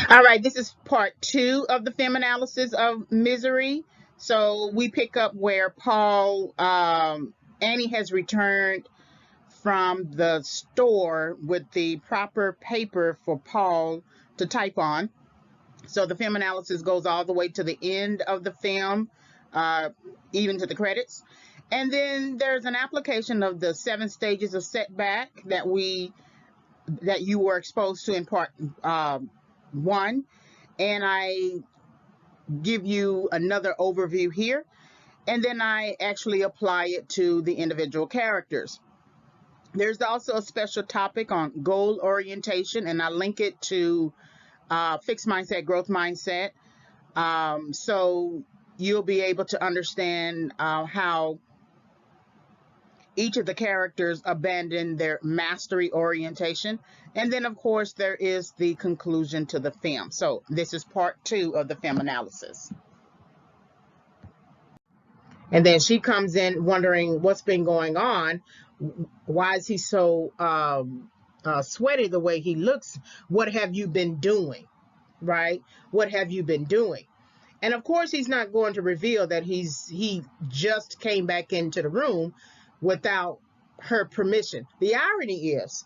All right, this is part 2 of the film analysis of Misery. So we pick up where Annie has returned from the store with the proper paper for Paul to type on. So the film analysis goes all the way to the end of the film, uh, even to the credits. And then there's an application of the 7 stages of setback that you were exposed to in part 1, and I give you another overview here, and then I actually apply it to the individual characters. There's also a special topic on goal orientation, and I link it to fixed mindset, growth mindset. So you'll be able to understand how each of the characters abandon their mastery orientation. And then, of course, there is the conclusion to the film. So this is part 2 of the film analysis. And then she comes in wondering what's been going on. Why is he so sweaty the way he looks? What have you been doing? Right? What have you been doing? And of course, he's not going to reveal that he just came back into the room without her permission. The irony is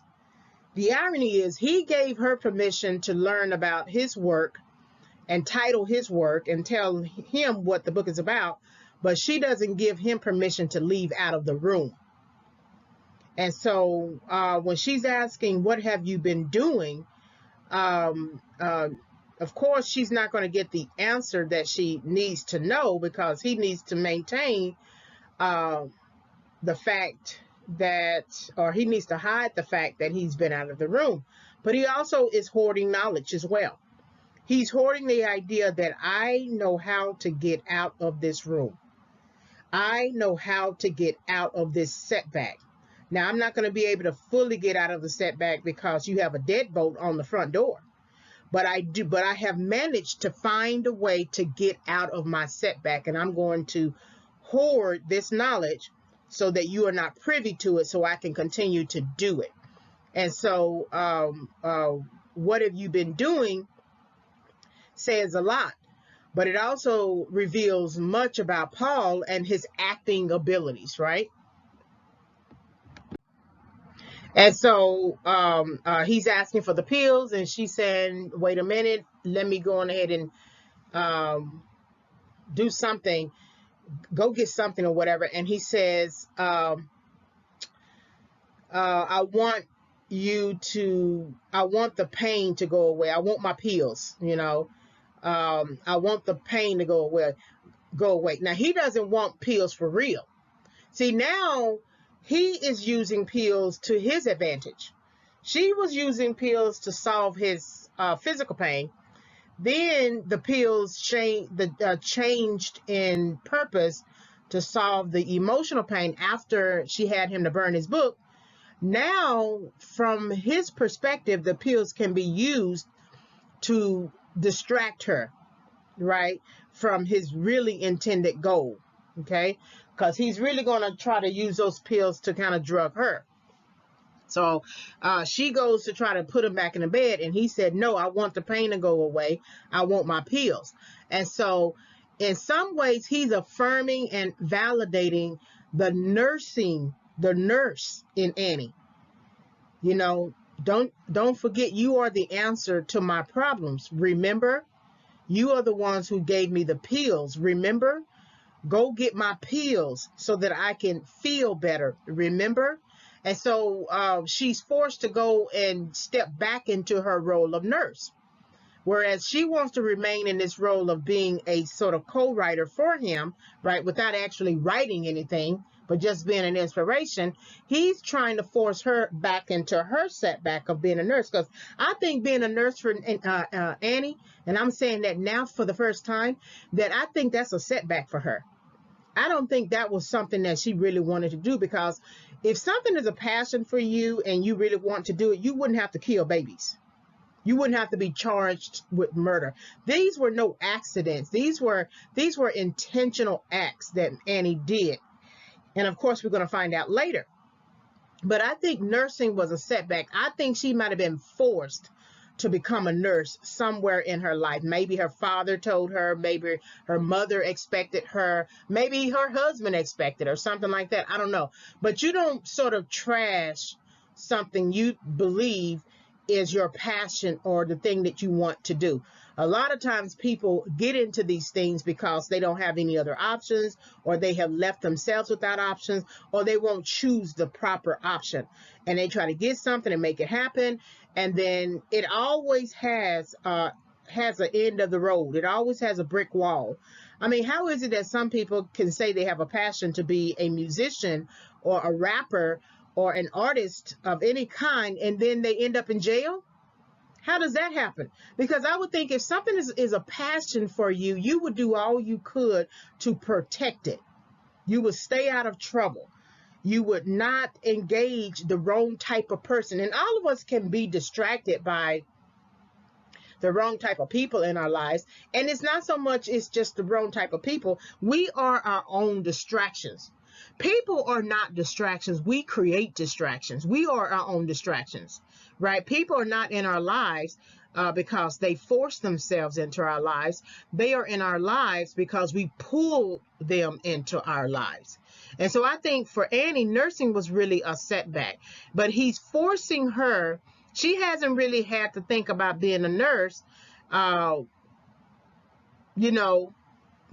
he gave her permission to learn about his work and title his work and tell him what the book is about, but she doesn't give him permission to leave out of the room. And so when she's asking, what have you been doing? Of course, she's not going to get the answer that she needs to know, because he needs to maintain the fact that, or he needs to hide the fact that he's been out of the room. But he also is hoarding knowledge as well. He's hoarding the idea that I know how to get out of this room. I know how to get out of this setback. Now, I'm not going to be able to fully get out of the setback because you have a deadbolt on the front door. But I have managed to find a way to get out of my setback, and I'm going to hoard this knowledge so that you are not privy to it, so I can continue to do it. And so what have you been doing says a lot, but it also reveals much about Paul and his acting abilities, right? And so he's asking for the pills, and she's saying, wait a minute, let me go on ahead and do something, go get something or whatever. And he says, I want the pain to go away. I want my pills, I want the pain to go away. Now, he doesn't want pills for real. See, now he is using pills to his advantage. She was using pills to solve his physical pain. Then the pills changed in purpose to solve the emotional pain after she had him to burn his book. Now, from his perspective, the pills can be used to distract her, right, from his really intended goal, okay? Because he's really going to try to use those pills to kind of drug her. So she goes to try to put him back in the bed, and he said, no, I want the pain to go away. I want my pills. And so in some ways, he's affirming and validating the nurse in Annie. Don't forget, you are the answer to my problems. Remember, you are the ones who gave me the pills. Remember, go get my pills so that I can feel better. Remember? And so she's forced to go and step back into her role of nurse. Whereas she wants to remain in this role of being a sort of co-writer for him, right, without actually writing anything, but just being an inspiration. He's trying to force her back into her setback of being a nurse. Because I think being a nurse for Annie, and I'm saying that now for the first time, that I think that's a setback for her. I don't think that was something that she really wanted to do, because if something is a passion for you and you really want to do it, you wouldn't have to kill babies. You wouldn't have to be charged with murder. These were no accidents. These were intentional acts that Annie did. And of course, we're going to find out later. But I think nursing was a setback. I think she might have been forced to become a nurse somewhere in her life. Maybe her father told her, maybe her mother expected her, maybe her husband expected her, something like that. I don't know. But you don't sort of trash something you believe is your passion or the thing that you want to do. A lot of times people get into these things because they don't have any other options, or they have left themselves without options, or they won't choose the proper option, and they try to get something and make it happen, and then it always has an end of the road. It always has a brick wall. I mean, how is it that some people can say they have a passion to be a musician or a rapper or an artist of any kind, and then they end up in jail? How does that happen? Because I would think if something is a passion for you, you would do all you could to protect it. You would stay out of trouble. You would not engage the wrong type of person. And all of us can be distracted by the wrong type of people in our lives. And it's not so much it's just the wrong type of people. We are our own distractions. People are not distractions. We create distractions. We are our own distractions, right? People are not in our lives because they force themselves into our lives. They are in our lives because we pull them into our lives. And so I think for Annie, nursing was really a setback, but he's forcing her. She hasn't really had to think about being a nurse,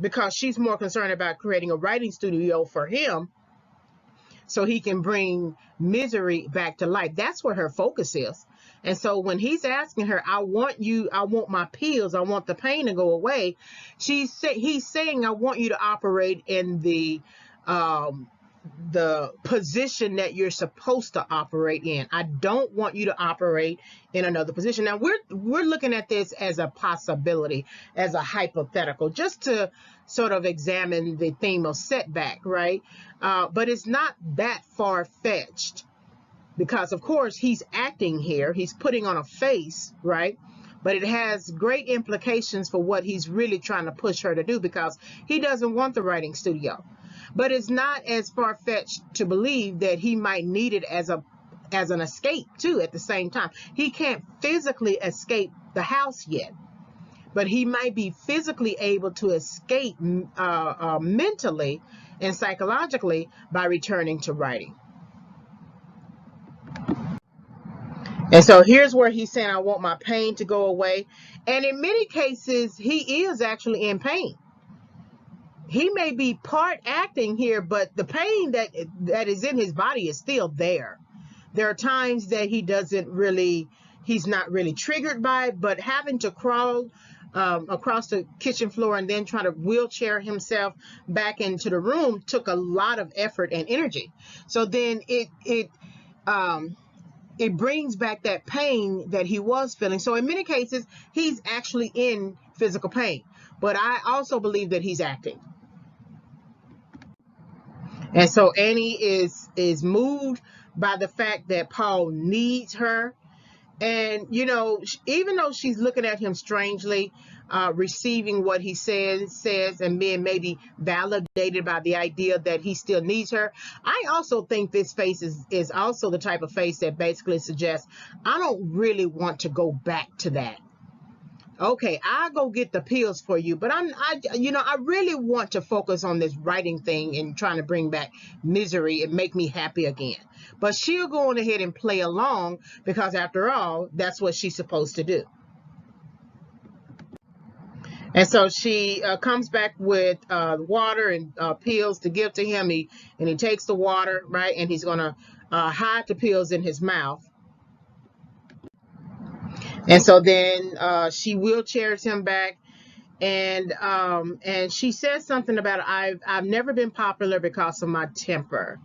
because she's more concerned about creating a writing studio for him so he can bring misery back to life. That's where her focus is. And so when he's asking her, I want my pills, I want the pain to go away, he's saying, I want you to operate in the position that you're supposed to operate in. I don't want you to operate in another position. Now we're looking at this as a possibility, as a hypothetical, just to sort of examine the theme of setback, right? But it's not that far-fetched, because of course he's acting here, he's putting on a face, right? But it has great implications for what he's really trying to push her to do, because he doesn't want the writing studio. But it's not as far-fetched to believe that he might need it as an escape too at the same time. He can't physically escape the house yet, but he might be physically able to escape mentally and psychologically by returning to writing. And so here's where he's saying, I want my pain to go away. And in many cases, he is actually in pain. He may be part acting here, but the pain that is in his body is still there. There are times that he's not really triggered by it, but having to crawl across the kitchen floor and then try to wheelchair himself back into the room took a lot of effort and energy. So then it brings back that pain that he was feeling. So in many cases, he's actually in physical pain, but I also believe that he's acting. And so Annie is moved by the fact that Paul needs her. And, even though she's looking at him strangely, receiving what he says, and being maybe validated by the idea that he still needs her, I also think this face is also the type of face that basically suggests, I don't really want to go back to that. Okay, I'll go get the pills for you, but I really want to focus on this writing thing and trying to bring back misery and make me happy again. But she'll go on ahead and play along because after all, that's what she's supposed to do. And so she comes back with water and pills to give to him. He takes the water, right? And he's going to hide the pills in his mouth. And so then she wheelchairs him back, and she says something about, I've never been popular because of my temper.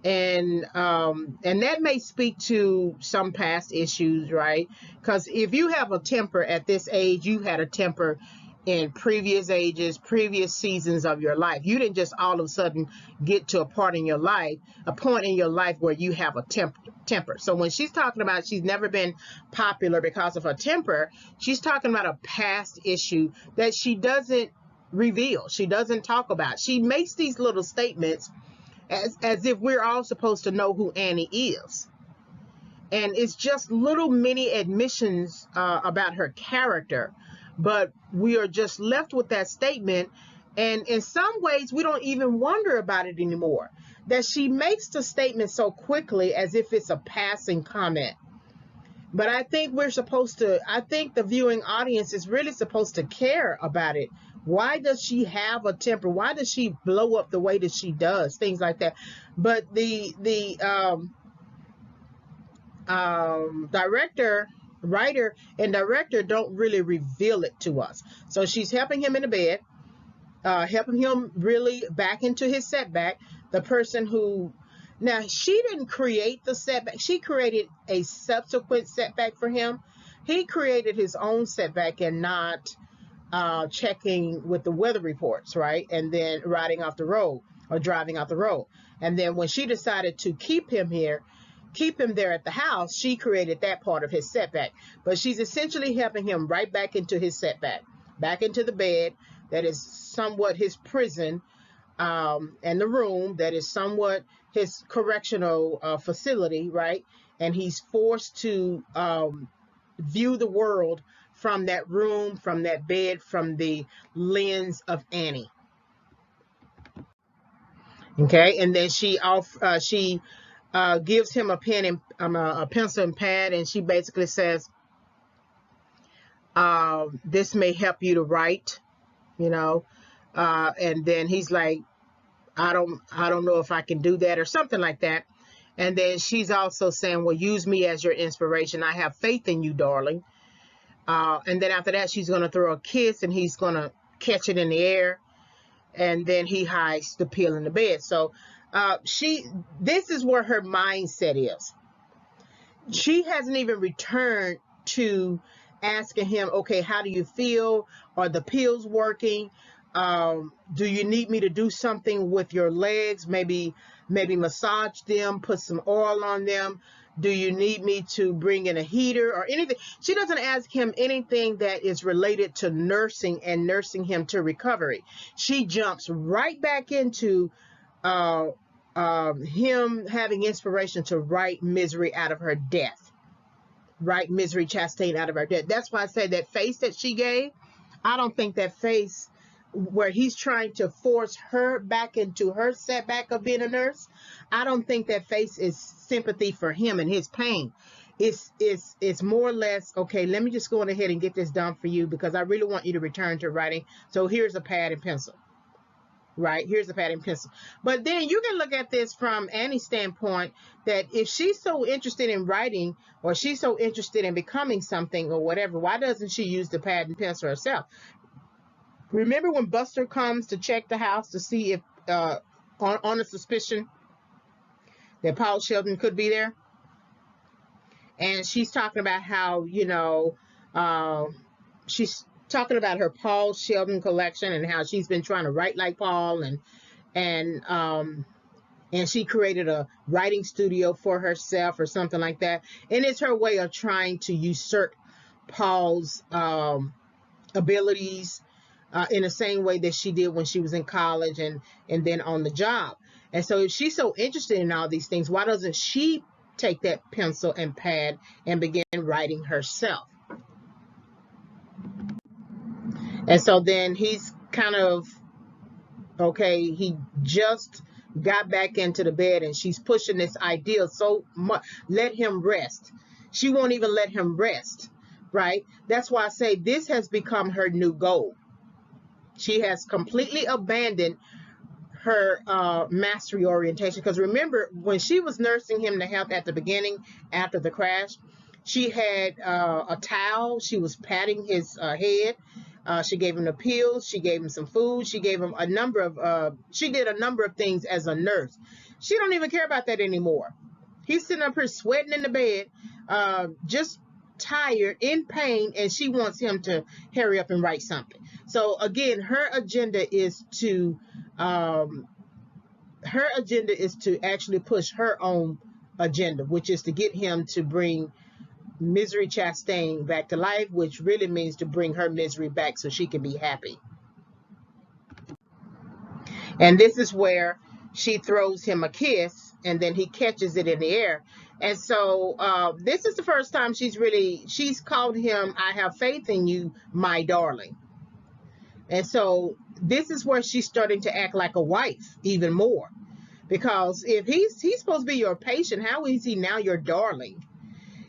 And that may speak to some past issues, right? Because if you have a temper at this age, you had a temper in previous ages, previous seasons of your life. You didn't just all of a sudden get to a point in your life where you have a temper. So when she's talking about she's never been popular because of her temper, she's talking about a past issue that she doesn't reveal. She doesn't talk about. She makes these little statements as if we're all supposed to know who Annie is. And it's just little mini admissions about her character, but we are just left with that statement. And in some ways, we don't even wonder about it anymore, that she makes the statement so quickly as if it's a passing comment. But I think I think the viewing audience is really supposed to care about it. Why does she have a temper? Why does she blow up the way that she does? Things like that. But the writer and director don't really reveal it to us. So she's helping him in the bed, helping him really back into his setback. The person who, now she didn't create the setback, she created a subsequent setback for him. He created his own setback and not checking with the weather reports, right? And then riding off the road or driving off the road. And then when she decided to keep him there at the house, she created that part of his setback. But she's essentially helping him right back into his setback, back into the bed that is somewhat his prison, and the room that is somewhat his correctional facility, right? And he's forced to view the world from that room, from that bed, from the lens of Annie. Okay, and then she gives him a pen and a pencil and pad, and she basically says, "This may help you to write," you know. And then he's like, "I don't know if I can do that," or something like that. And then she's also saying, "Well, use me as your inspiration. I have faith in you, darling." And then after that, she's going to throw a kiss, and he's going to catch it in the air. And then he hides the pill in the bed. So this is where her mindset is. She hasn't even returned to asking him, okay, how do you feel? Are the pills working? Do you need me to do something with your legs? Maybe massage them, put some oil on them. Do you need me to bring in a heater or anything? She doesn't ask him anything that is related to nursing and nursing him to recovery. She jumps right back into him having inspiration to write Misery out of her death. Write Misery Chastain out of her death. That's why I say that face that she gave, I don't think that face where he's trying to force her back into her setback of being a nurse, I don't think that face is sympathy for him and his pain. It's more or less, okay, let me just go on ahead and get this done for you because I really want you to return to writing. So here's a pad and pencil. Right, here's a pad and pencil. But then you can look at this from Annie's standpoint, that if she's so interested in writing or she's so interested in becoming something or whatever, why doesn't she use the pad and pencil herself? Remember when Buster comes to check the house to see if on a suspicion that Paul Sheldon could be there, and she's talking about how, you know, she's talking about her Paul Sheldon collection and how she's been trying to write like Paul, and she created a writing studio for herself or something like that. And it's her way of trying to usurp Paul's abilities in the same way that she did when she was in college and then on the job. And so if she's so interested in all these things, why doesn't she take that pencil and pad and begin writing herself? And so then he's kind of, okay, he just got back into the bed and she's pushing this idea so much. Let him rest. She won't even let him rest, right? That's why I say this has become her new goal. She has completely abandoned her mastery orientation. Because remember, when she was nursing him to health at the beginning, after the crash, she had a towel. She was patting his head. She gave him the pills. She gave him some food. She gave him a number of, she did a number of things as a nurse. She don't even care about that anymore. He's sitting up here sweating in the bed, just tired, in pain, and she wants him to hurry up and write something. So again, her agenda is to actually push her own agenda, which is to get him to bring Misery Chastain back to life, which really means to bring her misery back so she can be happy. And this is where she throws him a kiss, and then he catches it in the air. And so this is the first time she's called him, I have faith in you, my darling. And so this is where she's starting to act like a wife even more. Because if he's supposed to be your patient, how is he now your darling?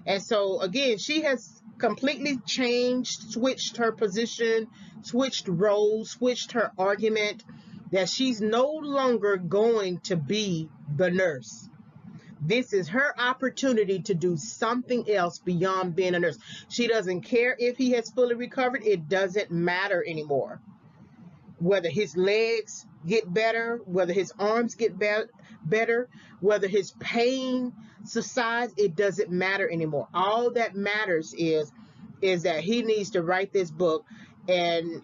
And so again, she has completely changed, switched her position, switched roles, switched her argument, that she's no longer going to be the nurse. This is her opportunity to do something else beyond being a nurse. She doesn't care if he has fully recovered. It doesn't matter anymore. Whether his legs get better, whether his arms get better, whether his pain subsides, it doesn't matter anymore. All that matters is that he needs to write this book, and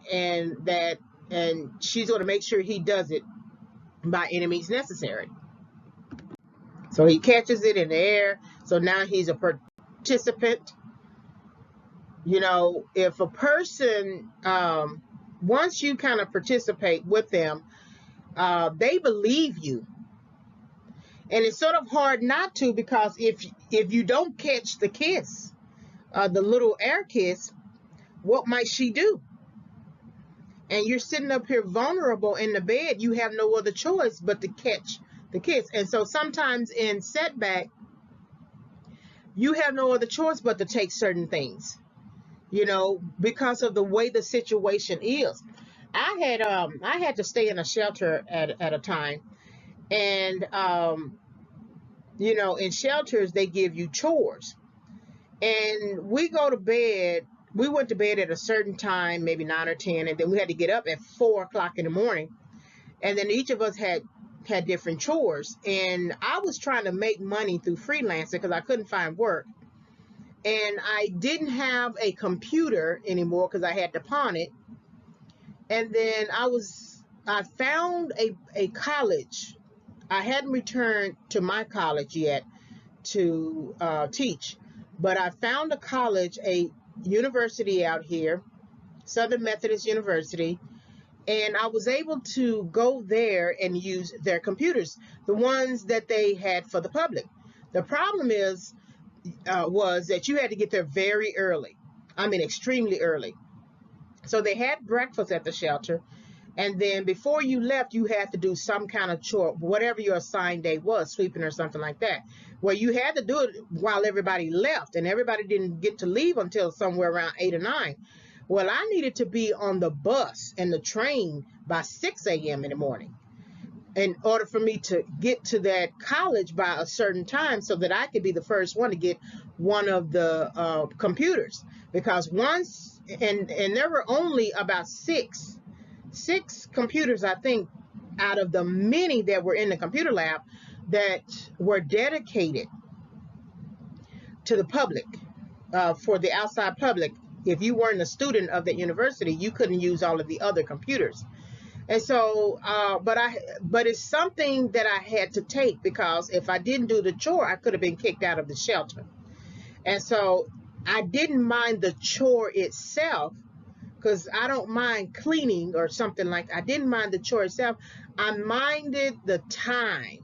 she's going to make sure he does it by any means necessary. So he catches it in the air. So now he's a participant. You know, if a person, once you kind of participate with them, they believe you. And it's sort of hard not to, because if you don't catch the kiss, the little air kiss, what might she do? And you're sitting up here vulnerable in the bed. You have no other choice but to catch the kiss. And so sometimes in Setback, you have no other choice but to take certain things, you know, because of the way the situation is. I had to stay in a shelter at a time, and you know, in shelters they give you chores, and we went to bed at a certain time, maybe 9 or 10, and then we had to get up at 4 o'clock in the morning, and then each of us had different chores. And I was trying to make money through freelancing because I couldn't find work, and I didn't have a computer anymore because I had to pawn it. And then I found a college. I hadn't returned to my college yet to teach, but I found a college, a university out here, Southern Methodist University, and I was able to go there and use their computers, the ones that they had for the public. The problem was that you had to get there very early. I mean, extremely early. So they had breakfast at the shelter, and then before you left, you had to do some kind of chore, whatever your assigned day was, sweeping or something like that. Well, you had to do it while everybody left, and everybody didn't get to leave until somewhere around 8 or 9. Well, I needed to be on the bus and the train by 6 a.m. in the morning in order for me to get to that college by a certain time, so that I could be the first one to get one of the computers. Because once, and there were only about six computers, I think, out of the many that were in the computer lab that were dedicated to the public, for the outside public. If you weren't a student of the university, you couldn't use all of the other computers. And so, but it's something that I had to take, because if I didn't do the chore, I could have been kicked out of the shelter. And so I didn't mind the chore itself, because I don't mind cleaning or something like. I didn't mind the chore itself. I minded the time,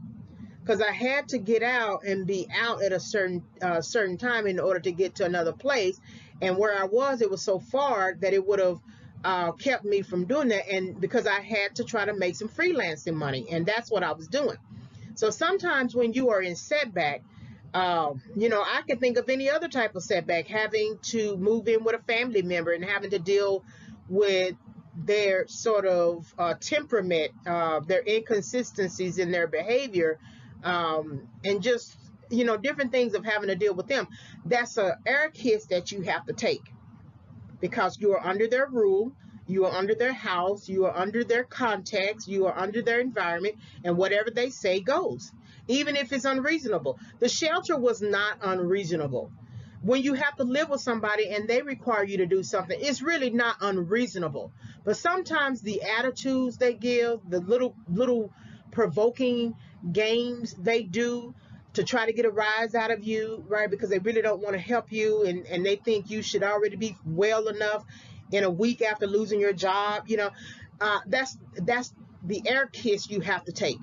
because I had to get out and be out at a certain time in order to get to another place. And where I was, it was so far that it would have kept me from doing that. And because I had to try to make some freelancing money, and that's what I was doing. So sometimes when you are in setback, you know, I can think of any other type of setback, having to move in with a family member and having to deal with their sort of temperament, their inconsistencies in their behavior, and just, you know, different things of having to deal with them. That's an air kiss that you have to take, because you are under their rule, you are under their house, you are under their context, you are under their environment, and whatever they say goes, even if it's unreasonable. The shelter was not unreasonable. When you have to live with somebody and they require you to do something, it's really not unreasonable. But sometimes the attitudes they give, the little provoking games they do to try to get a rise out of you, right? Because they really don't want to help you, and they think you should already be well enough in a week after losing your job. You know, that's the air kiss you have to take.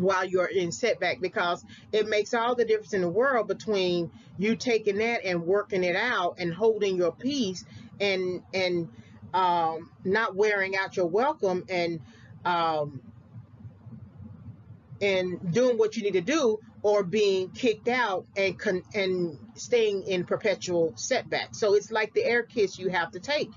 while you're in setback, because it makes all the difference in the world between you taking that and working it out and holding your peace and not wearing out your welcome um, and doing what you need to do, or being kicked out and staying in perpetual setback. So it's like the air kiss you have to take,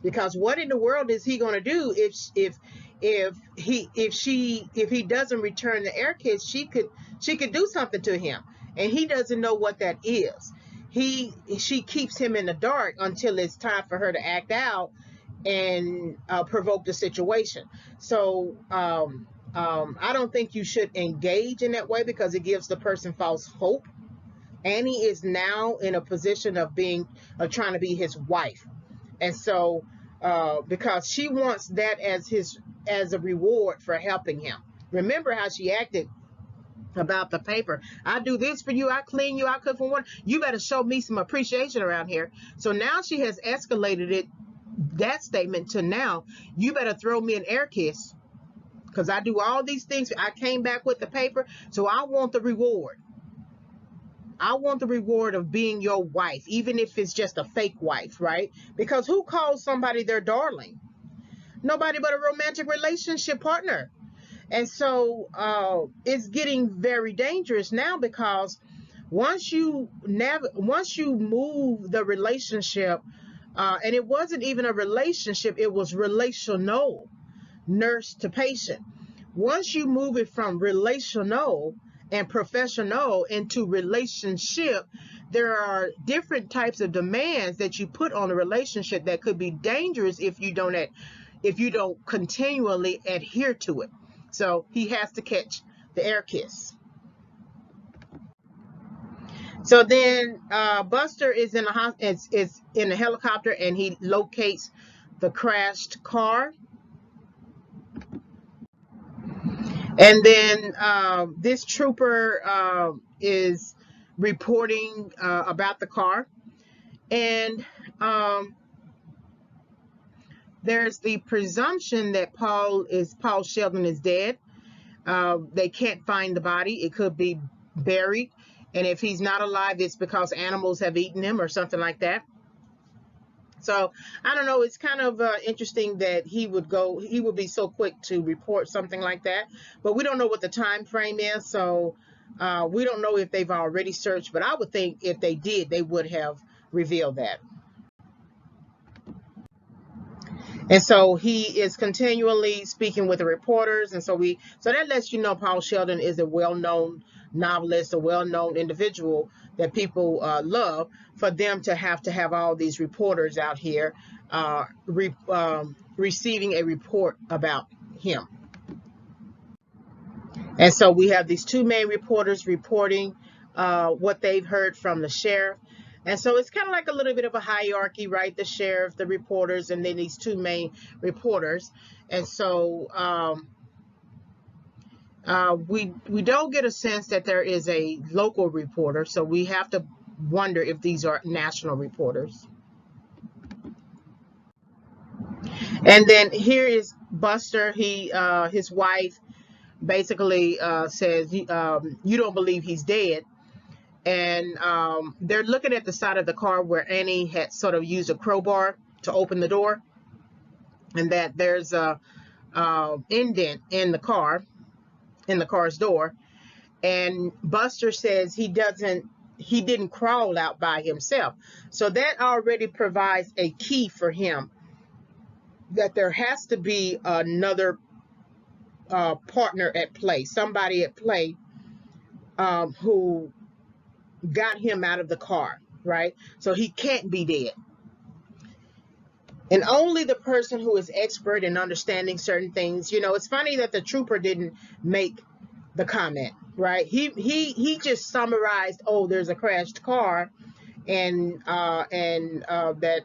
because what in the world is he going to do if he doesn't return the air kiss? She could do something to him, and he doesn't know what that is. She keeps him in the dark until it's time for her to act out and provoke the situation. So I don't think you should engage in that way, because it gives the person false hope. Annie is now in a position of trying to be his wife, and so because she wants that as a reward for helping him. Remember how she acted about the paper. I do this for you, I clean you, I cook for one. You better show me some appreciation around here. So now she has escalated that statement to, now you better throw me an air kiss, because I do all these things. I came back with the paper, so I want the reward. I want the reward of being your wife, even if it's just a fake wife, right? Because who calls somebody their darling? Nobody but a romantic relationship partner. And so it's getting very dangerous now, because once you move the relationship, and it wasn't even a relationship, it was relational, nurse to patient. Once you move it from relational and professional into relationship, there are different types of demands that you put on a relationship that could be dangerous if you don't continually adhere to it. So he has to catch the air kiss. So then Buster is in a helicopter, and he locates the crashed car. And then this trooper is reporting about the car, and there's the presumption that Paul Sheldon is dead. They can't find the body. It could be buried, and if he's not alive, it's because animals have eaten him or something like that. So I don't know. It's kind of interesting that he would be so quick to report something like that, but we don't know what the time frame is. So we don't know if they've already searched, but I would think if they did, they would have revealed that. And so he is continually speaking with the reporters, and so that lets you know Paul Sheldon is a well-known novelist, a well-known individual that people love. For them to have all these reporters out here receiving a report about him. And so we have these two main reporters reporting what they've heard from the sheriff. And so it's kind of like a little bit of a hierarchy, right? The sheriff, the reporters, and then these two main reporters. And so we don't get a sense that there is a local reporter. So we have to wonder if these are national reporters. And then here is Buster. His wife basically says, you don't believe he's dead. And they're looking at the side of the car where Annie had sort of used a crowbar to open the door, and that there's a indent in the car's door. And Buster says he didn't crawl out by himself. So that already provides a key for him, that there has to be another partner at play, somebody at play who got him out of the car, right? So he can't be dead. And only the person who is expert in understanding certain things, it's funny that the trooper didn't make the comment, right? He just summarized, there's a crashed car, and that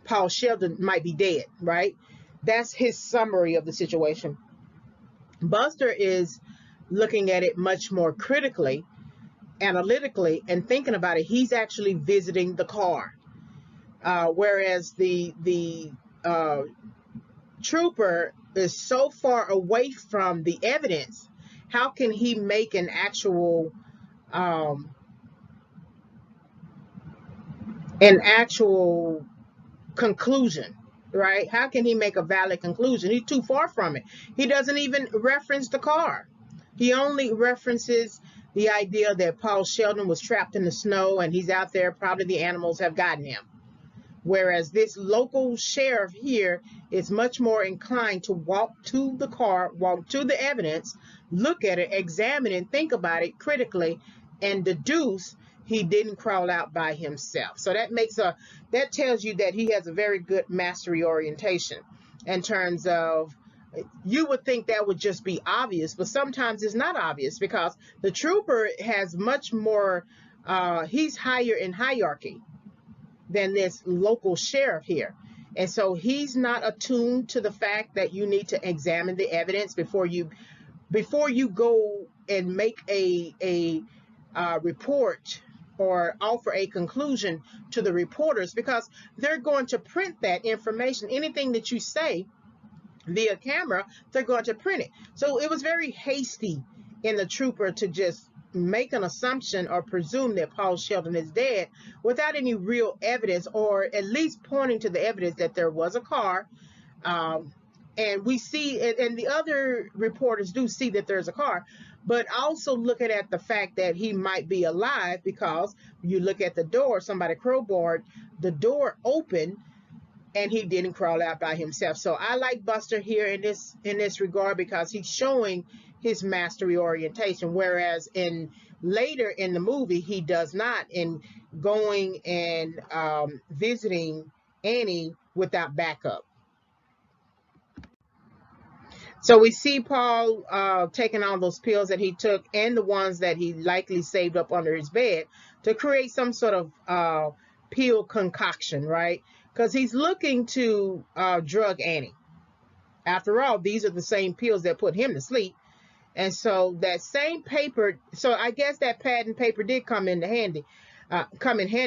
Paul Sheldon might be dead, right? That's his summary of the situation. Buster is looking at it much more critically, analytically, and thinking about it. He's actually visiting the car, whereas the trooper is so far away from the evidence, how can he make an actual um, conclusion, right? How can he make a valid conclusion? He's too far from it. He doesn't even reference the car. He only references the idea that Paul Sheldon was trapped in the snow and he's out there, probably the animals have gotten him. Whereas this local sheriff here is much more inclined to walk to the car, walk to the evidence, look at it, examine it, think about it critically, and deduce he didn't crawl out by himself. So that tells you that he has a very good mastery orientation in terms of, you would think that would just be obvious, but sometimes it's not obvious because the trooper has much more, he's higher in hierarchy than this local sheriff here. And so he's not attuned to the fact that you need to examine the evidence before you go and make a report or offer a conclusion to the reporters, because they're going to print that information. Anything that you say via camera, they're going to print it. So it was very hasty in the trooper to just make an assumption or presume that Paul Sheldon is dead without any real evidence, or at least pointing to the evidence that there was a car. And we see, and the other reporters do see that there's a car, but also looking at the fact that he might be alive, because you look at the door, somebody crowbarred the door open, and he didn't crawl out by himself. So I like Buster here in this regard, because he's showing his mastery orientation, whereas later in the movie he does not, in going and visiting Annie without backup. So we see Paul taking all those pills that he took and the ones that he likely saved up under his bed to create some sort of pill concoction, right? Because he's looking to drug Annie. After all, these are the same pills that put him to sleep. And so that same paper, so I guess that pad and paper did come in handy,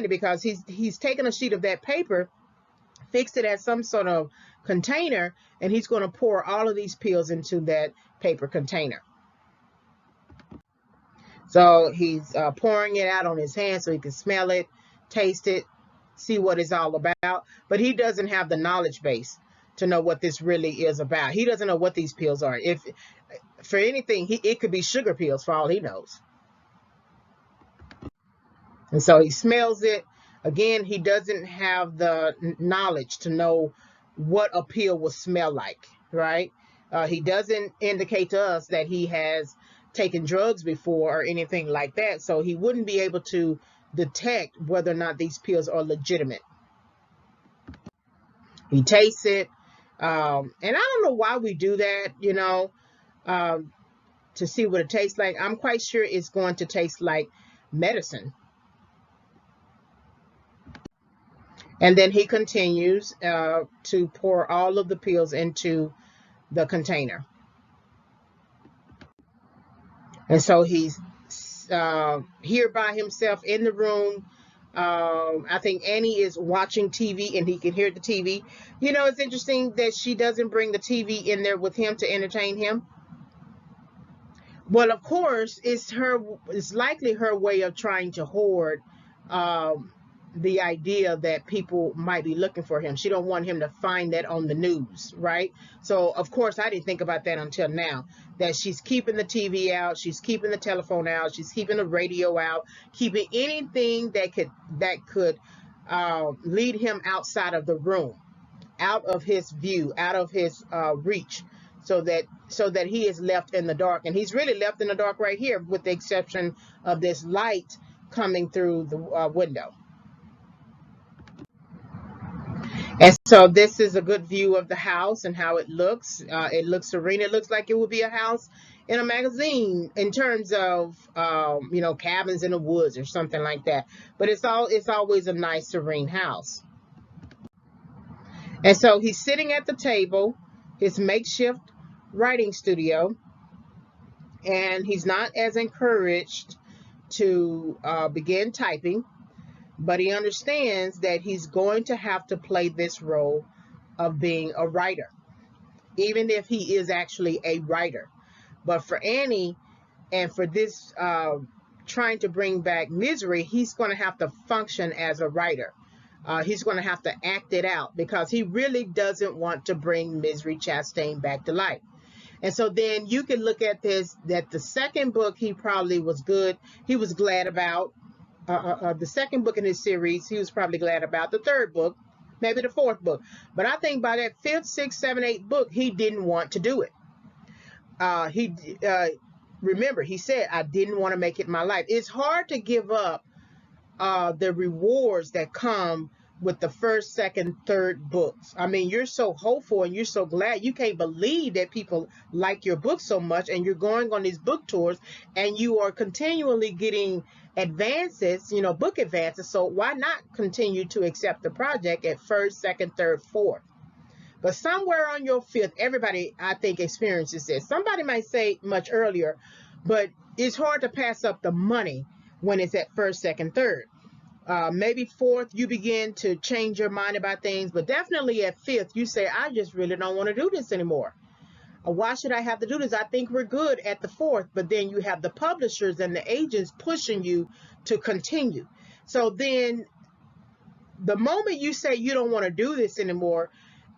because he's taken a sheet of that paper, fixed it as some sort of container, and he's going to pour all of these pills into that paper container. So he's pouring it out on his hand so he can smell it, taste it, see what it's all about. But he doesn't have the knowledge base to know what this really is about. He doesn't know what these pills are. If for anything, it could be sugar pills for all he knows. And so he smells it. Again, he doesn't have the knowledge to know what a pill will smell like, right? He doesn't indicate to us that he has taken drugs before or anything like that. So he wouldn't be able to detect whether or not these pills are legitimate. He tastes it. And I don't know why we do that, to see what it tastes like. I'm quite sure it's going to taste like medicine. And then he continues to pour all of the pills into the container. And so he's here by himself in the room. I think Annie is watching TV and he can hear the TV. It's interesting that she doesn't bring the TV in there with him to entertain him. Well, of course, it's likely her way of trying to hoard the idea that people might be looking for him. She don't want him to find that on the news, right? So, of course, I didn't think about that until now, that she's keeping the TV out, she's keeping the telephone out, she's keeping the radio out, keeping anything that could lead him outside of the room, out of his view, out of his reach, so that he is left in the dark. And he's really left in the dark right here, with the exception of this light coming through the window. And so this is a good view of the house and how it looks. It looks serene. It looks like it would be a house in a magazine in terms of, cabins in the woods or something like that. But it's always a nice, serene house. And so he's sitting at the table, his makeshift writing studio, and he's not as encouraged to begin typing. But he understands that he's going to have to play this role of being a writer. even if he is actually a writer. But for Annie and for this trying to bring back Misery, he's going to have to function as a writer. He's going to have to act it out because he really doesn't want to bring Misery Chastain back to life. And so then you can look at this, that the second book he probably was good. He was glad about the second book in his series. He was probably glad about the third book, maybe the fourth book. But I think by that fifth, sixth, seventh, eighth book, he didn't want to do it. Remember, he said, I didn't want to make it my life. It's hard to give up the rewards that come with the first, second, third books. I mean, you're so hopeful and you're so glad. You can't believe that people like your book so much, and you're going on these book tours and you are continually getting advances, book advances. So why not continue to accept the project at first, second, third, fourth? But somewhere on your fifth, everybody, I think, experiences this. Somebody might say much earlier, but it's hard to pass up the money when it's at first, second, third. Maybe fourth, you begin to change your mind about things, but definitely at fifth, you say, I just really don't want to do this anymore. Why should I have to do this? I think we're good at the fourth, but then you have the publishers and the agents pushing you to continue. So then the moment you say you don't want to do this anymore,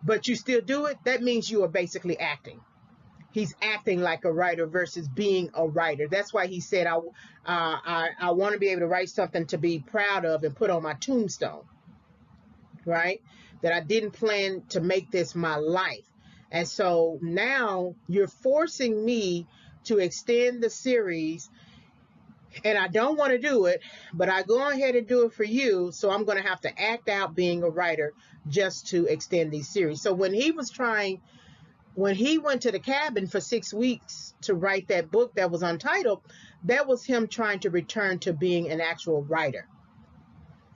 but you still do it, that means you are basically acting. He's acting like a writer versus being a writer. That's why he said, I want to be able to write something to be proud of and put on my tombstone, right? That I didn't plan to make this my life. And so now you're forcing me to extend the series, and I don't want to do it, but I go ahead and do it for you. So I'm going to have to act out being a writer just to extend these series. So when he went to the cabin for 6 weeks to write that book that was untitled, that was him trying to return to being an actual writer.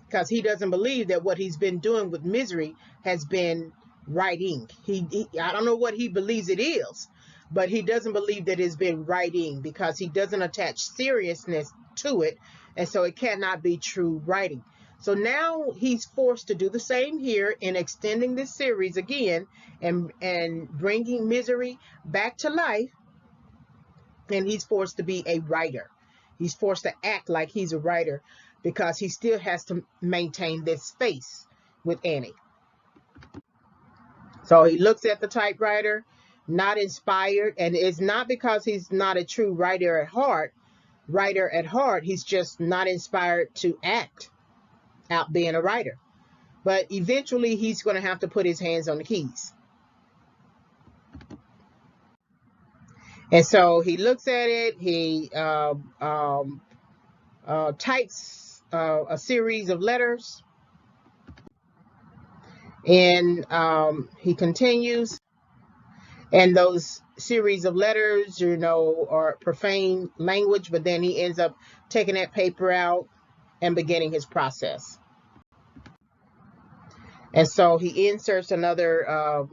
Because he doesn't believe that what he's been doing with Misery has been writing. I don't know what he believes it is, but he doesn't believe that it's been writing because he doesn't attach seriousness to it. And so it cannot be true writing. So now he's forced to do the same here in extending this series again and bringing Misery back to life. And he's forced to be a writer. He's forced to act like he's a writer because he still has to maintain this space with Annie. So he looks at the typewriter, not inspired, and it's not because he's not a true writer at heart. He's just not inspired to act out being a writer. But eventually he's going to have to put his hands on the keys. And so he looks at it, he types a series of letters, and he continues, and those series of letters, are profane language, but then he ends up taking that paper out and beginning his process. And so he inserts another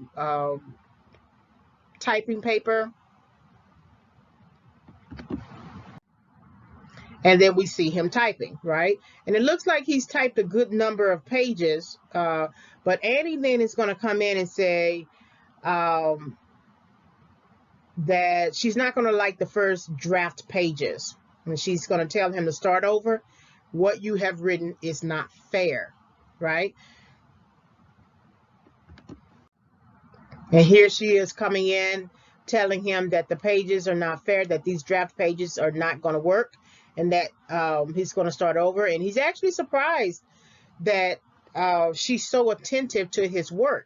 typing paper, and then we see him typing, right? And it looks like he's typed a good number of pages, but Annie then is going to come in and say that she's not going to like the first draft pages. And she's going to tell him to start over. What you have written is not fair, right? And here she is coming in, telling him that the pages are not fair, that these draft pages are not going to work, and that he's going to start over. And he's actually surprised that she's so attentive to his work.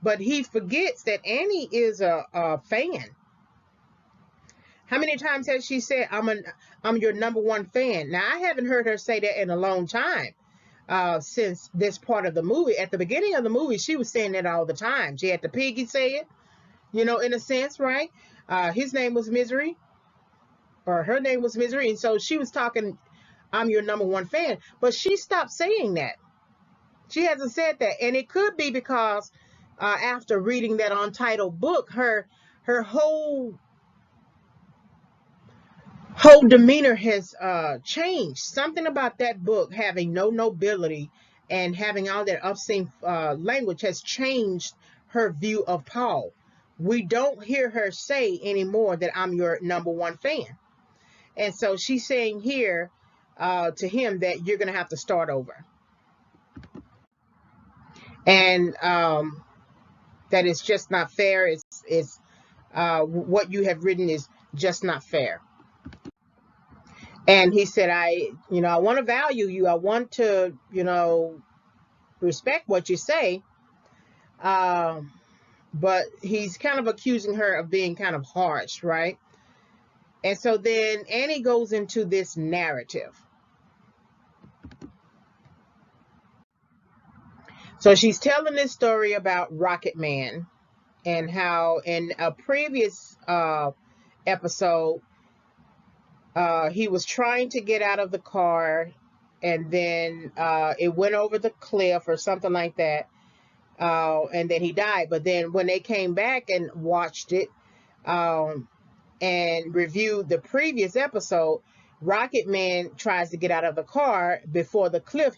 But he forgets that Annie is a fan. How many times has she said, I'm your number one fan? Now, I haven't heard her say that in a long time since this part of the movie. At the beginning of the movie, she was saying that all the time. She had the piggy say it, in a sense, right? His name was Misery, or her name was Misery. And so she was talking, I'm your number one fan. But she stopped saying that. She hasn't said that. And it could be because after reading that Untitled book, her whole demeanor has changed. Something about that book having no nobility and having all that obscene language has changed her view of Paul. we don't hear her say anymore that I'm your number one fan. And so she's saying here to him that you're going to have to start over. And that it's just not fair. It's what you have written is just not fair. And he said, I want to value you. I want to, respect what you say. But he's kind of accusing her of being kind of harsh, right? And so then Annie goes into this narrative. So she's telling this story about Rocket Man and how in a previous episode, he was trying to get out of the car, and then it went over the cliff or something like that, and then he died. But then when they came back and watched it and reviewed the previous episode, Rocket Man tries to get out of the car before the cliff.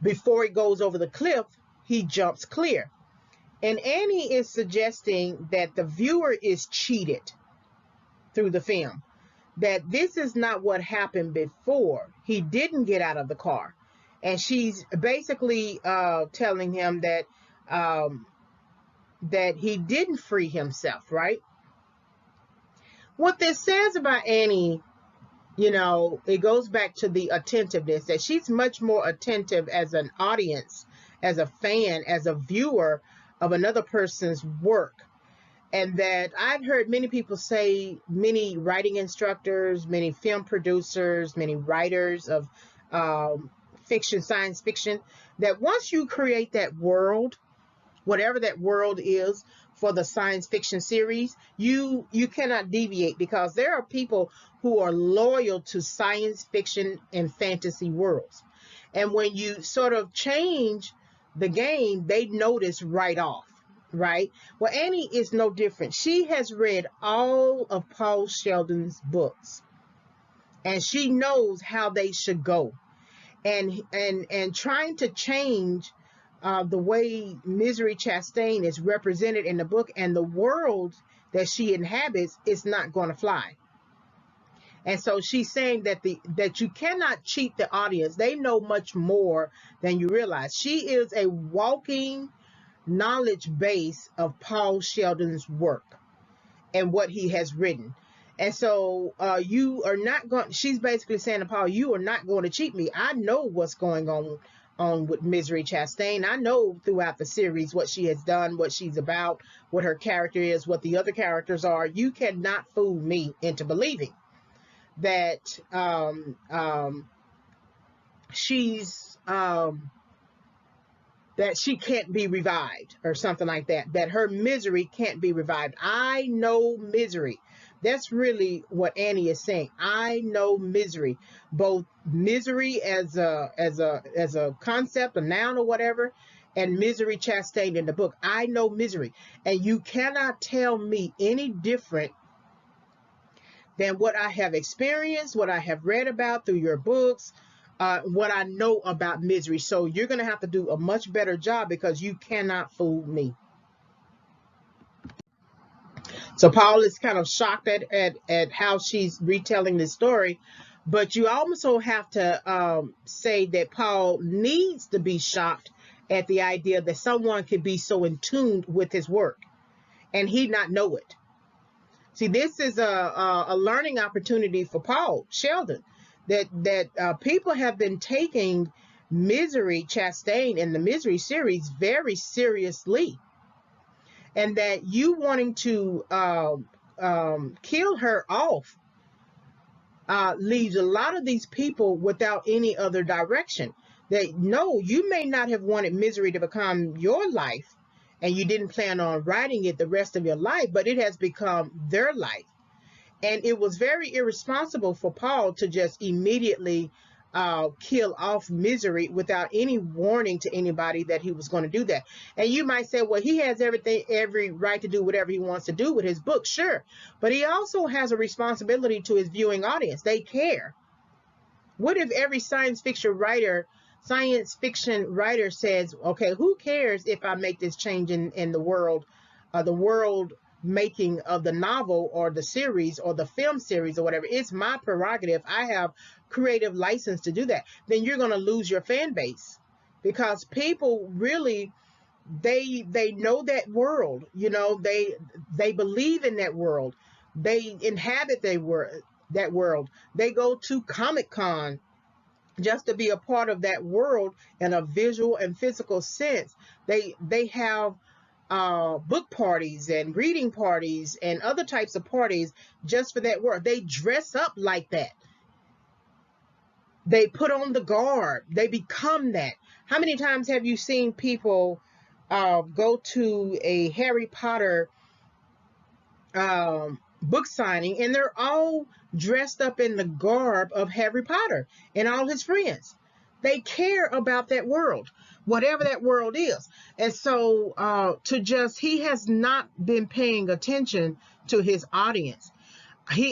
Before he goes over the cliff, he jumps clear. And Annie is suggesting that the viewer is cheated through the film, that this is not what happened before. He didn't get out of the car. And she's basically telling him that that he didn't free himself, right? What this says about Annie, it goes back to the attentiveness, that she's much more attentive as an audience, as a fan, as a viewer of another person's work. And that I've heard many people say, many writing instructors, many film producers, many writers of fiction, science fiction, that once you create that world, whatever that world is for the science fiction series, you cannot deviate, because there are people who are loyal to science fiction and fantasy worlds. And when you sort of change the game, they notice right off, right? Well, Annie is no different. She has read all of Paul Sheldon's books, and she knows how they should go. And trying to change the way Misery Chastain is represented in the book and the world that she inhabits is not going to fly. And so she's saying that you cannot cheat the audience. They know much more than you realize. She is a walking knowledge base of Paul Sheldon's work and what he has written. And so you are not going, she's basically saying to Paul, you are not going to cheat me. I know what's going on with Misery Chastain. I know throughout the series what she has done, what she's about, what her character is, what the other characters are. You cannot fool me into believing that she's that she can't be revived or something like that, that her misery can't be revived. I know misery. That's really what Annie is saying. I know misery, both misery as a concept, a noun or whatever, and Misery Chastain in the book. I know misery, and you cannot tell me any different than what I have experienced, what I have read about through your books, what I know about misery. So you're going to have to do a much better job, because you cannot fool me. So Paul is kind of shocked at how she's retelling this story. But you also have to say that Paul needs to be shocked at the idea that someone could be so in tune with his work and he not know it. See, this is a learning opportunity for Paul Sheldon, that people have been taking Misery Chastain in the Misery series very seriously, and that you wanting to kill her off leaves a lot of these people without any other direction. That no, you may not have wanted misery to become your life, and you didn't plan on writing it the rest of your life, but it has become their life. And it was very irresponsible for Paul to just immediately kill off misery without any warning to anybody that he was going to do that. And you might say, well, he has every right to do whatever he wants to do with his book. Sure. But he also has a responsibility to his viewing audience. They care. What if every science fiction writer says, okay, who cares if I make this change in the world the world making of the novel or the series or the film series or whatever. It's my prerogative. I have creative license to do that. Then you're going to lose your fan base, because people really, they know that world. They believe in that world. They inhabit that world. They go to Comic-Con just to be a part of that world in a visual and physical sense. They have book parties and reading parties and other types of parties just for that world. They dress up like that. They put on the garb. They become that. How many times have you seen people go to a Harry Potter book signing, and they're all dressed up in the garb of Harry Potter and all his friends? They care about that world, whatever that world is. And so he has not been paying attention to his audience.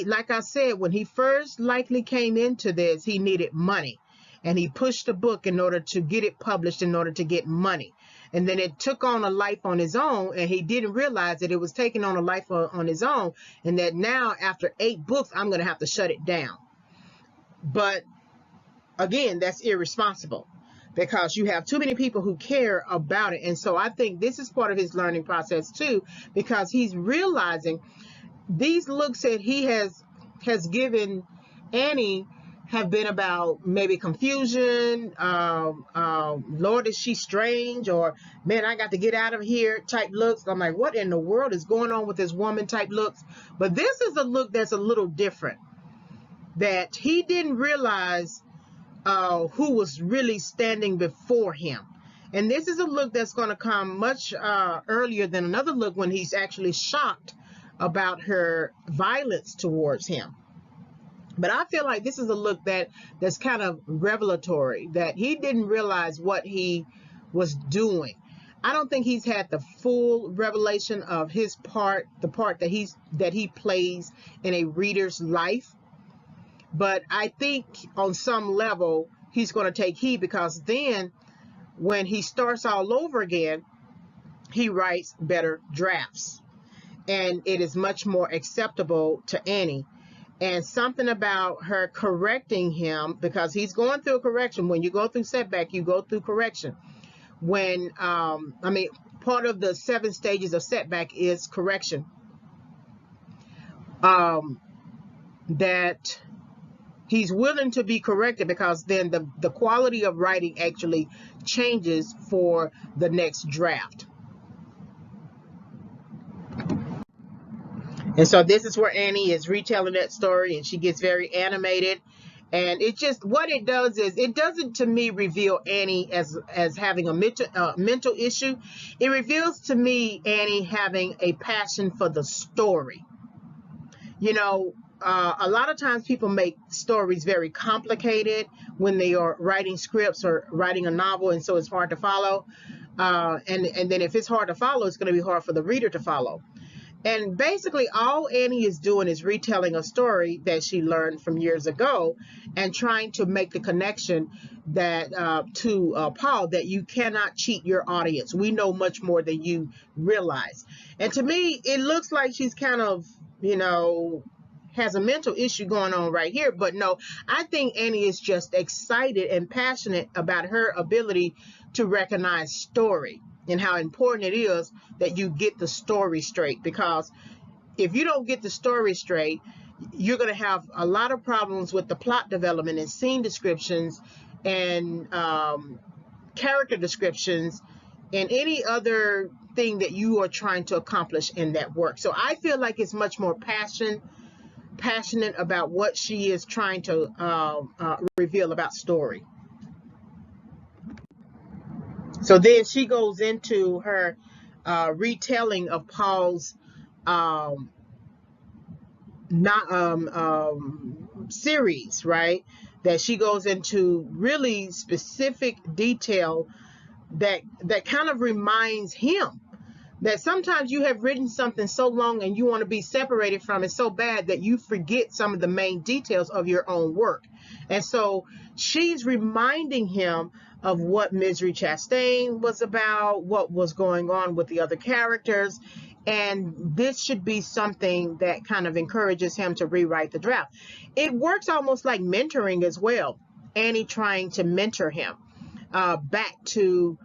Like I said, when he first likely came into this, he needed money, and he pushed a book in order to get it published, in order to get money. And then it took on a life on his own, and he didn't realize that it was taking on a life on his own, and that now after 8 books, I'm going to have to shut it down. But again, that's irresponsible, because you have too many people who care about it. And so I think this is part of his learning process too, because he's realizing these looks that he has given Annie have been about maybe confusion, Lord, is she strange, or man, I got to get out of here type looks. I'm like, what in the world is going on with this woman type looks? But this is a look that's a little different, that he didn't realize who was really standing before him. And this is a look that's going to come much earlier than another look, when he's actually shocked about her violence towards him. But I feel like this is a look that's kind of revelatory, that he didn't realize what he was doing. I don't think he's had the full revelation of his part, the part that he plays in a reader's life. But I think on some level he's going to take heed, because then when he starts all over again, he writes better drafts, and it is much more acceptable to Annie. And something about her correcting him, because he's going through a correction. When you go through setback, you go through correction. Part of the 7 stages of setback is correction. That he's willing to be corrected, because then the quality of writing actually changes for the next draft. And so this is where Annie is retelling that story, and she gets very animated. And it just, what it does is, it doesn't to me reveal Annie as having a mental issue. It reveals to me Annie having a passion for the story. A lot of times people make stories very complicated when they are writing scripts or writing a novel, and so it's hard to follow. And then if it's hard to follow, it's going to be hard for the reader to follow. And basically all Annie is doing is retelling a story that she learned from years ago, and trying to make the connection that to Paul, that you cannot cheat your audience. We know much more than you realize. And to me, it looks like she's kind of, has a mental issue going on right here. But no, I think Annie is just excited and passionate about her ability to recognize story, and how important it is that you get the story straight. Because if you don't get the story straight, you're going to have a lot of problems with the plot development and scene descriptions and character descriptions and any other thing that you are trying to accomplish in that work. So I feel like it's much more passionate about what she is trying to reveal about story. So then she goes into her retelling of Paul's series, right? That she goes into really specific detail that kind of reminds him that sometimes you have written something so long and you want to be separated from it so bad that you forget some of the main details of your own work. And so she's reminding him of what Misery Chastain was about, what was going on with the other characters. And this should be something that kind of encourages him to rewrite the draft. It works almost like mentoring as well. Annie trying to mentor him back to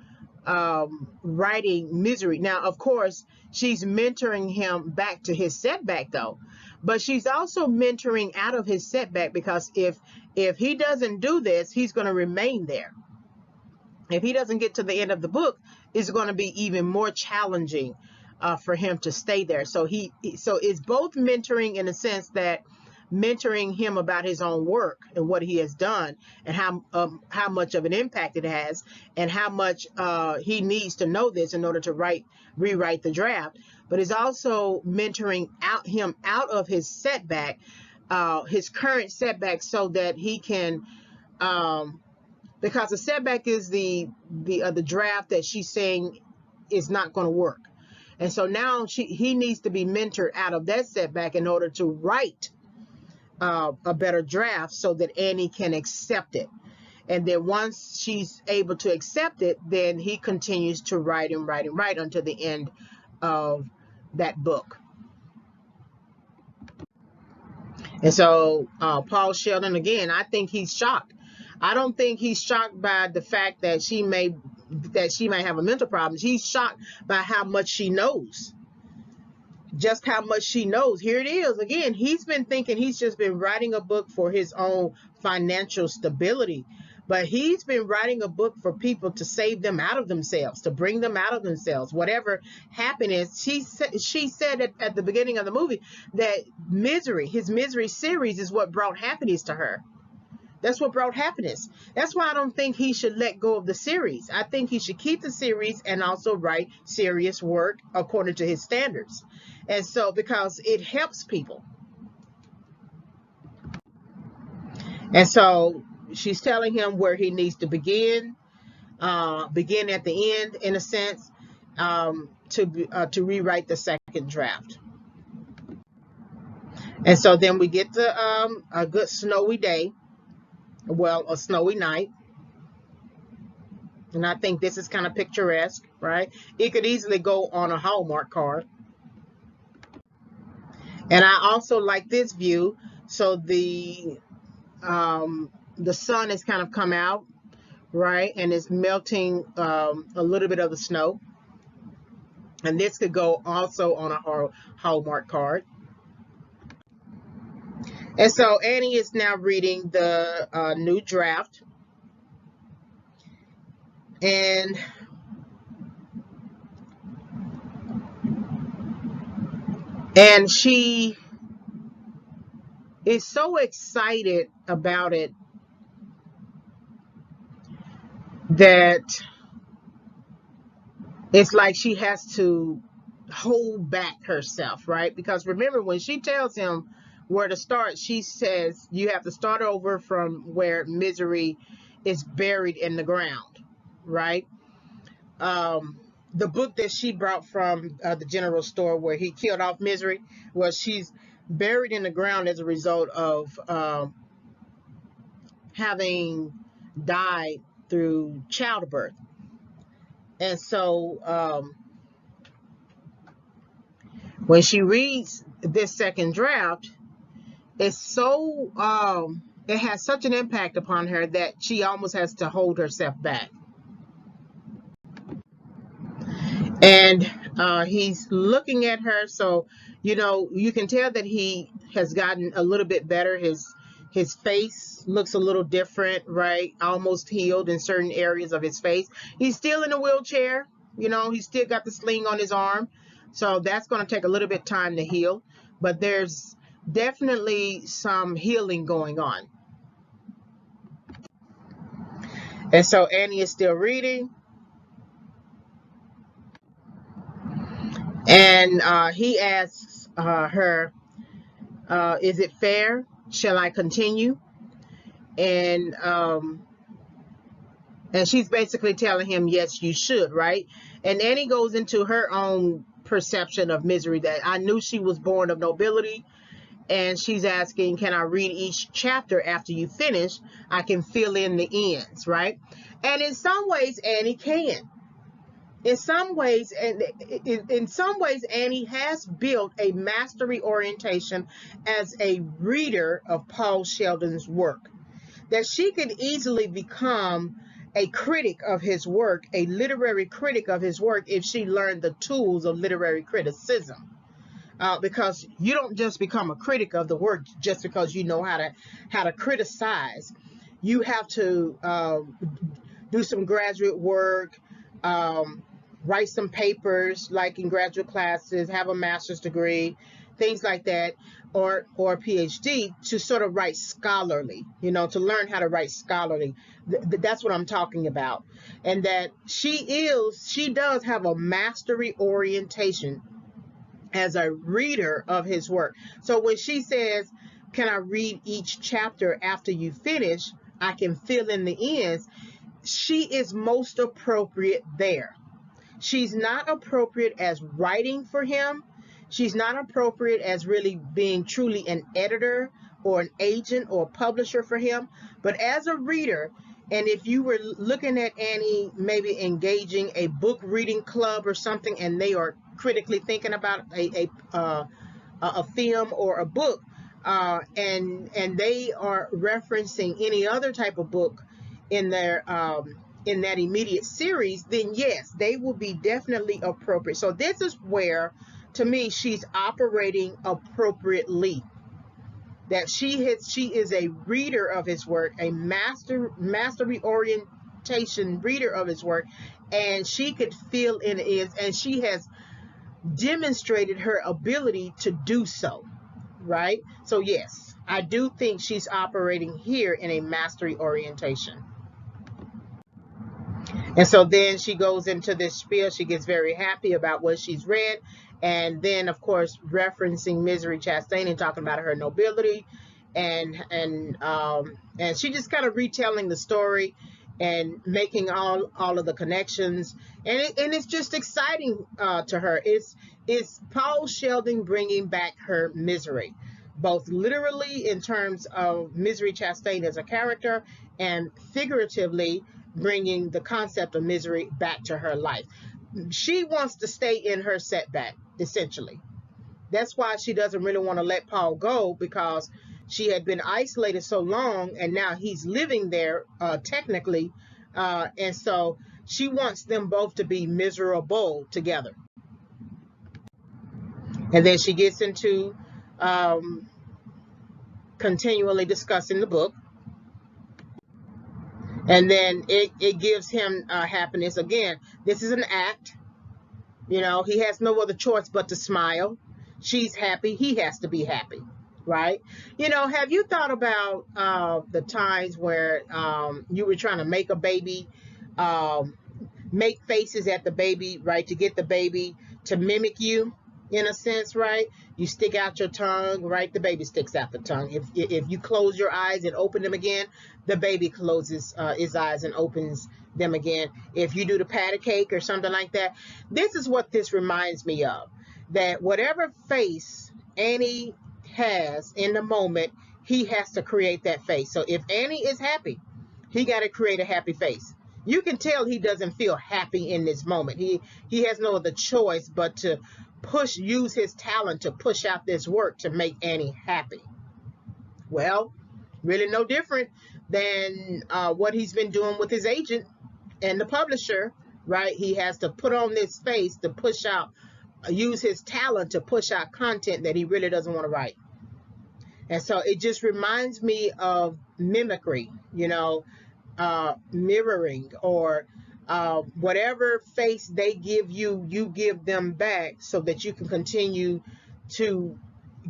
writing Misery. Now, of course, she's mentoring him back to his setback, though. But she's also mentoring out of his setback, because if he doesn't do this, he's going to remain there. If he doesn't get to the end of the book, it's going to be even more challenging for him to stay there. So it's both mentoring in the sense that mentoring him about his own work and what he has done, and how much of an impact it has, and how much he needs to know this in order to rewrite the draft. But it's also mentoring him out of his setback, his current setback, so that he can. Because the setback is the draft that she's saying is not going to work, and so now he needs to be mentored out of that setback in order to write a better draft, so that Annie can accept it. And then once she's able to accept it, then he continues to write and write and write until the end of that book. And so Paul Sheldon, again, I think he's shocked. I don't think he's shocked by the fact that she may have a mental problem. He's shocked by how much she knows. Just how much she knows. Here it is again. He's been thinking he's just been writing a book for his own financial stability, but he's been writing a book for people to save them out of themselves, to bring them out of themselves. Whatever happiness, she said at the beginning of the movie that his misery series is what brought happiness to her. That's what brought happiness. That's why I don't think he should let go of the series. I think he should keep the series and also write serious work according to his standards. And so, because it helps people. And so she's telling him where he needs to begin at the end, in a sense, to rewrite the second draft. And so then we get to a good snowy day. Well, a snowy night. And I think this is kind of picturesque, right? It could easily go on a Hallmark card. And I also like this view. So the sun has kind of come out, right? And it's melting a little bit of the snow. And this could go also on a Hallmark card. And so Annie is now reading the new draft. And she is so excited about it that it's like she has to hold back herself, right? Because remember, when she tells him where to start, she says you have to start over from where Misery is buried in the ground, right? The book that she brought from the general store where he killed off Misery, well, she's buried in the ground as a result of having died through childbirth. And so when she reads this second draft, it's so it has such an impact upon her that she almost has to hold herself back. And he's looking at her, so you can tell that he has gotten a little bit better. His face looks a little different, right? Almost healed in certain areas of his face. He's still in a wheelchair, he's still got the sling on his arm, so that's going to take a little bit of time to heal, but there's definitely some healing going on. And so Annie is still reading. And he asks her, is it fair? Shall I continue? And she's basically telling him, yes, you should, right? And Annie goes into her own perception of Misery, that I knew she was born of nobility. And she's asking, can I read each chapter after you finish? I can fill in the ends, right? And in some ways, Annie can. In some ways, and in some ways, Annie has built a mastery orientation as a reader of Paul Sheldon's work, that she could easily become a critic of his work, a literary critic of his work, if she learned the tools of literary criticism. Because you don't just become a critic of the work just because you know how to criticize. You have to do some graduate work, write some papers like in graduate classes, have a master's degree, things like that, or a PhD, to sort of write scholarly, to learn how to write scholarly. That's what I'm talking about. And that she does have a mastery orientation as a reader of his work. So when she says, can I read each chapter after you finish? I can fill in the ends. She is most appropriate there. She's not appropriate as writing for him. She's not appropriate as really being truly an editor or an agent or publisher for him. But as a reader, and if you were looking at Annie maybe engaging a book reading club or something, and they are critically thinking about a film or a book, and they are referencing any other type of book in their in that immediate series, then yes, they will be definitely appropriate. So this is where, to me, she's operating appropriately. That she is a reader of his work, a mastery orientation reader of his work, and she could fill in is, and she has demonstrated her ability to do so, right? So yes, I do think she's operating here in a mastery orientation. And so then she goes into this spiel. She gets very happy about what she's read. And then, of course, referencing Misery Chastain and talking about her nobility. And she just kind of retelling the story and making all of the connections. And it's just exciting to her. It's Paul Sheldon bringing back her misery, both literally in terms of Misery Chastain as a character, and figuratively bringing the concept of misery back to her life. She wants to stay in her setback, essentially. That's why she doesn't really want to let Paul go, because she had been isolated so long, and now he's living there technically, and so she wants them both to be miserable together. And then she gets into continually discussing the book. And then it gives him happiness. Again, this is an act. He has no other choice but to smile. She's happy. He has to be happy, right? Have you thought about the times where you were trying to make a baby, make faces at the baby, right, to get the baby to mimic you, in a sense, right? You stick out your tongue, right? The baby sticks out the tongue. If you close your eyes and open them again, the baby closes his eyes and opens them again. If you do the patty cake or something like that, this is what this reminds me of. That whatever face Annie has in the moment, he has to create that face. So if Annie is happy, he got to create a happy face. You can tell he doesn't feel happy in this moment. He has no other choice but to use his talent to push out this work to make Annie happy. Well, really no different than what he's been doing with his agent and the publisher, right? He has to put on this face to push out, use his talent to push out content that he really doesn't want to write. And so it just reminds me of mimicry, mirroring, or whatever face they give you, you give them back so that you can continue to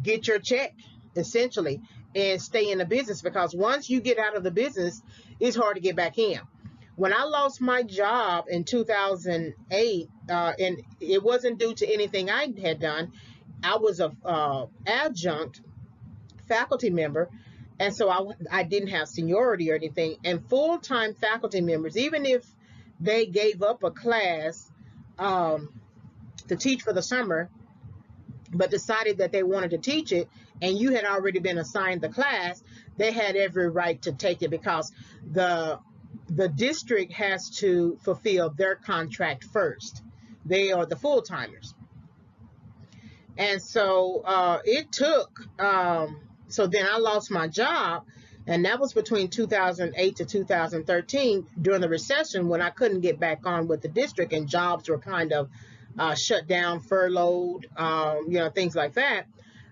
get your check, essentially, and stay in the business. Because once you get out of the business, it's hard to get back in. When I lost my job in 2008, and it wasn't due to anything I had done, I was a adjunct faculty member, and so I didn't have seniority or anything. And full-time faculty members, even if they gave up a class to teach for the summer, but decided that they wanted to teach it, and you had already been assigned the class, they had every right to take it, because the district has to fulfill their contract first. They are the full-timers. And so it took, so then I lost my job, and that was between 2008 to 2013 during the recession, when I couldn't get back on with the district and jobs were kind of shut down, furloughed, things like that.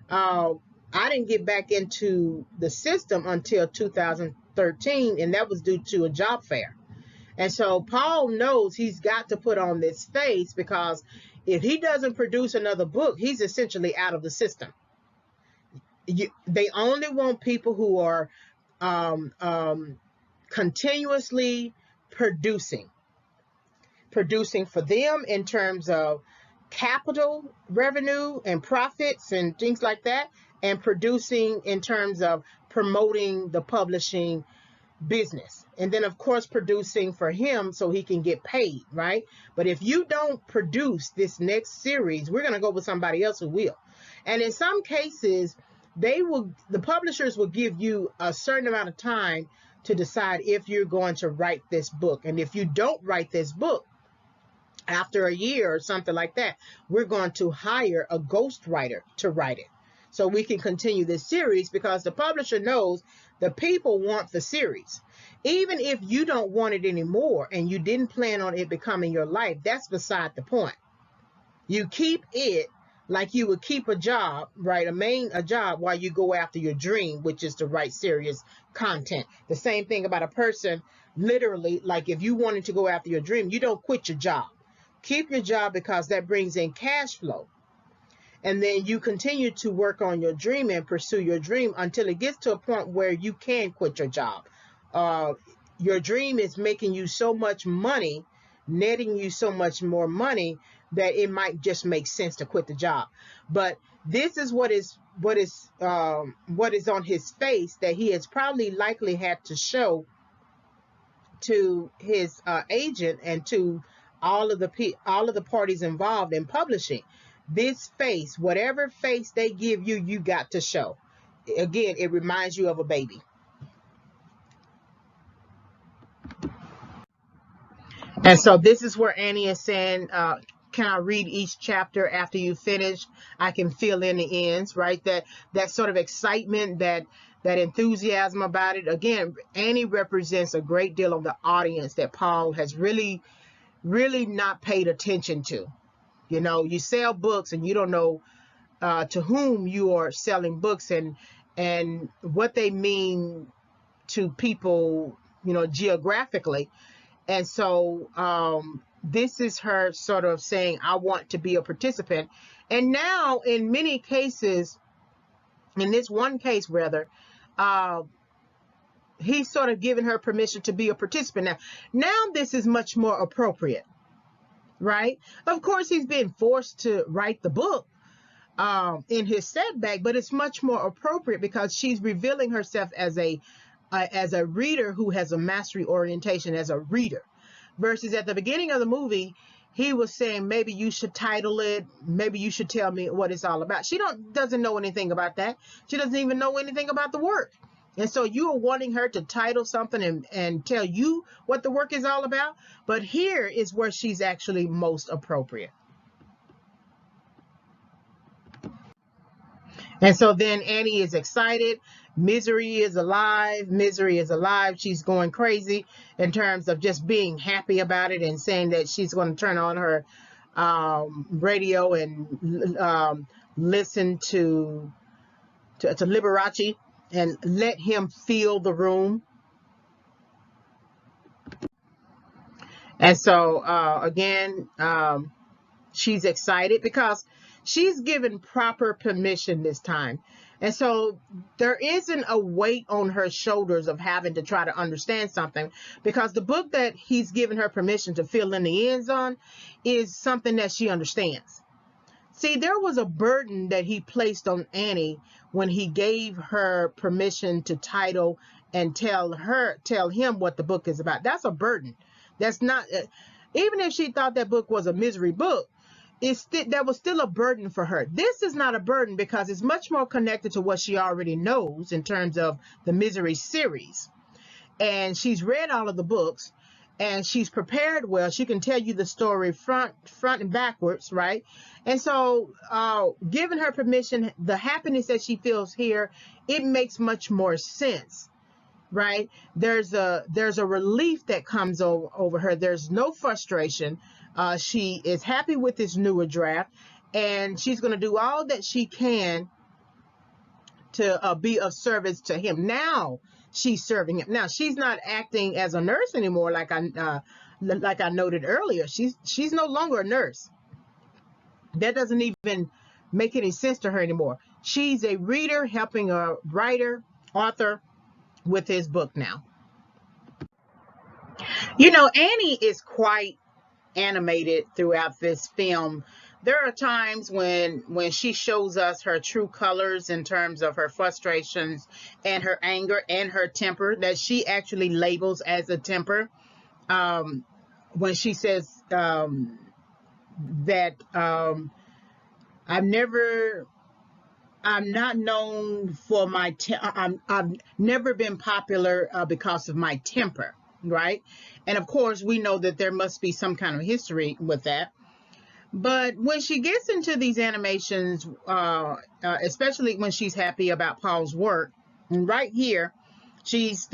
Uh, I didn't get back into the system until 2013, and that was due to a job fair. And so Paul knows he's got to put on this face, because if he doesn't produce another book, he's essentially out of the system. They only want people who are continuously producing for them in terms of capital revenue and profits and things like that, and producing in terms of promoting the publishing business, and then of course producing for him so he can get paid, right? But if you don't produce this next series, we're going to go with somebody else who will. And in some cases, the publishers will give you a certain amount of time to decide if you're going to write this book. And if you don't write this book after a year or something like that, we're going to hire a ghostwriter to write it, so we can continue this series, because the publisher knows the people want the series. Even if you don't want it anymore and you didn't plan on it becoming your life, that's beside the point. You keep it like you would keep a job, right? A job while you go after your dream, which is to write serious content. The same thing about a person, literally, like if you wanted to go after your dream, you don't quit your job. Keep your job, because that brings in cash flow. And then you continue to work on your dream and pursue your dream until it gets to a point where you can quit your job. Your dream is making you so much money, netting you so much more money, that it might just make sense to quit the job. But this is what is on his face, that he has probably likely had to show to his agent and to all of the parties involved in publishing. This face, whatever face they give you, you got to show. Again, it reminds you of a baby. And so this is where Annie is saying, can I read each chapter after you finish? I can fill in the ends, right? That sort of excitement, that enthusiasm about it. Again, Annie represents a great deal of the audience that Paul has really, really not paid attention to. You sell books and you don't know to whom you are selling books, and what they mean to people, geographically. And so this is her sort of saying, I want to be a participant. And now in many cases, in this one case rather, he's sort of given her permission to be a participant. Now this is much more appropriate, right? Of course, he's been forced to write the book in his setback, but it's much more appropriate because she's revealing herself as a reader who has a mastery orientation as a reader, versus at the beginning of the movie, he was saying, maybe you should title it, maybe you should tell me what it's all about. She doesn't know anything about that. She doesn't even know anything about the work. And so you are wanting her to title something and tell you what the work is all about. But here is where she's actually most appropriate. And so then Annie is excited. Misery is alive. Misery is alive. She's going crazy in terms of just being happy about it and saying that she's going to turn on her radio and listen to Liberace and let him fill the room. And so again, she's excited because she's given proper permission this time. And so there isn't a weight on her shoulders of having to try to understand something, because the book that he's given her permission to fill in the ends on is something that she understands. See, there was a burden that he placed on Annie when he gave her permission to title and tell him what the book is about. That's a burden. That's not, even if she thought that book was a misery book, that was still a burden for her. This is not a burden because it's much more connected to what she already knows in terms of the misery series. And she's read all of the books. and she's prepared well. She can tell you the story front and backwards, right? And so giving her permission, the happiness that she feels here, it makes much more sense, right? There's a relief that comes over her. There's no frustration. She is happy with this newer draft, and she's going to do all that she can to be of service to him. Now she's serving him. Now she's not acting as a nurse anymore, like I noted earlier. She's no longer a nurse. That doesn't even make any sense to her anymore. She's a reader helping a author with his book now. You know, Annie is quite animated throughout this film. There are times when she shows us her true colors in terms of her frustrations and her anger and her temper that she actually labels as a temper. When she says that I'm not known for my I've never been popular because of my temper, right? And of course, we know that there must be some kind of history with that. But when she gets into these animations, especially when she's happy about Paul's work, and right here, she's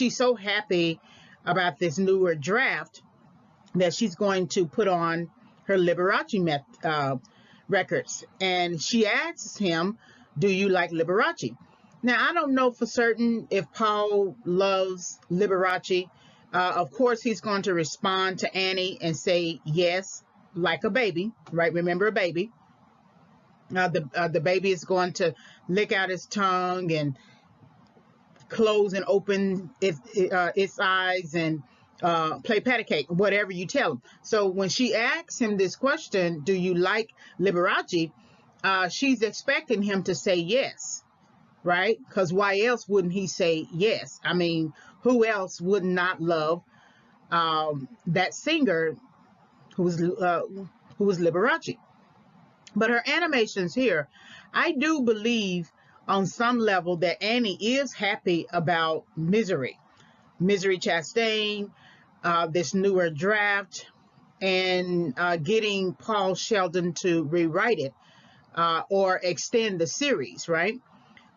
so happy about this newer draft that she's going to put on her Liberace records. And she asks him, do you like Liberace? Now, I don't know for certain if Paul loves Liberace. Of course, he's going to respond to Annie and say yes, like a baby, right? Remember, a baby. The baby is going to lick out his tongue and close and open its eyes and play patty cake, whatever you tell him. So when she asks him this question, do you like Liberace? She's expecting him to say yes, right? Because why else wouldn't he say yes? I mean, who else would not love that singer who was Liberace? But her animations here, I do believe on some level that Annie is happy about Misery Chastain, this newer draft, and getting Paul Sheldon to rewrite it or extend the series, right?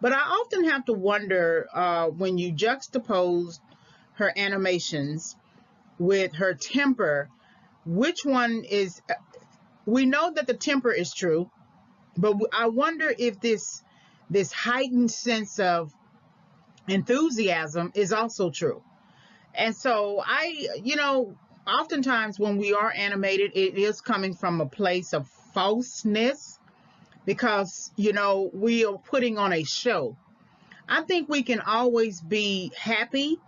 But I often have to wonder when you juxtapose her animations with her temper, which one is, we know that the temper is true, but I wonder if this heightened sense of enthusiasm is also true. And so oftentimes when we are animated, it is coming from a place of falseness because, we are putting on a show. I think we can always be happy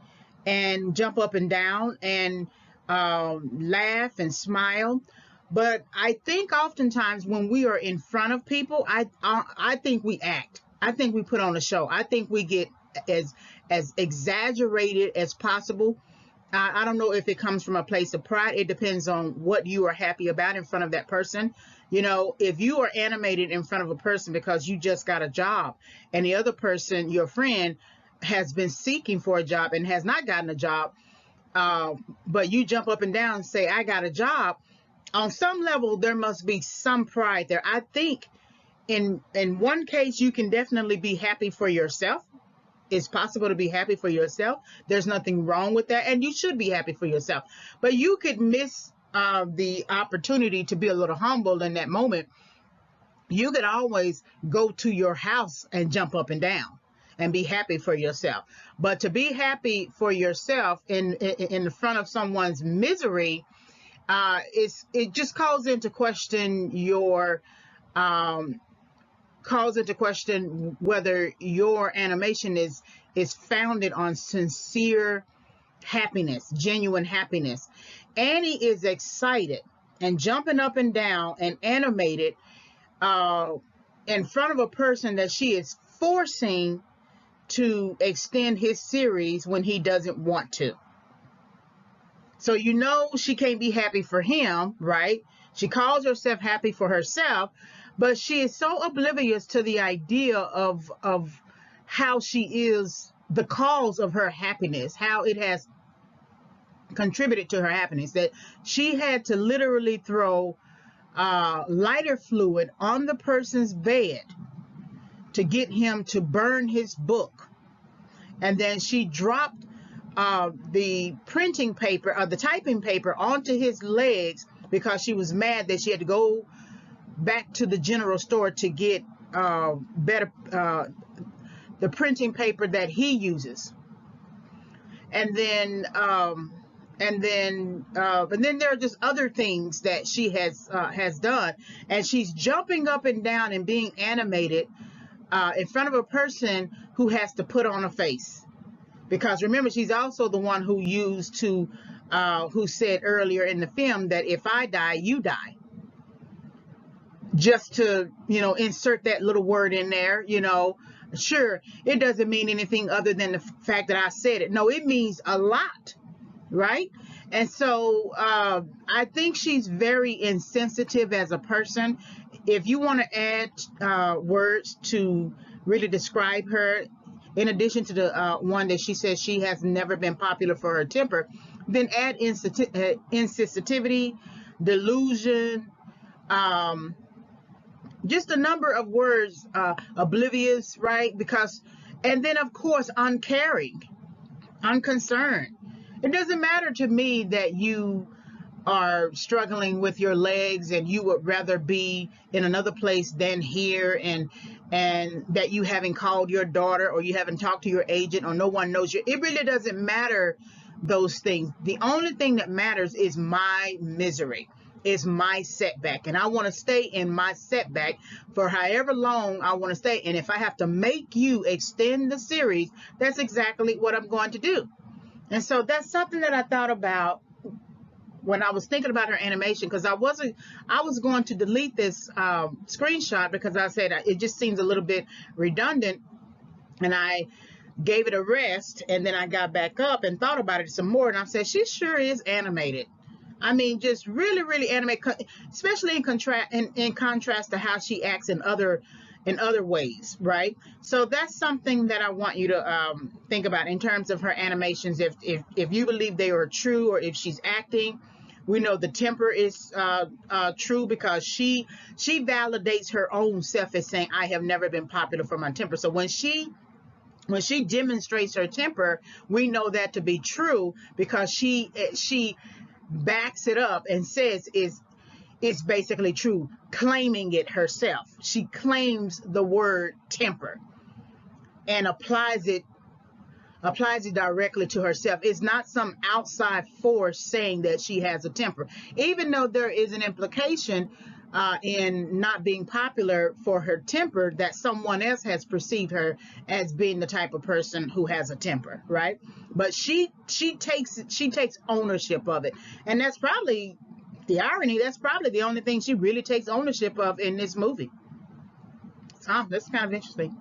and jump up and down and laugh and smile. But I think oftentimes when we are in front of people, I think we act. I think we put on a show. I think we get as exaggerated as possible. I don't know if it comes from a place of pride. It depends on what you are happy about in front of that person. If you are animated in front of a person because you just got a job and the other person, your friend, has been seeking for a job and has not gotten a job, but you jump up and down and say, I got a job. On some level, there must be some pride there. I think in one case, you can definitely be happy for yourself. It's possible to be happy for yourself. There's nothing wrong with that. And you should be happy for yourself. But you could miss the opportunity to be a little humble in that moment. You could always go to your house and jump up and down and be happy for yourself. But to be happy for yourself in the front of someone's misery, it just calls into question whether your animation is founded on sincere happiness, genuine happiness. Annie is excited and jumping up and down and animated in front of a person that she is forcing to extend his series when he doesn't want to. So she can't be happy for him, right? She calls herself happy for herself, but she is so oblivious to the idea of how she is the cause of her happiness, how it has contributed to her happiness, that she had to literally throw lighter fluid on the person's bed to get him to burn his book. And then she dropped the printing paper, the typing paper, onto his legs because she was mad that she had to go back to the general store to get better the printing paper that he uses. And then there are just other things that she has done, and she's jumping up and down and being animated in front of a person who has to put on a face. Because remember, she's also the one who who said earlier in the film that if I die, you die. Just to, insert that little word in there, sure, it doesn't mean anything other than the fact that I said it. No, it means a lot, right? And so I think she's very insensitive as a person. If you want to add words to really describe her, in addition to the one that she says she has never been popular for her temper, then add insensitivity, delusion, just a number of words, oblivious, right? And then of course, uncaring, unconcerned. It doesn't matter to me that you are struggling with your legs and you would rather be in another place than here, and that you haven't called your daughter, or you haven't talked to your agent, or no one knows you. It really doesn't matter, those things. The only thing that matters is my misery, is my setback, and I want to stay in my setback for however long I want to stay. And if I have to make you extend the series, that's exactly what I'm going to do. And so that's something that I thought about when I was thinking about her animation, because I was going to delete this screenshot because I said it just seems a little bit redundant, and I gave it a rest, and then I got back up and thought about it some more, and I said she sure is animated. I mean, just really, really animated, especially in contrast to how she acts in other ways, right? So that's something that I want you to think about in terms of her animations. If you believe they are true, or if she's acting. We know the temper is true, because she validates her own self as saying, I have never been popular for my temper. So when she demonstrates her temper, we know that to be true, because she backs it up and says it's basically true, claiming it herself. She claims the word temper and applies it directly to herself. It's not some outside force saying that she has a temper, even though there is an implication in not being popular for her temper, that someone else has perceived her as being the type of person who has a temper, right? But she takes ownership of it, and that's probably the irony. That's probably the only thing she really takes ownership of in this movie. So that's kind of interesting.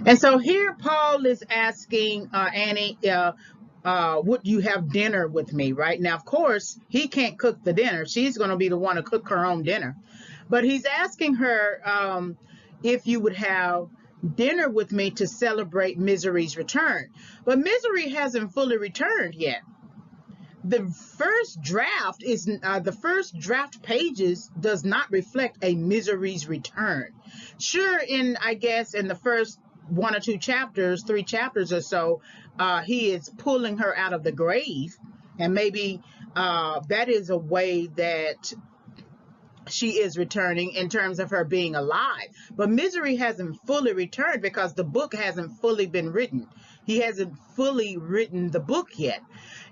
And so here Paul is asking Annie, would you have dinner with me, right? Now, of course, he can't cook the dinner. She's going to be the one to cook her own dinner. But he's asking her if you would have dinner with me to celebrate Misery's return. But Misery hasn't fully returned yet. The first draft pages does not reflect a Misery's return. Sure, I guess in the first 1 or 2 chapters, 3 chapters or so, he is pulling her out of the grave, and maybe that is a way that she is returning in terms of her being alive. But Misery hasn't fully returned because the book hasn't fully been written. He hasn't fully written the book yet.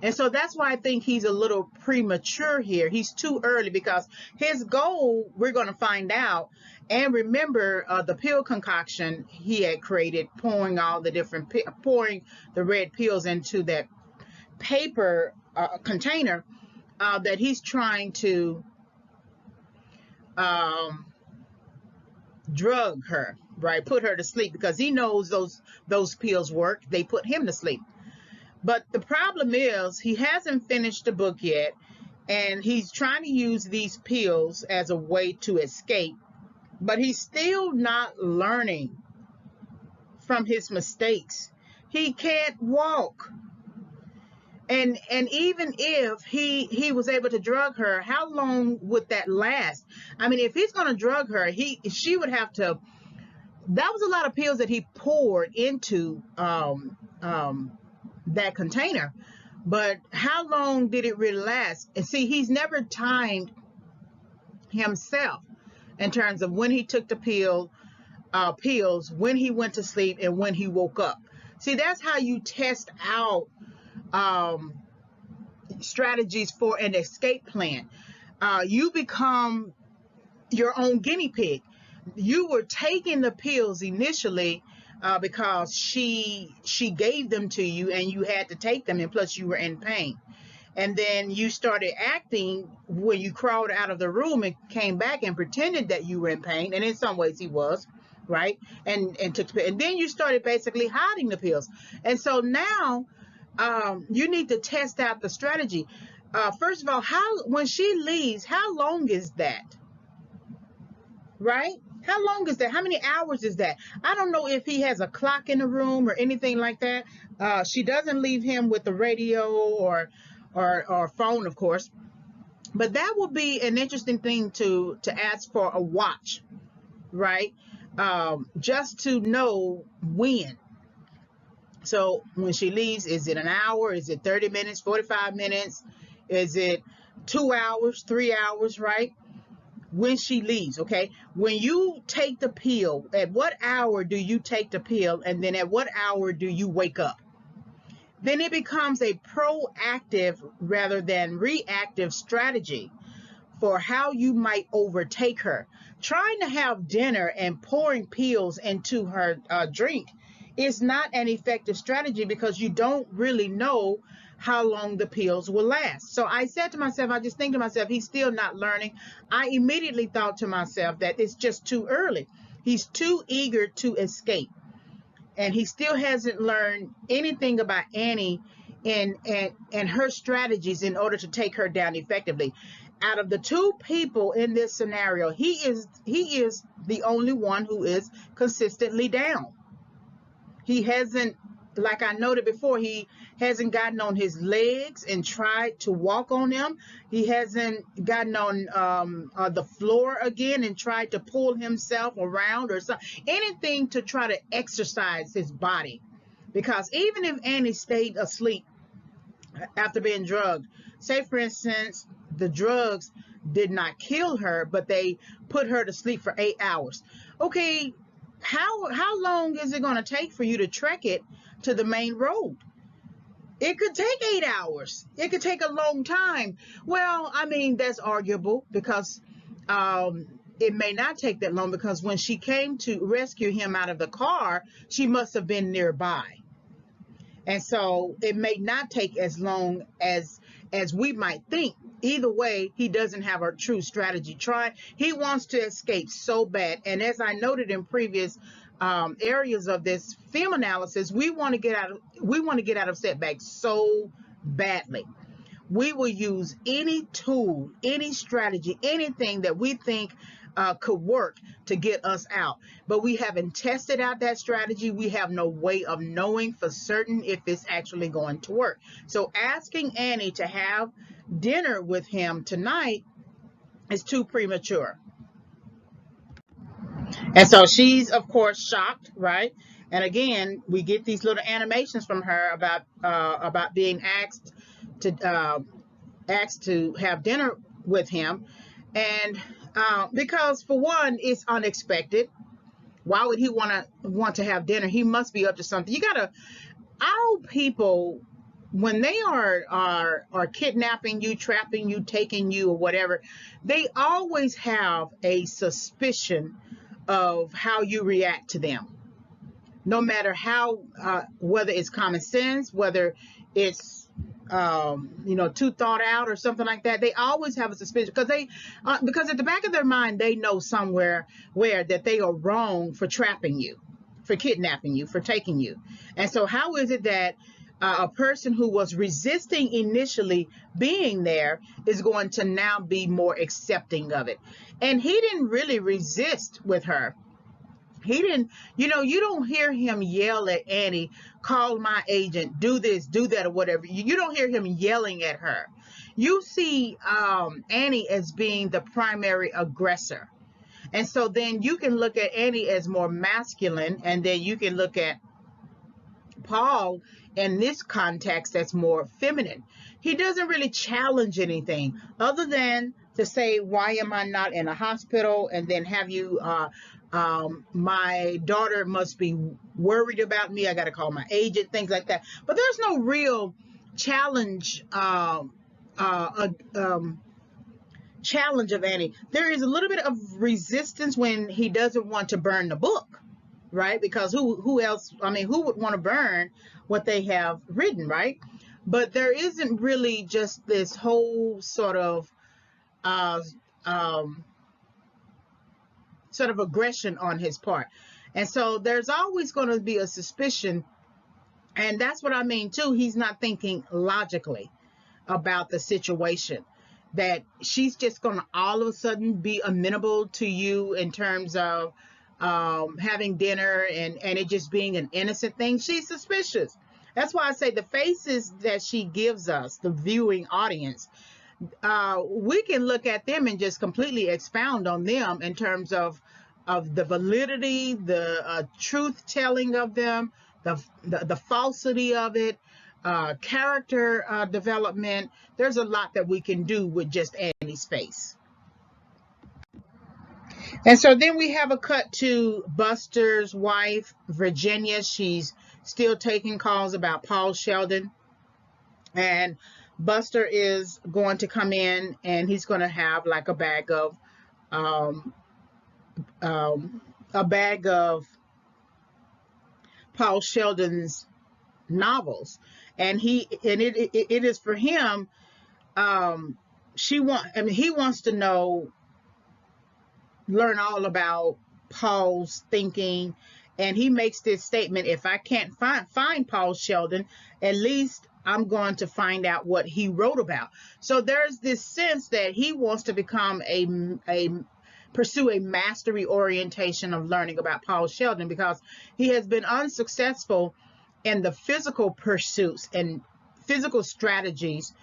And so that's why I think he's a little premature here. He's too early, because his goal, we're going to find out. And remember the pill concoction he had created, pouring the red pills into that paper container that he's trying to drug her, right? Put her to sleep, because he knows those pills work. They put him to sleep. But the problem is he hasn't finished the book yet, and he's trying to use these pills as a way to escape, but he's still not learning from his mistakes. He can't walk. And even if he was able to drug her, how long would that last? I mean, if he's going to drug her, she would have to. That was a lot of pills that he poured into that container. But how long did it really last? And see, he's never timed himself in terms of when he took the pills, when he went to sleep, and when he woke up. See, that's how you test out um, strategies for an escape plan. You become your own guinea pig. You were taking the pills initially because she gave them to you and you had to take them, and plus you were in pain. And then you started acting when you crawled out of the room and came back and pretended that you were in pain, and in some ways he was, right? And took the pill. And then you started basically hiding the pills. And so now you need to test out the strategy. First of all, when she leaves, how long is that? Right? How long is that? How many hours is that? I don't know if he has a clock in the room or anything like that. She doesn't leave him with the radio or phone, of course. But that would be an interesting thing to ask for a watch, right? Just to know when. So when she leaves, is it an hour? Is it 30 minutes, 45 minutes? Is it 2 hours, 3 hours, right? When she leaves, okay? When you take the pill, at what hour do you take the pill? And then at what hour do you wake up? Then it becomes a proactive rather than reactive strategy for how you might overtake her. Trying to have dinner and pouring pills into her drink is not an effective strategy because you don't really know how long the pills will last. So I said to myself, I just think to myself, he's still not learning. I immediately thought to myself that it's just too early. He's too eager to escape. And he still hasn't learned anything about Annie and her strategies in order to take her down effectively. Out of the two people in this scenario, he is the only one who is consistently down. He hasn't, like I noted before, he hasn't gotten on his legs and tried to walk on them. He hasn't gotten on the floor again and tried to pull himself around or something, anything to try to exercise his body. Because even if Annie stayed asleep after being drugged, say for instance, the drugs did not kill her, but they put her to sleep for 8 hours. Okay, how long is it going to take for you to trek it to the main road? It could take 8 hours. It could take a long time. Well, I mean, that's arguable because it may not take that long, because when she came to rescue him out of the car, she must have been nearby. And so it may not take as long as we might think. Either way, he doesn't have a true strategy. He wants to escape so bad. And as I noted in previous areas of this film analysis, we want to get out of Setback so badly. We will use any tool, any strategy, anything that we think could work to get us out. But we haven't tested out that strategy. We have no way of knowing for certain if it's actually going to work. So asking Annie to have dinner with him tonight is too premature. And so she's, of course, shocked, right? And again, we get these little animations from her about being asked to have dinner with him. And because for one, it's unexpected. Why would he want to have dinner? He must be up to something. Our people, when they are kidnapping you, trapping you, taking you, or whatever, they always have a suspicion of how you react to them. No matter how, whether it's common sense, whether it's too thought out or something like that, they always have a suspicion because at the back of their mind they know somewhere where that they are wrong for trapping you, for kidnapping you, for taking you. And so how is it that a person who was resisting initially being there is going to now be more accepting of it? And he didn't really resist with her. He didn't, you don't hear him yell at Annie, call my agent, do this, do that, or whatever. You don't hear him yelling at her. You see Annie as being the primary aggressor. And so then you can look at Annie as more masculine, and then you can look at Paul in this context that's more feminine. He doesn't really challenge anything other than to say, why am I not in a hospital? And then have you, my daughter must be worried about me. I got to call my agent, things like that. But there's no real challenge, challenge of Annie. There is a little bit of resistance when he doesn't want to burn the book, right? Because who else, who would want to burn what they have written, right? But there isn't really just this whole sort of aggression on his part. And so there's always going to be a suspicion, and that's what I mean too. He's not thinking logically about the situation, that she's just going to all of a sudden be amenable to you in terms of having dinner and it just being an innocent thing. She's suspicious. That's why I say the faces that she gives us, the viewing audience, we can look at them and just completely expound on them in terms of the validity, the truth telling of them, the falsity of it, character development. There's a lot that we can do with just Annie's face. And so then we have a cut to Buster's wife, Virginia. She's still taking calls about Paul Sheldon. And Buster is going to come in, and he's going to have like a bag of Paul Sheldon's novels. And it is for him. He wants to learn all about Paul's thinking, and he makes this statement: if I can't find Paul Sheldon, at least I'm going to find out what he wrote about. So there's this sense that he wants to become pursue a mastery orientation of learning about Paul Sheldon, because he has been unsuccessful in the physical pursuits and physical strategies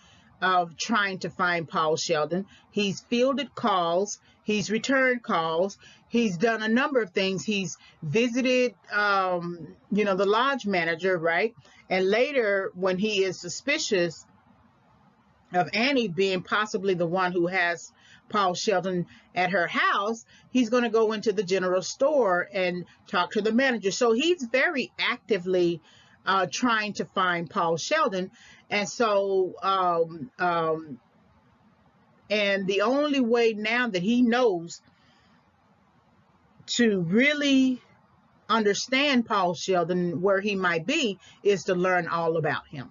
of trying to find Paul Sheldon. He's fielded calls, he's returned calls, he's done a number of things. He's visited, the lodge manager, right? And later, when he is suspicious of Annie being possibly the one who has Paul Sheldon at her house, he's going to go into the general store and talk to the manager. So he's very actively trying to find Paul Sheldon. And so, and the only way now that he knows to really understand Paul Sheldon, where he might be, is to learn all about him.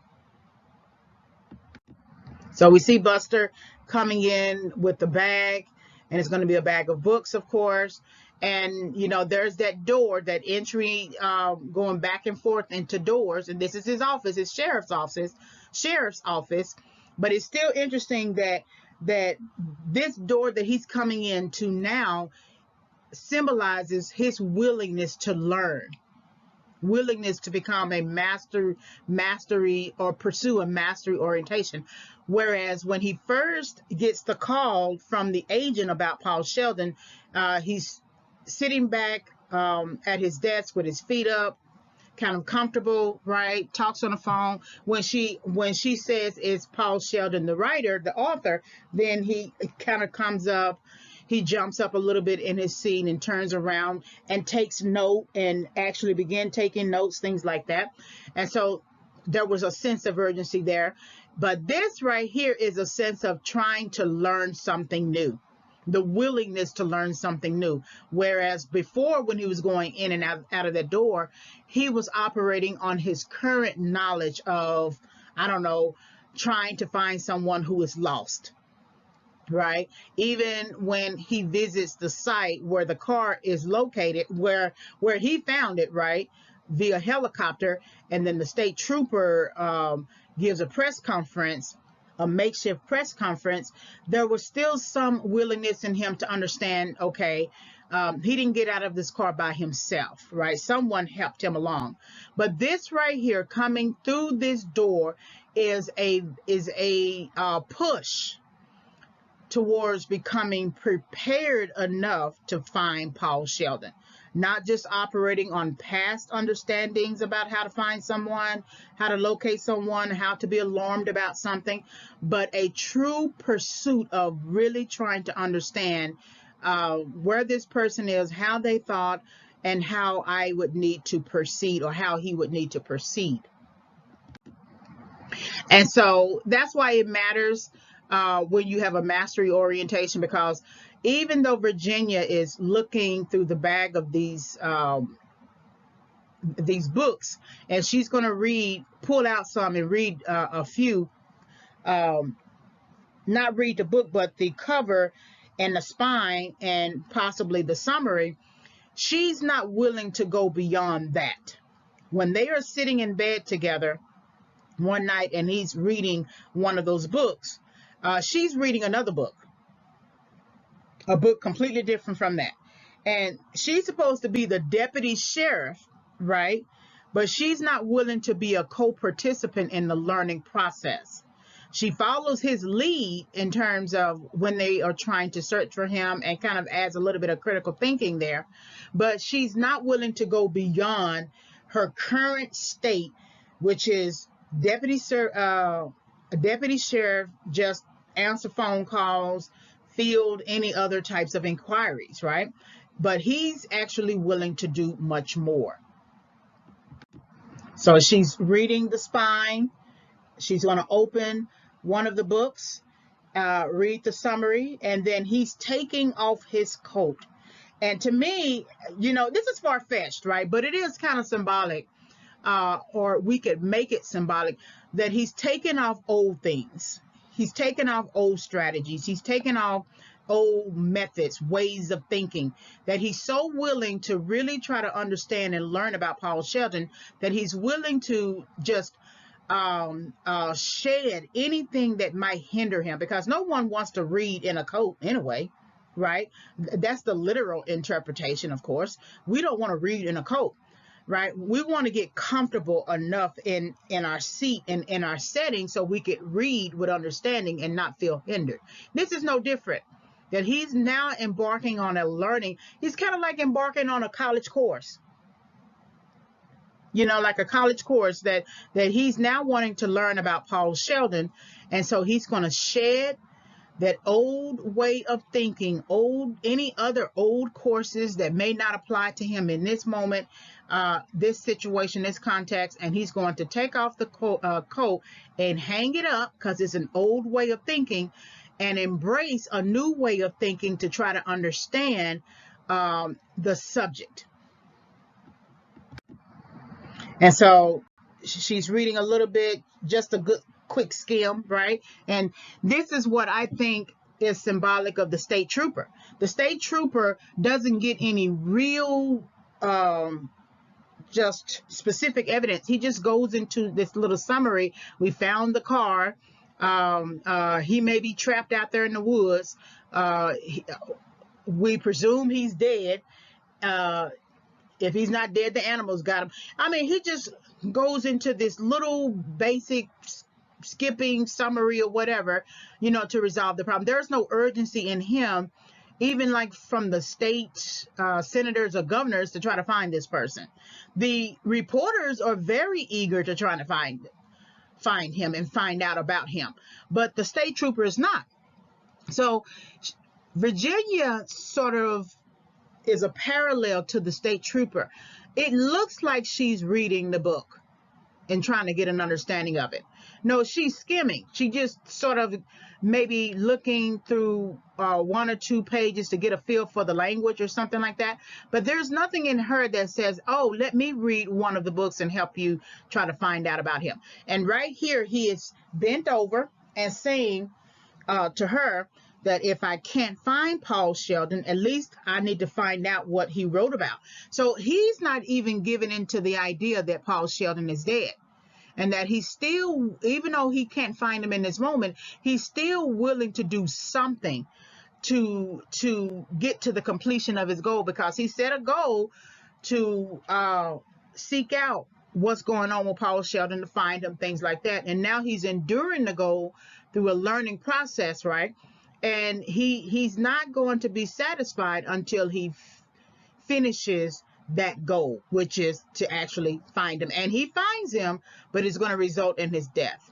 So we see Buster coming in with the bag, and it's going to be a bag of books, of course. And, there's that door, that entry going back and forth into doors. And this is his office, his sheriff's office. But it's still interesting that this door that he's coming into now symbolizes his willingness to learn, willingness to become a mastery or pursue a mastery orientation. Whereas when he first gets the call from the agent about Paul Sheldon, he's sitting back at his desk with his feet up, kind of comfortable, right? Talks on the phone. When she says, is Paul Sheldon the writer, the author, then he kind of comes up. He jumps up a little bit in his seat and turns around and takes note and actually began taking notes, things like that. And so there was a sense of urgency there. But this right here is a sense of trying to learn something new, the willingness to learn something new. Whereas before, when he was going in and out of that door, he was operating on his current knowledge of, trying to find someone who is lost. Right? Even when he visits the site where the car is located, where he found it, right, via helicopter, and then the state trooper gives a press conference a makeshift press conference, there was still some willingness in him to understand, okay, he didn't get out of this car by himself, right? Someone helped him along. But this right here, coming through this door, is a push towards becoming prepared enough to find Paul Sheldon. Not just operating on past understandings about how to find someone, how to locate someone, how to be alarmed about something, but a true pursuit of really trying to understand where this person is, how they thought, and how I would need to proceed, or how he would need to proceed. And so that's why it matters when you have a mastery orientation, because even though Virginia is looking through the bag of these books, and she's going to pull out some and read a few, not read the book, but the cover and the spine and possibly the summary, she's not willing to go beyond that. When they are sitting in bed together one night and he's reading one of those books, she's reading another book, a book completely different from that. And she's supposed to be the deputy sheriff, right? But she's not willing to be a co-participant in the learning process. She follows his lead in terms of when they are trying to search for him, and kind of adds a little bit of critical thinking there. But she's not willing to go beyond her current state, which is deputy sheriff, just answer phone calls, field any other types of inquiries, right? But he's actually willing to do much more. So she's reading the spine. She's going to open one of the books, read the summary, and then he's taking off his coat. And to me, this is far-fetched, right? But it is kind of symbolic, or we could make it symbolic, that he's taken off old things. He's taken off old strategies. He's taken off old methods, ways of thinking, that he's so willing to really try to understand and learn about Paul Sheldon, that he's willing to just shed anything that might hinder him, because no one wants to read in a coat anyway, right? That's the literal interpretation, of course. We don't want to read in a coat, right? We want to get comfortable enough in our seat and in our setting so we could read with understanding and not feel hindered. This is no different. That he's now embarking on a learning. He's kind of like embarking on a college course. Like a college course that he's now wanting to learn about Paul Sheldon. And so he's going to shed that old way of thinking, any other old courses that may not apply to him in this moment, this situation, this context, and he's going to take off the coat and hang it up, because it's an old way of thinking, and embrace a new way of thinking to try to understand the subject. And so she's reading a little bit, just a good quick skim, right? And this is what I think is symbolic of the state trooper. The state trooper doesn't get any real just specific evidence. He just goes into this little summary. We found the car. He may be trapped out there in the woods. We presume he's dead. If he's not dead, the animals got him. I mean, he just goes into this little basic skipping summary or whatever, to resolve the problem. There's no urgency in him, even like from the state senators or governors, to try to find this person. The reporters are very eager to try to find him and find out about him, but the state trooper is not. So Virginia sort of is a parallel to the state trooper. It looks like she's reading the book and trying to get an understanding of it. No, she's skimming. She just sort of maybe looking through one or two pages to get a feel for the language or something like that. But there's nothing in her that says, oh, let me read one of the books and help you try to find out about him. And right here, he is bent over and saying to her that if I can't find Paul Sheldon, at least I need to find out what he wrote about. So he's not even giving into the idea that Paul Sheldon is dead. and that he's still, even though he can't find him in this moment, he's still willing to do something to get to the completion of his goal, because he set a goal to seek out what's going on with Paul Sheldon, to find him, things like that. And now he's enduring the goal through a learning process, right? And he's not going to be satisfied until he finishes that goal, which is to actually find him. And he finds him, but it's going to result in his death.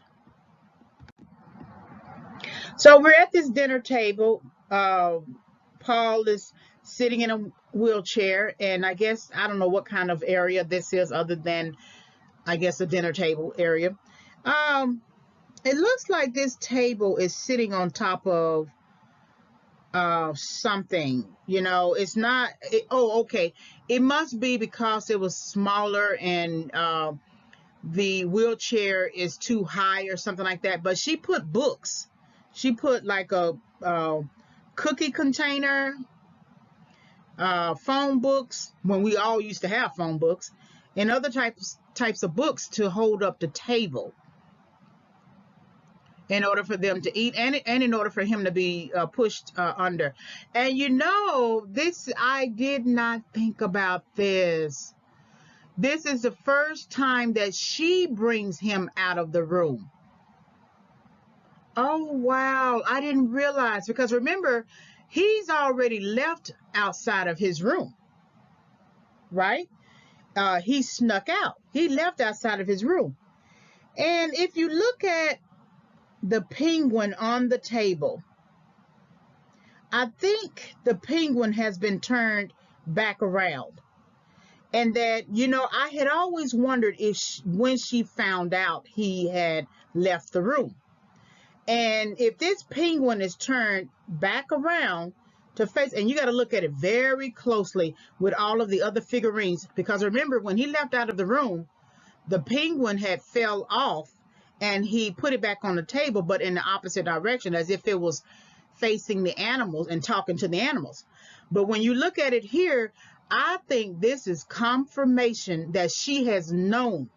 So we're at this dinner table. Paul is sitting in a wheelchair, and I guess, I don't know what kind of area this is other than, I guess, a dinner table area. It looks like this table is sitting on top of something, it's not, oh, okay. It must be because it was smaller and the wheelchair is too high or something like that. But she put books. She put like a cookie container, phone books, when we all used to have phone books, and other types of books to hold up the table in order for them to eat, and in order for him to be pushed under. And this, I did not think about this. This is the first time that she brings him out of the room. Oh, wow. I didn't realize, because remember, he's already left outside of his room, right? He snuck out. He left outside of his room. And if you look at the penguin on the table, I think the penguin has been turned back around. And that, I had always wondered if when she found out he had left the room. And if this penguin is turned back around to face, and you got to look at it very closely with all of the other figurines, because remember, when he left out of the room, the penguin had fell off, and he put it back on the table, but in the opposite direction, as if it was facing the animals and talking to the animals. But when you look at it here, I think this is confirmation that she has known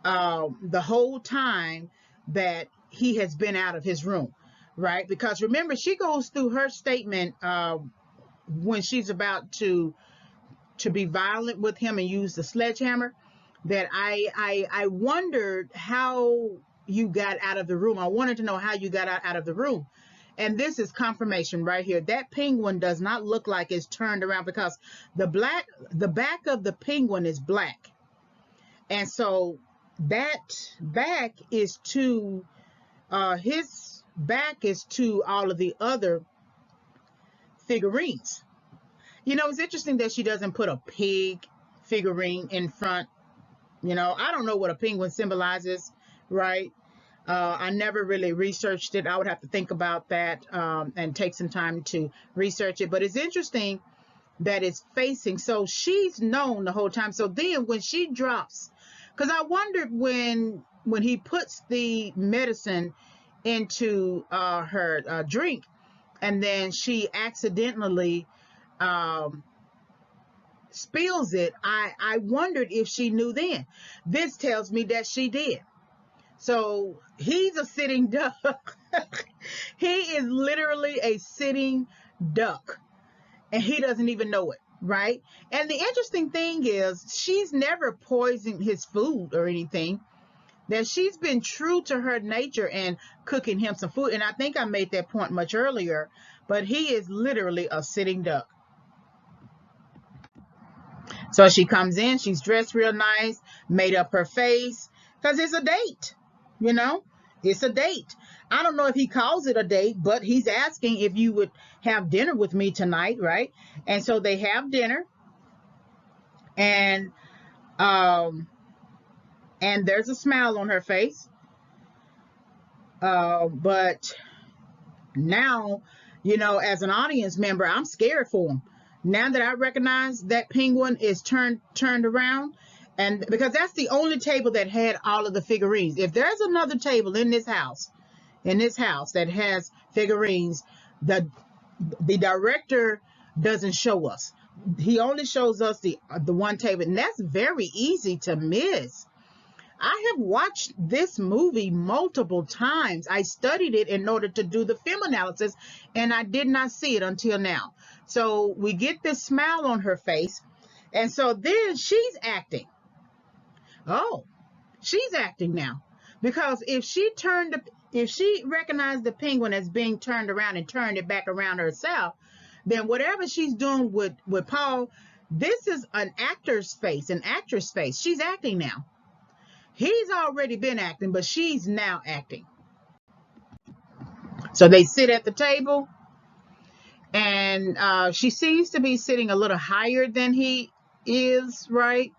the whole time that he has been out of his room, right? Because remember, she goes through her statement when she's about to be violent with him and use the sledgehammer, that I wondered how you got out of the room. I wanted to know how you got out of the room. And this is confirmation right here. That penguin does not look like it's turned around, because the back of the penguin is black. And so that back is to, his back is to all of the other figurines. It's interesting that she doesn't put a pig figurine in front. I don't know what a penguin symbolizes, right? I never really researched it. I would have to think about that and take some time to research it. But it's interesting that it's facing. So she's known the whole time. So then when she drops, because I wondered when he puts the medicine into her drink, and then she accidentally spills it, I wondered if she knew then. This tells me that she did. So he's a sitting duck. He is literally a sitting duck, and he doesn't even know it, right? And the interesting thing is, she's never poisoned his food or anything. That she's been true to her nature and cooking him some food. And I think I made that point much earlier, but he is literally a sitting duck. So she comes in, she's dressed real nice, made up her face, because it's a date, it's a date. I don't know if he calls it a date, but he's asking if you would have dinner with me tonight, right? And so they have dinner, and there's a smile on her face. But now, as an audience member, I'm scared for him. Now that I recognize that penguin is turned around, and because that's the only table that had all of the figurines. If there's another table in this house that has figurines, the director doesn't show us. He only shows us the one table, and that's very easy to miss. I have watched this movie multiple times. I studied it in order to do the film analysis, and I did not see it until now. So we get this smile on her face, and so then she's acting. Oh, she's acting now. Because if she recognized the penguin as being turned around and turned it back around herself, then whatever she's doing with Paul, this is an actor's face, an actress face. She's acting now. He's already been acting, but she's now acting. So they sit at the table, and she seems to be sitting a little higher than he is, right?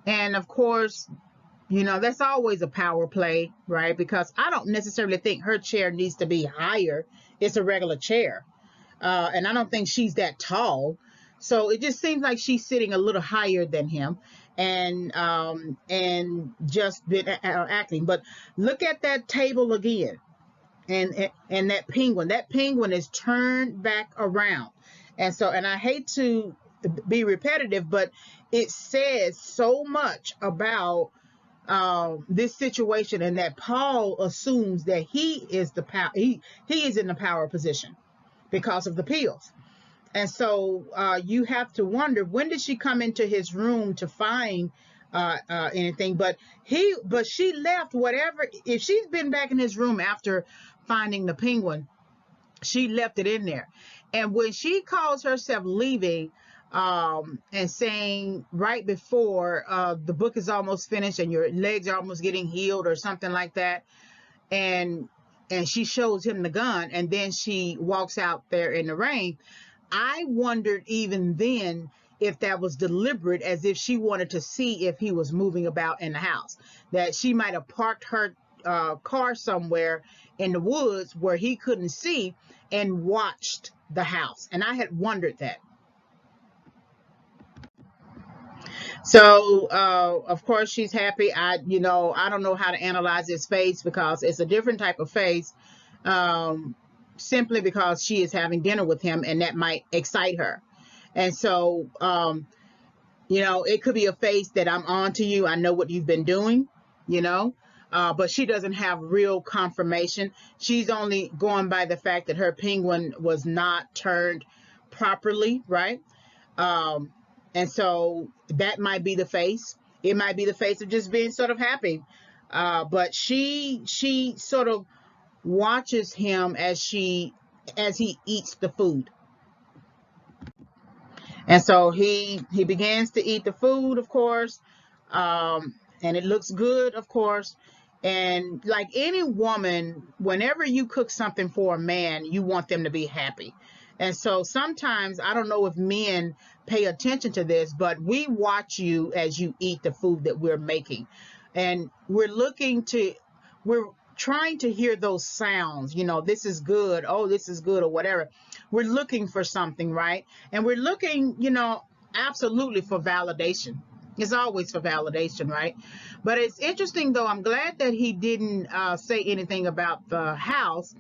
And of course, that's always a power play, right? Because I don't necessarily think her chair needs to be higher. It's a regular chair. And I don't think she's that tall. So it just seems like she's sitting a little higher than him and just been acting. But look at that table again. And that penguin. That penguin is turned back around. And I hate to be repetitive, but it says so much about this situation, and that Paul assumes that he is the power. He is in the power position because of the pills. And so you have to wonder, when did she come into his room to find anything? But she left whatever. If she's been back in his room after finding the penguin, she left it in there. And when she calls herself leaving, and saying right before the book is almost finished and your legs are almost getting healed or something like that, and she shows him the gun, and then she walks out there in the rain. I wondered even then if that was deliberate, as if she wanted to see if he was moving about in the house, that she might have parked her car somewhere in the woods where he couldn't see and watched the house. And I had wondered that. So, of course, she's happy. I don't know how to analyze his face, because it's a different type of face, simply because she is having dinner with him, and that might excite her. And so, it could be a face that I'm on to you. I know what you've been doing, but she doesn't have real confirmation. She's only going by the fact that her penguin was not turned properly, right? And so that might be the face. It might be the face of just being sort of happy. But she sort of watches him as he eats the food. And so he begins to eat the food, of course. And it looks good, of course. And like any woman, whenever you cook something for a man, you want them to be happy. And so sometimes, I don't know if men pay attention to this, but we watch you as you eat the food that we're making. And we're trying to hear those sounds, this is good, oh, this is good, or whatever. We're looking for something, right? And we're looking, absolutely for validation. It's always for validation, right? But it's interesting, though. I'm glad that he didn't say anything about the house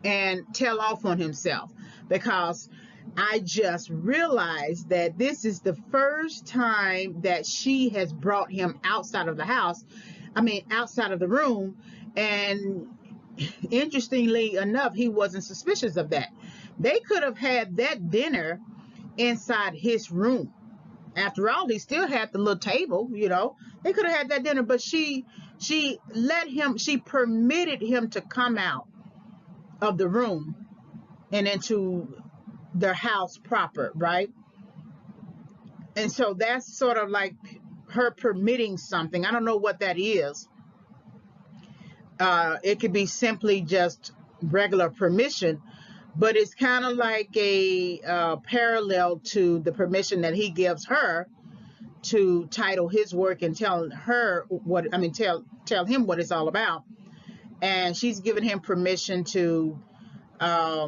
and tell off on himself, because I just realized that this is the first time that she has brought him outside of the house. Outside of the room. And interestingly enough, he wasn't suspicious of that. They could have had that dinner inside his room. After all, he still had the little table, They could have had that dinner, but she permitted him to come out of the room and into their house proper, right? And so that's sort of like her permitting something. I don't know what that is. It could be simply just regular permission, but it's kind of like a parallel to the permission that he gives her to title his work and tell her tell him what it's all about. And she's given him permission to, I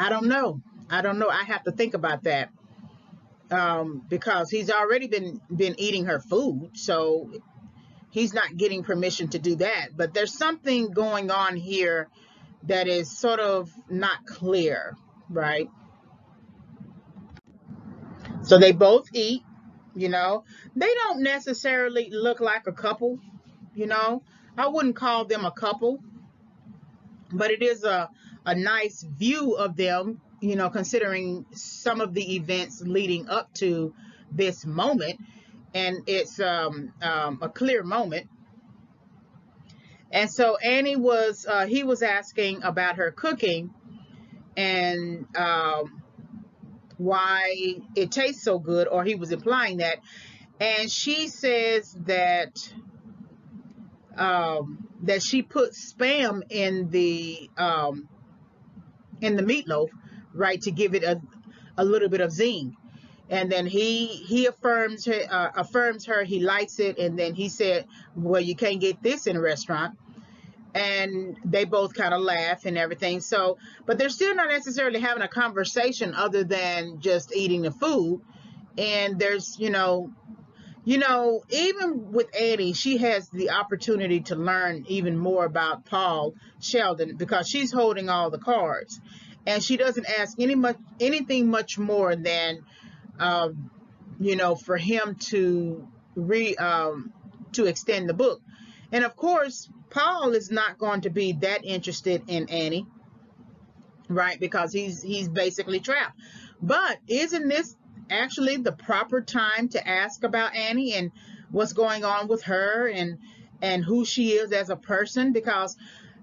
don't know. I have to think about that. Because he's already been eating her food, so he's not getting permission to do that. But there's something going on here that is sort of not clear, right? So they both eat, you know. They don't necessarily look like a couple, you know. I wouldn't call them a couple, but it is a nice view of them, you know, considering some of the events leading up to this moment. And it's a clear moment. And so Annie was, he was asking about her cooking and why it tastes so good, or he was implying that. And she says that she put spam in the meatloaf, right, to give it a little bit of zing. And then he affirms her he likes it, and then he said, well, you can't get this in a restaurant. And they both kind of laugh and everything. So, but they're still not necessarily having a conversation other than just eating the food. And there's, even with Annie, she has the opportunity to learn even more about Paul Sheldon because she's holding all the cards, and she doesn't ask anything much more than, for him to extend the book. And of course, Paul is not going to be that interested in Annie, right? Because he's basically trapped. But isn't this actually the proper time to ask about Annie and what's going on with her and who she is as a person? Because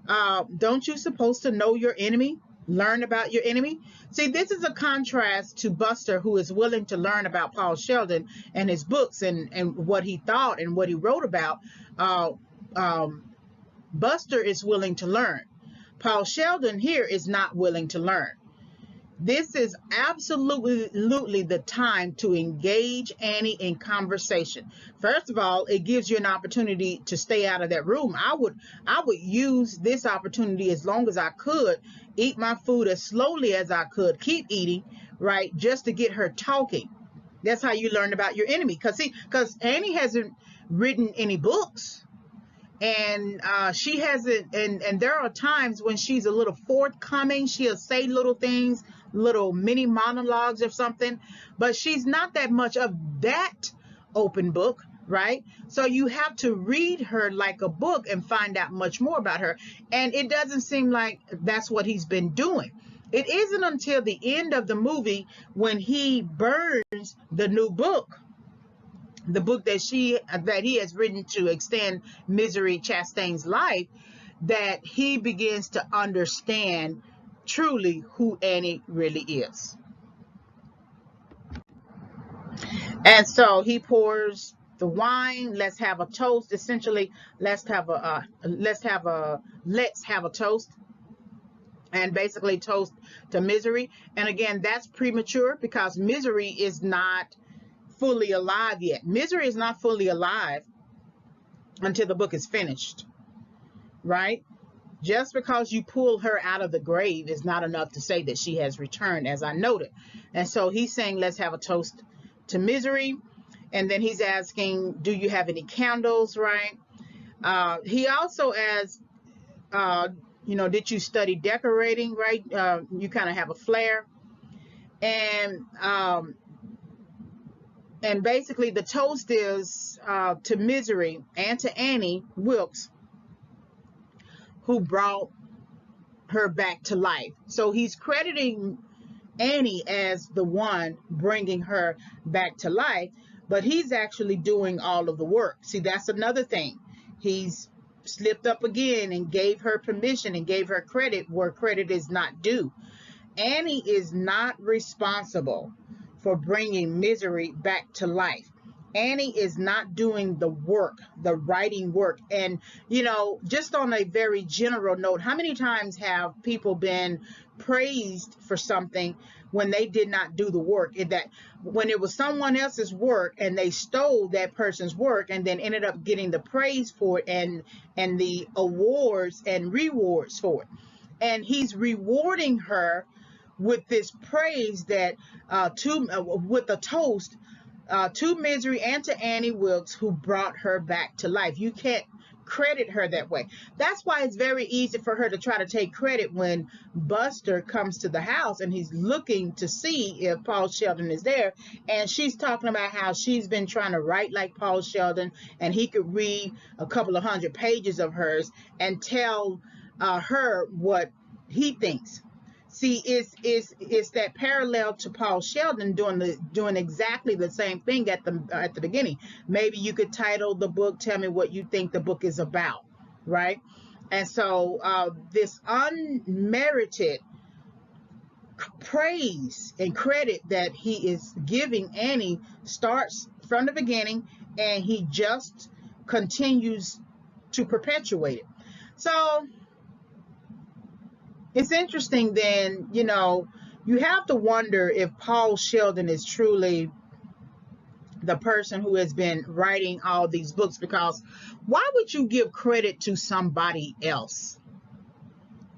don't you supposed to know your enemy? Learn about your enemy? See, this is a contrast to Buster, who is willing to learn about Paul Sheldon and his books and what he thought and what he wrote about. Buster is willing to learn. Paul Sheldon here is not willing to learn. This is absolutely the time to engage Annie in conversation. First of all, it gives you an opportunity to stay out of that room. I would use this opportunity as long as I could, eat my food as slowly as I could, keep eating, right, just to get her talking. That's how you learn about your enemy. Because Annie hasn't written any books. And she hasn't, and there are times when she's a little forthcoming. She'll say little things, little mini monologues or something, but she's not that much of that open book, right? So you have to read her like a book and find out much more about her. And it doesn't seem like that's what he's been doing. It isn't until the end of the movie when he burns the new book, the book that he has written to extend Misery Chastain's life, that he begins to understand truly who Annie really is. And so he pours the wine. Let's have a toast. Essentially, let's have a toast, and basically toast to Misery. And again, that's premature because Misery is not fully alive yet. Misery is not fully alive until the book is finished, right? Just because you pull her out of the grave is not enough to say that she has returned, as I noted. And so he's saying, let's have a toast to Misery. And then he's asking, do you have any candles, right? He also asks, did you study decorating, right? You kind of have a flair. And basically the toast is to Misery and to Annie Wilkes, who brought her back to life. So he's crediting Annie as the one bringing her back to life, but he's actually doing all of the work. See, that's another thing. He's slipped up again and gave her permission and gave her credit where credit is not due. Annie is not responsible for bringing Misery back to life. Annie is not doing the work, the writing work. And, just on a very general note, how many times have people been praised for something when they did not do the work? When it was someone else's work and they stole that person's work and then ended up getting the praise for it and the awards and rewards for it. And he's rewarding her with this praise that with a toast to Misery and to Annie Wilkes, who brought her back to life. You can't credit her that way. That's why it's very easy for her to try to take credit when Buster comes to the house and he's looking to see if Paul Sheldon is there. And she's talking about how she's been trying to write like Paul Sheldon, and he could read a couple of hundred pages of hers and tell her what he thinks. See, it's that parallel to Paul Sheldon doing exactly the same thing at the beginning. Maybe you could title the book, "Tell me what you think the book is about," right? And so this unmerited praise and credit that he is giving Annie starts from the beginning, and he just continues to perpetuate it. So it's interesting then, you have to wonder if Paul Sheldon is truly the person who has been writing all these books, because why would you give credit to somebody else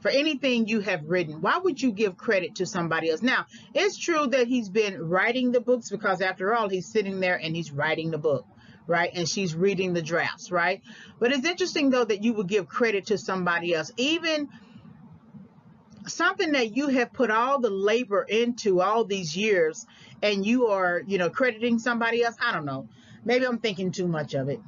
for anything you have written? Why would you give credit to somebody else? Now, it's true that he's been writing the books, because after all, he's sitting there and he's writing the book, right? And she's reading the drafts, right? But it's interesting, though, that you would give credit to somebody else, even something that you have put all the labor into all these years, and you are, crediting somebody else. I don't know. Maybe I'm thinking too much of it.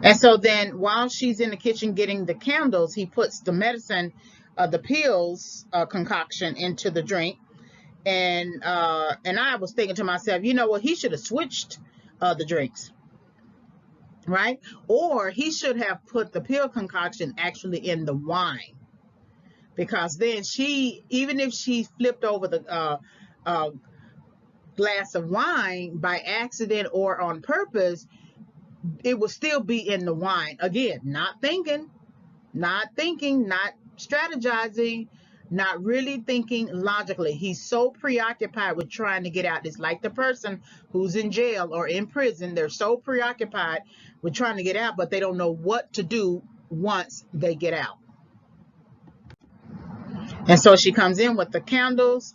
And so then while she's in the kitchen getting the candles, he puts the medicine, the pills concoction into the drink. And I was thinking to myself, he should have switched the drinks. Right? Or he should have put the pill concoction actually in the wine, because then even if she flipped over the glass of wine by accident or on purpose, it would still be in the wine. Again, not thinking, not strategizing, not really thinking logically. He's so preoccupied with trying to get out. It's like the person who's in jail or in prison. They're so preoccupied with trying to get out, but they don't know what to do once they get out. And so she comes in with the candles,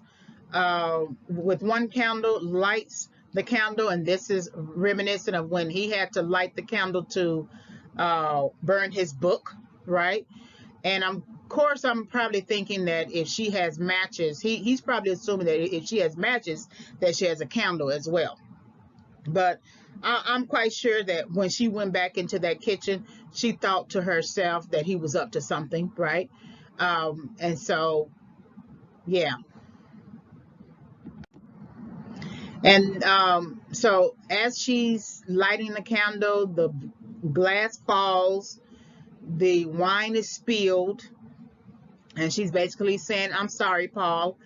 with one candle, lights the candle, and this is reminiscent of when he had to light the candle to burn his book, right? And of course, I'm probably thinking that if she has matches, he's probably assuming that if she has matches, that she has a candle as well. But I'm quite sure that when she went back into that kitchen, she thought to herself that he was up to something, right? And so, yeah. And so as she's lighting the candle, the glass falls, the wine is spilled, and she's basically saying, "I'm sorry, Paul."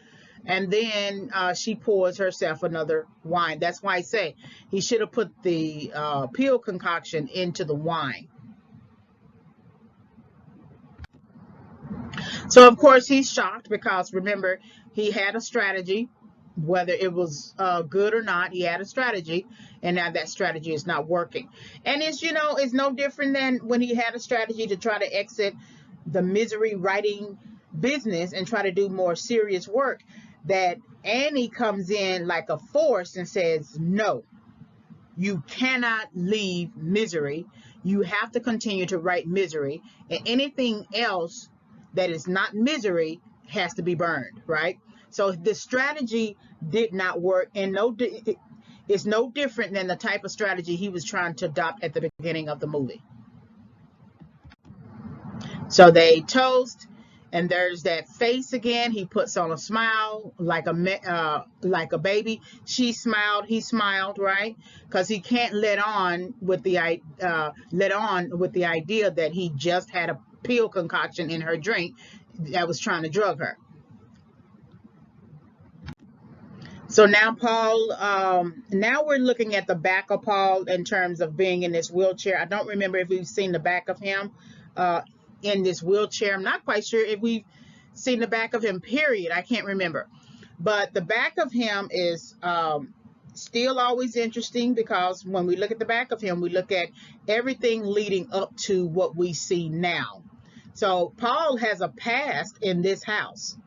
And then she pours herself another wine. That's why I say he should have put the pill concoction into the wine. So, of course, he's shocked, because remember, he had a strategy. Whether it was good or not, he had a strategy, and now that strategy is not working. And it's no different than when he had a strategy to try to exit the misery writing business and try to do more serious work, that Annie comes in like a force and says, "No, you cannot leave misery. You have to continue to write misery, and anything else that is not misery has to be burned," right? So the strategy did not work, and it's no different than the type of strategy he was trying to adopt at the beginning of the movie. So they toast, and there's that face again. He puts on a smile like a baby. She smiled, he smiled, right? Because he can't let on with the idea that he just had a pill concoction in her drink that was trying to drug her. So now Paul, now we're looking at the back of Paul in terms of being in this wheelchair. I don't remember if we've seen the back of him in this wheelchair. I'm not quite sure if we've seen the back of him, period. I can't remember. But the back of him is still always interesting, because when we look at the back of him, we look at everything leading up to what we see now. So Paul has a past in this house.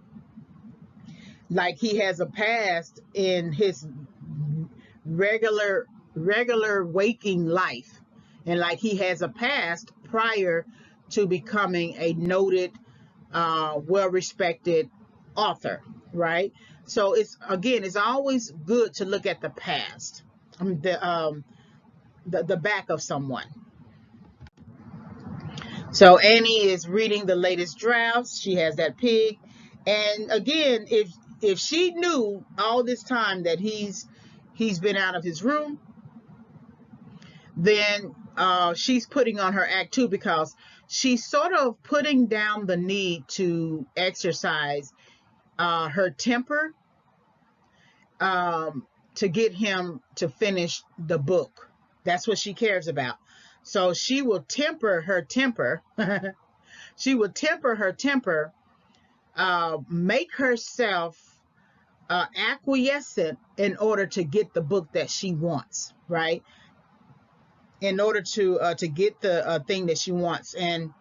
Like he has a past in his regular waking life. and like he has a past prior to becoming a noted, well-respected author, right? So it's always good to look at the past, the back of someone. So Annie is reading the latest drafts. She has that pig, and again, if she knew all this time that he's been out of his room, then she's putting on her act too, because she's sort of putting down the need to exercise her temper, to get him to finish the book. That's what she cares about. So she will temper her temper. She will temper her temper, make herself acquiescent in order to get the book that she wants, right? In order to get the thing that she wants. And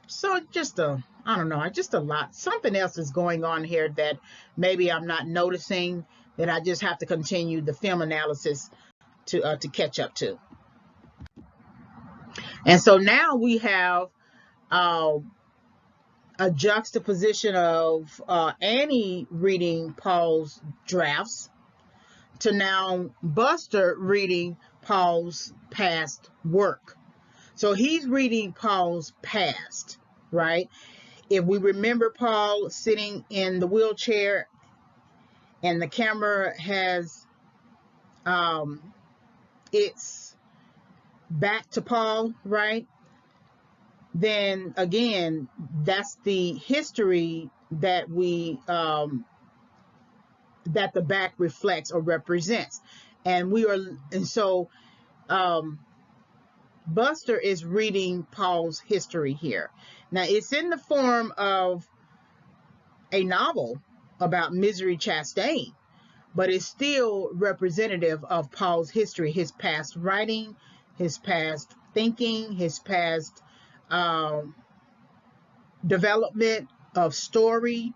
so I don't know, just a lot. Something else is going on here that maybe I'm not noticing, that I just have to continue the film analysis to catch up to. And so now we have a juxtaposition of Annie reading Paul's drafts to now Buster reading Paul's past work. So he's reading Paul's past, right? If we remember Paul sitting in the wheelchair and the camera has its back to Paul, right? Then again, that's the history that that the back reflects or represents. And so Buster is reading Paul's history here. Now it's in the form of a novel about Misery Chastain, but it's still representative of Paul's history, his past writing, his past thinking, his past development of story,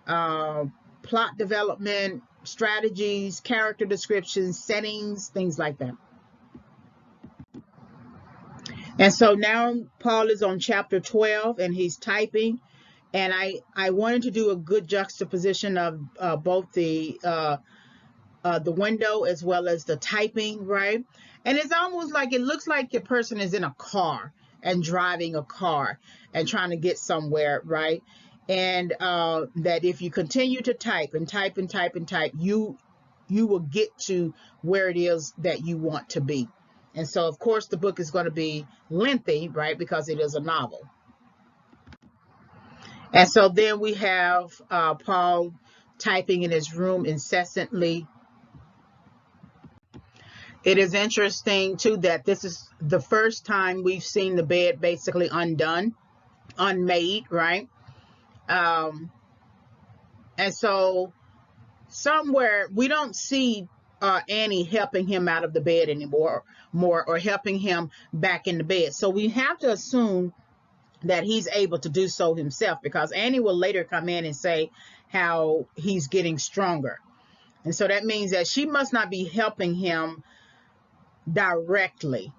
plot development, strategies, character descriptions, settings, things like that. And so now Paul is on chapter 12 and he's typing. And I wanted to do a good juxtaposition of both the window as well as the typing, right? And it's almost like it looks like the person is in a car and driving a car and trying to get somewhere, right? And that if you continue to type and type and type and type, you will get to where it is that you want to be. And so, of course, the book is going to be lengthy, right? Because it is a novel. And so then we have Paul typing in his room incessantly. It is interesting, too, that this is the first time we've seen the bed basically unmade, right? And so somewhere we don't see Annie helping him out of the bed anymore, or helping him back in the bed. So we have to assume that he's able to do so himself, because Annie will later come in and say how he's getting stronger. And so that means that she must not be helping him directly.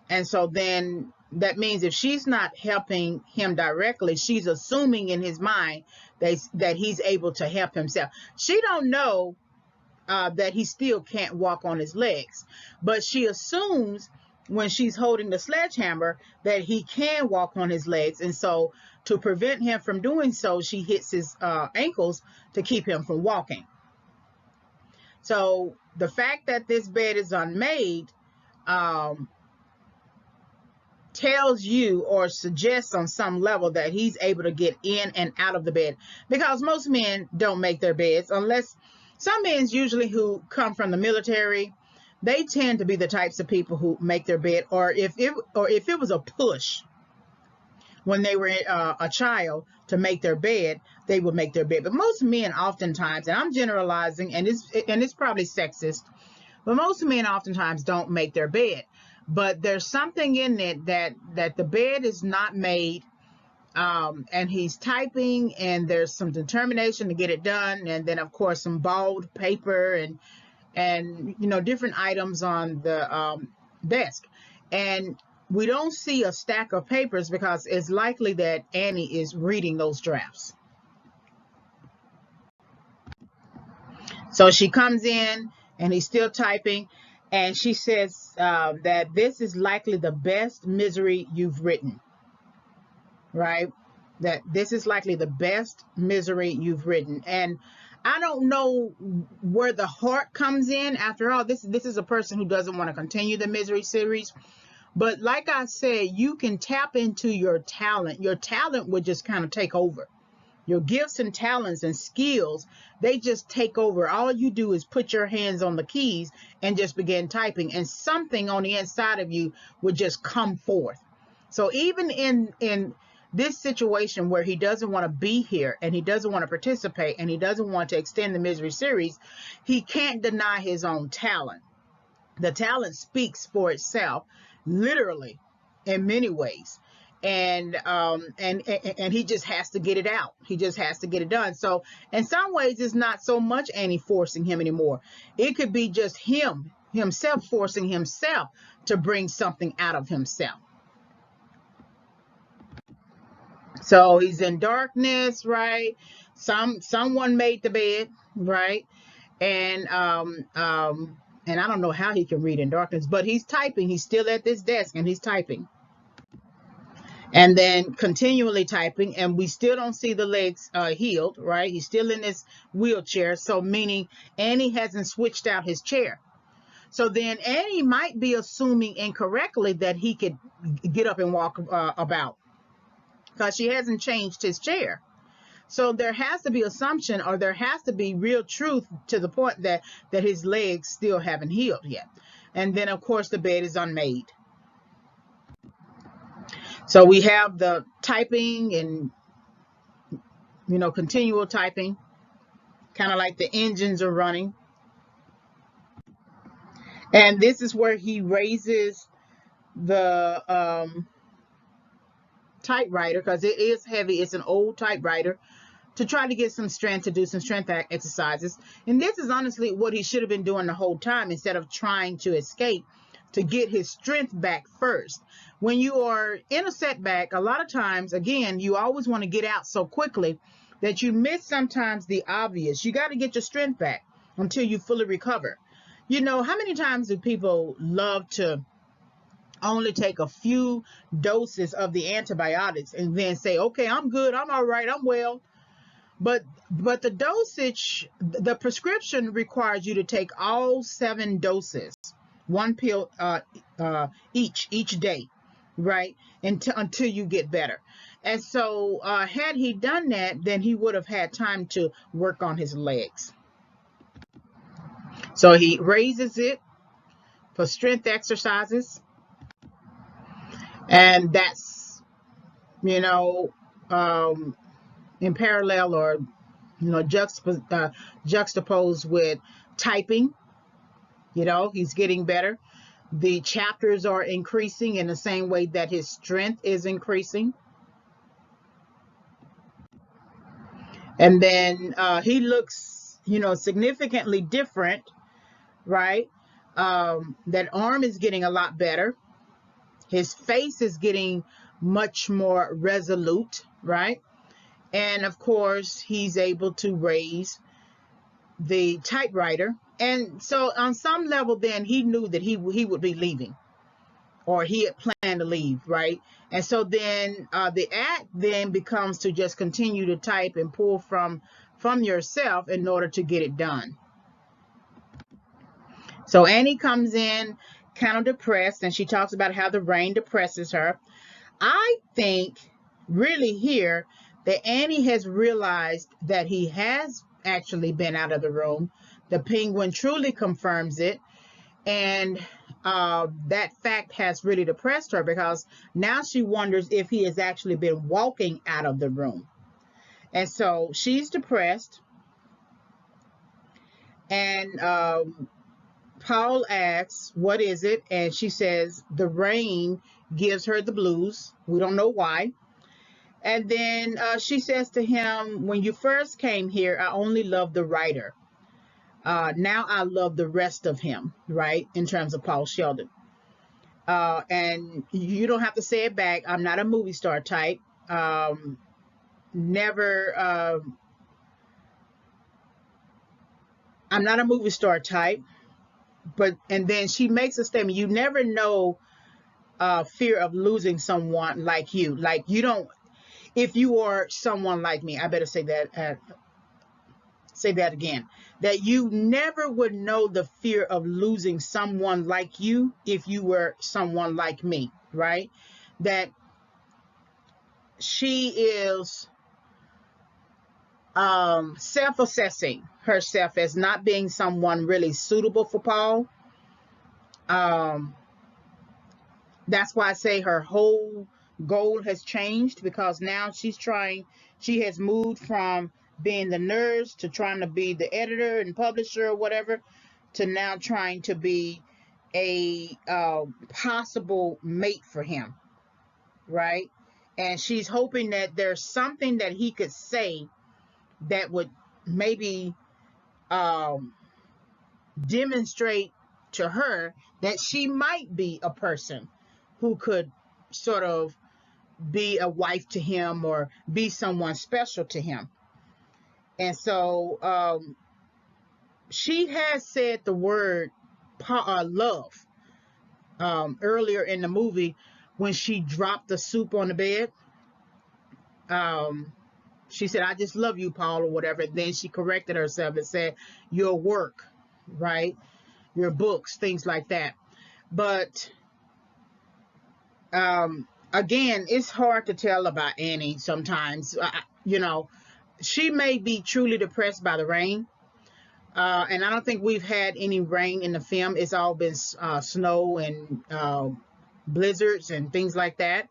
And so then that means if she's not helping him directly, she's assuming in his mind that he's able to help himself. She don't know that he still can't walk on his legs, but she assumes when she's holding the sledgehammer that he can walk on his legs. And so to prevent him from doing so, she hits his ankles to keep him from walking. So the fact that this bed is unmade tells you or suggests on some level that he's able to get in and out of the bed, because most men don't make their beds, unless some men usually who come from the military, they tend to be the types of people who make their bed, or if it was a push when they were a child to make their bed, they would make their bed. But most men oftentimes, and I'm generalizing, and it's probably sexist, but most men oftentimes don't make their bed. But there's something in it that the bed is not made, and he's typing, and there's some determination to get it done, and then of course some balled paper and different items on the desk. And we don't see a stack of papers because it's likely that Annie is reading those drafts. So she comes in and he's still typing, and she says that this is likely the best misery you've written, right? That this is likely the best misery you've written. And I don't know where the heart comes in. After all, this is a person who doesn't want to continue the misery series. But like I said, you can tap into your talent. Your talent would just kind of take over. Your gifts and talents and skills, they just take over. All you do is put your hands on the keys and just begin typing, and something on the inside of you would just come forth. So even in this situation where he doesn't want to be here and he doesn't want to participate and he doesn't want to extend the misery series, he can't deny his own talent. The talent speaks for itself, literally, in many ways. And he just has to get it out. He just has to get it done. So in some ways, it's not so much Annie forcing him anymore. It could be just himself forcing himself to bring something out of himself. So he's in darkness, right? Someone made the bed, right? And and I don't know how he can read in darkness, but he's typing. He's still at this desk and he's typing. And then continually typing, and we still don't see the legs healed, right? He's still in this wheelchair, so meaning Annie hasn't switched out his chair. So then Annie might be assuming incorrectly that he could get up and walk about, because she hasn't changed his chair. So there has to be assumption, or there has to be real truth to the point that his legs still haven't healed yet. And then of course the bed is unmade. So we have the typing and, continual typing, kind of like the engines are running. And this is where he raises the typewriter, because it is heavy. It's an old typewriter, to try to get some strength, to do some strength exercises. And this is honestly what he should have been doing the whole time, instead of trying to escape, to get his strength back first. When you are in a setback, a lot of times, again, you always want to get out so quickly that you miss sometimes the obvious. You got to get your strength back until you fully recover. How many times do people love to only take a few doses of the antibiotics and then say, okay, I'm good, I'm all right, I'm well? But the dosage, the prescription requires you to take all 7 doses, 1 pill each day, right? Until you get better. And so had he done that, then he would have had time to work on his legs. So he raises it for strength exercises. And that's, in parallel, or juxtaposed with typing. He's getting better. The chapters are increasing in the same way that his strength is increasing. And then he looks, significantly different, right? That arm is getting a lot better. His face is getting much more resolute, right? And of course, he's able to raise the typewriter. And so on some level, then he knew that he would be leaving, or he had planned to leave, right? And so then the act then becomes to just continue to type and pull from yourself in order to get it done. So Annie comes in kind of depressed, and she talks about how the rain depresses her. I think really here that Annie has realized that he has actually been out of the room. The penguin truly confirms it. And that fact has really depressed her, because now she wonders if he has actually been walking out of the room. And so she's depressed. And Paul asks, what is it? And she says the rain gives her the blues. We don't know why. And then she says to him, when you first came here, I only loved the writer. Now I love the rest of him, right? In terms of Paul Sheldon. And you don't have to say it back. I'm not a movie star type. Never. I'm not a movie star type. But and then she makes a statement. You never know fear of losing someone like you. Like you don't. If you are someone like me, I better say that. Say that again. That you never would know the fear of losing someone like you if you were someone like me, right? That she is self-assessing herself as not being someone really suitable for Paul. That's why I say her whole goal has changed, because now she has moved from being the nurse to trying to be the editor and publisher or whatever, to now trying to be a possible mate for him, right? And she's hoping that there's something that he could say that would maybe um, demonstrate to her that she might be a person who could sort of be a wife to him or be someone special to him. And so she has said the word love earlier in the movie when she dropped the soup on the bed. She said, I just love you, Paul, or whatever. Then she corrected herself and said, your work, right? Your books, things like that. But again, it's hard to tell about Annie sometimes. She may be truly depressed by the rain. And I don't think we've had any rain in the film. It's all been snow and blizzards and things like that.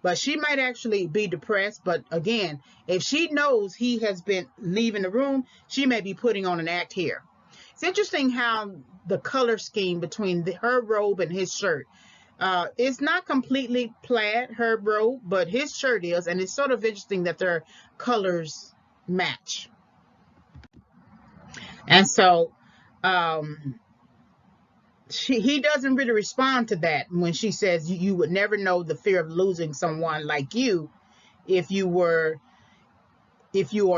But she might actually be depressed. But again, if she knows he has been leaving the room, she may be putting on an act here. It's interesting how the color scheme between her robe and his shirt. It's not completely plaid, her robe, but his shirt is. And it's sort of interesting that their colors match. And so he doesn't really respond to that when she says you would never know the fear of losing someone like you if you are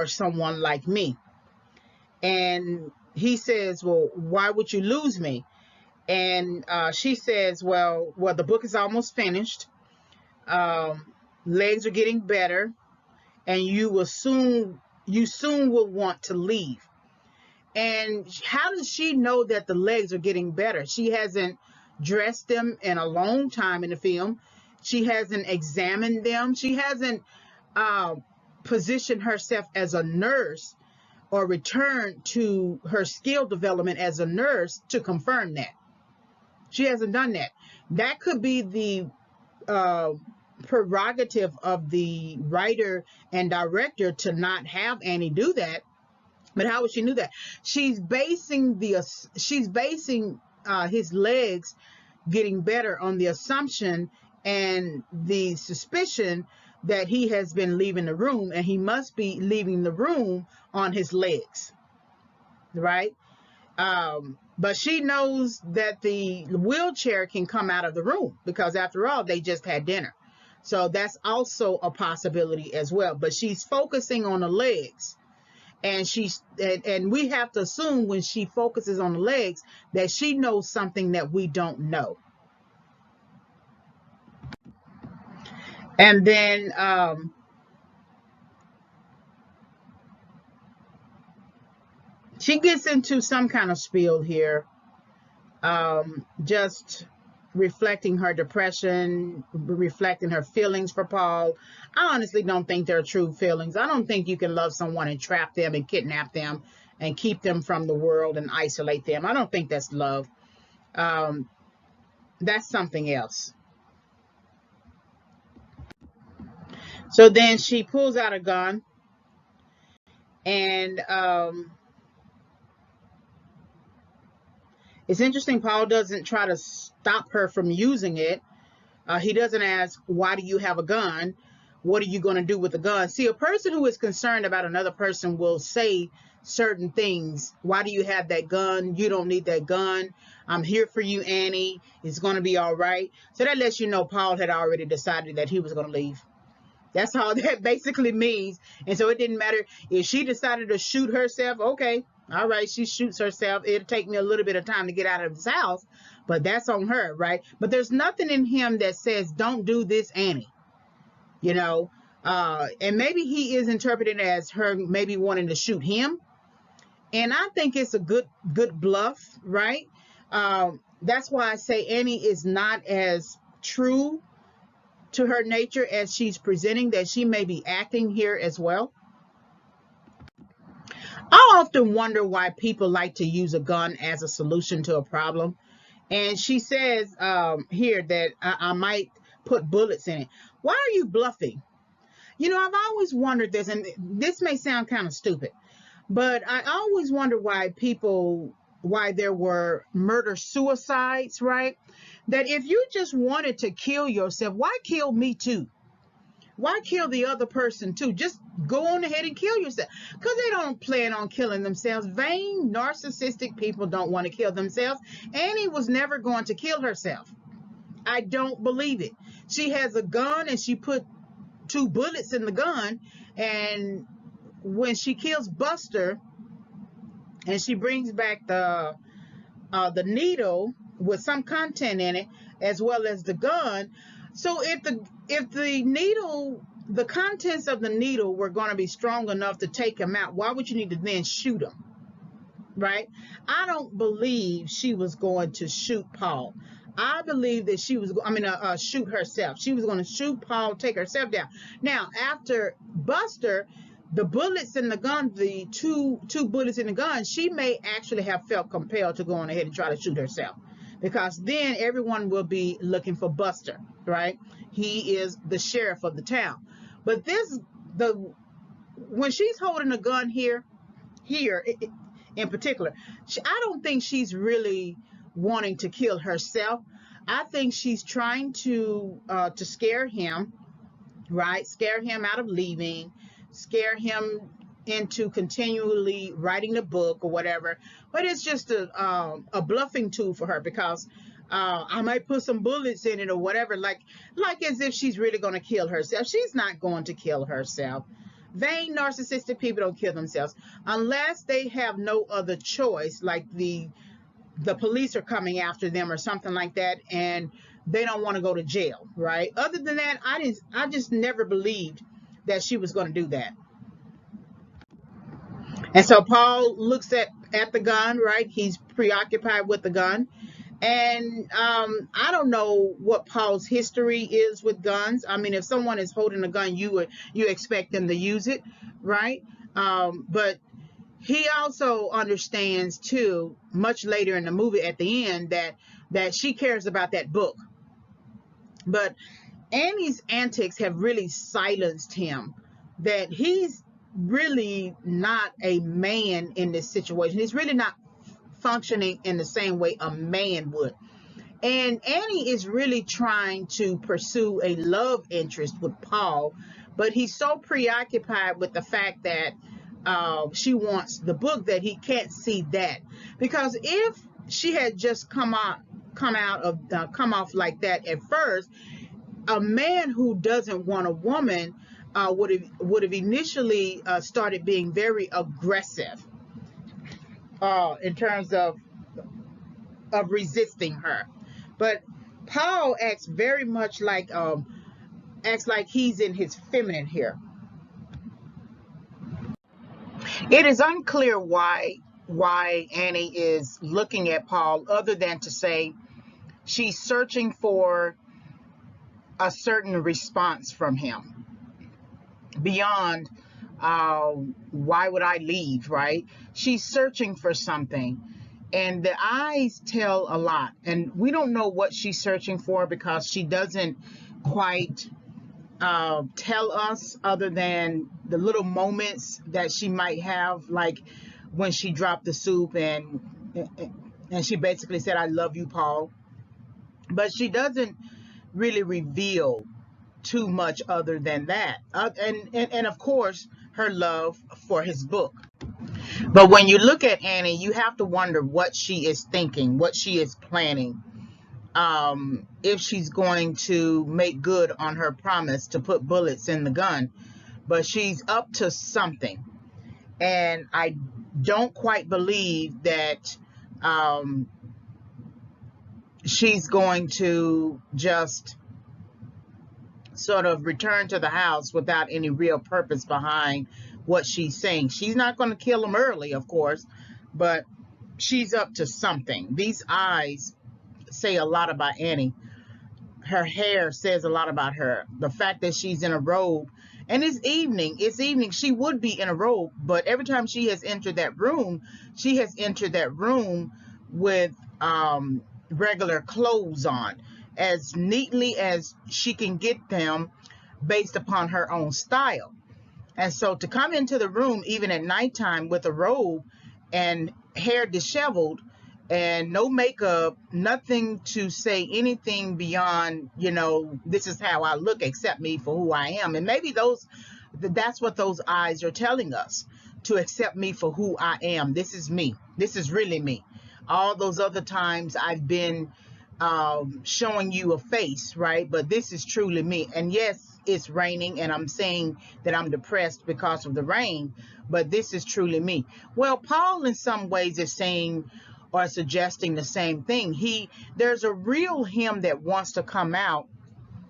someone like me. And he says, well, why would you lose me? And she says, well, the book is almost finished. Legs are getting better, and you soon will want to leave. And how does she know that the legs are getting better? She hasn't dressed them in a long time in the film. She hasn't examined them. She hasn't positioned herself as a nurse or returned to her skill development as a nurse to confirm that. She hasn't done that. That could be the prerogative of the writer and director to not have Annie do that. But how would she know that? She's basing his legs getting better on the assumption and the suspicion that he has been leaving the room, and he must be leaving the room on his legs, right? But she knows that the wheelchair can come out of the room because, after all, they just had dinner. So that's also a possibility as well. But she's focusing on the legs. And we have to assume when she focuses on the legs that she knows something that we don't know. And then she gets into some kind of spiel here, just reflecting her depression, reflecting her feelings for Paul. I honestly don't think they're true feelings. I don't think you can love someone and trap them and kidnap them and keep them from the world and isolate them. I don't think that's love. That's something else. So then she pulls out a gun, and it's interesting. Paul doesn't try to stop her from using it. He doesn't ask, why do you have a gun? what are you going to do with the gun? See, a person who is concerned about another person will say certain things. Why do you have that gun? You don't need that gun. I'm here for you, Annie. It's going to be all right. So that lets you know Paul had already decided that he was going to leave. That's all that basically means. And so it didn't matter if she decided to shoot herself. Okay, all right, she shoots herself. It'll take me a little bit of time to get out of this house, but that's on her, right? But there's nothing in him that says, don't do this, Annie. You know, and maybe he is interpreted as her maybe wanting to shoot him. And I think it's a good bluff, right? That's why I say Annie is not as true to her nature as she's presenting, that she may be acting here as well. I often wonder why people like to use a gun as a solution to a problem. And she says here that I might put bullets in it. Why are you bluffing? You know, I've always wondered this, and this may sound kind of stupid, but I always wonder why there were murder-suicides, right? That if you just wanted to kill yourself, why kill me too? Why kill the other person too? Just go on ahead and kill yourself. Because they don't plan on killing themselves. Vain, narcissistic people don't want to kill themselves. Annie was never going to kill herself. I don't believe it. She has a gun and she put 2 bullets in the gun, and when she kills Buster and she brings back the needle with some content in it as well as the gun. So if the needle, the contents of the needle were going to be strong enough to take him out, why would you need to then shoot him? Right? I don't believe she was going to shoot Paul. I believe that she was, shoot herself. She was going to shoot Paul, take herself down. Now, after Buster, the bullets in the gun, the two bullets in the gun, she may actually have felt compelled to go on ahead and try to shoot herself. Because then everyone will be looking for Buster, right? He is the sheriff of the town. But when she's holding a gun here in particular, I don't think she's really wanting to kill herself. I think she's trying to scare him, right? Scare him out of leaving, scare him into continually writing the book or whatever. But it's just a bluffing tool for her, because I might put some bullets in it or whatever, like as if she's really going to kill herself. She's not going to kill herself. Vain, narcissistic people don't kill themselves unless they have no other choice, like the police are coming after them or something like that, and they don't want to go to jail, right? Other than that, I just never believed that she was going to do that. And so Paul looks at the gun, right? He's preoccupied with the gun. And I don't know what Paul's history is with guns. I mean, if someone is holding a gun, you expect them to use it, right? But he also understands too, much later in the movie at the end, that she cares about that book. But Annie's antics have really silenced him, that he's really not a man in this situation. He's really not functioning in the same way a man would. And Annie is really trying to pursue a love interest with Paul, but he's so preoccupied with the fact that she wants the book that he can't see that. Because if she had just come off like that at first, a man who doesn't want a woman would have initially started being very aggressive in terms of resisting her. But Paul acts very much like he's in his feminine here. It is unclear why Annie is looking at Paul, other than to say she's searching for a certain response from him beyond why would I leave, right? She's searching for something, and the eyes tell a lot, and we don't know what she's searching for because she doesn't quite tell us, other than the little moments that she might have, like when she dropped the soup and she basically said, I love you, Paul. But she doesn't really reveal too much other than that. And of course, her love for his book. But when you look at Annie, you have to wonder what she is thinking, what she is planning. If she's going to make good on her promise to put bullets in the gun. But she's up to something. And I don't quite believe that she's going to just sort of return to the house without any real purpose behind what she's saying. She's not going to kill him early, of course, but she's up to something. These eyes say a lot about Annie. Her hair says a lot about her. The fact that she's in a robe, and it's evening, she would be in a robe, but every time she has entered that room, she has entered that room with regular clothes on, as neatly as she can get them based upon her own style. And so to come into the room even at nighttime with a robe and hair disheveled and no makeup, nothing to say anything beyond, this is how I look, accept me for who I am. And maybe that's what those eyes are telling us, to accept me for who I am. This is me. This is really me. All those other times I've been showing you a face, right? But this is truly me. And yes, it's raining, and I'm saying that I'm depressed because of the rain, but this is truly me. Well, Paul in some ways is saying or suggesting the same thing. There's a real him that wants to come out,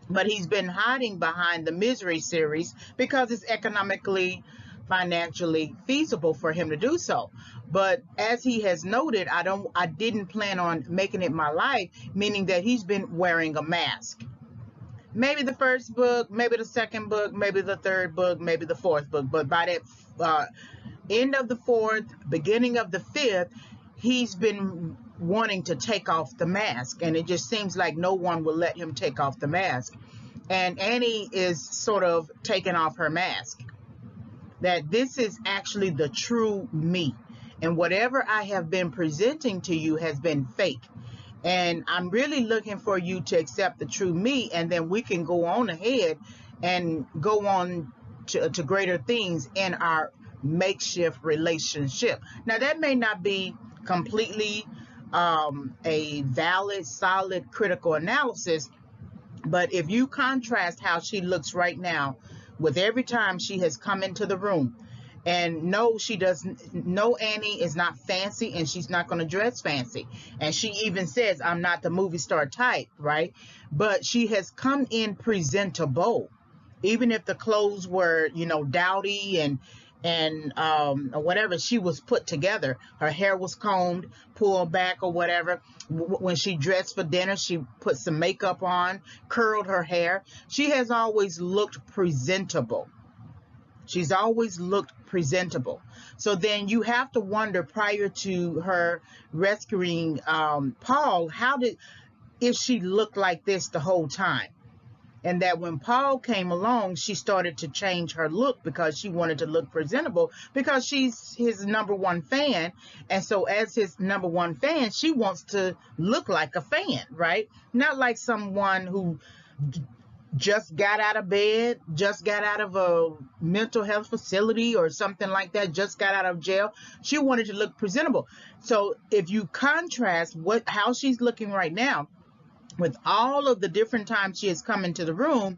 but he's been hiding behind the misery series because it's economically, financially feasible for him to do so. But as he has noted, I didn't plan on making it my life, meaning that he's been wearing a mask. Maybe the first book, maybe the second book, maybe the third book, maybe the fourth book. But by that end of the fourth, beginning of the fifth, he's been wanting to take off the mask. And it just seems like no one will let him take off the mask. And Annie is sort of taking off her mask. That this is actually the true me. And whatever I have been presenting to you has been fake. And I'm really looking for you to accept the true me, and then we can go on ahead and go on to greater things in our makeshift relationship. Now, that may not be completely a valid, solid, critical analysis, but if you contrast how she looks right now with every time she has come into the room, and no, Annie is not fancy, and she's not going to dress fancy. And she even says, I'm not the movie star type, right? But she has come in presentable, even if the clothes were, dowdy and or whatever. She was put together. Her hair was combed, pulled back or whatever. When she dressed for dinner, she put some makeup on, curled her hair. She has always looked presentable. She's always looked presentable. So then you have to wonder, prior to her rescuing Paul, if she looked like this the whole time? And that when Paul came along, she started to change her look because she wanted to look presentable, because she's his number one fan. And so as his number one fan, she wants to look like a fan, right? Not like someone who just got out of bed, just got out of a mental health facility or something like that, just got out of jail. She wanted to look presentable. So if you contrast how she's looking right now with all of the different times she has come into the room,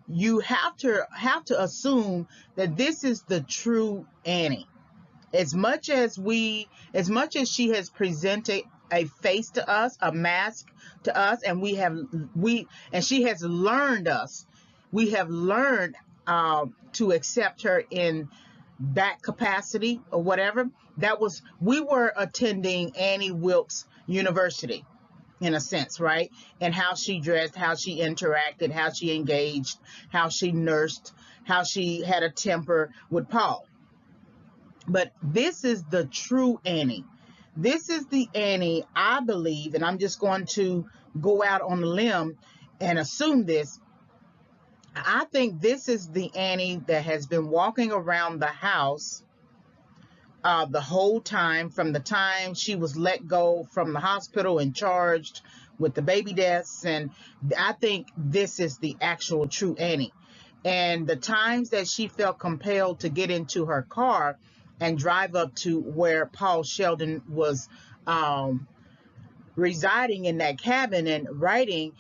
you have to assume that this is the true Annie. As much as she has presented a face to us, a mask to us, and she has learned us. We have learned to accept her in that capacity or whatever. We were attending Annie Wilkes University, in a sense, right? And how she dressed, how she interacted, how she engaged, how she nursed, how she had a temper with Paul. But this is the true Annie. This is the Annie, I believe, and I'm just going to go out on a limb and assume this. I think this is the Annie that has been walking around the house the whole time, from the time she was let go from the hospital and charged with the baby deaths. And I think this is the actual true Annie. And the times that she felt compelled to get into her car and drive up to where Paul Sheldon was residing in that cabin and writing,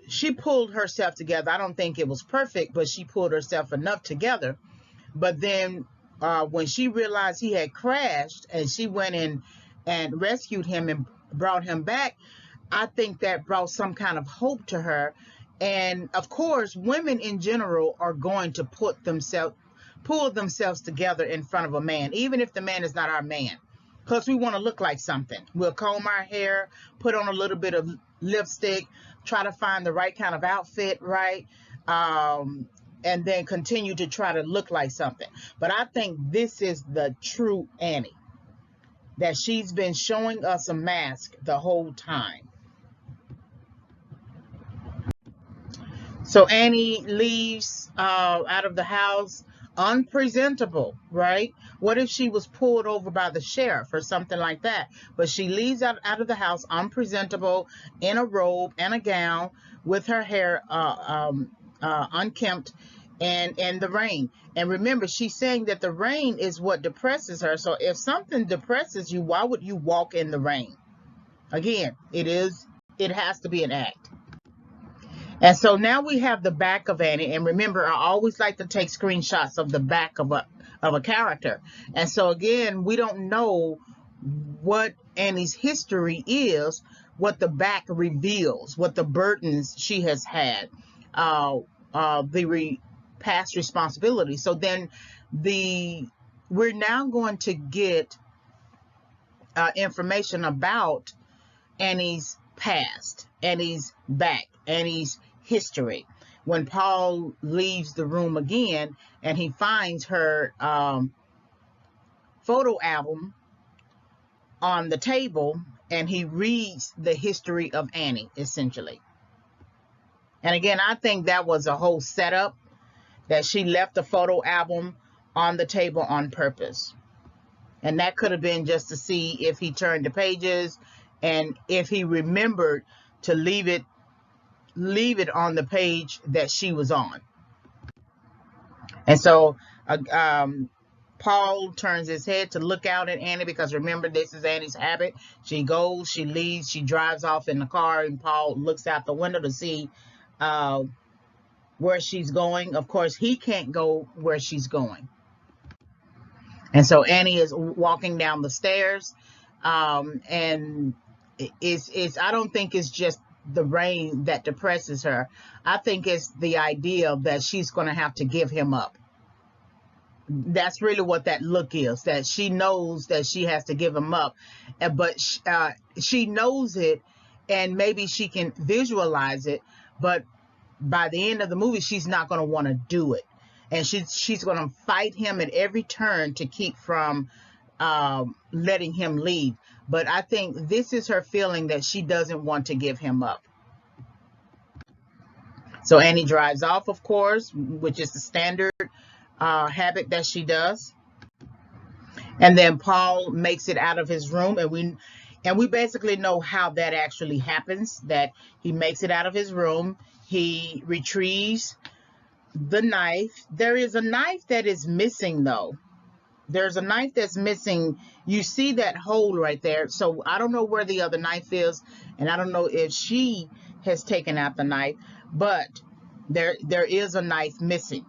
she pulled herself together. I don't think it was perfect, but she pulled herself enough together. But then when she realized he had crashed and she went in and rescued him and brought him back, I think that brought some kind of hope to her. And of course, women in general are going to pull themselves together in front of a man, even if the man is not our man, because we want to look like something. We'll comb our hair, put on a little bit of lipstick, try to find the right kind of outfit, right? And then continue to try to look like something. But I think this is the true Annie, that she's been showing us a mask the whole time. So Annie leaves out of the house unpresentable, right? What if she was pulled over by the sheriff or something like that? But she leaves out of the house unpresentable, in a robe and a gown, with her hair unkempt, and in the rain. And remember, she's saying that the rain is what depresses her. So if something depresses you, why would you walk in the rain? Again, it has to be an act. And so now we have the back of Annie. And remember, I always like to take screenshots of the back of a character. And so again, we don't know what Annie's history is, what the back reveals, what the burdens she has had, the past responsibility. So then we're now going to get information about Annie's past, Annie's back, Annie's history. When Paul leaves the room again and he finds her photo album on the table, and he reads the history of Annie, essentially. And again, I think that was a whole setup, that she left the photo album on the table on purpose. And that could have been just to see if he turned the pages and if he remembered to leave it on the page that she was on. And so Paul turns his head to look out at Annie, because remember, this is Annie's habit. She goes, she leaves, she drives off in the car, and Paul looks out the window to see where she's going. Of course, he can't go where she's going. And so Annie is walking down the stairs, and I don't think it's just the rain that depresses her. I think it's the idea that she's going to have to give him up. That's really what that look is, that she knows that she has to give him up, but she knows it, and maybe she can visualize it, but by the end of the movie, she's not going to want to do it. And she's going to fight him at every turn to keep from letting him leave. But I think this is her feeling, that she doesn't want to give him up. So Annie drives off, of course, which is the standard habit that she does. And then Paul makes it out of his room, and we basically know how that actually happens, that he makes it out of his room. He retrieves the knife. There is a knife that is missing, though. There's a knife that's missing. You see that hole right there. So I don't know where the other knife is, and I don't know if she has taken out the knife, but there is a knife missing.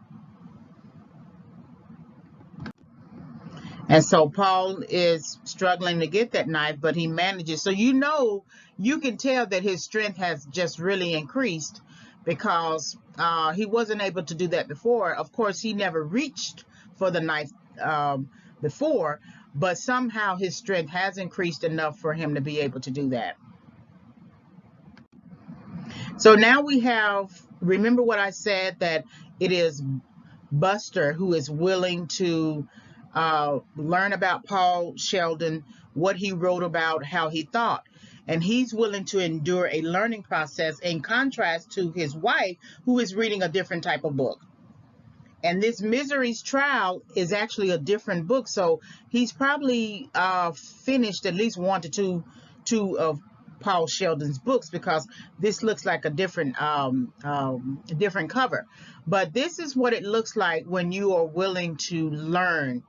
And so Paul is struggling to get that knife, but he manages. So you can tell that his strength has just really increased, because he wasn't able to do that before. Of course, he never reached for the knife before, but somehow his strength has increased enough for him to be able to do that. So now we have, remember what I said, that it is Buster who is willing to learn about Paul Sheldon, what he wrote about, how he thought. And he's willing to endure a learning process, in contrast to his wife, who is reading a different type of book. And this Misery's Trial is actually a different book. So he's probably finished at least one to two of Paul Sheldon's books, because this looks like a different different cover. But this is what it looks like when you are willing to learn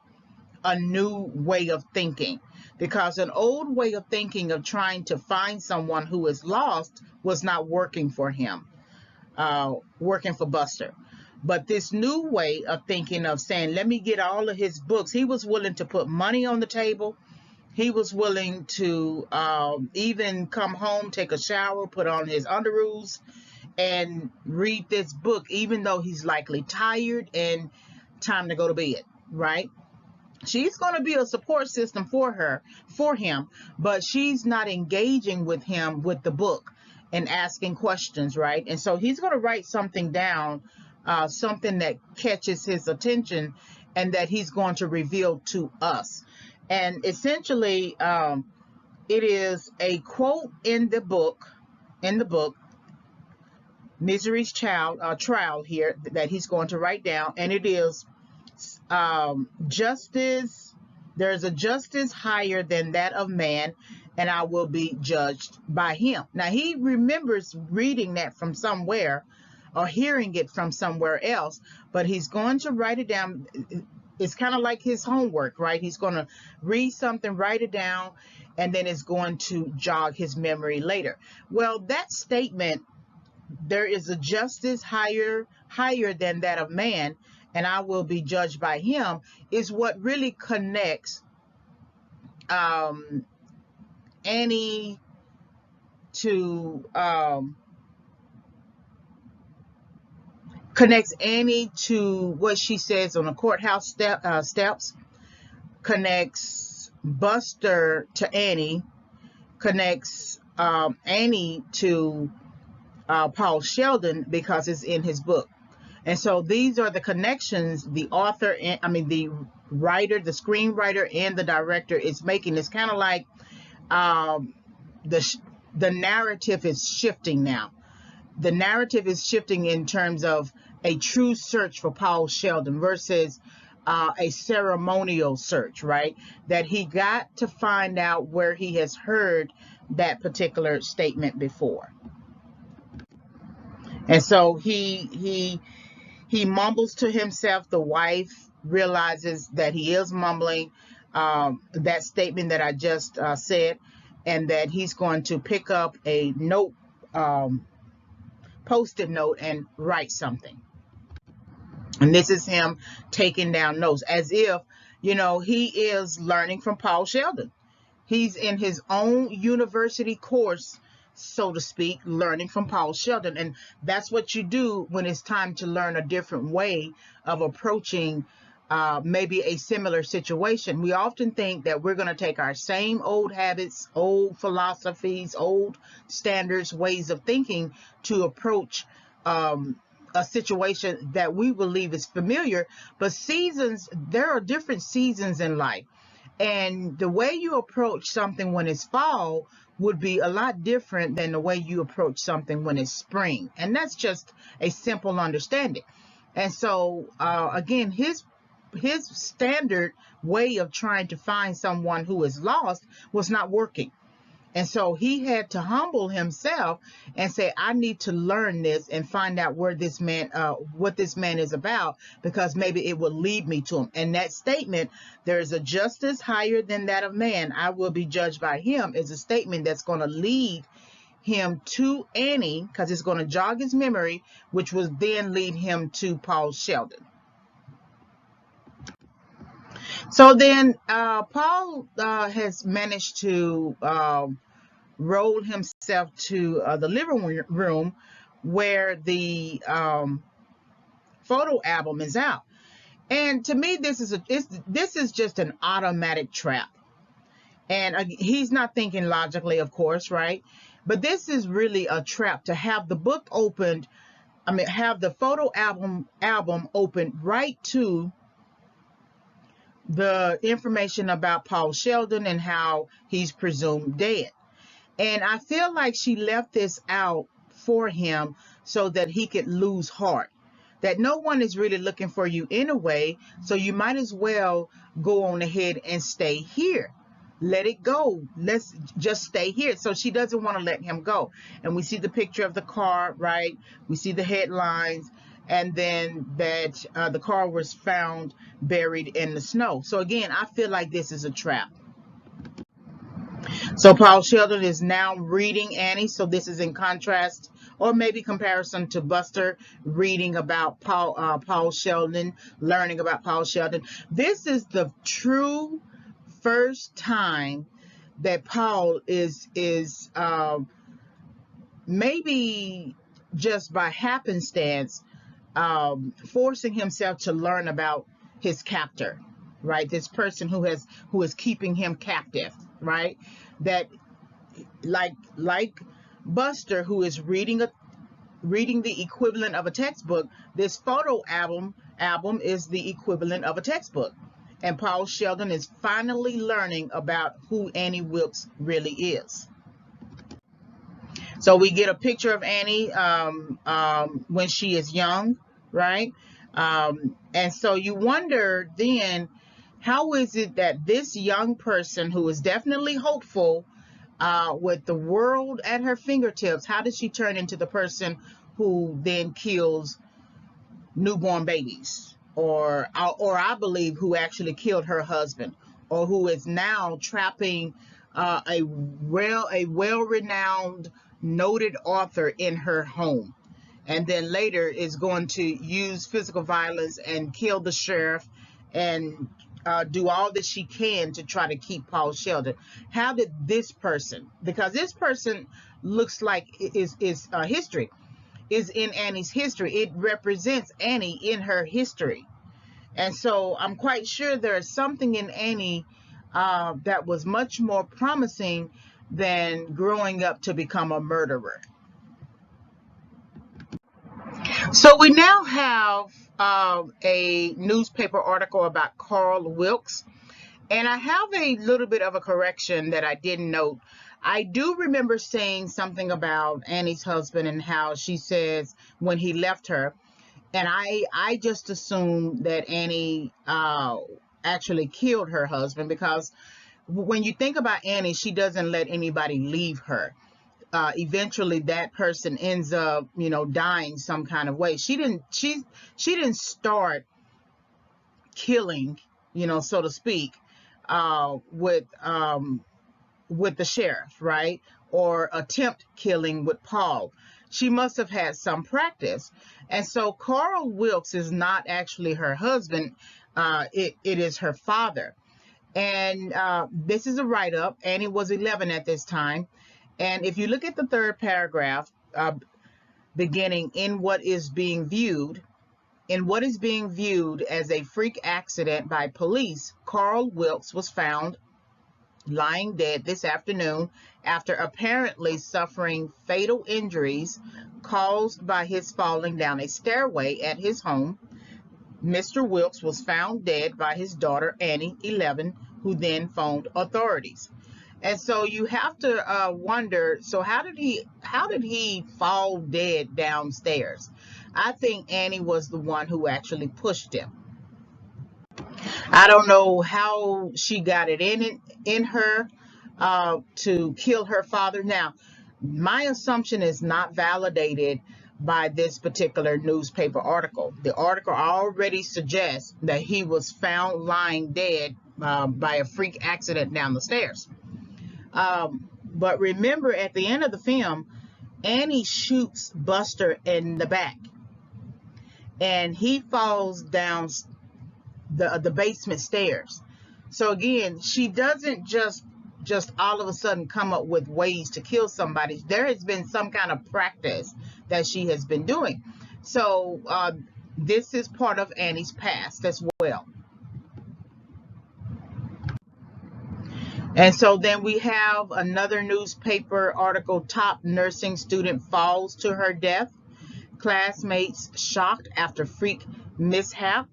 a new way of thinking, because an old way of thinking of trying to find someone who is lost was not working for him, working for Buster. But this new way of thinking of saying, let me get all of his books, he was willing to put money on the table. He was willing to even come home, take a shower, put on his underoos, and read this book, even though he's likely tired and time to go to bed, right? She's going to be a support system for him, but she's not engaging with him with the book and asking questions, right? And so he's going to write something down, something that catches his attention and that he's going to reveal to us. And essentially, it is a quote in the book, Misery's Trial here, that he's going to write down, and it is, justice, there's a justice higher than that of man, and I will be judged by him. Now he remembers reading that from somewhere or hearing it from somewhere else, but he's going to write it down. It's kind of like his homework, right? He's going to read something, write it down, and then it's going to jog his memory later. Well, that statement, there is a justice higher than that of man, and I will be judged by him, is what really connects Annie to what she says on the courthouse steps, connects Buster to Annie, connects Annie to Paul Sheldon, because it's in his book. And so these are the connections the author, the writer, the screenwriter, and the director is making. It's kind of like the narrative is shifting now. The narrative is shifting in terms of a true search for Paul Sheldon versus a ceremonial search, right? That he got to find out where he has heard that particular statement before. And so he mumbles to himself. The wife realizes that he is mumbling that statement that I just said, and that he's going to pick up a note, post-it note, and write something. And this is him taking down notes, as if, he is learning from Paul Sheldon. He's in his own university course, so to speak, learning from Paul Sheldon. And that's what you do when it's time to learn a different way of approaching maybe a similar situation. We often think that we're going to take our same old habits, old philosophies, old standards, ways of thinking to approach a situation that we believe is familiar. But there are different seasons in life. And the way you approach something when it's fall would be a lot different than the way you approach something when it's spring. And that's just a simple understanding. And so, again, his standard way of trying to find someone who is lost was not working. And so he had to humble himself and say, I need to learn this and find out what this man is about, because maybe it will lead me to him. And that statement, there is a justice higher than that of man, I will be judged by him, is a statement that's going to lead him to Annie, because it's going to jog his memory, which will then lead him to Paul Sheldon. So then Paul has managed to roll himself to the living room where the photo album is out. And to me, this is just an automatic trap. And he's not thinking logically, of course, right? But this is really a trap, to have the book opened, have the photo album opened right to the information about Paul Sheldon and how he's presumed dead. And I feel like she left this out for him so that he could lose heart, that no one is really looking for you anyway, so you might as well go on ahead and stay here. let it go. Let's just stay here. So she doesn't want to let him go. And we see the picture of the car, right? We see the headlines, and then that the car was found buried in the snow. So again, I feel like this is a trap. So Paul Sheldon is now reading Annie. So this is in contrast, or maybe comparison to Buster reading about Paul Sheldon, learning about Paul Sheldon. This is the true first time that Paul is maybe just by happenstance forcing himself to learn about his captor, right? This person who is keeping him captive, right? That like Buster, who is reading the equivalent of a textbook. This photo album is the equivalent of a textbook, and Paul Sheldon is finally learning about who Annie Wilkes really is. So we get a picture of Annie when she is young, right? And so you wonder then, how is it that this young person who is definitely hopeful, with the world at her fingertips, how does she turn into the person who then kills newborn babies, or I believe who actually killed her husband, or who is now trapping a well-renowned, noted author in her home, and then later is going to use physical violence and kill the sheriff and do all that she can to try to keep Paul Sheldon. How did this person, because this person looks like is history, is in Annie's history. It represents Annie in her history. And so I'm quite sure there's something in Annie that was much more promising than growing up to become a murderer. So we now have a newspaper article about Carl Wilkes. And I have a little bit of a correction that I didn't note. I do remember saying something about Annie's husband and how she says when he left her. And I just assumed that Annie actually killed her husband, because when you think about Annie, she doesn't let anybody leave her. Eventually that person ends up, dying some kind of way. She didn't start killing, so to speak, with the sheriff, right? Or attempt killing with Paul. She must have had some practice. And so Carl Wilkes is not actually her husband. It is her father. And this is a write-up. Annie was 11 at this time. And if you look at the third paragraph, beginning in what is being viewed as a freak accident by police, Carl Wilkes was found lying dead this afternoon after apparently suffering fatal injuries caused by his falling down a stairway at his home. Mr. Wilkes was found dead by his daughter, Annie, 11, who then phoned authorities. And so you have to wonder, so how did he fall dead downstairs? I think Annie was the one who actually pushed him. I don't know how she got it in her to kill her father. Now, my assumption is not validated by this particular newspaper article. The article already suggests that he was found lying dead by a freak accident down the stairs. But remember, at the end of the film, Annie shoots Buster in the back, and he falls down the basement stairs. So again, she doesn't just all of a sudden come up with ways to kill somebody. There has been some kind of practice that she has been doing. So this is part of Annie's past as well. And so then we have another newspaper article: top nursing student falls to her death. Classmates shocked after freak mishap.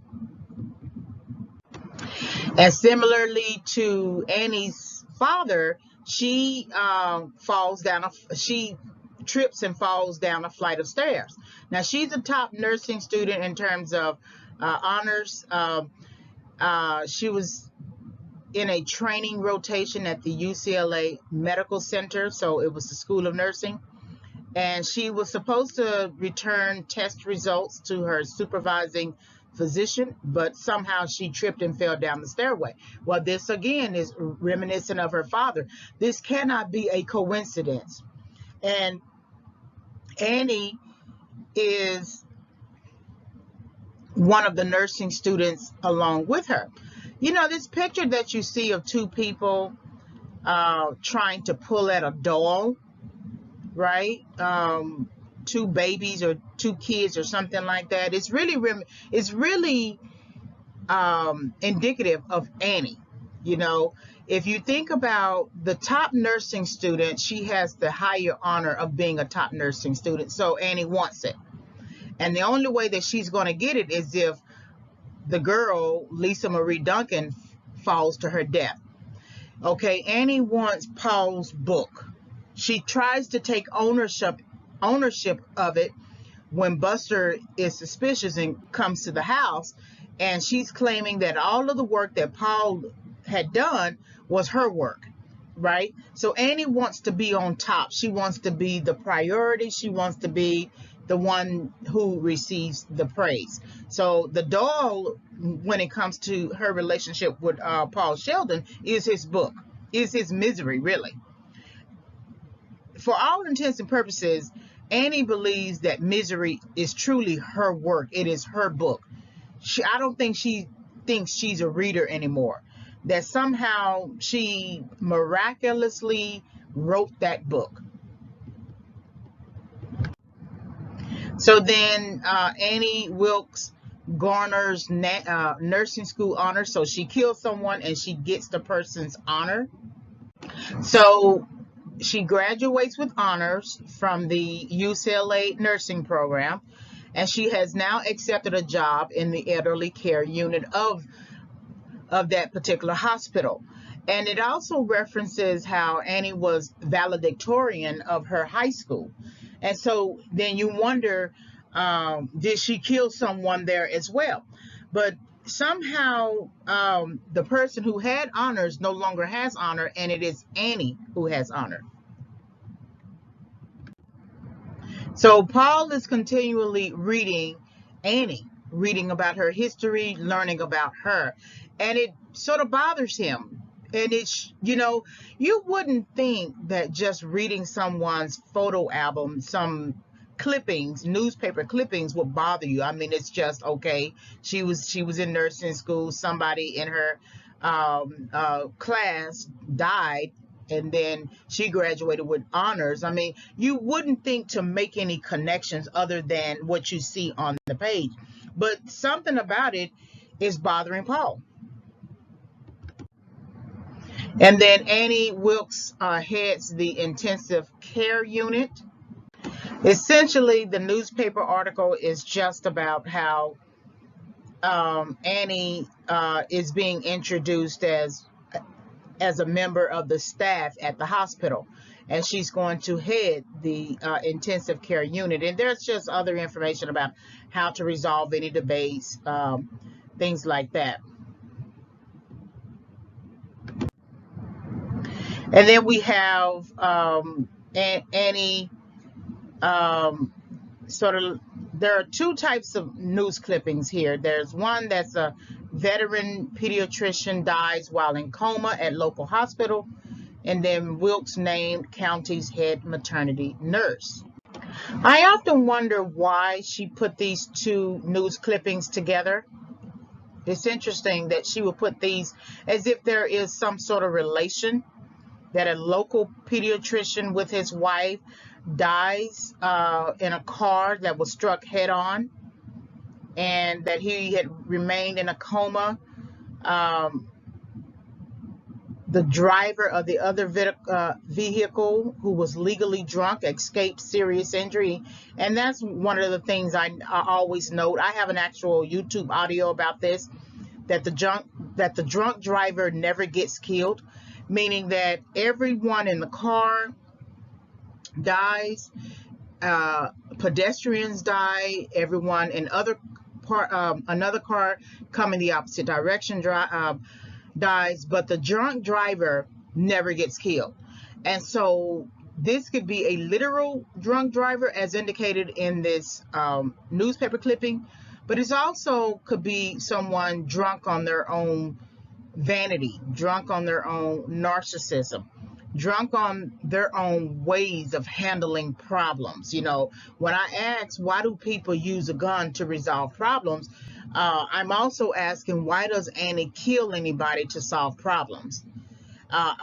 And similarly to Annie's father, she she trips and falls down a flight of stairs. Now, she's a top nursing student in terms of honors. She was in a training rotation at the UCLA Medical Center, so it was the School of Nursing, and she was supposed to return test results to her supervising physician, but somehow she tripped and fell down the stairway. Well, this again is reminiscent of her father. This cannot be a coincidence. And Annie is one of the nursing students along with her. You know, this picture that you see of two people trying to pull at a doll, right? Two babies or two kids or something like that. It's really indicative of Annie. You know, if you think about the top nursing student, she has the higher honor of being a top nursing student. So Annie wants it. And the only way that she's going to get it is if the girl, Lisa Marie Duncan, falls to her death. Okay, Annie wants Paul's book. She tries to take ownership of it when Buster is suspicious and comes to the house, and she's claiming that all of the work that Paul had done was her work, right? So Annie wants to be on top. She wants to be the priority. She wants to be the one who receives the praise. So the doll, when it comes to her relationship with Paul Sheldon, is his book, is his misery, really. For all intents and purposes, Annie believes that misery is truly her work. It is her book. I don't think she thinks she's a reader anymore. That somehow she miraculously wrote that book. So then Annie Wilkes garners nursing school honor. So she kills someone and she gets the person's honor. So she graduates with honors from the UCLA nursing program, and she has now accepted a job in the elderly care unit of that particular hospital. And it also references how Annie was valedictorian of her high school. And so then you wonder, did she kill someone there as well? But somehow the person who had honors no longer has honor, and it is Annie who has honor. So Paul is continually reading Annie, reading about her history, learning about her, and it sort of bothers him. And it's, you know, you wouldn't think that just reading someone's photo album, some clippings, newspaper clippings, would bother you. I mean, it's just okay. She was in nursing school. Somebody in her class died, and then she graduated with honors. I mean, you wouldn't think to make any connections other than what you see on the page. But something about it is bothering Paul. And then Annie Wilkes heads the intensive care unit. Essentially, the newspaper article is just about how Annie is being introduced as a member of the staff at the hospital, and she's going to head the intensive care unit. And there's just other information about how to resolve any debates, things like that. And then we have Annie, there are two types of news clippings here. There's one that's a veteran pediatrician dies while in coma at local hospital, and then Wilkes named county's head maternity nurse. I often wonder why she put these two news clippings together. It's interesting that she would put these as if there is some sort of relation, that a local pediatrician with his wife dies in a car that was struck head on, and that he had remained in a coma. The driver of the other vehicle, who was legally drunk, escaped serious injury. And that's one of the things I always note. I have an actual YouTube audio about this, that the drunk driver never gets killed, meaning that everyone in the car dies, pedestrians die, everyone in another car coming the opposite direction dies, but the drunk driver never gets killed. And so this could be a literal drunk driver, as indicated in this newspaper clipping, but it also could be someone drunk on their own vanity, drunk on their own narcissism, drunk on their own ways of handling problems. You know, when I ask, why do people use a gun to resolve problems? I'm also asking, why does Annie kill anybody to solve problems?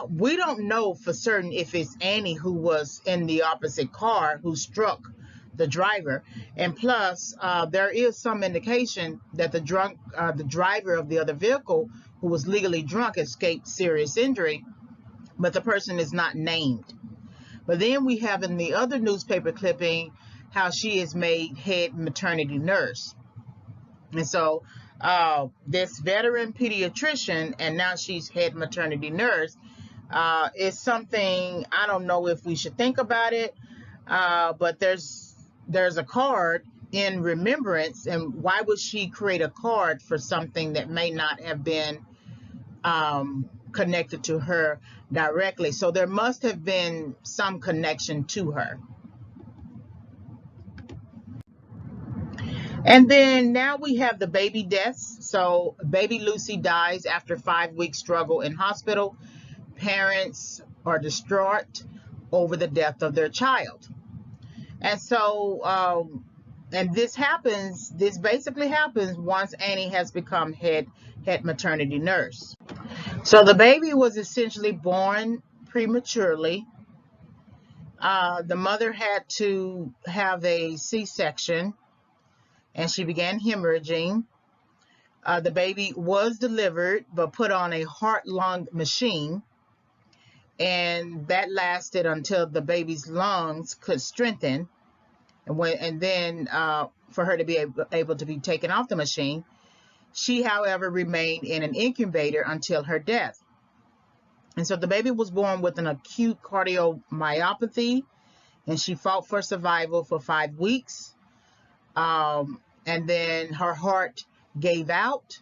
We don't know for certain if it's Annie who was in the opposite car who struck the driver, and plus there is some indication that the driver of the other vehicle, who was legally drunk, escaped serious injury, but the person is not named. But then we have in the other newspaper clipping how she is made head maternity nurse. And so this veteran pediatrician, and now she's head maternity nurse, is something, I don't know if we should think about it, but there's a card in remembrance, and why would she create a card for something that may not have been connected to her directly? So there must have been some connection to her. And then now we have the baby deaths. So baby Lucy dies after 5 week struggle in hospital. Parents are distraught over the death of their child. And so, and this basically happens once Annie has become head maternity nurse. So the baby was essentially born prematurely. The mother had to have a C-section, and she began hemorrhaging. The baby was delivered but put on a heart-lung machine, and that lasted until the baby's lungs could strengthen, and then for her to be able to be taken off the machine. She, however, remained in an incubator until her death. And so the baby was born with an acute cardiomyopathy, and she fought for survival for 5 weeks. And then her heart gave out,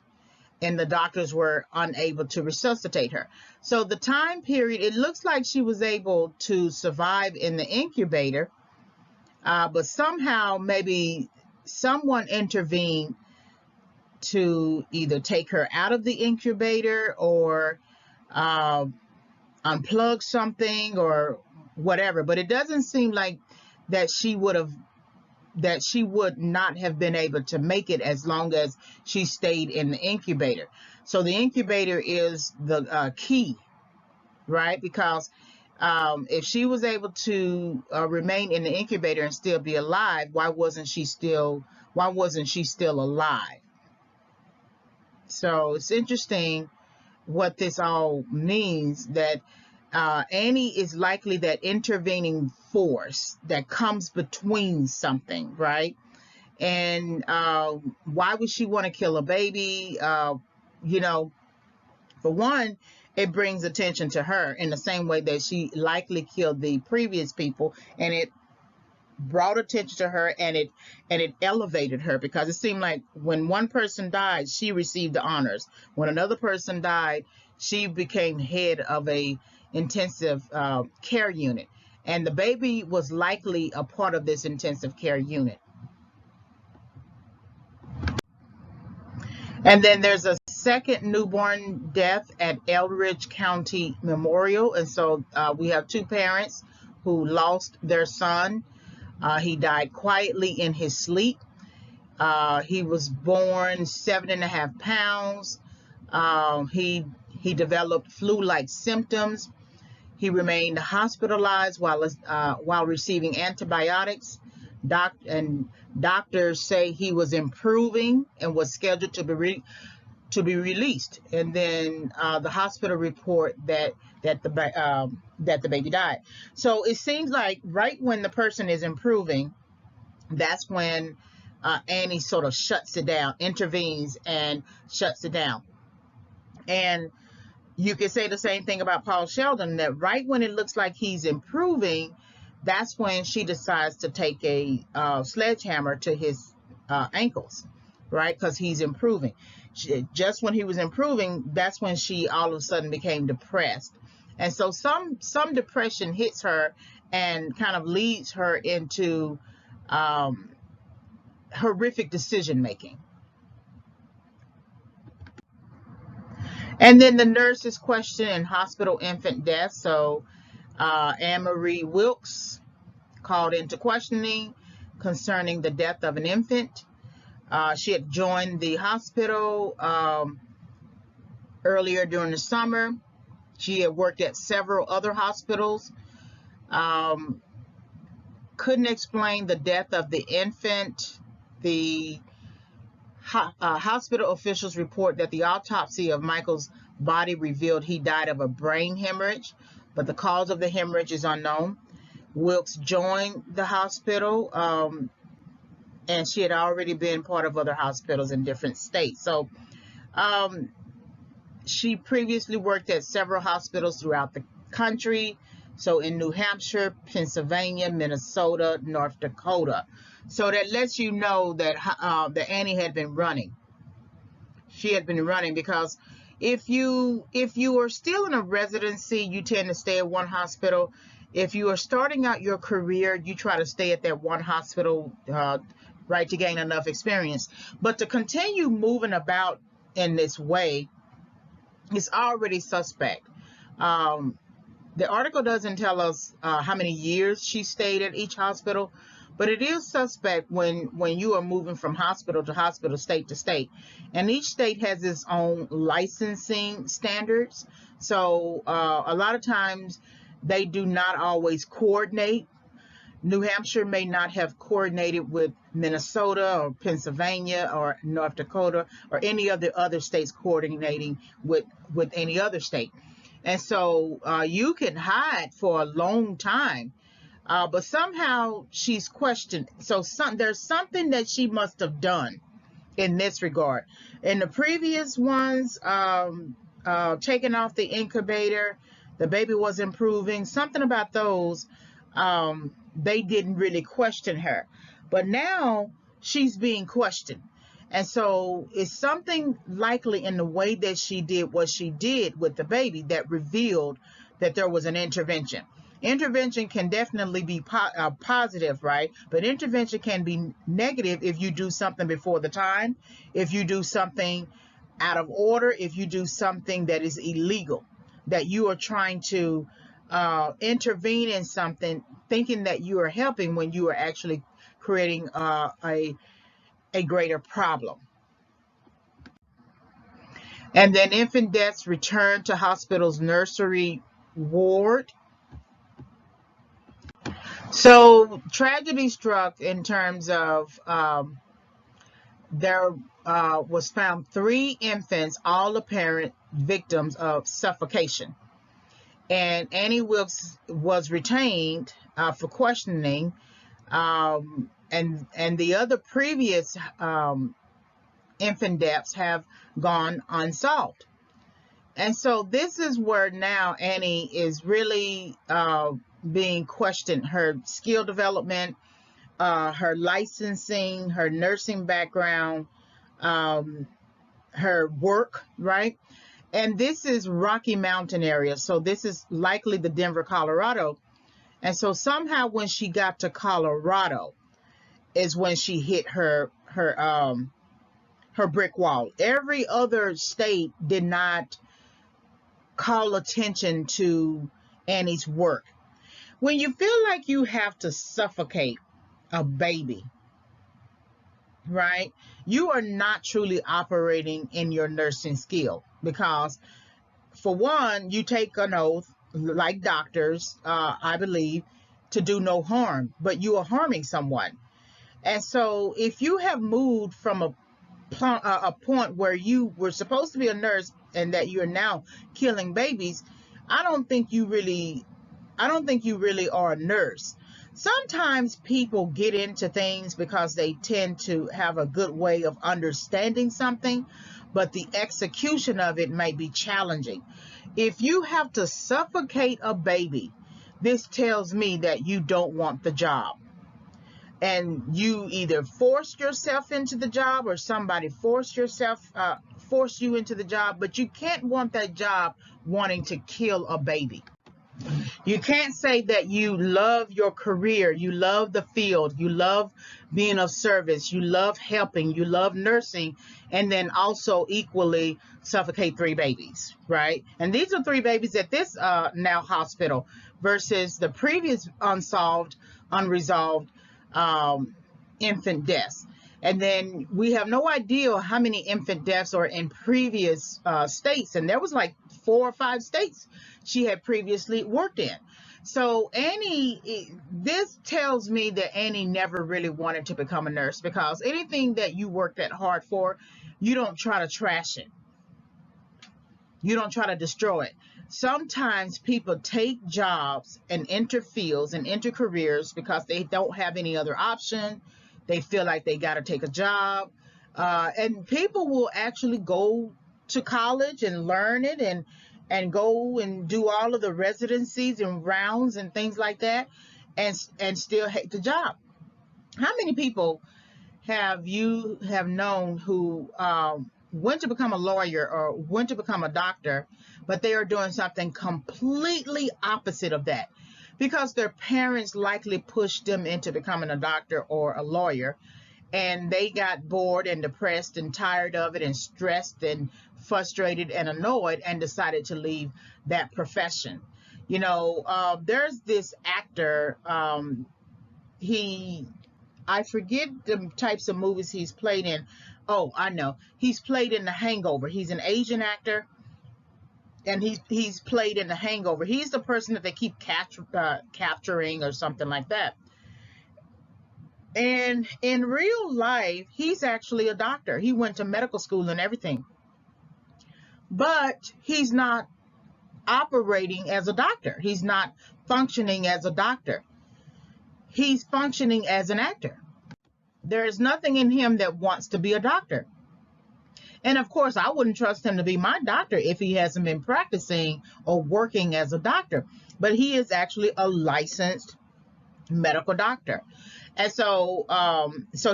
and the doctors were unable to resuscitate her. So the time period, it looks like she was able to survive in the incubator, but somehow maybe someone intervened to either take her out of the incubator or unplug something or whatever. But it doesn't seem like that she would not have been able to make it as long as she stayed in the incubator. So the incubator is the key, right? Because if she was able to remain in the incubator and still be alive, why wasn't she still alive? So it's interesting what this all means, that Annie is likely that intervening force that comes between something, right? And why would she want to kill a baby? You know, for one, it brings attention to her in the same way that she likely killed the previous people, and it brought attention to her, and it elevated her, because it seemed like when one person died, she received the honors. When another person died, she became head of a intensive care unit, and the baby was likely a part of this intensive care unit. And then there's a second newborn death at Eldridge County Memorial. And so we have two parents who lost their son. He died quietly in his sleep. He was born 7.5 pounds. He developed flu-like symptoms. He remained hospitalized while receiving antibiotics. Doctors say he was improving and was scheduled to be released. And then the hospital report that the baby died. So it seems like right when the person is improving, that's when Annie sort of shuts it down, intervenes and shuts it down. And you could say the same thing about Paul Sheldon, that right when it looks like he's improving, that's when she decides to take a sledgehammer to his ankles, right? Because he's improving. just when he was improving, that's when she all of a sudden became depressed. And so some depression hits her and kind of leads her into horrific decision making. And then the nurse's question in hospital infant death. So Anne-Marie Wilkes called into questioning concerning the death of an infant. She had joined the hospital earlier during the summer. She had worked at several other hospitals. Couldn't explain the death of the infant. The hospital officials report that the autopsy of Michael's body revealed he died of a brain hemorrhage, but the cause of the hemorrhage is unknown. Wilkes joined the hospital, and she had already been part of other hospitals in different states. So she previously worked at several hospitals throughout the country. So in New Hampshire, Pennsylvania, Minnesota, North Dakota. So that lets you know that that Annie had been running. She had been running because if you are still in a residency, you tend to stay at one hospital. If you are starting out your career, you try to stay at that one hospital, right, to gain enough experience. But to continue moving about in this way is already suspect. The article doesn't tell us how many years she stayed at each hospital, but it is suspect when you are moving from hospital to hospital, state to state. And each state has its own licensing standards. So a lot of times they do not always coordinate. New Hampshire may not have coordinated with Minnesota or Pennsylvania or North Dakota or any of the other states coordinating with any other state. And so you can hide for a long time, but somehow she's questioned. So there's something that she must have done in this regard. In the previous ones, taking off the incubator, the baby was improving, something about those, they didn't really question her. But now she's being questioned. And so it's something likely in the way that she did what she did with the baby that revealed that there was an intervention. Intervention can definitely be positive, right? But intervention can be negative if you do something before the time, if you do something out of order, if you do something that is illegal, that you are trying to intervene in something thinking that you are helping when you are actually creating a greater problem. And then infant deaths returned to hospital's nursery ward. So tragedy struck in terms of there was found 3 infants, all apparent victims of suffocation. And Annie Wilkes was retained for questioning, and the other previous infant deaths have gone unsolved. And so this is where now Annie is really being questioned. Her skill development, her licensing, her nursing background, her work, right? And this is Rocky Mountain area. So this is likely the Denver, Colorado. And so somehow when she got to Colorado is when she hit her brick wall. Every other state did not call attention to Annie's work. When you feel like you have to suffocate a baby, right, you are not truly operating in your nursing skill, because for one, you take an oath like doctors, I believe, to do no harm, but you are harming someone. And so if you have moved from a point where you were supposed to be a nurse and that you're now killing babies, I don't think you really are a nurse. Sometimes people get into things because they tend to have a good way of understanding something, but the execution of it may be challenging. If you have to suffocate a baby, this tells me that you don't want the job. And you either forced yourself into the job or somebody forced force you into the job, but you can't want that job wanting to kill a baby. You can't say that you love your career, you love the field, you love being of service, you love helping, you love nursing, and then also equally suffocate 3 babies, right? And these are 3 babies at this now hospital versus the previous unresolved infant deaths. And then we have no idea how many infant deaths are in previous states. And there was like 4 or 5 states she had previously worked in. So Annie, this tells me that Annie never really wanted to become a nurse, because anything that you work that hard for, you don't try to trash it. You don't try to destroy it. Sometimes people take jobs and enter fields and enter careers because they don't have any other option. They feel like they got to take a job. And people will actually go to college and learn it and go and do all of the residencies and rounds and things like that and still hate the job. How many people have you known who went to become a lawyer or went to become a doctor, but they are doing something completely opposite of that because their parents likely pushed them into becoming a doctor or a lawyer, and they got bored and depressed and tired of it and stressed and frustrated and annoyed and decided to leave that profession. You know, there's this actor, I forget the types of movies he's played in. Oh, I know. He's played in The Hangover. He's an Asian actor, and he's played in The Hangover. He's the person that they keep capturing or something like that. And in real life, he's actually a doctor. He went to medical school and everything. But he's not operating as a doctor. He's not functioning as a doctor. He's functioning as an actor. There is nothing in him that wants to be a doctor. And of course, I wouldn't trust him to be my doctor if he hasn't been practicing or working as a doctor. But he is actually a licensed medical doctor. And so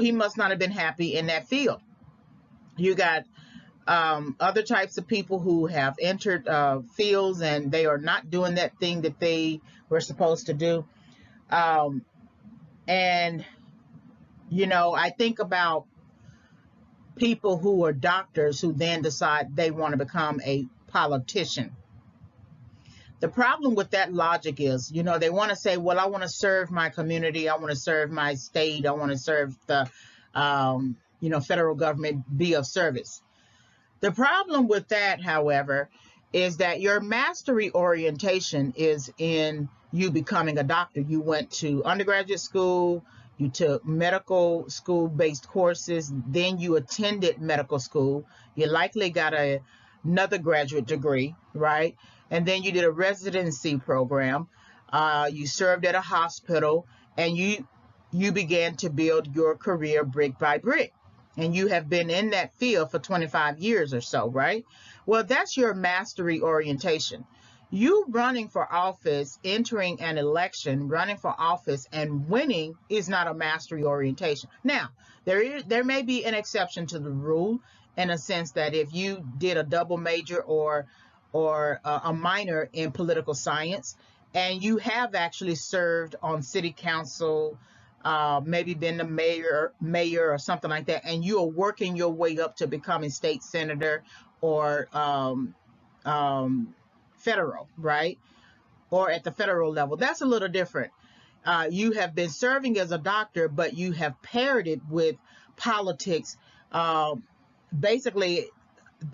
he must not have been happy in that field. You got other types of people who have entered fields and they are not doing that thing that they were supposed to do. And, you know, I think about people who are doctors who then decide they want to become a politician. The problem with that logic is, you know, they want to say, well, I want to serve my community. I want to serve my state. I want to serve the, you know, federal government, be of service. The problem with that, however, is that your mastery orientation is in you becoming a doctor. You went to undergraduate school, you took medical school-based courses, then you attended medical school. You likely got another graduate degree, right? And then you did a residency program. You served at a hospital, and you began to build your career brick by brick. And you have been in that field for 25 years or so, right? Well, that's your mastery orientation. You running for office, entering an election, running for office and winning is not a mastery orientation. Now, there may be an exception to the rule in a sense that if you did a double major or a minor in political science and you have actually served on city council, maybe been the mayor or something like that, and you are working your way up to becoming state senator or federal, right? Or at the federal level, that's a little different. You have been serving as a doctor, but you have paired it with politics, basically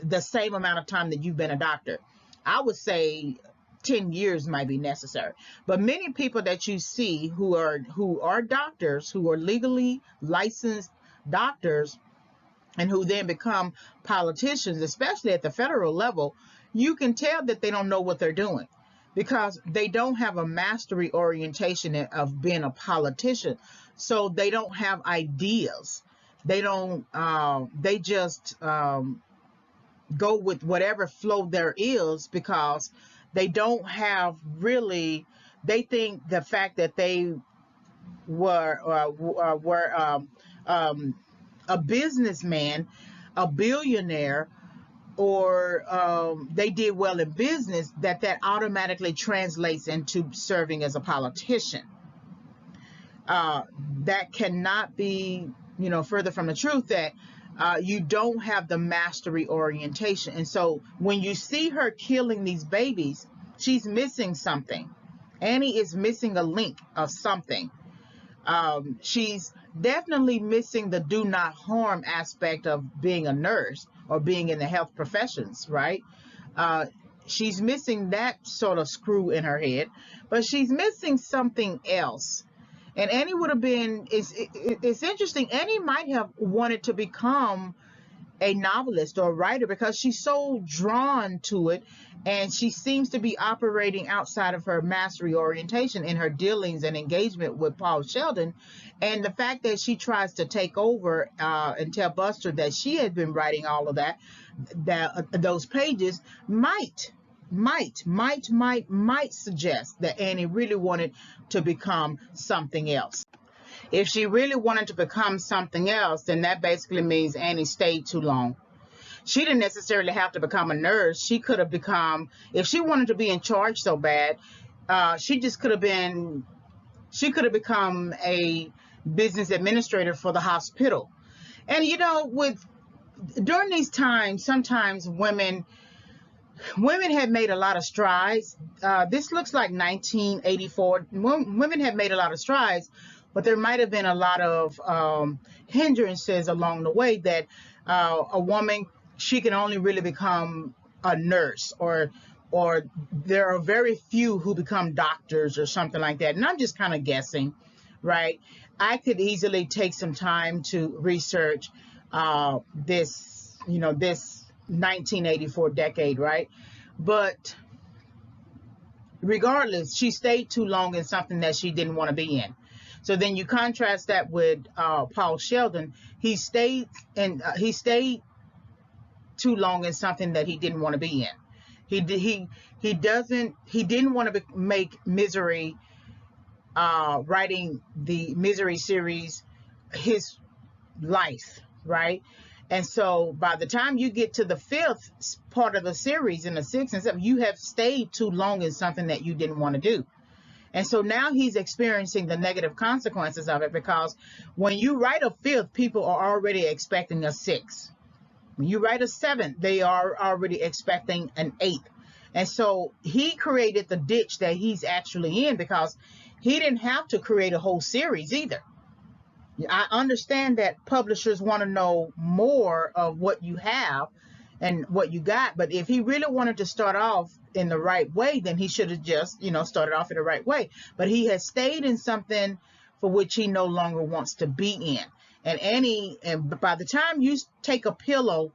the same amount of time that you've been a doctor. I would say 10 years might be necessary. But many people that you see who are doctors, who are legally licensed doctors, and who then become politicians, especially at the federal level, you can tell that they don't know what they're doing because they don't have a mastery orientation of being a politician. So they don't have ideas. They don't, they just go with whatever flow there is because they don't have really, they think the fact that they were a businessman, a billionaire, or they did well in business, that automatically translates into serving as a politician. That cannot be, further from the truth, that you don't have the mastery orientation. And so when you see her killing these babies, she's missing something. Annie is missing a link of something. She's definitely missing the do not harm aspect of being a nurse or being in the health professions, right? She's missing that sort of screw in her head, but she's missing something else. And Annie would have been, it's interesting, Annie might have wanted to become a novelist or a writer because she's so drawn to it, and she seems to be operating outside of her mastery orientation in her dealings and engagement with Paul Sheldon. And the fact that she tries to take over and tell Buster that she had been writing all of those pages might suggest that Annie really wanted to become something else. If she really wanted to become something else, then that basically means Annie stayed too long. She didn't necessarily have to become a nurse. She could have become, if she wanted to be in charge so bad, she could have become a business administrator for the hospital. And during these times, sometimes women had made a lot of strides. This looks like 1984. Women have made a lot of strides, but there might have been a lot of hindrances along the way that a woman, she can only really become a nurse, or there are very few who become doctors or something like that. And I'm just kind of guessing, right? I could easily take some time to research this 1984 decade, right? But regardless, she stayed too long in something that she didn't want to be in. So then you contrast that with Paul Sheldon. He stayed too long in something that he didn't want to be in. He didn't want to make Misery, writing the Misery series, his life, right? And so by the time you get to the 5th part of the series, in the 6th and 7th, you have stayed too long in something that you didn't want to do. And so now he's experiencing the negative consequences of it, because when you write a 5th, people are already expecting a 6th. When you write a 7th, they are already expecting an 8th. And so he created the ditch that he's actually in, because he didn't have to create a whole series either. I understand that publishers want to know more of what you have and what you got, but if he really wanted to start off in the right way, then he should have just, started off in the right way. But he has stayed in something for which he no longer wants to be in. And by the time you take a pillow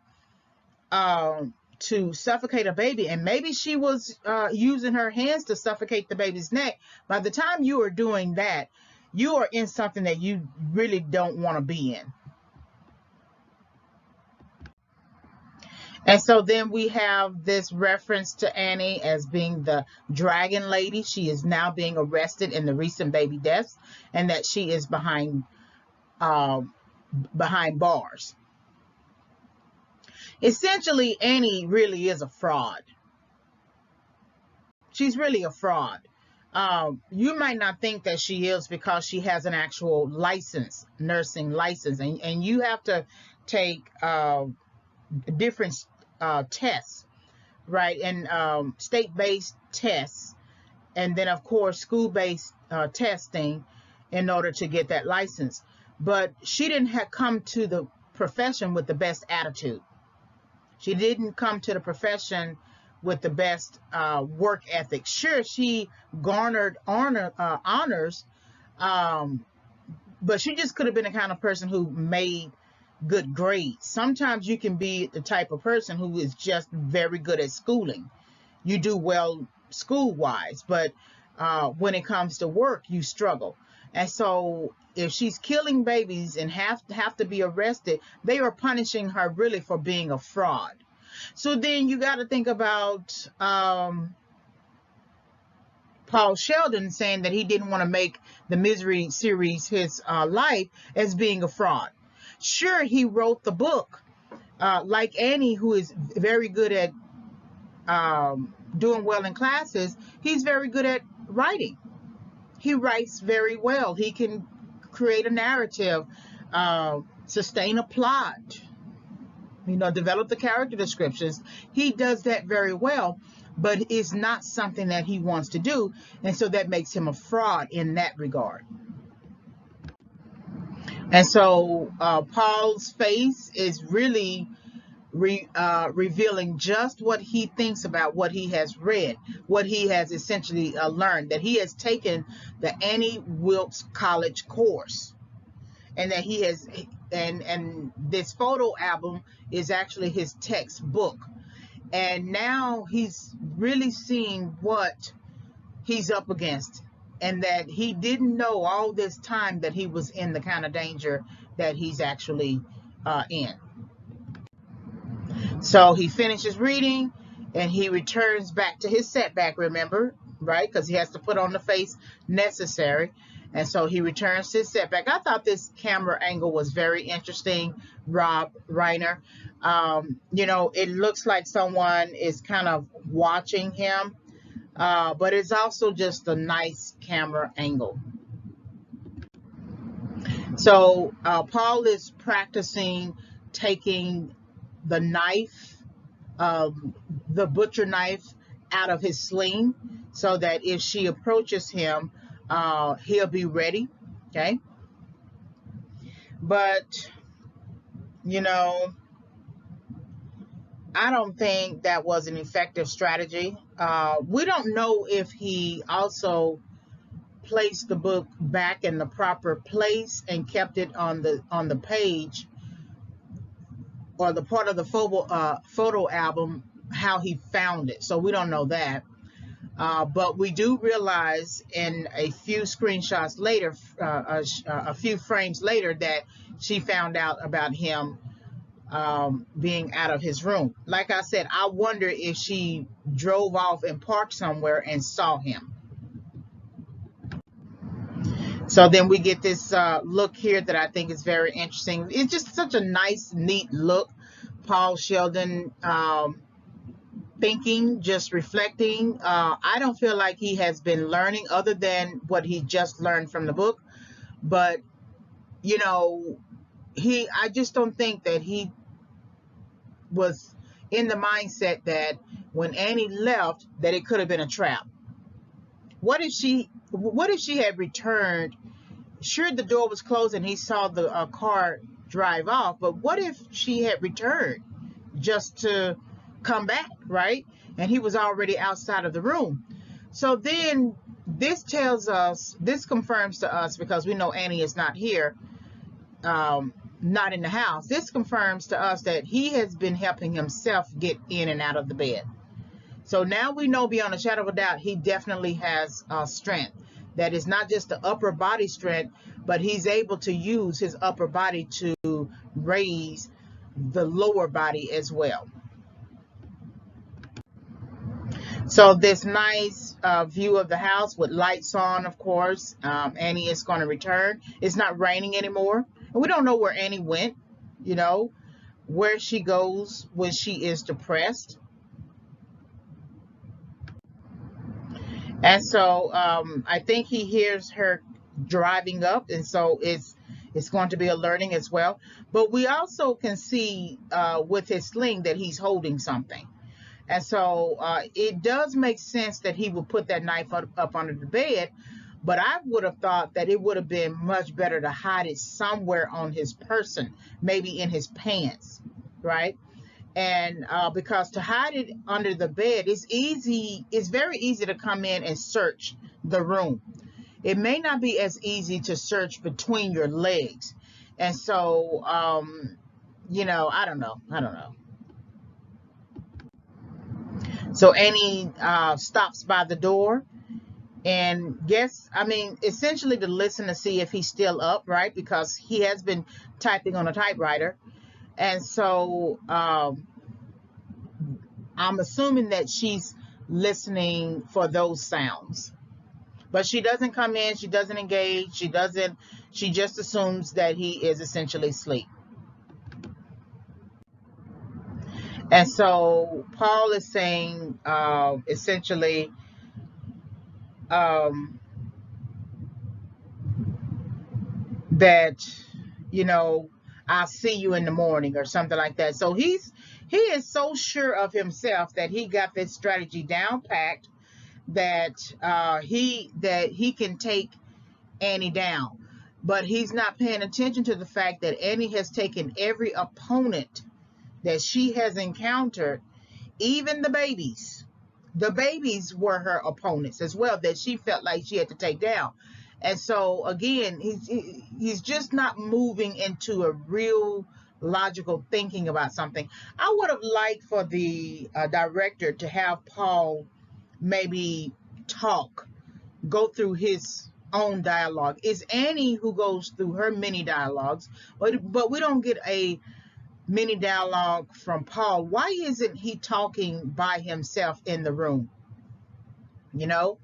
to suffocate a baby, and maybe she was using her hands to suffocate the baby's neck, by the time you are doing that, you are in something that you really don't want to be in. And so then we have this reference to Annie as being the dragon lady. She is now being arrested in the recent baby deaths, and that she is behind bars. Essentially, Annie really is a fraud. She's really a fraud. You might not think that she is, because she has an actual license, nursing license, and you have to take different tests, right? And state-based tests, and then of course school-based testing in order to get that license. But she didn't come to the profession with the best attitude. She didn't come to the profession with the best work ethic. Sure, she garnered honors, but she just could have been the kind of person who made good grades. Sometimes you can be the type of person who is just very good at schooling. You do well school-wise, but when it comes to work, you struggle. And so if she's killing babies and have to be arrested, they are punishing her really for being a fraud. So then you got to think about Paul Sheldon saying that he didn't want to make the Misery series his life as being a fraud. Sure, he wrote the book like Annie, who is very good at doing well in classes, he's very good at writing. He writes very well. He can create a narrative, sustain a plot, develop the character descriptions. He does that very well, but it's not something that he wants to do. And so that makes him a fraud in that regard. And so Paul's face is really revealing just what he thinks about what he has read, what he has essentially learned, that he has taken the Annie Wilkes College course, and that he has, and this photo album is actually his textbook. And now he's really seeing what he's up against, and that he didn't know all this time that he was in the kind of danger that he's actually in. So he finishes reading and he returns back to his setback, remember, right? Because he has to put on the face necessary. And so he returns to his setback. I thought this camera angle was very interesting, Rob Reiner. It looks like someone is kind of watching him, but it's also just a nice camera angle. So Paul is practicing taking the knife, the butcher knife, out of his sling, so that if she approaches him, he'll be ready. Okay. But, I don't think that was an effective strategy. We don't know if he also placed the book back in the proper place and kept it on the page, or the part of the photo album, how he found it. So we don't know that. But we do realize in a few screenshots later, a few frames later, that she found out about him being out of his room. Like I said, I wonder if she drove off and parked somewhere and saw him. So then we get this look here that I think is very interesting. It's just such a nice, neat look. Paul Sheldon thinking, just reflecting. I don't feel like he has been learning other than what he just learned from the book. But, I just don't think that he was in the mindset that when Annie left, that it could have been a trap. What if she had returned? Sure, the door was closed and he saw the car drive off, but what if she had returned just to come back, right? And he was already outside of the room. So then this confirms to us, because we know Annie is not here, not in the house. This confirms to us that he has been helping himself get in and out of the bed. So now we know beyond a shadow of a doubt he definitely has strength. That is not just the upper body strength, but he's able to use his upper body to raise the lower body as well. So this nice view of the house with lights on, of course. Annie is going to return. It's not raining anymore. And we don't know where Annie went, where she goes when she is depressed. And so I think he hears her driving up, and so it's going to be alerting as well. But we also can see with his sling that he's holding something. And so it does make sense that he would put that knife up under the bed, but I would have thought that it would have been much better to hide it somewhere on his person, maybe in his pants, right? And because to hide it under the bed is easy, it's very easy to come in and search the room. It may not be as easy to search between your legs. And so, I don't know. So Annie stops by the door and essentially to listen to see if he's still up, right? Because he has been typing on a typewriter. And so I'm assuming that she's listening for those sounds. But she doesn't come in, she doesn't engage, she just assumes that he is essentially asleep. And so Paul is saying essentially, um, that, you know, I'll see you in the morning or something like that. So he is so sure of himself that he got this strategy down packed, that he can take Annie down. But he's not paying attention to the fact that Annie has taken every opponent that she has encountered, even the babies. The babies were her opponents as well, that she felt like she had to take down. And so again, he's just not moving into a real logical thinking about something. I would have liked for the director to have Paul maybe go through his own dialogue. It's Annie who goes through her mini dialogues, but we don't get a mini dialogue from Paul. Why isn't he talking by himself in the room? You know,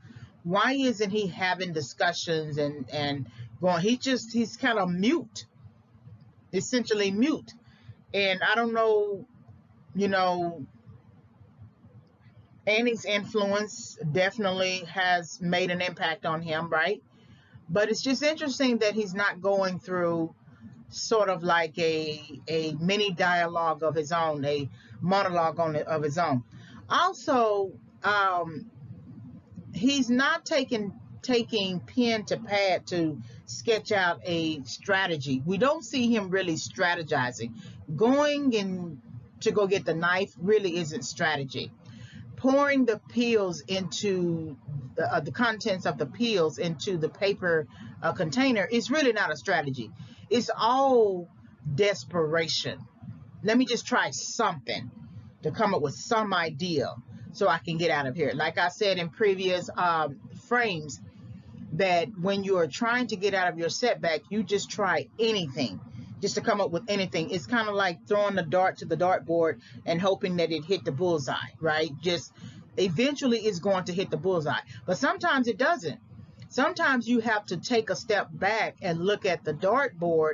why isn't he having discussions and going? He's kind of mute, essentially mute. And I don't know, you know, Annie's influence definitely has made an impact on him, right? But it's just interesting that he's not going through sort of like a mini dialogue of his own, a monologue of his own. Also, he's not taking pen to pad to sketch out a strategy. We don't see him really strategizing. Going in to go get the knife really isn't strategy. Pouring the pills into the contents of the pills into the paper container is really not a strategy. It's all desperation. Let me just try something to come up with some idea so I can get out of here. Like I said in previous frames, that when you are trying to get out of your setback, you just try anything just to come up with anything. It's kind of like throwing the dart to the dartboard and hoping that it hit the bullseye, right? Just eventually it's going to hit the bullseye, but sometimes it doesn't. Sometimes you have to take a step back and look at the dartboard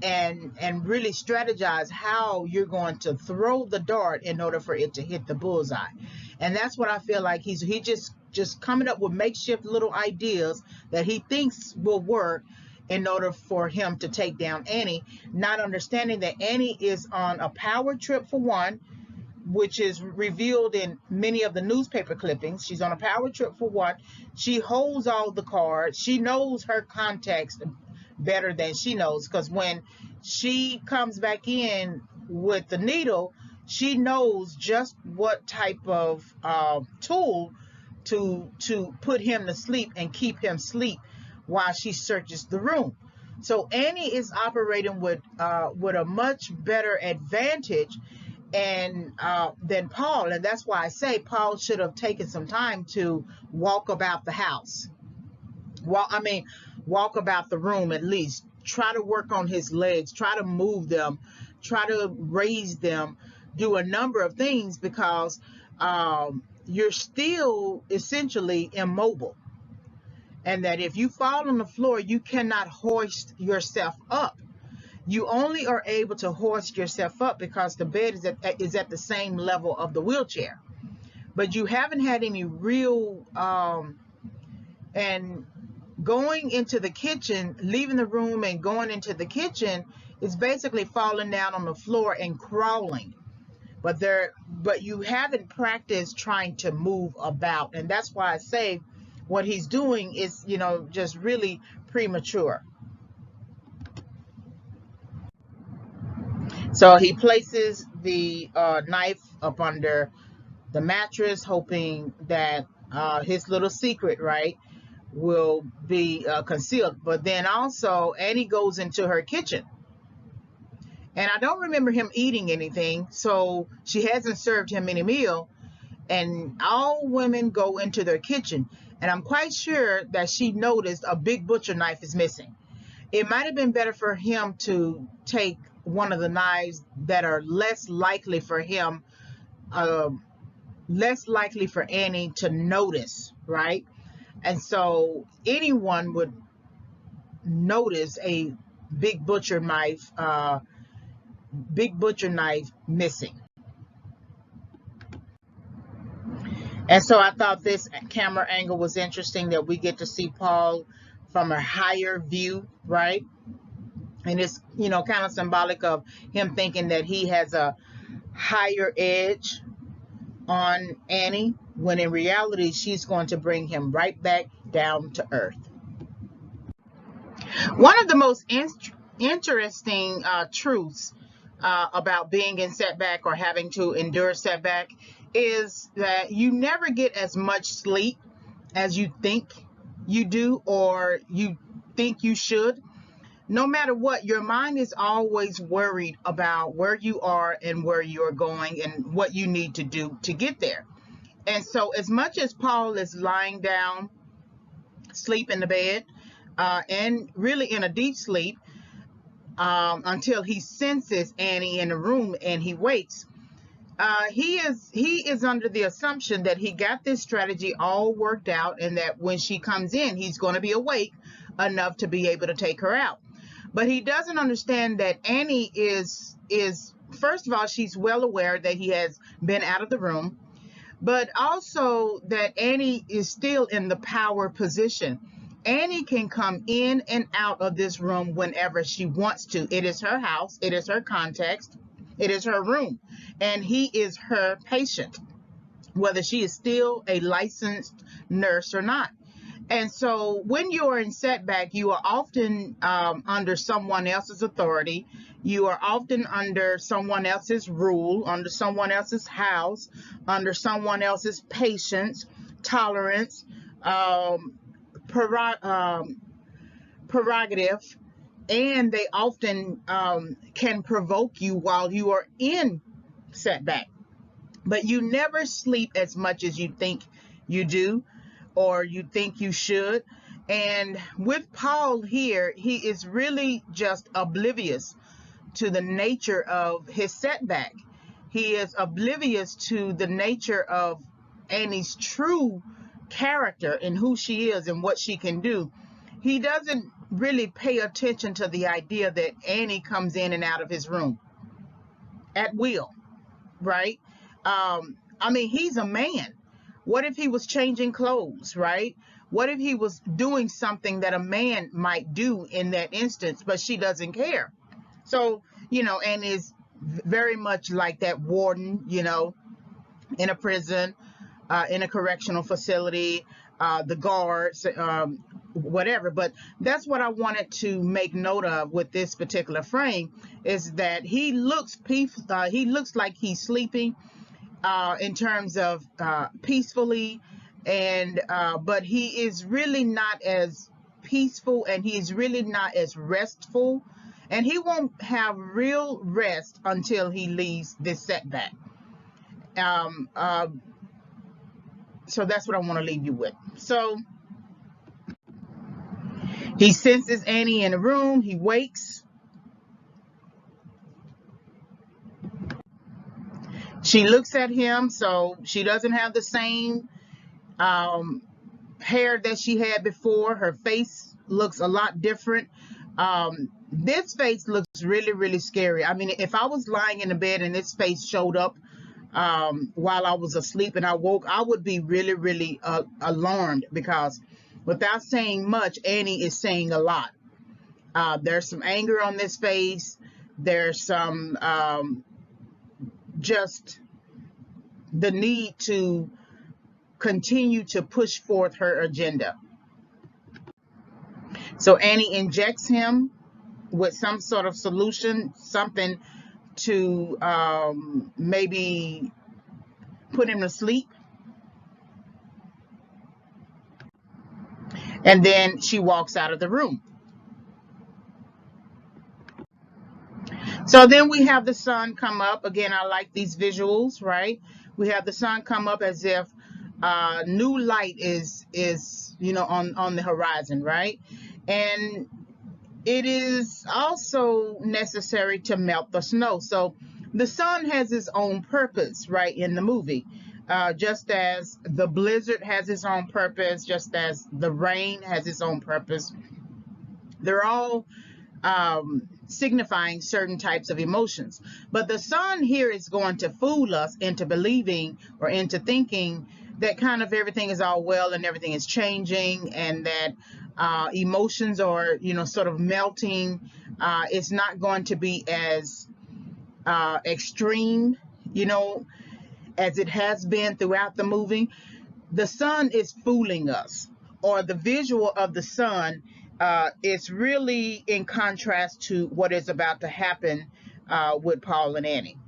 and really strategize how you're going to throw the dart in order for it to hit the bullseye. And that's what I feel like he just coming up with makeshift little ideas that he thinks will work in order for him to take down Annie, not understanding that Annie is on a power trip, for one, which is revealed in many of the newspaper clippings. She's on a power trip, for one. She holds all the cards. She knows her context better than she knows, because when she comes back in with the needle, she knows just what type of tool to put him to sleep and keep him asleep while she searches the room. So Annie is operating with a much better advantage and than Paul, and that's why I say Paul should have taken some time to walk about the house. Walk about the room at least. Try to work on his legs. Try to move them. Try to raise them. Do a number of things, because you're still essentially immobile. And that if you fall on the floor, you cannot hoist yourself up. You only are able to hoist yourself up because the bed is at the same level of the wheelchair. But you haven't had any real and going into the kitchen, leaving the room and going into the kitchen is basically falling down on the floor and crawling. But you haven't practiced trying to move about, and that's why I say what he's doing is, just really premature. So he places the knife up under the mattress, hoping that his little secret, right, will be concealed. But then also Annie goes into her kitchen, and I don't remember him eating anything, so she hasn't served him any meal. And all women go into their kitchen, and I'm quite sure that she noticed a big butcher knife is missing. It might have been better for him to take one of the knives that are less likely for him, less likely for Annie to notice, right? And so anyone would notice a big butcher knife, missing. And so I thought this camera angle was interesting, that we get to see Paul from a higher view, right? And it's, kind of symbolic of him thinking that he has a higher edge on Annie, when in reality, she's going to bring him right back down to earth. One of the most interesting truths about being in setback or having to endure setback is that you never get as much sleep as you think you do or you think you should. No matter what, your mind is always worried about where you are and where you're going and what you need to do to get there. And so as much as Paul is lying down, sleep in the bed, and really in a deep sleep, until he senses Annie in the room and he wakes, he is under the assumption that he got this strategy all worked out, and that when she comes in, he's going to be awake enough to be able to take her out. But he doesn't understand that Annie is first of all, she's well aware that he has been out of the room, but also that Annie is still in the power position. Annie can come in and out of this room whenever she wants to. It is her house, it is her context, it is her room, and he is her patient, whether she is still a licensed nurse or not. And so when you're in setback, you are often under someone else's authority. You are often under someone else's rule, under someone else's house, under someone else's patience, tolerance, prerogative, and they often can provoke you while you are in setback. But you never sleep as much as you think you do or you think you should. And with Paul here, he is really just oblivious to the nature of his setback. He is oblivious to the nature of Annie's true character and who she is and what she can do. He doesn't really pay attention to the idea that Annie comes in and out of his room at will, right? I mean, he's a man. What if he was changing clothes, right? What if he was doing something that a man might do in that instance, but she doesn't care? So, and is very much like that warden, in a prison, in a correctional facility, the guards, whatever. But that's what I wanted to make note of with this particular frame, is that he looks like he's sleeping, in terms of peacefully, and but he is really not as peaceful, and he is really not as restful, and he won't have real rest until he leaves this setback. So that's what I want to leave you with. So he senses Annie in the room. He wakes. She looks at him, so she doesn't have the same hair that she had before. Her face looks a lot different. This face looks really, really scary. I mean, if I was lying in the bed and this face showed up while I was asleep and I woke, I would be really, really alarmed, because without saying much, Annie is saying a lot. There's some anger on this face. There's some just the need to continue to push forth her agenda. So Annie injects him with some sort of solution, something to maybe put him to sleep. And then she walks out of the room. So then we have the sun come up. Again, I like these visuals, right? We have the sun come up as if new light is on the horizon, right? And it is also necessary to melt the snow. So the sun has its own purpose, right, in the movie. Just as the blizzard has its own purpose, just as the rain has its own purpose. They're all signifying certain types of emotions. But the sun here is going to fool us into believing or into thinking that kind of everything is all well and everything is changing, and that emotions are, sort of melting. It's not going to be as extreme, as it has been throughout the movie. The sun is fooling us, or the visual of the sun is really in contrast to what is about to happen with Paul and Annie.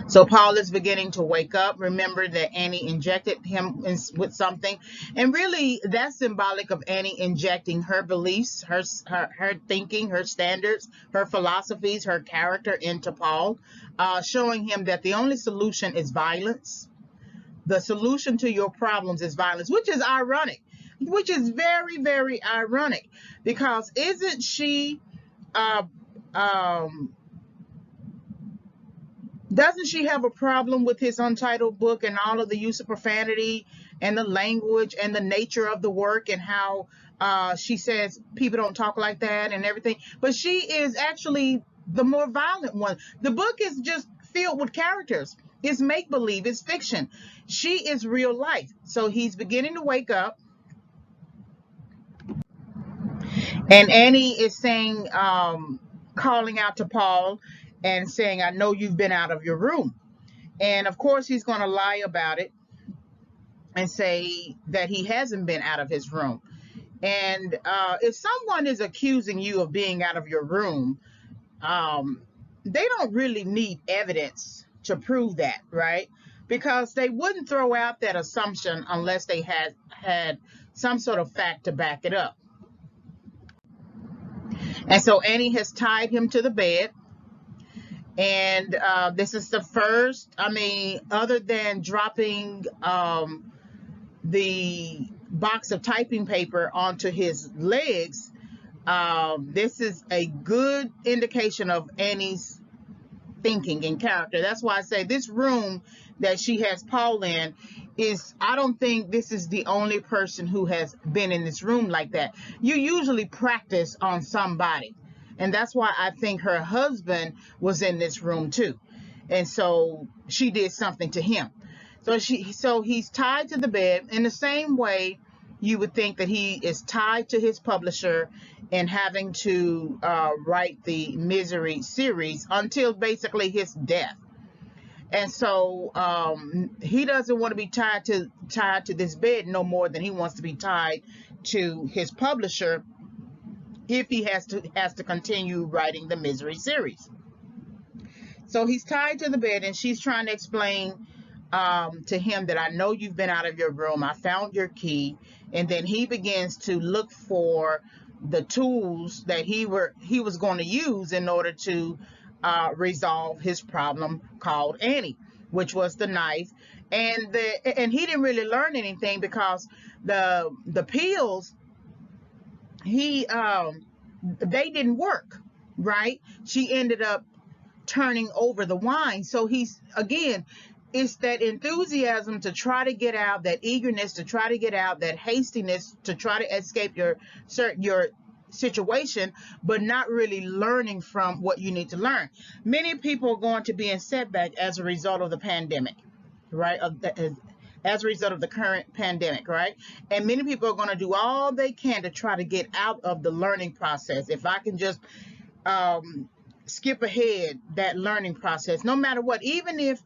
So Paul is beginning to wake up. Remember that Annie injected him with something. And really, that's symbolic of Annie injecting her beliefs, her thinking, her standards, her philosophies, her character into Paul, showing him that the only solution is violence. The solution to your problems is violence, which is ironic, which is very, very ironic, because isn't she... doesn't she have a problem with his untitled book and all of the use of profanity and the language and the nature of the work, and how she says people don't talk like that and everything? But she is actually the more violent one. The book is just filled with characters. It's make-believe. It's fiction. She is real life. So he's beginning to wake up. And Annie is saying, calling out to Paul and saying, I know you've been out of your room. And of course, he's going to lie about it and say that he hasn't been out of his room. And if someone is accusing you of being out of your room, they don't really need evidence to prove that, right? Because they wouldn't throw out that assumption unless they had some sort of fact to back it up. And so Annie has tied him to the bed. And this is the first, other than dropping the box of typing paper onto his legs, this is a good indication of Annie's thinking and character. That's why I say this room that she has Paul in is, I don't think this is the only person who has been in this room like that. You usually practice on somebody. And that's why I think her husband was in this room too. And so she did something to him. So he's tied to the bed in the same way you would think that he is tied to his publisher and having to write the Misery series until basically his death. And so he doesn't want to be tied to this bed no more than he wants to be tied to his publisher, if he has to continue writing the Misery series. So he's tied to the bed, and she's trying to explain to him that I know you've been out of your room. I found your key. And then he begins to look for the tools that he was going to use in order to resolve his problem called Annie, which was the knife. And he didn't really learn anything, because the pills, they didn't work, right? She ended up turning over the wine. So it's that enthusiasm to try to get out, that eagerness to try to get out, that hastiness to try to escape your situation, but not really learning from what you need to learn. Many people are going to be in setback as a result of the pandemic, right? As a result of the current pandemic, right? And many people are going to do all they can to try to get out of the learning process. If I can just skip ahead that learning process, no matter what, even if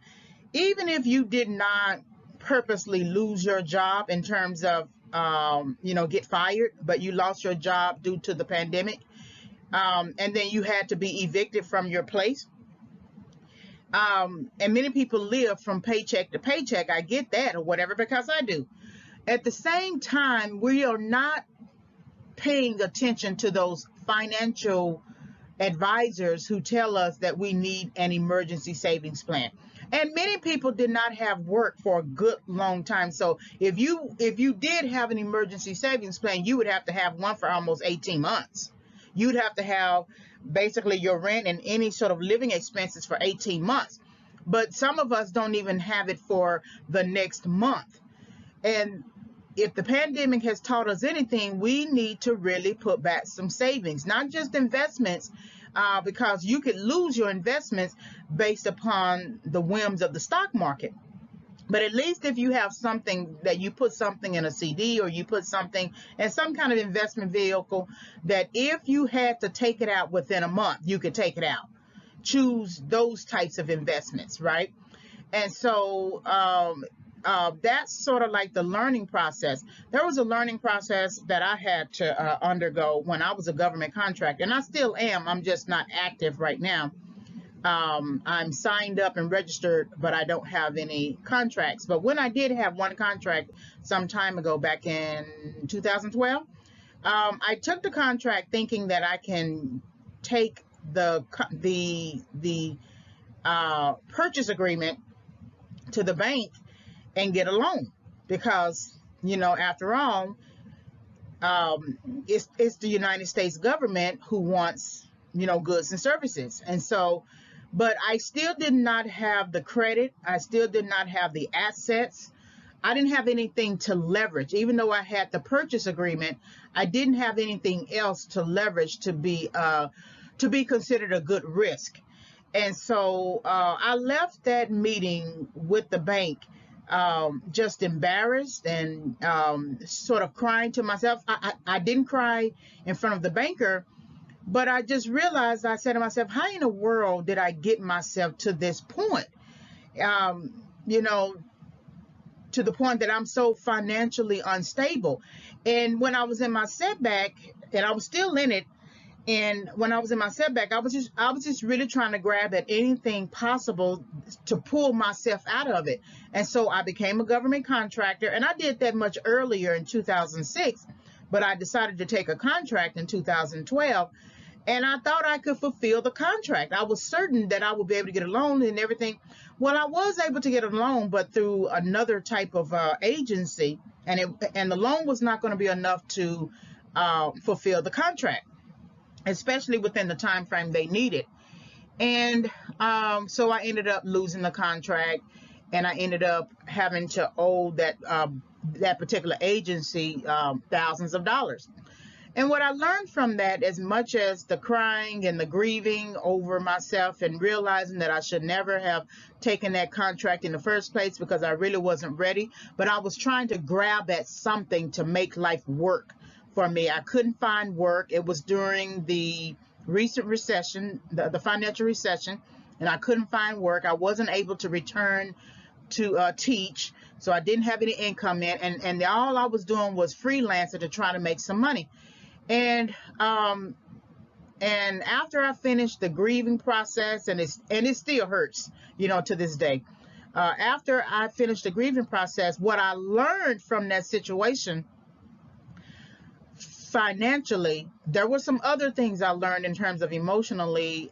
you did not purposely lose your job in terms of get fired, but you lost your job due to the pandemic, and then you had to be evicted from your place. And many people live from paycheck to paycheck. I get that, or whatever, because I do. At the same time, we are not paying attention to those financial advisors who tell us that we need an emergency savings plan. And many people did not have work for a good long time. So if you did have an emergency savings plan, you would have to have one for almost 18 months. You'd have to have basically your rent and any sort of living expenses for 18 months. But some of us don't even have it for the next month. And if the pandemic has taught us anything, we need to really put back some savings, not just investments, because you could lose your investments based upon the whims of the stock market. But at least if you have something that you put something in a CD, or you put something in some kind of investment vehicle, that if you had to take it out within a month, you could take it out. Choose those types of investments, right? And so that's sort of like the learning process. There was a learning process that I had to undergo when I was a government contractor, and I still am. I'm just not active right now. I'm signed up and registered, but I don't have any contracts. But when I did have one contract some time ago, back in 2012, I took the contract thinking that I can take the purchase agreement to the bank and get a loan, because after all, it's the United States government who wants goods and services. And so, but I still did not have the credit. I still did not have the assets. I didn't have anything to leverage. Even though I had the purchase agreement, I didn't have anything else to leverage to be considered a good risk. And so I left that meeting with the bank just embarrassed and sort of crying to myself. I didn't cry in front of the banker, but I just realized, I said to myself, how in the world did I get myself to this point? To the point that I'm so financially unstable. And when I was in my setback, and I was still in it, and when I was in my setback, I was just really trying to grab at anything possible to pull myself out of it. And so I became a government contractor, and I did that much earlier in 2006, but I decided to take a contract in 2012, and I thought I could fulfill the contract. I was certain that I would be able to get a loan and everything. Well, I was able to get a loan, but through another type of agency, and the loan was not going to be enough to fulfill the contract, especially within the time frame they needed. And so I ended up losing the contract, and I ended up having to owe that particular agency thousands of dollars. And what I learned from that, as much as the crying and the grieving over myself and realizing that I should never have taken that contract in the first place because I really wasn't ready, but I was trying to grab at something to make life work for me. I couldn't find work. It was during the recent recession, the financial recession, and I couldn't find work. I wasn't able to return to teach, so I didn't have any income in, and all I was doing was freelancing to try to make some money. And after I finished the grieving process, and it still hurts, to this day. After I finished the grieving process, what I learned from that situation financially, there were some other things I learned in terms of emotionally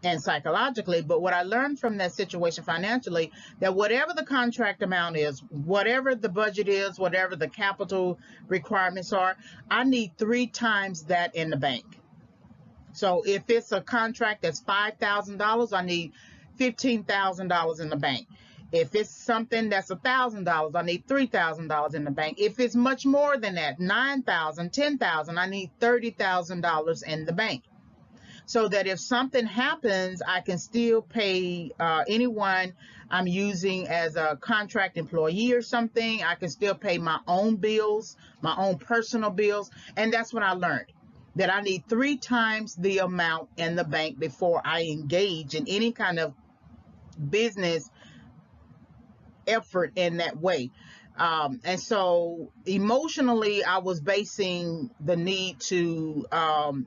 and psychologically, but what I learned from that situation financially, that whatever the contract amount is, whatever the budget is, whatever the capital requirements are, I need 3 times that in the bank. So if it's a contract that's $5,000, I need $15,000 in the bank. If it's something that's $1,000, I need $3,000 in the bank. If it's much more than that, $9,000, $10,000, I need $30,000 in the bank. So that if something happens, I can still pay anyone I'm using as a contract employee or something. I can still pay my own bills, my own personal bills. And that's what I learned, that I need 3 times the amount in the bank before I engage in any kind of business effort in that way. And so emotionally, I was basing the need to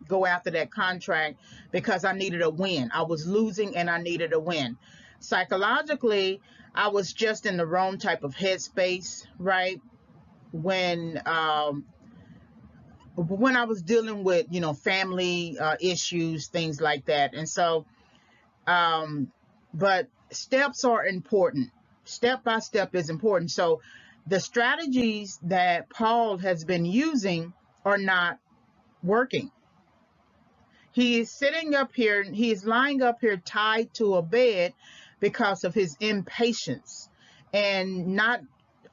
go after that contract because I needed a win. I was losing and I needed a win. Psychologically, I was just in the wrong type of headspace, right? When I was dealing with, family issues, things like that. And so, but steps are important. Step by step is important. So the strategies that Paul has been using are not working. He is sitting up here, he is lying up here tied to a bed because of his impatience and not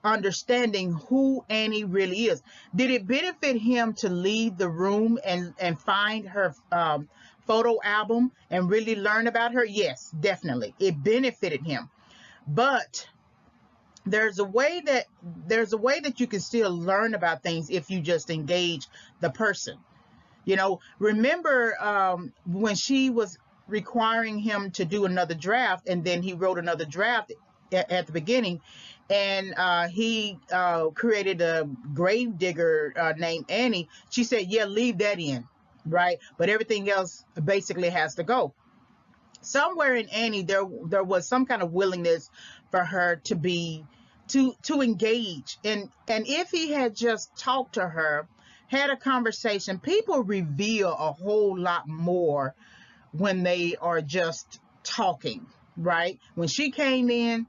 understanding who Annie really is. Did it benefit him to leave the room and find her photo album and really learn about her, yes, definitely. It benefited him. But there's a way that you can still learn about things if you just engage the person. You know, remember when she was requiring him to do another draft, and then he wrote another draft at the beginning, and he created a grave digger named Annie. She said, yeah, leave that in, right? But everything else basically has to go. Somewhere in Annie, there was some kind of willingness for her to be to engage, and if he had just talked to her, had a conversation. People reveal a whole lot more when they are just talking, right? When she came in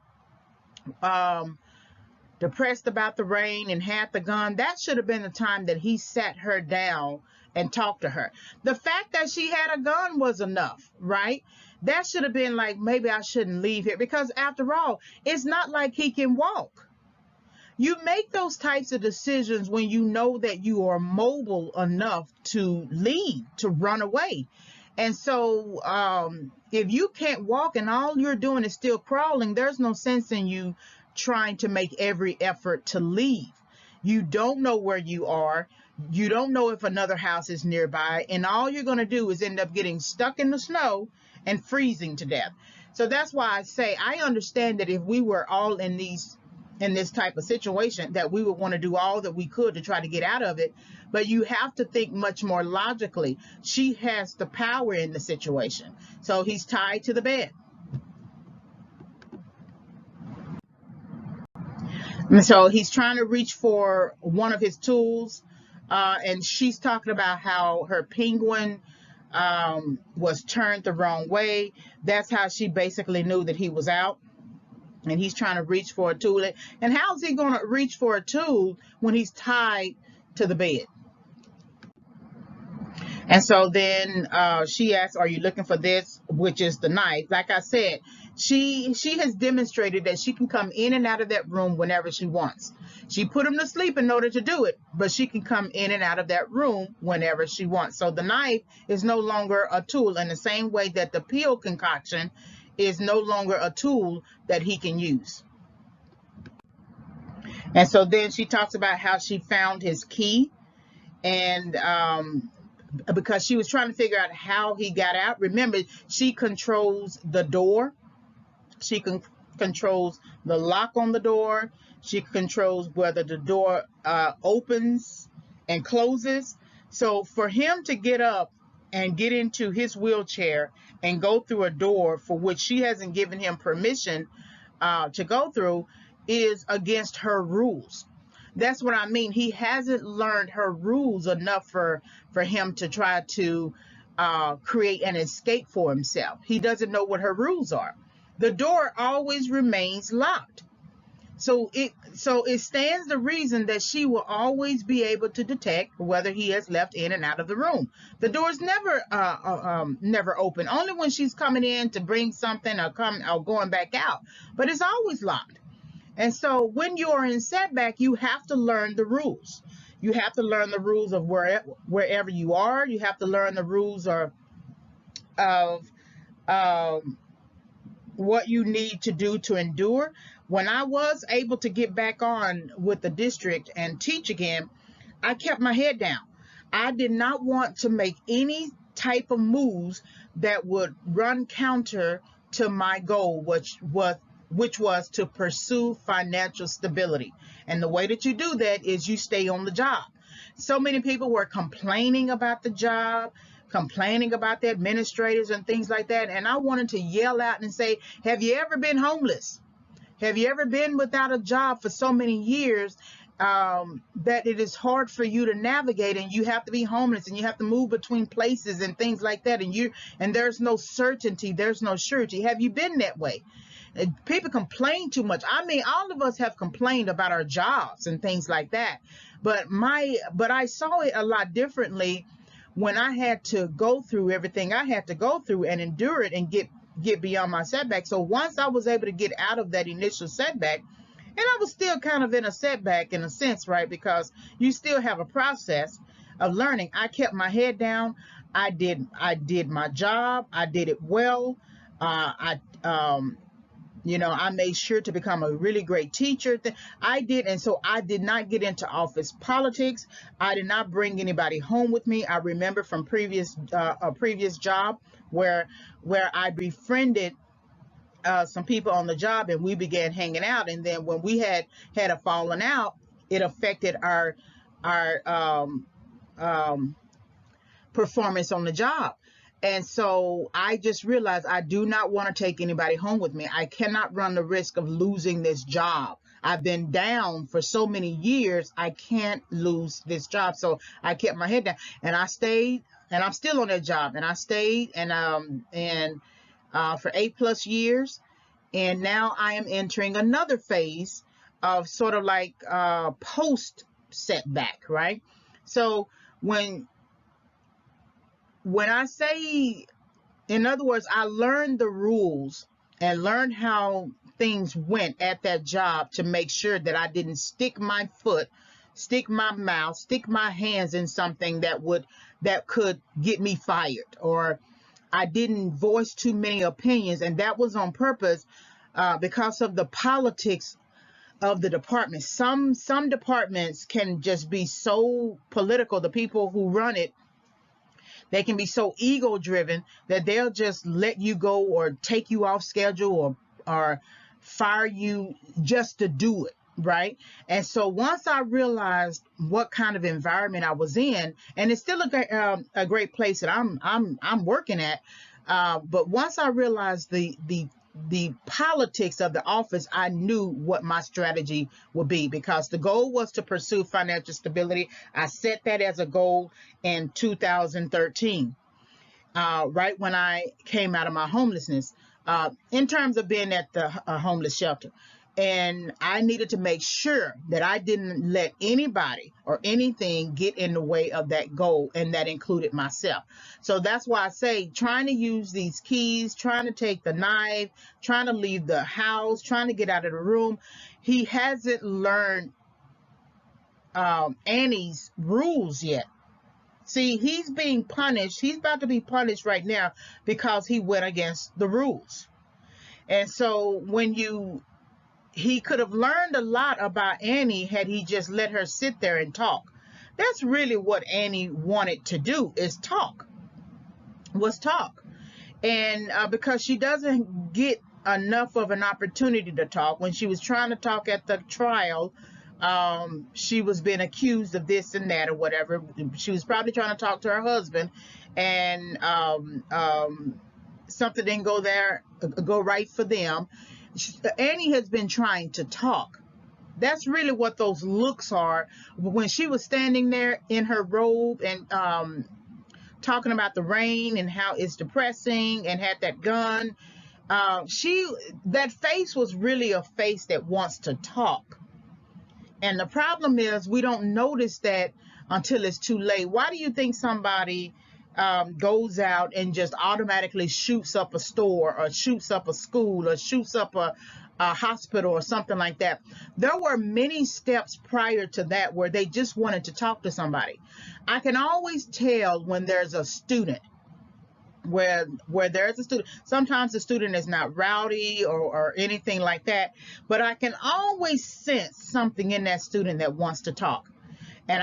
depressed about the rain and had the gun, that should have been the time that he sat her down and talked to her. The fact that she had a gun was enough, right? That should have been like, maybe I shouldn't leave here, because after all, it's not like he can walk. You make those types of decisions when you know that you are mobile enough to leave, to run away. And so if you can't walk and all you're doing is still crawling, there's no sense in you trying to make every effort to leave. You don't know where you are. You don't know if another house is nearby. And all you're going to do is end up getting stuck in the snow and freezing to death. So that's why I say I understand that if we were all in this type of situation, that we would want to do all that we could to try to get out of it. But you have to think much more logically. She has the power in the situation. So he's tied to the bed. And so he's trying to reach for one of his tools. And she's talking about how her penguin was turned the wrong way. That's how she basically knew that he was out. And he's trying to reach for a tool. And how's he going to reach for a tool when he's tied to the bed? And so then she asks, are you looking for this, which is the knife? Like I said, she has demonstrated that she can come in and out of that room whenever she wants. She put him to sleep in order to do it, but she can come in and out of that room whenever she wants. So the knife is no longer a tool, in the same way that the pill concoction is no longer a tool that he can use. And so then she talks about how she found his key, and because she was trying to figure out how he got out. Remember, she controls the door. She controls the lock on the door. She controls whether the door opens and closes. So for him to get up and get into his wheelchair and go through a door for which she hasn't given him permission to go through is against her rules. That's what I mean. He hasn't learned her rules enough for him to try to create an escape for himself. He doesn't know what her rules are. The door always remains locked. So it stands to reason that she will always be able to detect whether he has left in and out of the room. The door is never open, only when she's coming in to bring something or going back out. But it's always locked. And so when you're in setback, you have to learn the rules. You have to learn the rules of wherever you are. You have to learn the rules of what you need to do to endure. When I was able to get back on with the district and teach again, I kept my head down. I did not want to make any type of moves that would run counter to my goal, which was to pursue financial stability. And the way that you do that is you stay on the job. So many people were complaining about the job, complaining about the administrators and things like that. And I wanted to yell out and say, have you ever been homeless? Have you ever been without a job for so many years that it is hard for you to navigate, and you have to be homeless and you have to move between places and things like that, and there's no certainty, there's no surety? Have you been that way? People complain too much. I mean, all of us have complained about our jobs and things like that, but I saw it a lot differently when I had to go through everything I had to go through and endure it and get beyond my setback. So once I was able to get out of that initial setback, and I was still kind of in a setback in a sense, right? Because you still have a process of learning. I kept my head down. I did my job. I did it well. I made sure to become a really great teacher. I did, and so I did not get into office politics. I did not bring anybody home with me. I remember from a previous job where I befriended some people on the job, and we began hanging out. And then when we had a falling out, it affected our performance on the job. And so I just realized I do not want to take anybody home with me. I cannot run the risk of losing this job. I've been down for so many years. I can't lose this job. So I kept my head down, and I stayed, and I'm still on that job, and I stayed for 8+ years. And now I am entering another phase of sort of like post setback, right? So when I say, in other words, I learned the rules and learned how things went at that job to make sure that I didn't stick my foot, stick my mouth, stick my hands in something that could get me fired, or I didn't voice too many opinions. And that was on purpose because of the politics of the department. Some departments can just be so political. The people who run it, they can be so ego driven that they'll just let you go or take you off schedule or fire you just to do it, right? And so once I realized what kind of environment I was in, and it's still a great place that I'm working at, but once I realized the politics of the office, I knew what my strategy would be, because the goal was to pursue financial stability. I set that as a goal in 2013, right when I came out of my homelessness, in terms of being at the homeless shelter. And I needed to make sure that I didn't let anybody or anything get in the way of that goal, and that included myself. So that's why I say, trying to use these keys, trying to take the knife, trying to leave the house, trying to get out of the room. He hasn't learned Annie's rules yet. See, he's being punished. He's about to be punished right now because he went against the rules. And so he could have learned a lot about Annie had he just let her sit there and talk. That's really what Annie wanted to do, is talk. And because she doesn't get enough of an opportunity to talk. When she was trying to talk at the trial, she was being accused of this and that or whatever. She was probably trying to talk to her husband, and something didn't go right for them. Annie has been trying to talk. That's really what those looks are. When she was standing there in her robe and talking about the rain and how it's depressing, and had that gun, that face was really a face that wants to talk. And the problem is, we don't notice that until it's too late. Why do you think somebody goes out and just automatically shoots up a store, or shoots up a school, or shoots up a hospital, or something like that? There were many steps prior to that where they just wanted to talk to somebody. I can always tell when there's a student, where there's a student. Sometimes the student is not rowdy or anything like that, but I can always sense something in that student that wants to talk. And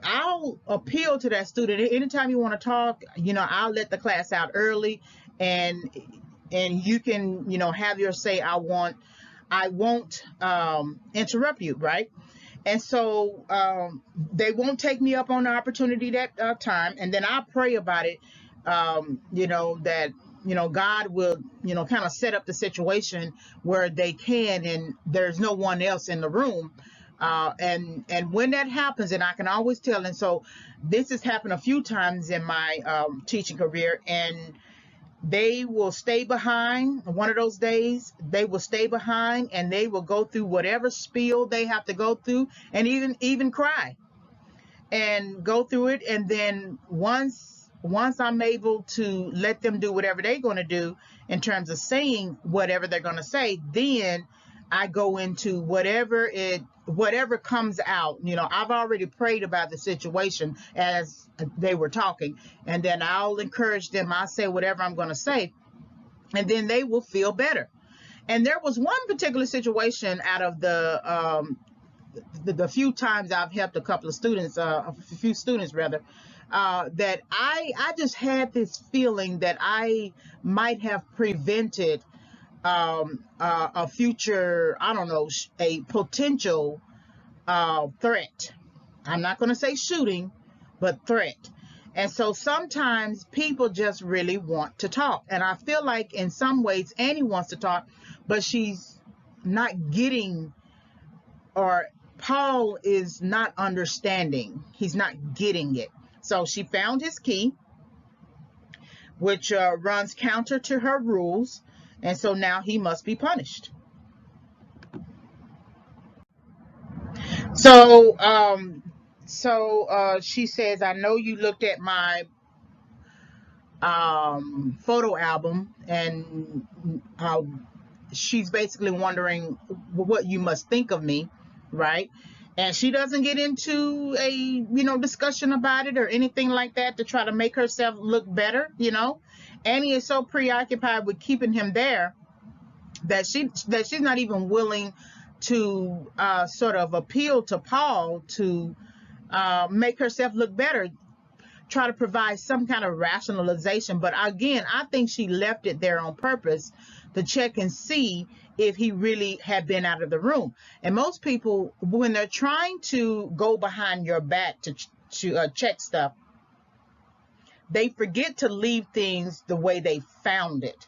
I'll appeal to that student. Anytime you want to talk, I'll let the class out early, and you can, have your say. I won't interrupt you, right? And so they won't take me up on the opportunity that time, and then I pray about it. That God will kind of set up the situation where they can, and there's no one else in the room. And when that happens, and I can always tell, and so this has happened a few times in my teaching career, and they will stay behind. One of those days, they will stay behind, and they will go through whatever spiel they have to go through, and even cry and go through it. And then once I'm able to let them do whatever they're going to do in terms of saying whatever they're going to say, then I go into whatever comes out. I've already prayed about the situation as they were talking, and then I'll encourage them. I'll say whatever I'm going to say, and then they will feel better. And there was one particular situation out of the few times I've helped a couple of students, a few students rather, that I just had this feeling that I might have prevented a future, I don't know, a potential threat. I'm not going to say shooting, but threat. And so sometimes people just really want to talk. And I feel like in some ways Annie wants to talk, but she's not getting, or Paul is not understanding. He's not getting it. So she found his key, which runs counter to her rules. And so now he must be punished. So, she says, I know you looked at my photo album, and she's basically wondering what you must think of me, right? And she doesn't get into a discussion about it or anything like that to try to make herself look better. Annie is so preoccupied with keeping him there that she's not even willing to sort of appeal to Paul to make herself look better, try to provide some kind of rationalization. But again, I think she left it there on purpose to check and see if he really had been out of the room. And most people, when they're trying to go behind your back to check stuff, they forget to leave things the way they found it.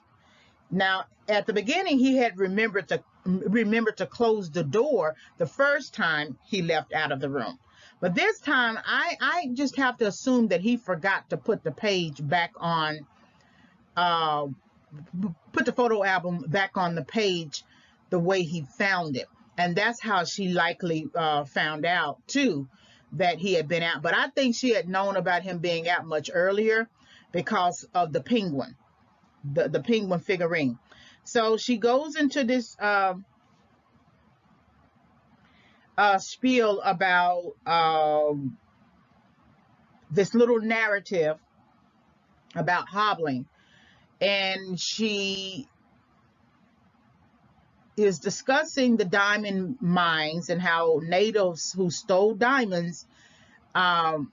Now, at the beginning, he had remembered to close the door the first time he left out of the room. But this time, I just have to assume that he forgot to put the page back on, put the photo album back on the page the way he found it. And that's how she likely found out, too, that he had been out. But I think she had known about him being out much earlier because of the penguin, the penguin figurine. So she goes into this spiel about this little narrative about hobbling, and she is discussing the diamond mines and how natives who stole diamonds, the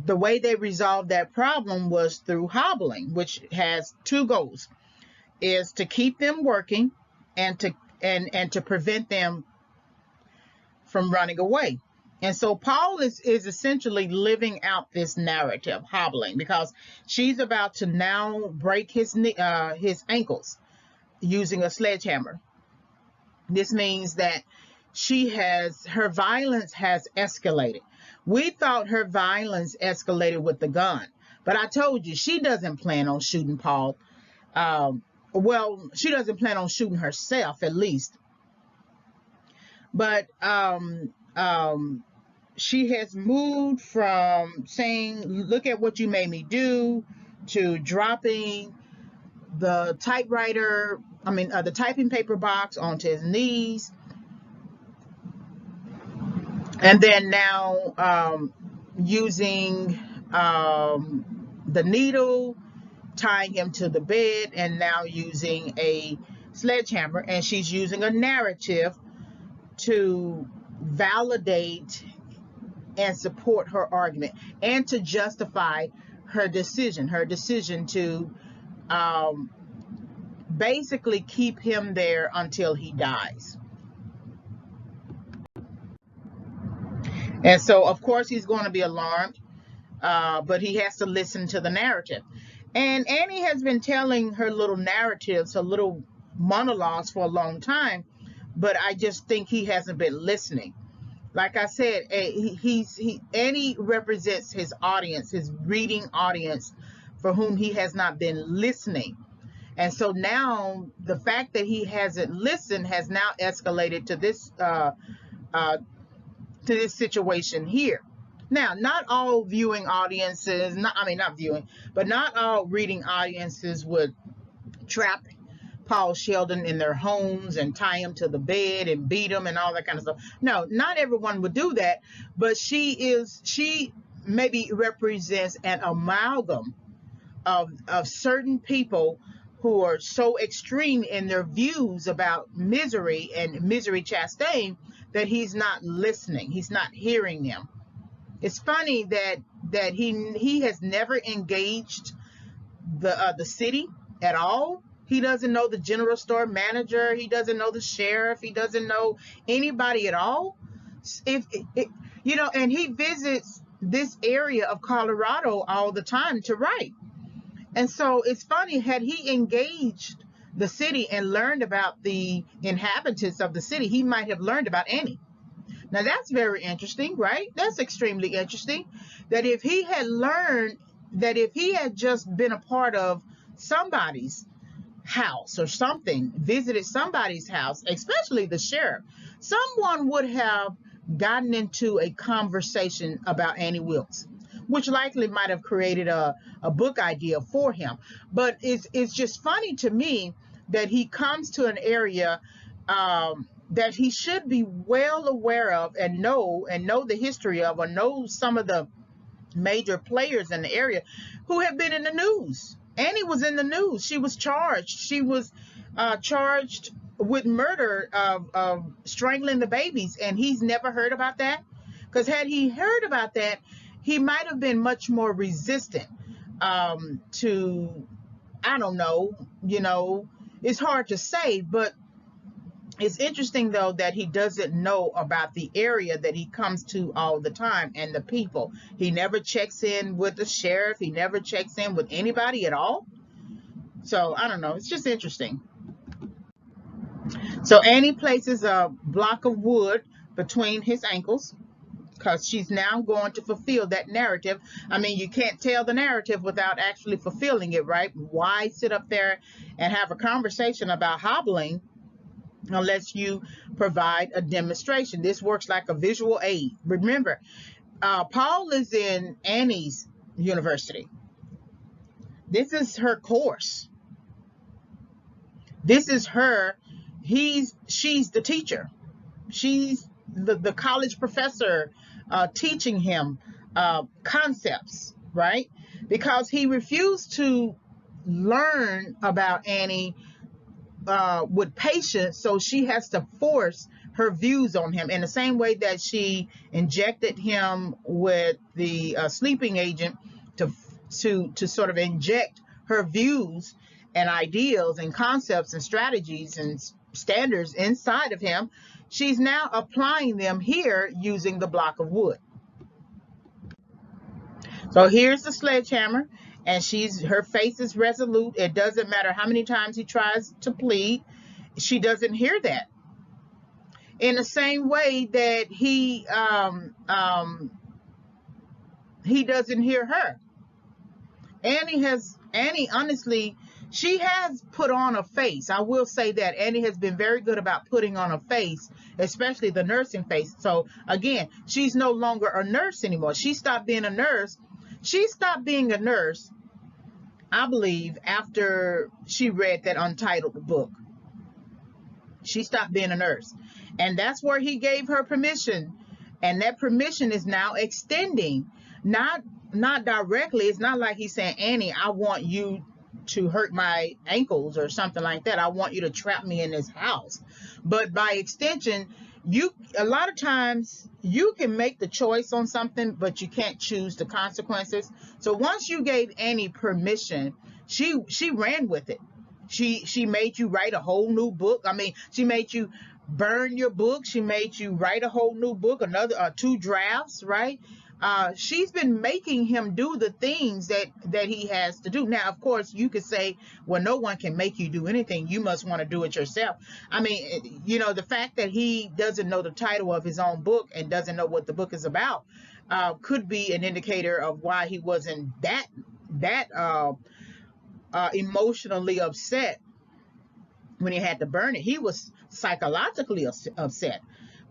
way they resolved that problem was through hobbling, which has two goals: is to keep them working and to prevent them from running away. And so Paul is essentially living out this narrative, hobbling, because she's about to now break his ankles using a sledgehammer. This means that her violence has escalated. We thought her violence escalated with the gun, but I told you she doesn't plan on shooting Paul. Well, she doesn't plan on shooting herself, at least. But she has moved from saying, look at what you made me do, to dropping the the typing paper box onto his knees. And then now using the needle, tying him to the bed, and now using a sledgehammer. And she's using a narrative to validate and support her argument, and to justify her decision to basically keep him there until he dies. And so, of course, he's going to be alarmed, but he has to listen to the narrative. And Annie has been telling her little narratives, her little monologues for a long time, but I just think he hasn't been listening. Like I said, Annie represents his audience, his reading audience, for whom he has not been listening. And so now the fact that he hasn't listened has now escalated to this situation here. Now, not all viewing audiences, not all reading audiences would trap Paul Sheldon in their homes and tie them to the bed and beat them and all that kind of stuff. No, not everyone would do that, but she maybe represents an amalgam of certain people who are so extreme in their views about misery and misery chastain that he's not listening, he's not hearing them. It's funny that he has never engaged the city at all. He doesn't know the general store manager. He doesn't know the sheriff. He doesn't know anybody at all. If it, and he visits this area of Colorado all the time to write. And so it's funny, had he engaged the city and learned about the inhabitants of the city, he might have learned about Annie. Now that's very interesting, right? That's extremely interesting. That if he had learned, that if he had just been a part of somebody's house or something, visited somebody's house, especially the sheriff, someone would have gotten into a conversation about Annie Wilkes, which likely might have created a book idea for him. But it's just funny to me that he comes to an area that he should be well aware of and know the history of, or know some of the major players in the area who have been in the news. Annie was in the news. She was charged. She was charged with murder of strangling the babies, and he's never heard about that. Because had he heard about that, he might have been much more resistant to, I don't know, it's hard to say, but it's interesting, though, that he doesn't know about the area that he comes to all the time and the people. He never checks in with the sheriff. He never checks in with anybody at all. So, I don't know. It's just interesting. So, Annie places a block of wood between his ankles because she's now going to fulfill that narrative. I mean, you can't tell the narrative without actually fulfilling it, right? Why sit up there and have a conversation about hobbling unless you provide a demonstration? This works like a visual aid. Remember, Paul is in Annie's university. This is her course. This is her. She's the teacher. She's the college professor teaching him concepts, right? Because he refused to learn about Annie with patience, so she has to force her views on him in the same way that she injected him with the sleeping agent to sort of inject her views and ideals and concepts and strategies and standards inside of him. She's now applying them here using the block of wood. So here's the sledgehammer, and her face is resolute. It doesn't matter how many times he tries to plead. She doesn't hear that. In the same way that he doesn't hear her. Annie, honestly, she has put on a face. I will say that Annie has been very good about putting on a face, especially the nursing face. So again, she's no longer a nurse anymore. She stopped being a nurse. She stopped being a nurse, I believe, after she read that Untitled book. She stopped being a nurse. And that's where he gave her permission. And that permission is now extending. Not directly. It's not like he's saying, Annie, I want you to hurt my ankles or something like that. I want you to trap me in this house. But by extension, a lot of times you can make the choice on something, but you can't choose the consequences. So once you gave Annie permission, she ran with it. She made you write a whole new book. I mean, she made you burn your book. She made you write a whole new book, another 2 drafts, right? She's been making him do the things that he has to do. Now, of course, you could say, well, no one can make you do anything. You must want to do it yourself. I mean, the fact that he doesn't know the title of his own book and doesn't know what the book is about could be an indicator of why he wasn't that emotionally upset when he had to burn it. He was psychologically upset,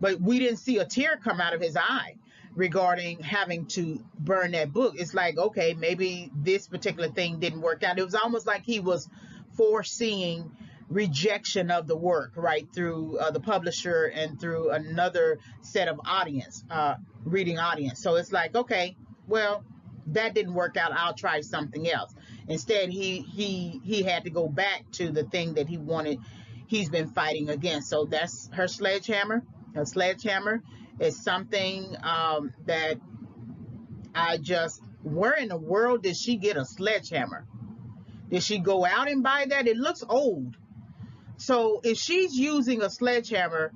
but we didn't see a tear come out of his eye regarding having to burn that book. It's like, okay, maybe this particular thing didn't work out. It was almost like he was foreseeing rejection of the work, right, through the publisher and through another set of audience, reading audience. So it's like, okay, well, that didn't work out. I'll try something else. Instead, he had to go back to the thing that he wanted. He's been fighting against. So that's her sledgehammer. A sledgehammer is something that I just, where in the world did she get a sledgehammer? Did she go out and buy that? It looks old. So if she's using a sledgehammer,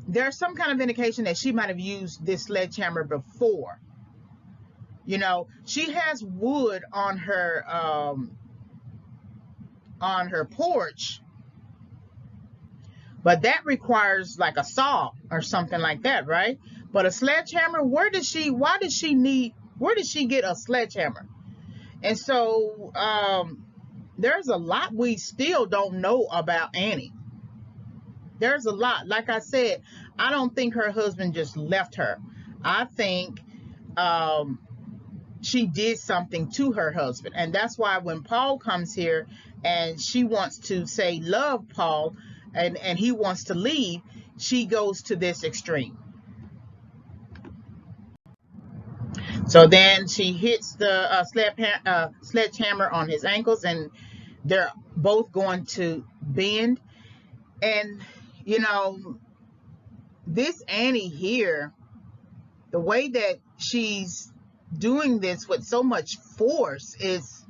there's some kind of indication that she might have used this sledgehammer before. You know, she has wood on her porch, but that requires like a saw or something like that, right? But a sledgehammer, where did she get a sledgehammer? And so there's a lot we still don't know about Annie. There's a lot. Like I said, I don't think her husband just left her. I think she did something to her husband. And that's why when Paul comes here and she wants to say love Paul and he wants to leave, she goes to this extreme. So then she hits the sledgehammer on his ankles, and they're both going to bend. And, you know, this Annie here, the way that she's doing this with so much force is,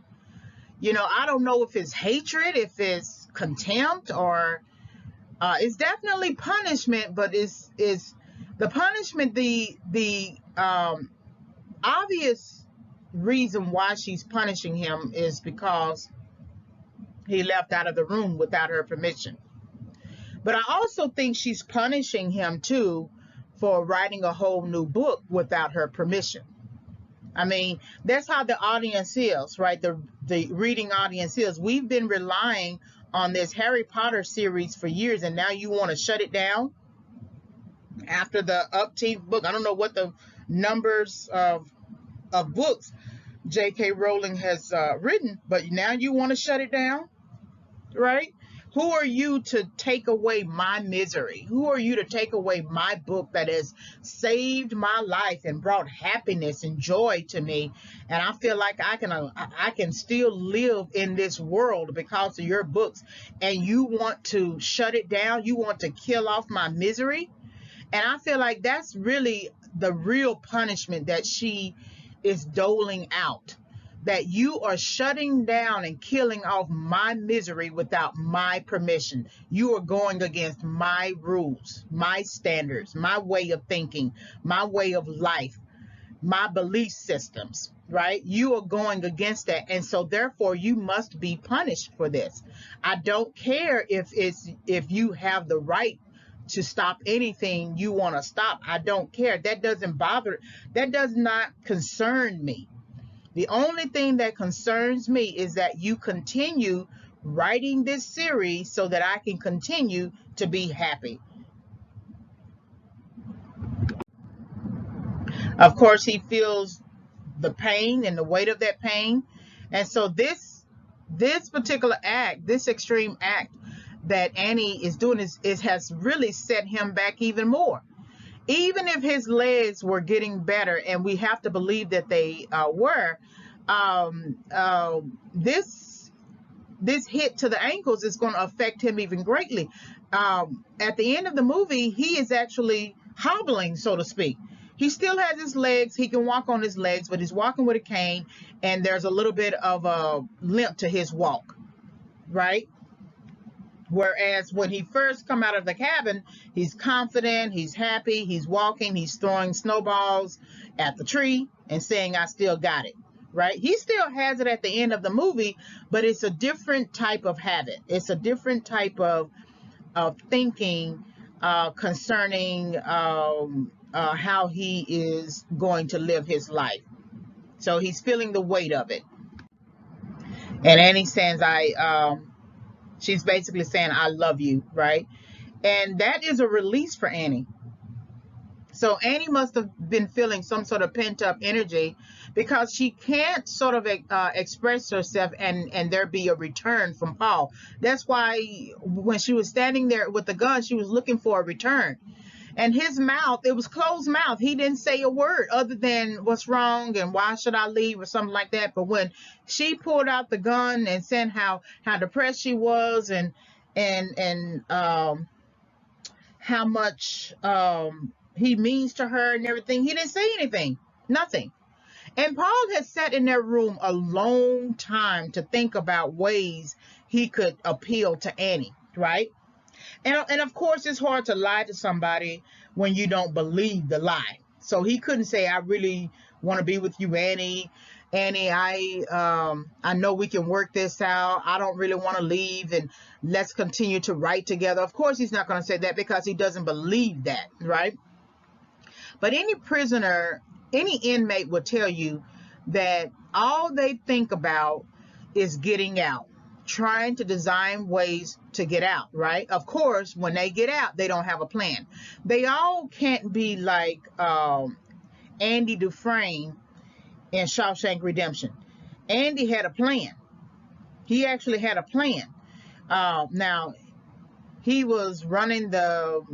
you know, I don't know if it's hatred, if it's contempt, or it's definitely punishment, but is the punishment the obvious reason why she's punishing him is because he left out of the room without her permission. But I also think she's punishing him too for writing a whole new book without her permission. I mean, that's how the audience is, right? The reading audience is. We've been relying on this Harry Potter series for years, and now you want to shut it down after the upteenth book. I don't know what the numbers of books J.K. Rowling has written, but now you want to shut it down, right? Who are you to take away my misery? Who are you to take away my book that has saved my life and brought happiness and joy to me? And I feel like I can still live in this world because of your books. And you want to shut it down? You want to kill off my misery? And I feel like that's really the real punishment that she is doling out. That you are shutting down and killing off my misery without my permission. You are going against my rules, my standards, my way of thinking, my way of life, my belief systems, right? You are going against that. And so therefore you must be punished for this. I don't care if you have the right to stop anything you want to stop. I don't care. That doesn't bother. That does not concern me. The only thing that concerns me is that you continue writing this series so that I can continue to be happy. Of course, he feels the pain and the weight of that pain. And so this particular act, this extreme act that Annie is doing has really set him back even more. Even if his legs were getting better, and we have to believe that they were, this hit to the ankles is going to affect him even greatly. At the end of the movie, he is actually hobbling, so to speak. He still has his legs. He can walk on his legs, but he's walking with a cane, and there's a little bit of a limp to his walk, right? Whereas when he first come out of the cabin, he's confident, he's happy, he's walking, he's throwing snowballs at the tree and saying, I still got it, right? He still has it at the end of the movie, but it's a different type of habit. It's a different type of thinking concerning how he is going to live his life. So he's feeling the weight of it. And Annie says, she's basically saying, I love you, right? And that is a release for Annie. So Annie must have been feeling some sort of pent up energy because she can't sort of express herself and there be a return from Paul. That's why when she was standing there with the gun, she was looking for a return. And his mouth, it was closed mouth. He didn't say a word other than what's wrong and why should I leave or something like that. But when she pulled out the gun and said how depressed she was and how much he means to her and everything, he didn't say anything, nothing. And Paul had sat in their room a long time to think about ways he could appeal to Annie, right? And of course, it's hard to lie to somebody when you don't believe the lie. So he couldn't say, I really want to be with you, Annie. Annie, I know we can work this out. I don't really want to leave, and let's continue to write together. Of course, he's not going to say that because he doesn't believe that, right? But any prisoner, any inmate will tell you that all they think about is getting out, trying to design ways to get out, right? Of course, when they get out, they don't have a plan. They all can't be like Andy Dufresne in Shawshank Redemption. Andy had a plan. He actually had a plan. Now, he was running the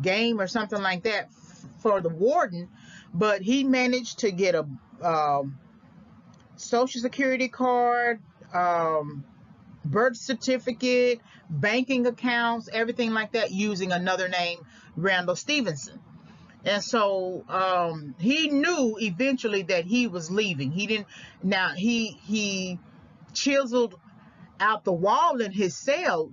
game or something like that for the warden, but he managed to get a social security card, birth certificate, banking accounts, everything like that using another name, Randall Stevenson. And so he knew eventually that he was leaving. He chiseled out the wall in his cell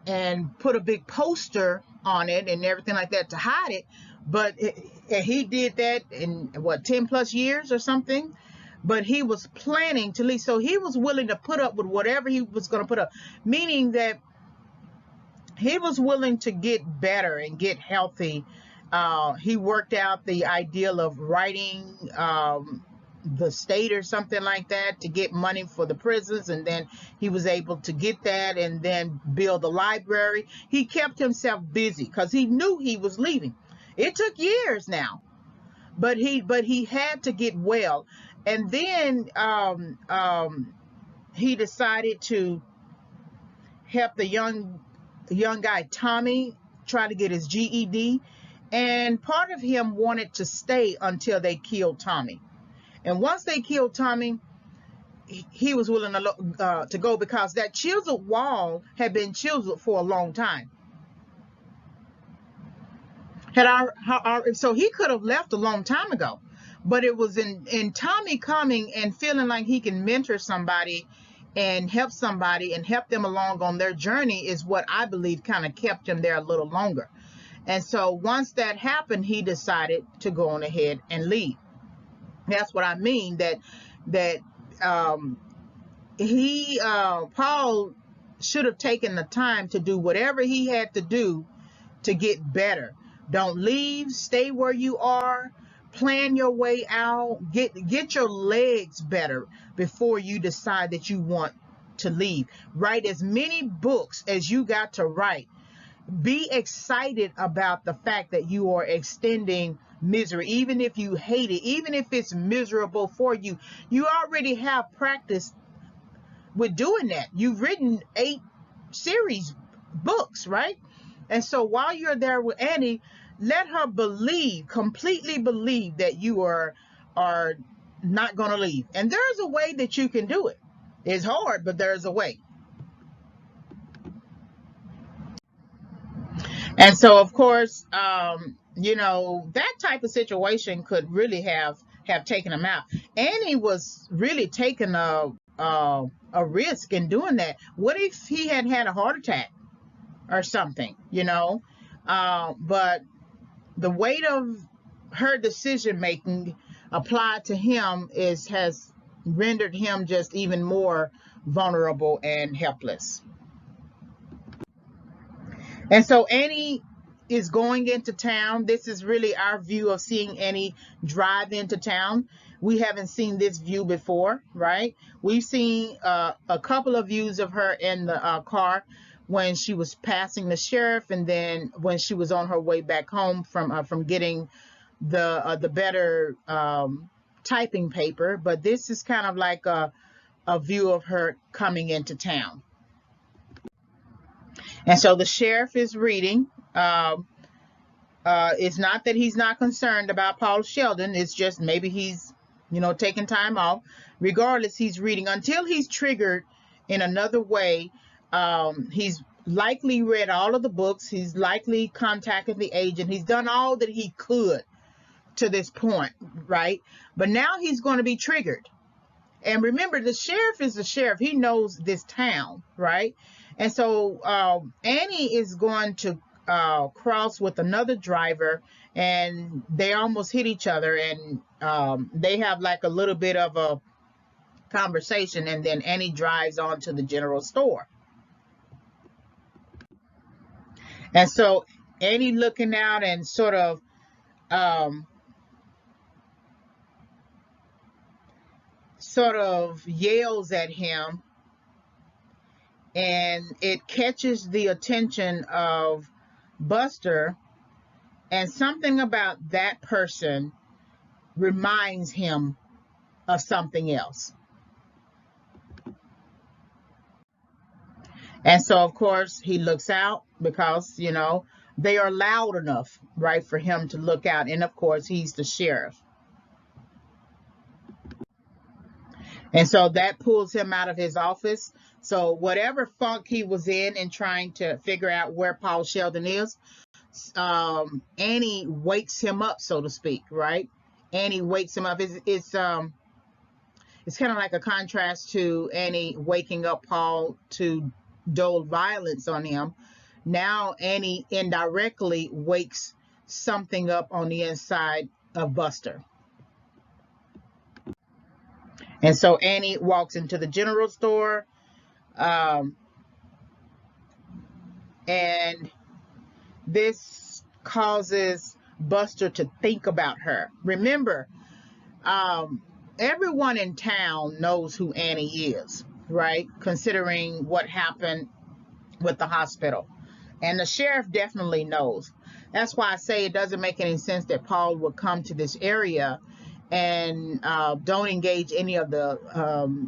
and put a big poster on it and everything like that to hide it. But he did that in 10 plus years or something. But he was planning to leave. So he was willing to put up with whatever he was going to put up, meaning that he was willing to get better and get healthy. He worked out the ideal of writing the state or something like that to get money for the prisons, and then he was able to get that and then build a library. He kept himself busy because he knew he was leaving. It took years now, but he had to get well. And then he decided to help the young guy Tommy try to get his GED, and part of him wanted to stay until they killed Tommy. And once they killed Tommy, he was willing to go because that chiseled wall had been chiseled for a long time. So he could have left a long time ago, but it was in Tommy coming and feeling like he can mentor somebody and help somebody and help them along on their journey is what I believe kind of kept him there a little longer. And so once that happened, he decided to go on ahead and leave. That's what I mean, that Paul should have taken the time to do whatever he had to do to get better. Don't leave, stay where you are, plan your way out, get your legs better before you decide that you want to leave. Write as many books as you got to write. Be excited about the fact that you are extending misery, even if you hate it, even if it's miserable for you. You already have practice with doing that. You've written 8 series books, right? And so while you're there with Annie, let her completely believe that you are not going to leave. And there's a way that you can do it. It's hard, but there's a way. And so, of course, that type of situation could really have taken him out. Annie was really taking a risk in doing that. What if he had a heart attack or something, But the weight of her decision making applied to him has rendered him just even more vulnerable and helpless. And so Annie is going into town. This is really our view of seeing Annie drive into town. We haven't seen this view before, right? We've seen a couple of views of her in the car, when she was passing the sheriff, and then when she was on her way back home from getting the better typing paper. But this is kind of like a view of her coming into town. And so the sheriff is reading. It's not that he's not concerned about Paul Sheldon. It's just maybe he's, taking time off. Regardless, he's reading until he's triggered in another way. He's likely read all of the books. He's likely contacted the agent. He's done all that he could to this point, right? But now he's going to be triggered. And remember, the sheriff is the sheriff. He knows this town, right? And so Annie is going to cross with another driver, and they almost hit each other, and they have like a little bit of a conversation, and then Annie drives on to the general store. And so Annie looking out and sort of yells at him, and it catches the attention of Buster, and something about that person reminds him of something else. And so, of course, he looks out because, they are loud enough, right, for him to look out. And, of course, he's the sheriff. And so that pulls him out of his office. So whatever funk he was in and trying to figure out where Paul Sheldon is, Annie wakes him up, so to speak, right? Annie wakes him up. It's kind of like a contrast to Annie waking up Paul to dole violence on him. Now Annie indirectly wakes something up on the inside of Buster. And so Annie walks into the general store, and this causes Buster to think about her. Remember, everyone in town knows who Annie is, right? Considering what happened with the hospital. And the sheriff definitely knows. That's why I say it doesn't make any sense that Paul would come to this area and don't engage any of the,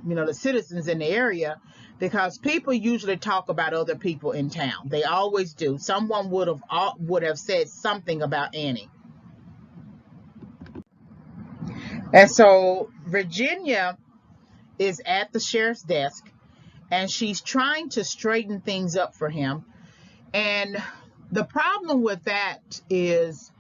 the citizens in the area, because people usually talk about other people in town. They always do. Someone would have said something about Annie. And so Virginia is at the sheriff's desk, and she's trying to straighten things up for him. And the problem with that is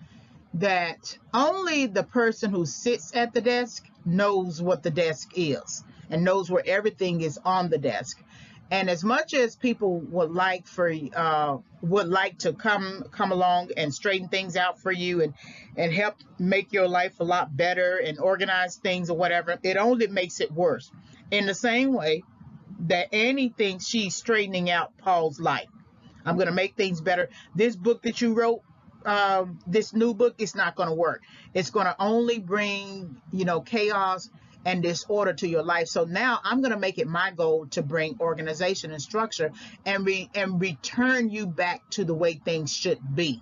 that only the person who sits at the desk knows what the desk is and knows where everything is on the desk. And as much as people would like to come along and straighten things out for you and help make your life a lot better and organize things or whatever, it only makes it worse. In the same way that Annie thinks she's straightening out Paul's life. I'm going to make things better. This book that you wrote, this new book, is not going to work. It's going to only bring, chaos and disorder to your life. So now I'm going to make it my goal to bring organization and structure and return you back to the way things should be.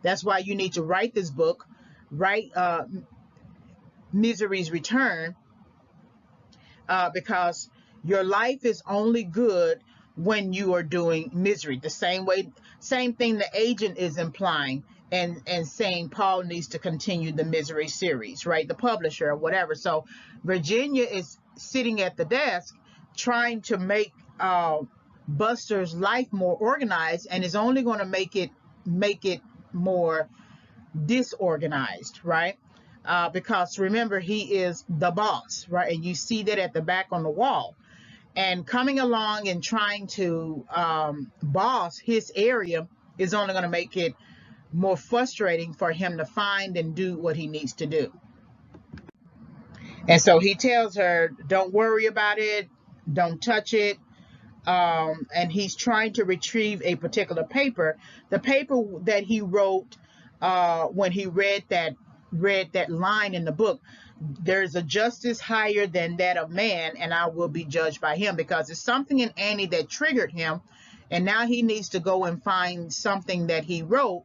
That's why you need to write this book, write Misery's Return, because your life is only good when you are doing misery. The same thing the agent is implying and saying Paul needs to continue the misery series, right? The publisher or whatever. So Virginia is sitting at the desk trying to make Buster's life more organized, and is only going to make it more disorganized, right? Because remember, he is the boss, right? And you see that at the back on the wall. And coming along and trying to boss his area is only going to make it more frustrating for him to find and do what he needs to do. And so he tells her, don't worry about it, don't touch it. And he's trying to retrieve a particular paper, the paper that he wrote when he read that line in the book. There's a justice higher than that of man, and I will be judged by him, because it's something in Annie that triggered him. And now he needs to go and find something that he wrote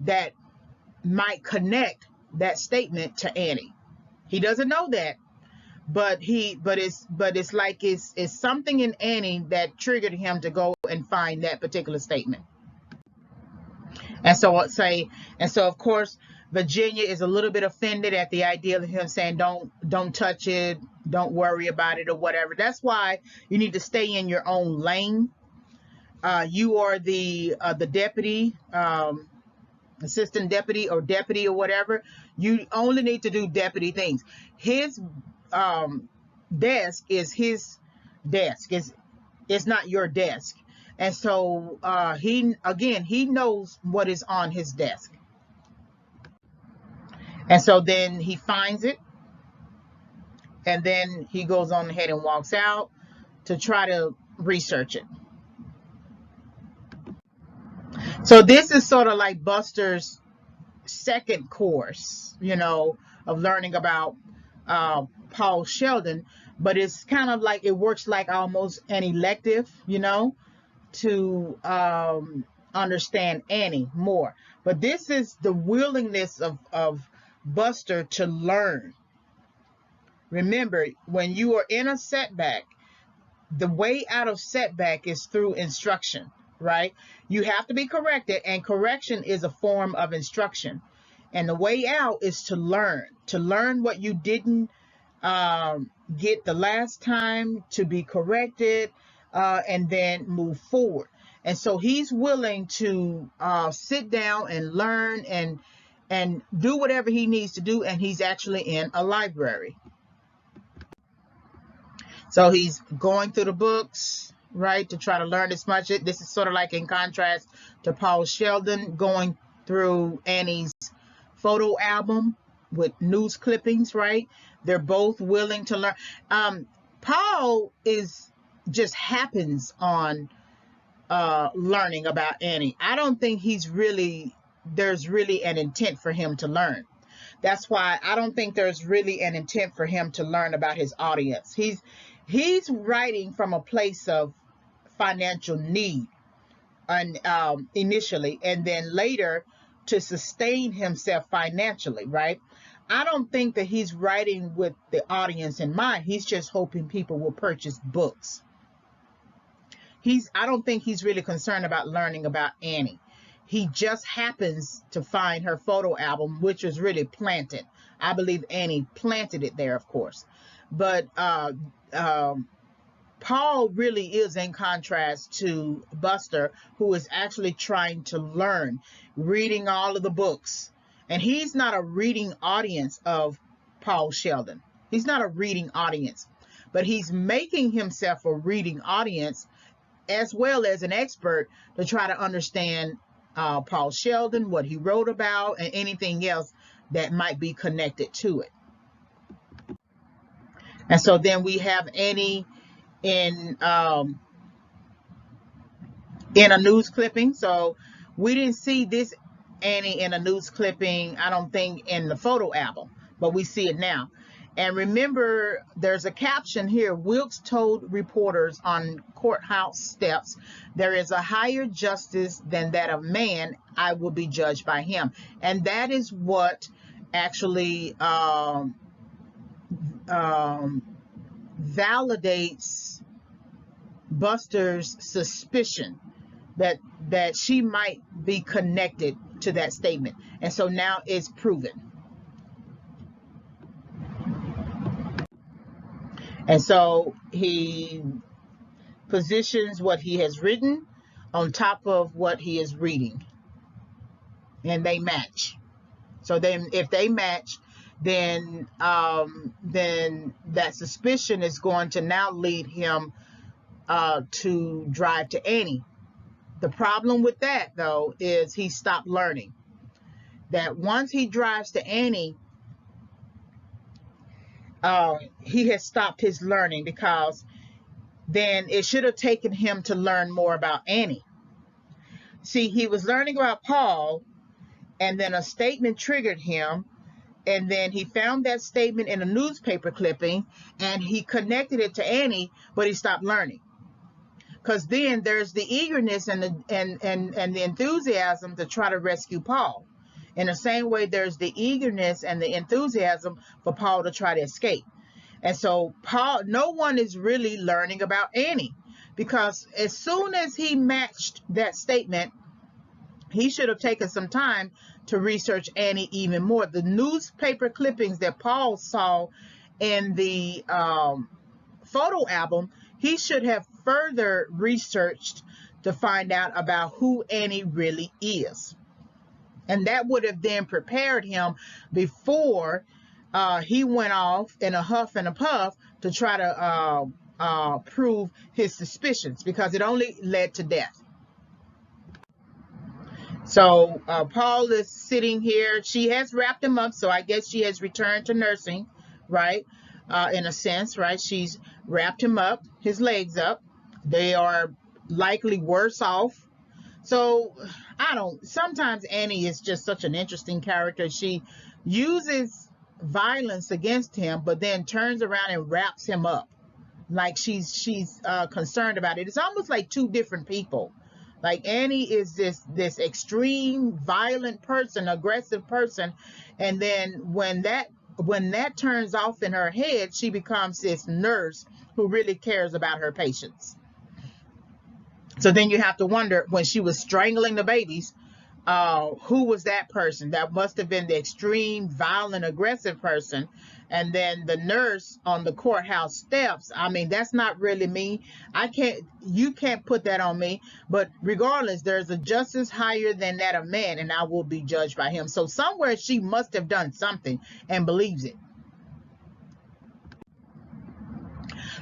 that might connect that statement to Annie. He doesn't know that, but it's like it's something in Annie that triggered him to go and find that particular statement. And so of course Virginia is a little bit offended at the idea of him saying don't touch it, don't worry about it or whatever. That's why you need to stay in your own lane. You are the deputy, assistant deputy or whatever. You only need to do deputy things. His desk is his desk. It's not your desk. And so he knows what is on his desk. And so then he finds it, and then he goes on ahead and walks out to try to research it. So this is sort of like Buster's second course, of learning about Paul Sheldon, but it's kind of like it works like almost an elective, to understand Annie more. But this is the willingness of Buster to learn. Remember, when you are in a setback, the way out of setback is through instruction, right? You have to be corrected, and correction is a form of instruction. And the way out is to learn what you didn't get the last time, to be corrected, and then move forward. And so he's willing to sit down and learn and do whatever he needs to do, and he's actually in a library. So he's going through the books, right, to try to learn as much. This is sort of like in contrast to Paul Sheldon going through Annie's photo album with news clippings, right? They're both willing to learn. Paul just happens on learning about Annie. I don't think there's really an intent for him to learn. That's why I don't think there's really an intent for him to learn about his audience. He's writing from a place of financial need, and initially, and then later to sustain himself financially, right? I don't think that he's writing with the audience in mind. He's just hoping people will purchase books. I don't think he's really concerned about learning about Annie. He just happens to find her photo album, which was really planted. I believe Annie planted it there, of course. But Paul really is in contrast to Buster, who is actually trying to learn, reading all of the books. And he's not a reading audience of Paul Sheldon. He's not a reading audience, but he's making himself a reading audience as well as an expert to try to understand Paul Sheldon, what he wrote about, and anything else that might be connected to it. And so then we have Annie in a news clipping. So we didn't see this Annie in a news clipping, I don't think, in the photo album, but we see it now. And remember, there's a caption here. Wilkes told reporters on courthouse steps, "There is a higher justice than that of man. I will be judged by him." And that is what actually validates Buster's suspicion that she might be connected to that statement. And so now it's proven. And so he positions what he has written on top of what he is reading, and they match. So then if they match, then that suspicion is going to now lead him to drive to Annie. The problem with that, though, is he stopped learning. That once he drives to Annie, he has stopped his learning, because then it should have taken him to learn more about Annie. See, he was learning about Paul, and then a statement triggered him, and then he found that statement in a newspaper clipping, and he connected it to Annie, but he stopped learning. because then there's the eagerness and the enthusiasm to try to rescue Paul. In the same way, there's the eagerness and the enthusiasm for Paul to try to escape. And so Paul, no one is really learning about Annie, because as soon as he matched that statement, he should have taken some time to research Annie even more. The newspaper clippings that Paul saw in the photo album, he should have further researched to find out about who Annie really is. And that would have then prepared him before he went off in a huff and a puff to try to prove his suspicions, because it only led to death. So Paul is sitting here. She has wrapped him up, so I guess she has returned to nursing, right? In a sense, right? She's wrapped him up, his legs up. They are likely worse off. So sometimes Annie is just such an interesting character. She uses violence against him, but then turns around and wraps him up like she's concerned about it. It's almost like two different people. Like Annie is this extreme violent person, aggressive person, and then when that turns off in her head, she becomes this nurse who really cares about her patients. So then you have to wonder, when she was strangling the babies, who was that person? That must have been the extreme violent aggressive person. And then the nurse on the courthouse steps, I mean, that's not really me. You can't put that on me. But regardless, there's a justice higher than that of man, and I will be judged by him. So somewhere she must have done something and believes it.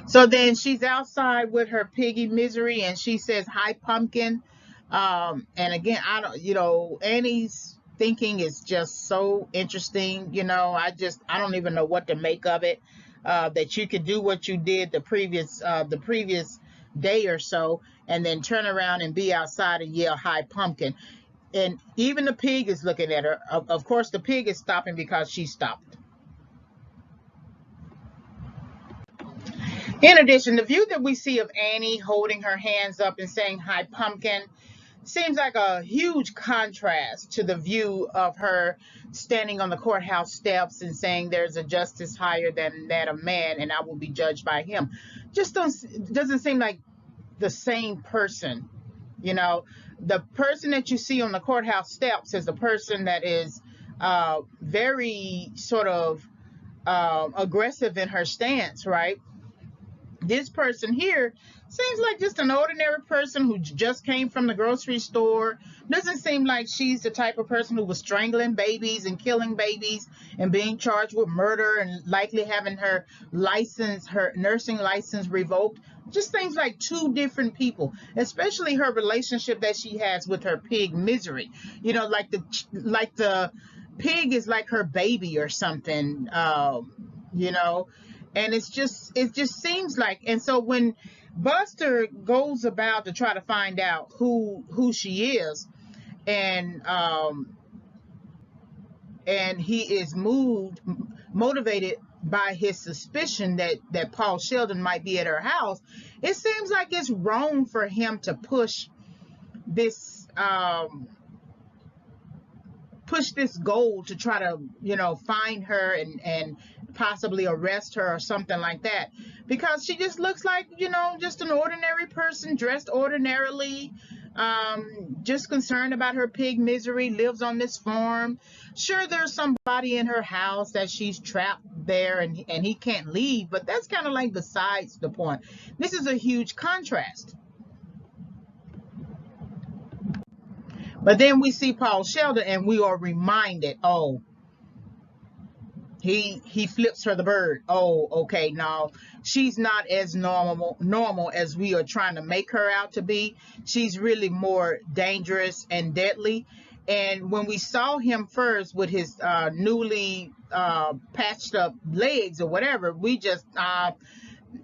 So then she's outside with her piggy Misery, and she says, "Hi, pumpkin." And again, Annie's thinking is just so interesting. I don't even know what to make of it. That you could do what you did the previous day or so, and then turn around and be outside and yell, "Hi, pumpkin." And even the pig is looking at her. Of course, the pig is stopping because she stopped. In addition, the view that we see of Annie holding her hands up and saying, "Hi, pumpkin," seems like a huge contrast to the view of her standing on the courthouse steps and saying, "There's a justice higher than that of man, and I will be judged by him." Just doesn't seem like the same person. The person that you see on the courthouse steps is the person that is very sort of aggressive in her stance, right? This person here seems like just an ordinary person who just came from the grocery store. Doesn't seem like she's the type of person who was strangling babies and killing babies and being charged with murder and likely having her nursing license revoked. Just seems like two different people, especially her relationship that she has with her pig Misery. Like the pig is like her baby or something, and it just seems like. And so when Buster goes about to try to find out who she is, and he is motivated by his suspicion that Paul Sheldon might be at her house, it seems like it's wrong for him to push this goal to try to find her and possibly arrest her or something like that, because she just looks like just an ordinary person dressed ordinarily, just concerned about her pig Misery, lives on this farm. Sure, there's somebody in her house that she's trapped there and he can't leave, but that's kind of like besides the point. This is a huge contrast. But then we see Paul Sheldon and we are reminded, oh, he flips her the bird. Oh, okay, no, she's not as normal as we are trying to make her out to be. She's really more dangerous and deadly. And when we saw him first with his newly patched up legs or whatever, we just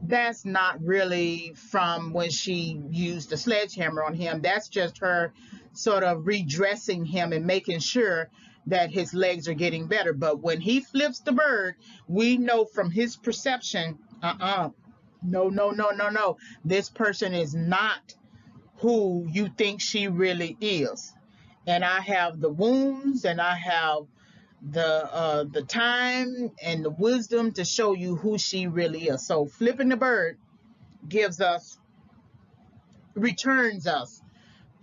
that's not really from when she used the sledgehammer on him. That's just her sort of redressing him and making sure that his legs are getting better. But when he flips the bird, we know from his perception, No, no, no, no, no. This person is not who you think she really is. And I have the wounds, and I have the time and the wisdom to show you who she really is. So flipping the bird gives us, returns us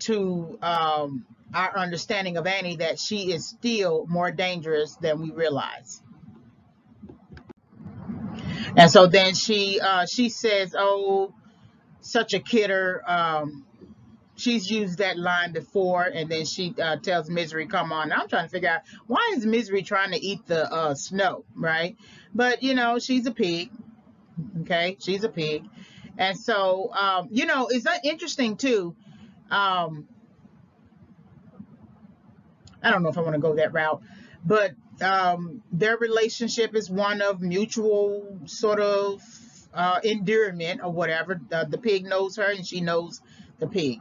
to our understanding of Annie, that she is still more dangerous than we realize. And so then she says, "Oh, such a kidder." She's used that line before, and then she tells Misery, "Come on." Now I'm trying to figure out, why is Misery trying to eat the snow, right? But she's a pig. Okay, she's a pig, and so it's not interesting too. Um, I don't know if I want to go that route, but their relationship is one of mutual sort of endearment or whatever. The pig knows her, and she knows the pig.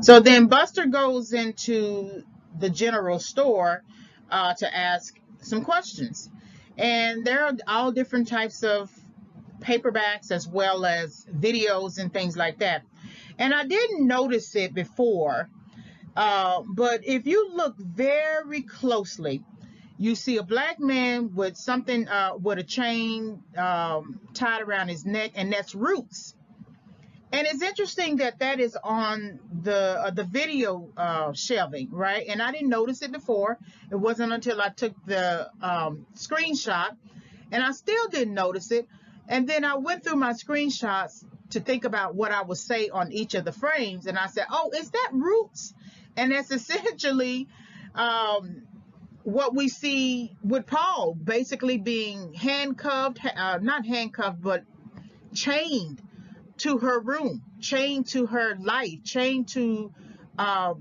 So then Buster goes into the general store to ask some questions. And there are all different types of paperbacks as well as videos and things like that. And I didn't notice it before, but if you look very closely, you see a black man with something, with a chain tied around his neck, and that's Roots. And it's interesting that that is on the video shelving, right? And I didn't notice it before. It wasn't until I took the screenshot, and I still didn't notice it. And then I went through my screenshots to think about what I would say on each of the frames, and I said, "Oh, is that Roots?" And that's essentially what we see with Paul, basically being handcuffed, not handcuffed, but chained to her room, chained to her life, chained to that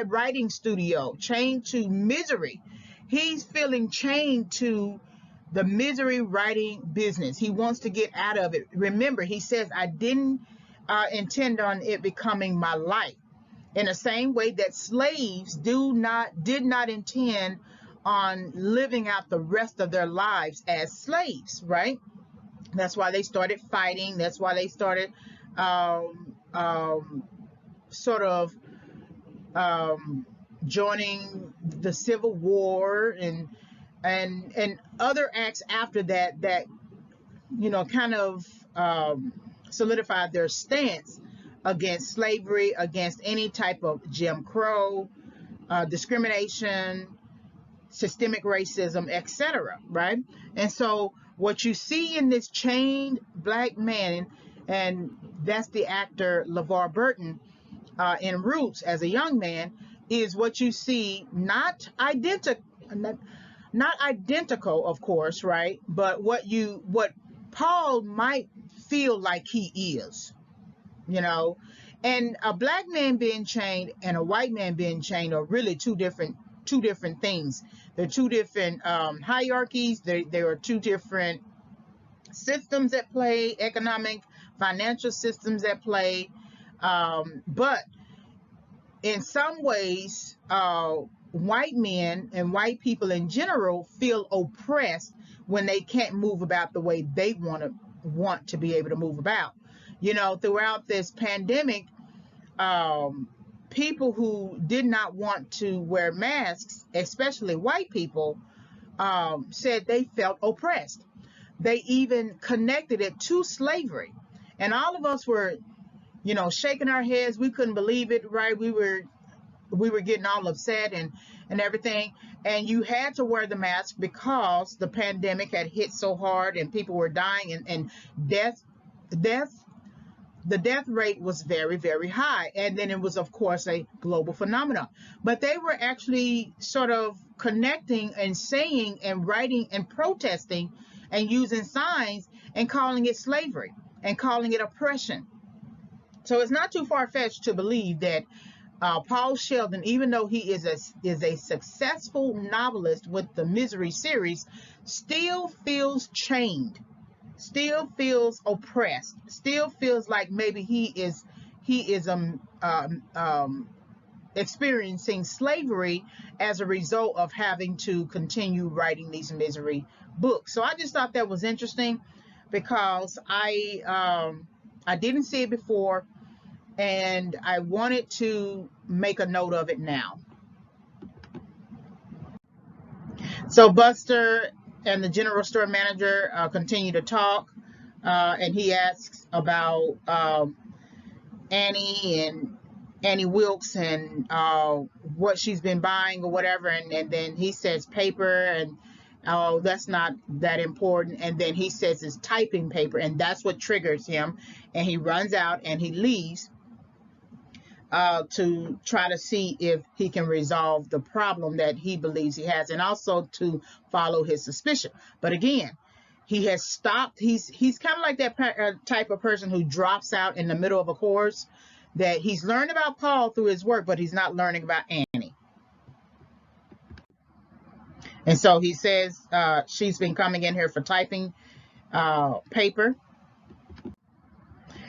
writing studio, chained to Misery. He's feeling chained to the Misery writing business. He wants to get out of it. Remember, he says, "I didn't intend on it becoming my life." In the same way that slaves did not intend on living out the rest of their lives as slaves, right? That's why they started fighting. That's why they started sort of joining the Civil War and other acts after that kind of solidified their stance against slavery, against any type of Jim Crow, discrimination, systemic racism, etc. Right? And so what you see in this chained black man, and that's the actor LeVar Burton in Roots as a young man, is what you see, not identical, of course, right? But what Paul might feel like he is, you know. And a black man being chained and a white man being chained are really two different things. They're two different hierarchies. There are two different systems at play, economic, financial systems at play. But in some ways, white men and white people in general feel oppressed when they can't move about the way they want to be able to move about. Throughout this pandemic, people who did not want to wear masks, especially white people, said they felt oppressed. They even connected it to slavery. And all of us were, shaking our heads. We couldn't believe it, right? We were getting all upset and everything. And you had to wear the mask because the pandemic had hit so hard and people were dying, and death the death rate was very, very high. And then it was, of course, a global phenomenon. But they were actually sort of connecting and saying and writing and protesting and using signs and calling it slavery and calling it oppression. So it's not too far-fetched to believe that Paul Sheldon, even though he is a successful novelist with the Misery series, still feels chained, still feels oppressed, still feels like maybe he is experiencing slavery as a result of having to continue writing these misery books. So I just thought that was interesting because I didn't see it before, and I wanted to make a note of it now. So Buster and the general store manager continue to talk, and he asks about Annie and Annie Wilkes and what she's been buying or whatever, and then he says paper, and oh, that's not that important, and then he says it's typing paper, and that's what triggers him, and he runs out and he leaves to try to see if he can resolve the problem that he believes he has, and also to follow his suspicion. But again, he has stopped. He's kind of like that type of person who drops out in the middle of a course, that he's learned about Paul through his work, but he's not learning about Annie. And so he says she's been coming in here for typing paper.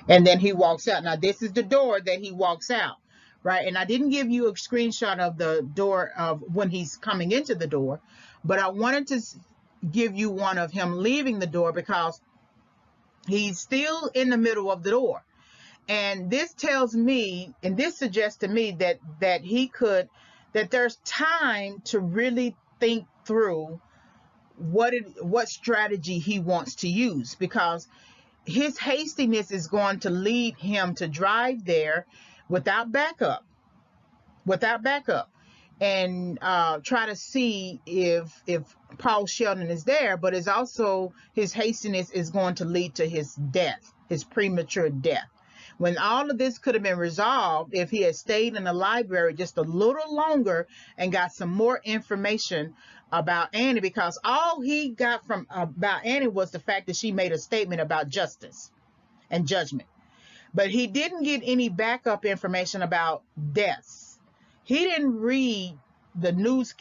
And then he walks out. Now, this is the door that he walks out, right? And I didn't give you a screenshot of the door of when he's coming into the door, but I wanted to give you one of him leaving the door because he's still in the middle of the door. And this tells me, and this suggests to me that there's time to really think through what strategy he wants to use, because his hastiness is going to lead him to drive there without backup, and try to see if Paul Sheldon is there. But it's also, his hastiness is going to lead to his death, his premature death, when all of this could have been resolved if he had stayed in the library just a little longer and got some more information about Annie, because all he got from about Annie was the fact that she made a statement about justice and judgment. But he didn't get any backup information about deaths. He didn't read the news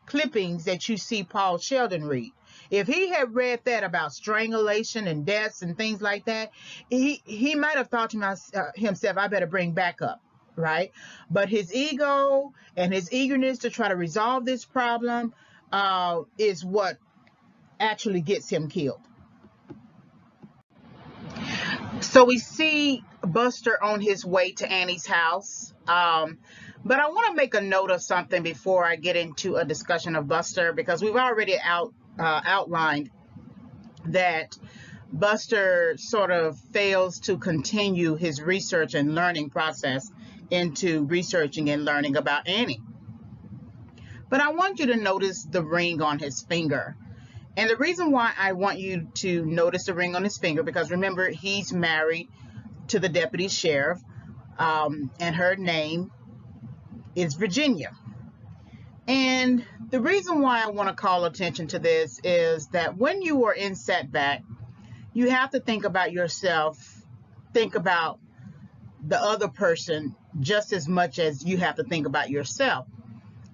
clippings that you see Paul Sheldon read. If he had read that about strangulation and deaths and things like that, he might have thought to himself, I better bring backup, right? But his ego and his eagerness to try to resolve this problem is what actually gets him killed. So we see Buster on his way to Annie's house. But I want to make a note of something before I get into a discussion of Buster, because we've already outlined that Buster sort of fails to continue his research and learning process into researching and learning about Annie. But I want you to notice the ring on his finger. And the reason why I want you to notice the ring on his finger, because remember, he's married to the deputy sheriff, and her name is Virginia. And the reason why I want to call attention to this is that when you are in setback, you have to think about yourself, think about the other person just as much as you have to think about yourself.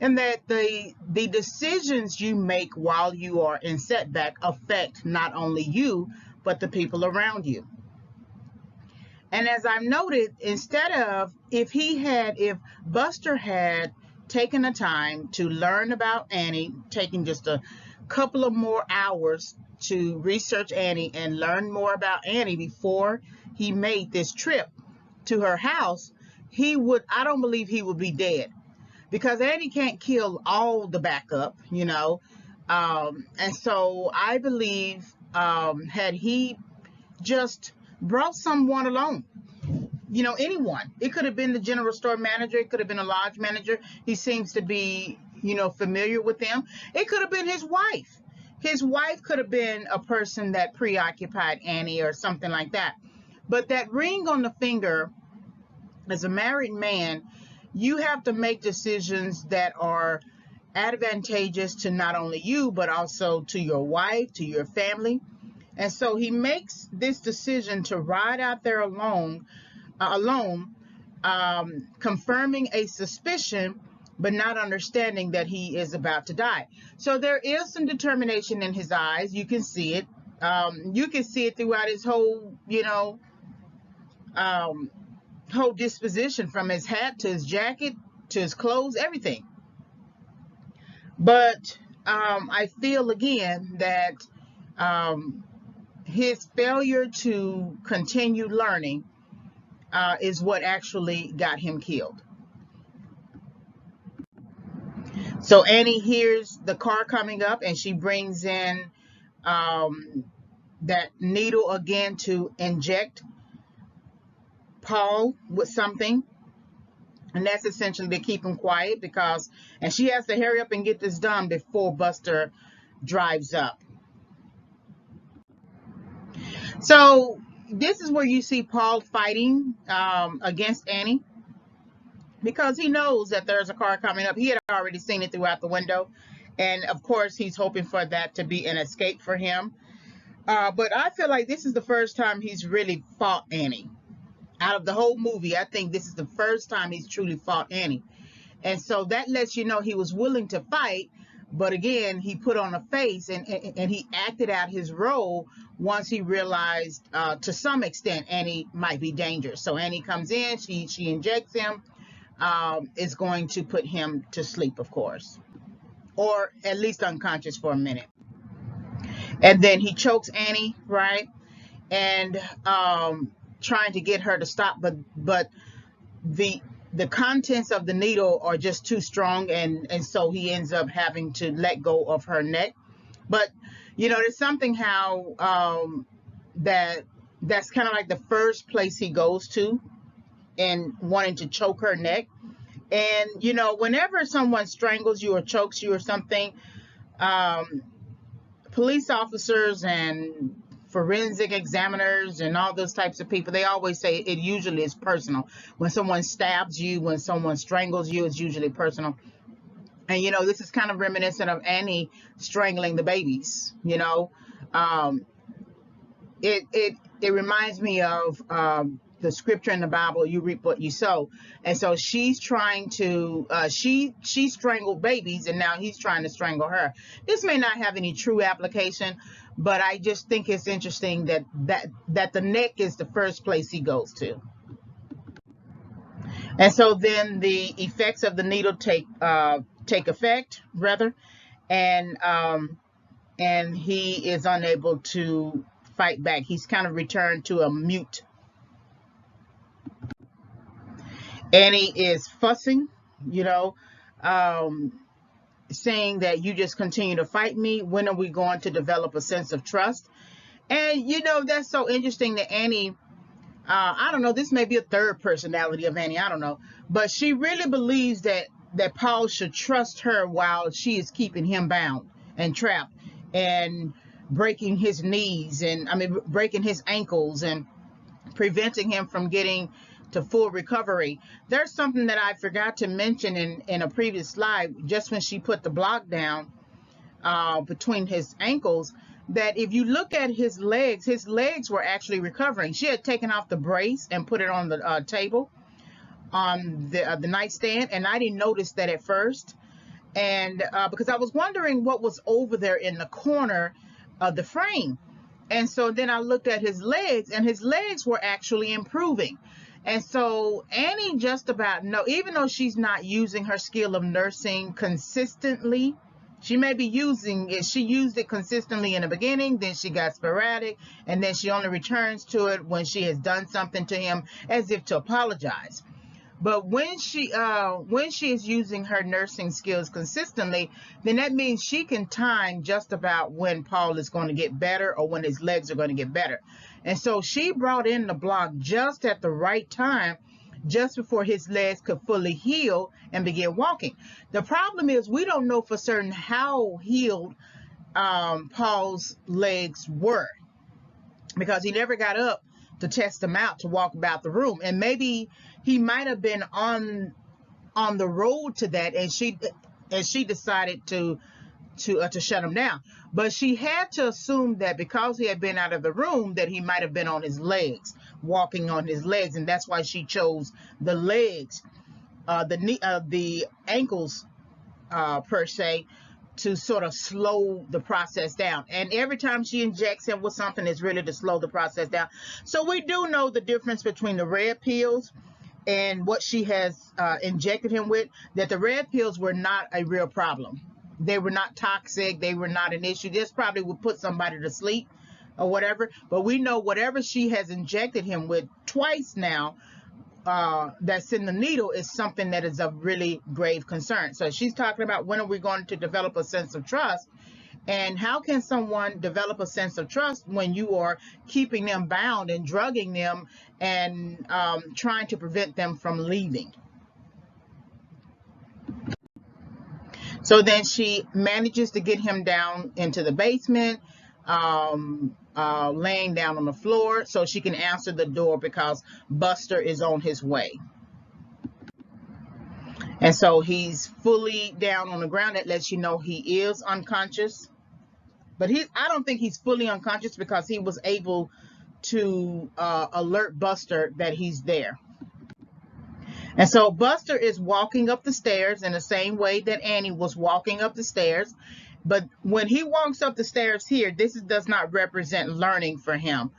And that the decisions you make while you are in setback affect not only you, but the people around you. And as I've noted, if Buster had taken the time to learn about Annie, taking just a couple of more hours to research Annie and learn more about Annie before he made this trip to her house, I don't believe he would be dead. Because Annie can't kill all the backup, and so I believe had he just brought someone along, anyone. It could have been the general store manager. It could have been a lodge manager. He seems to be, familiar with them. It could have been his wife. His wife could have been a person that preoccupied Annie or something like that. But that ring on the finger, as a married man, you have to make decisions that are advantageous to not only you, but also to your wife, to your family. And so he makes this decision to ride out there alone, confirming a suspicion, but not understanding that he is about to die. So there is some determination in his eyes. You can see it. You can see it throughout his whole, whole disposition, from his hat to his jacket to his clothes, everything. But I feel again that his failure to continue learning is what actually got him killed. So Annie hears the car coming up, and she brings in that needle again to inject Paul with something. And that's essentially to keep him quiet, and she has to hurry up and get this done before Buster drives up. So this is where you see Paul fighting against Annie, because he knows that there's a car coming up. He had already seen it throughout the window. And of course, he's hoping for that to be an escape for him. But I feel like this is the first time he's really fought Annie. Out of the whole movie, I think this is the first time he's truly fought Annie. And so that lets you know he was willing to fight. But again, he put on a face, and he acted out his role once he realized, to some extent, Annie might be dangerous. So Annie comes in, she injects him. Is going to put him to sleep, of course, or at least unconscious for a minute. And then he chokes Annie, right? And trying to get her to stop, but the contents of the needle are just too strong, and so he ends up having to let go of her neck. But there's something how that's kind of like the first place he goes to in wanting to choke her neck. And whenever someone strangles you or chokes you or something, police officers and forensic examiners and all those types of people, they always say it usually is personal. When someone stabs you, when someone strangles you, it's usually personal. And this is kind of reminiscent of Annie strangling the babies. It reminds me of the scripture in the Bible, you reap what you sow. And so she's trying to she strangled babies, and now he's trying to strangle her. This may not have any true application, but I just think it's interesting that the neck is the first place he goes to. And so then the effects of the needle take effect, rather, and he is unable to fight back. He's kind of returned to a mute. Annie is fussing, saying that you just continue to fight me. When are we going to develop a sense of trust? And that's so interesting that Annie, I don't know, this may be a third personality of Annie, I don't know, but she really believes that Paul should trust her while she is keeping him bound and trapped and breaking his knees, and breaking his ankles and preventing him from getting to full recovery. There's something that I forgot to mention in a previous slide, just when she put the block down between his ankles, that if you look at his legs were actually recovering. She had taken off the brace and put it on the table on the nightstand, and I didn't notice that at first, and because I was wondering what was over there in the corner of the frame. And so then I looked at his legs, and his legs were actually improving. And so Annie just about even though she's not using her skill of nursing consistently, she may be using it. She used it consistently in the beginning, then she got sporadic, and then she only returns to it when she has done something to him as if to apologize. But when she is using her nursing skills consistently, then that means she can time just about when Paul is going to get better or when his legs are going to get better. And so she brought in the block just at the right time, just before his legs could fully heal and begin walking. The problem is we don't know for certain how healed Paul's legs were, because he never got up to test them out to walk about the room. And maybe he might have been on the road to that, and she decided to shut him down. But she had to assume that because he had been out of the room, that he might have been on his legs, walking on his legs, and that's why she chose the legs, the ankles per se, to sort of slow the process down. And every time she injects him with something, it's really to slow the process down. So we do know the difference between the red pills and what she has injected him with, that the red pills were not a real problem. They were not toxic. They were not an issue. This probably would put somebody to sleep or whatever. But we know whatever she has injected him with twice now, that's in the needle, is something that is of really grave concern. So she's talking about, when are we going to develop a sense of trust? And how can someone develop a sense of trust when you are keeping them bound and drugging them and trying to prevent them from leaving? So then she manages to get him down into the basement, laying down on the floor so she can answer the door because Buster is on his way. And so he's fully down on the ground. That lets you know he is unconscious. But I don't think he's fully unconscious because he was able to alert Buster that he's there. And so Buster is walking up the stairs in the same way that Annie was walking up the stairs. But when he walks up the stairs here, this does not represent learning for him.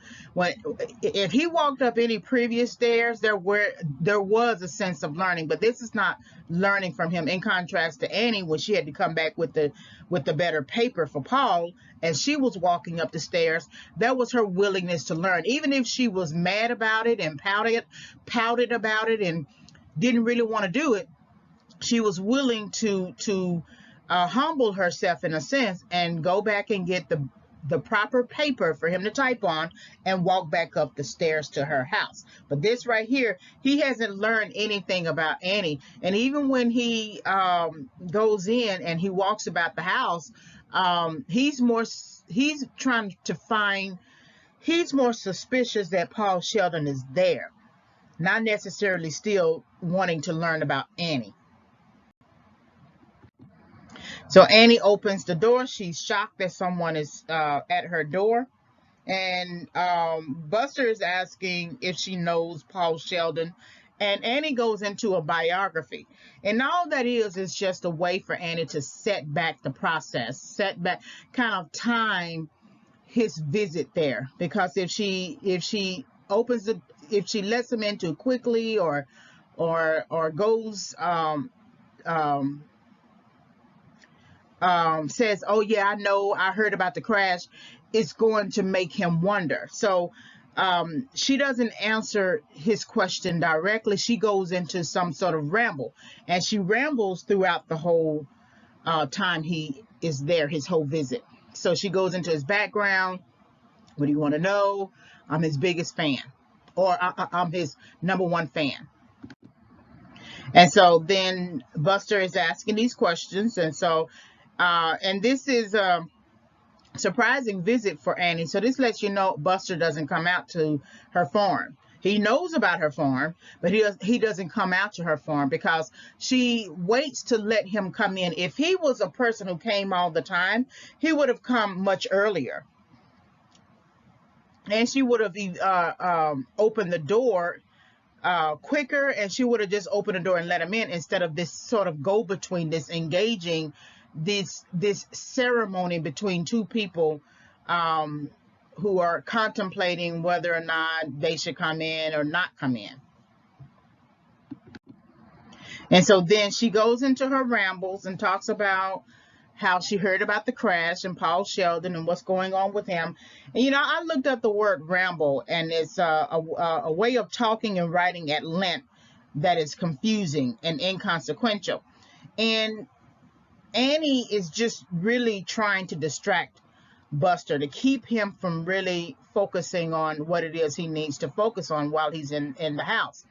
If he walked up any previous stairs, there was a sense of learning, but this is not learning from him. In contrast to Annie, when she had to come back with the better paper for Paul, and she was walking up the stairs, that was her willingness to learn. Even if she was mad about it and pouted about it and didn't really want to do it, she was willing to humble herself in a sense and go back and get the proper paper for him to type on and walk back up the stairs to her house. But this right here, he hasn't learned anything about Annie. And even when he goes in and he walks about the house, he's more suspicious that Paul Sheldon is there, not necessarily still wanting to learn about Annie. So Annie opens the door. She's shocked that someone is at her door. And Buster is asking if she knows Paul Sheldon. And Annie goes into a biography. And all that is just a way for Annie to set back the process, kind of time his visit there. Because if she lets him in too quickly or goes says, oh yeah, I know, I heard about the crash, it's going to make him wonder. So she doesn't answer his question directly. She goes into some sort of ramble, and she rambles throughout the whole time he is there, his whole visit. So she goes into his background. What do you want to know? I'm his biggest fan, or I'm his #1 fan. And so then Buster is asking these questions, and so and this is a surprising visit for Annie. So this lets you know Buster doesn't come out to her farm. He knows about her farm, but he doesn't come out to her farm because she waits to let him come in. If he was a person who came all the time, he would have come much earlier. And she would have opened the door quicker, and she would have just opened the door and let him in, instead of this sort of go-between, this engaging, this ceremony between two people who are contemplating whether or not they should come in or not come in. And so then she goes into her rambles and talks about how she heard about the crash and Paul Sheldon and what's going on with him. And I looked up the word ramble, and it's a way of talking and writing at length that is confusing and inconsequential. And Annie is just really trying to distract Buster, to keep him from really focusing on what it is he needs to focus on while he's in the house.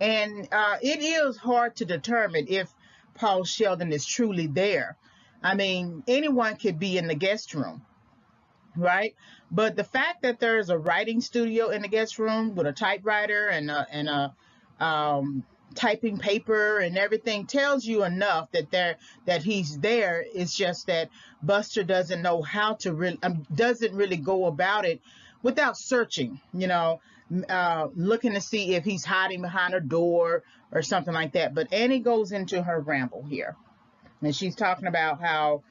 And it is hard to determine if Paul Sheldon is truly there. I mean, anyone could be in the guest room, right? But the fact that there's a writing studio in the guest room with a typewriter and a typing paper and everything tells you enough that he's there. It's just that Buster doesn't know how to doesn't really go about it without searching, looking to see if he's hiding behind a door or something like that. But Annie goes into her ramble here, and she's talking about how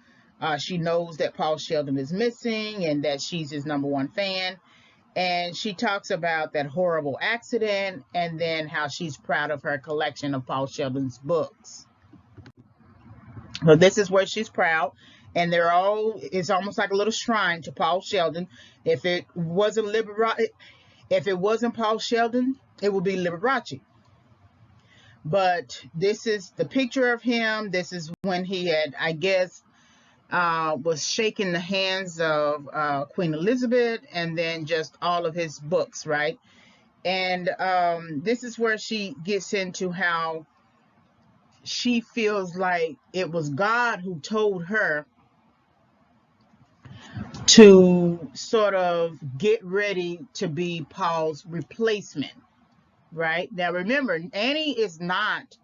she knows that Paul Sheldon is missing and that she's his #1 fan. And she talks about that horrible accident and then how she's proud of her collection of Paul Sheldon's books. So this is where she's proud. And it's almost like a little shrine to Paul Sheldon. If it wasn't Paul Sheldon, it would be Liberace. But this is the picture of him. This is when he had, I guess, was shaking the hands of Queen Elizabeth, and then just all of his books, right? And this is where she gets into how she feels like it was God who told her to sort of get ready to be Paul's replacement, right? Now remember, Annie is not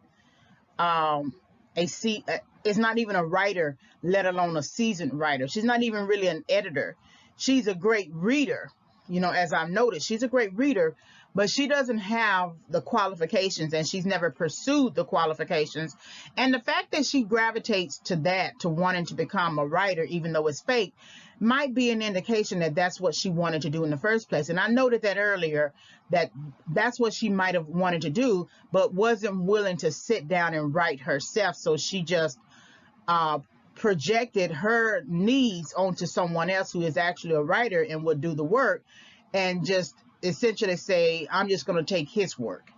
is not even a writer, let alone a seasoned writer. She's not even really an editor. She's a great reader, as I've noticed. She's a great reader, but she doesn't have the qualifications, and she's never pursued the qualifications. And the fact that she gravitates to that, to wanting to become a writer, even though it's fake, might be an indication that that's what she wanted to do in the first place. And I noted that earlier, that's what she might have wanted to do, but wasn't willing to sit down and write herself. So she just projected her needs onto someone else who is actually a writer and would do the work, and just essentially say, I'm just going to take his work.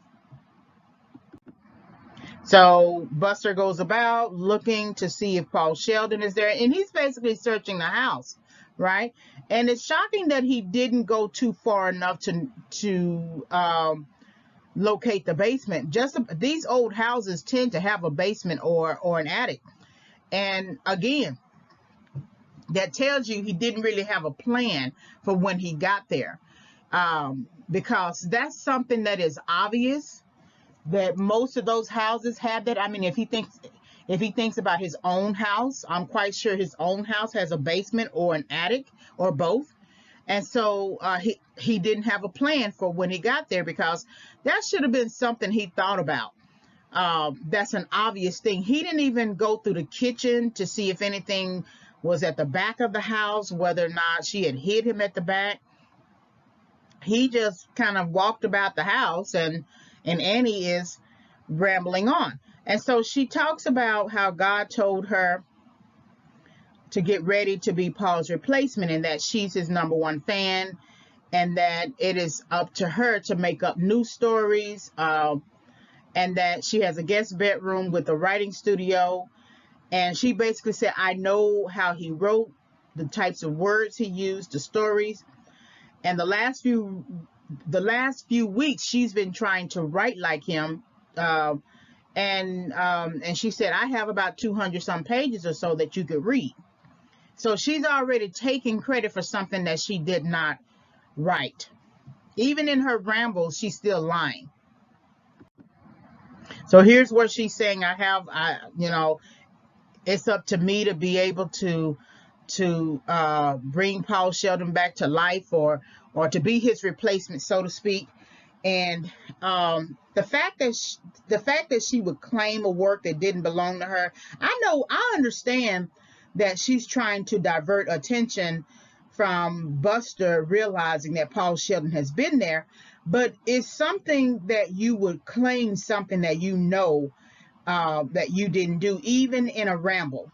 So Buster goes about looking to see if Paul Sheldon is there, and he's basically searching the house, right? And it's shocking that he didn't go too far enough to locate the basement. These old houses tend to have a basement or an attic. And again, that tells you he didn't really have a plan for when he got there, because that's something that is obvious, that most of those houses have that. I mean, if he thinks about his own house, I'm quite sure his own house has a basement or an attic or both. And so he didn't have a plan for when he got there, because that should have been something he thought about. That's an obvious thing. He didn't even go through the kitchen to see if anything was at the back of the house, whether or not she had hid him at the back. He just kind of walked about the house, and Annie is rambling on. And so she talks about how God told her to get ready to be Paul's replacement, and that she's his #1 fan, and that it is up to her to make up new stories, and that she has a guest bedroom with a writing studio. And she basically said, I know how he wrote, the types of words he used, the stories. And the last few weeks, she's been trying to write like him. And she said, I have about 200 some pages or so that you could read. So she's already taking credit for something that she did not write. Even in her rambles, she's still lying. So here's what she's saying. It's up to me to be able to bring Paul Sheldon back to life, or to be his replacement, so to speak. And the fact that she would claim a work that didn't belong to her, I understand that she's trying to divert attention from Buster realizing that Paul Sheldon has been there, but it's something that you would claim something that that you didn't do, even in a ramble,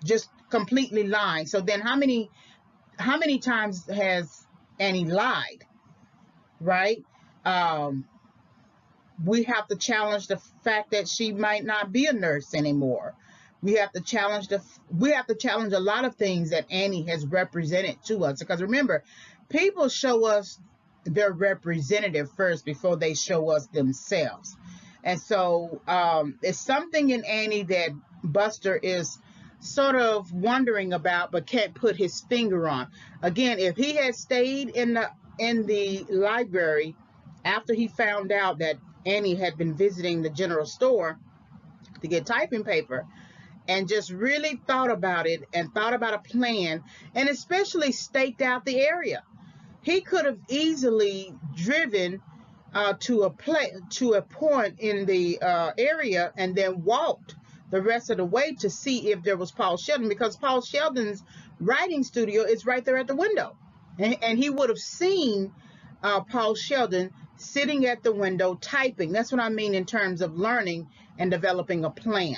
just completely lying. So then how many times has Annie lied, right? We have to challenge the fact that she might not be a nurse anymore. We have to challenge a lot of things that Annie has represented to us, because remember, people show us their representative first before they show us themselves. And so it's something in Annie that Buster is sort of wondering about, but can't put his finger on. Again, if he had stayed in the library after he found out that Annie had been visiting the general store to get typing paper, and just really thought about it, and thought about a plan, and especially staked out the area, he could have easily driven to a point in the area, and then walked the rest of the way to see if there was Paul Sheldon, because Paul Sheldon's writing studio is right there at the window, and he would have seen Paul Sheldon sitting at the window typing. That's what I mean in terms of learning and developing a plan.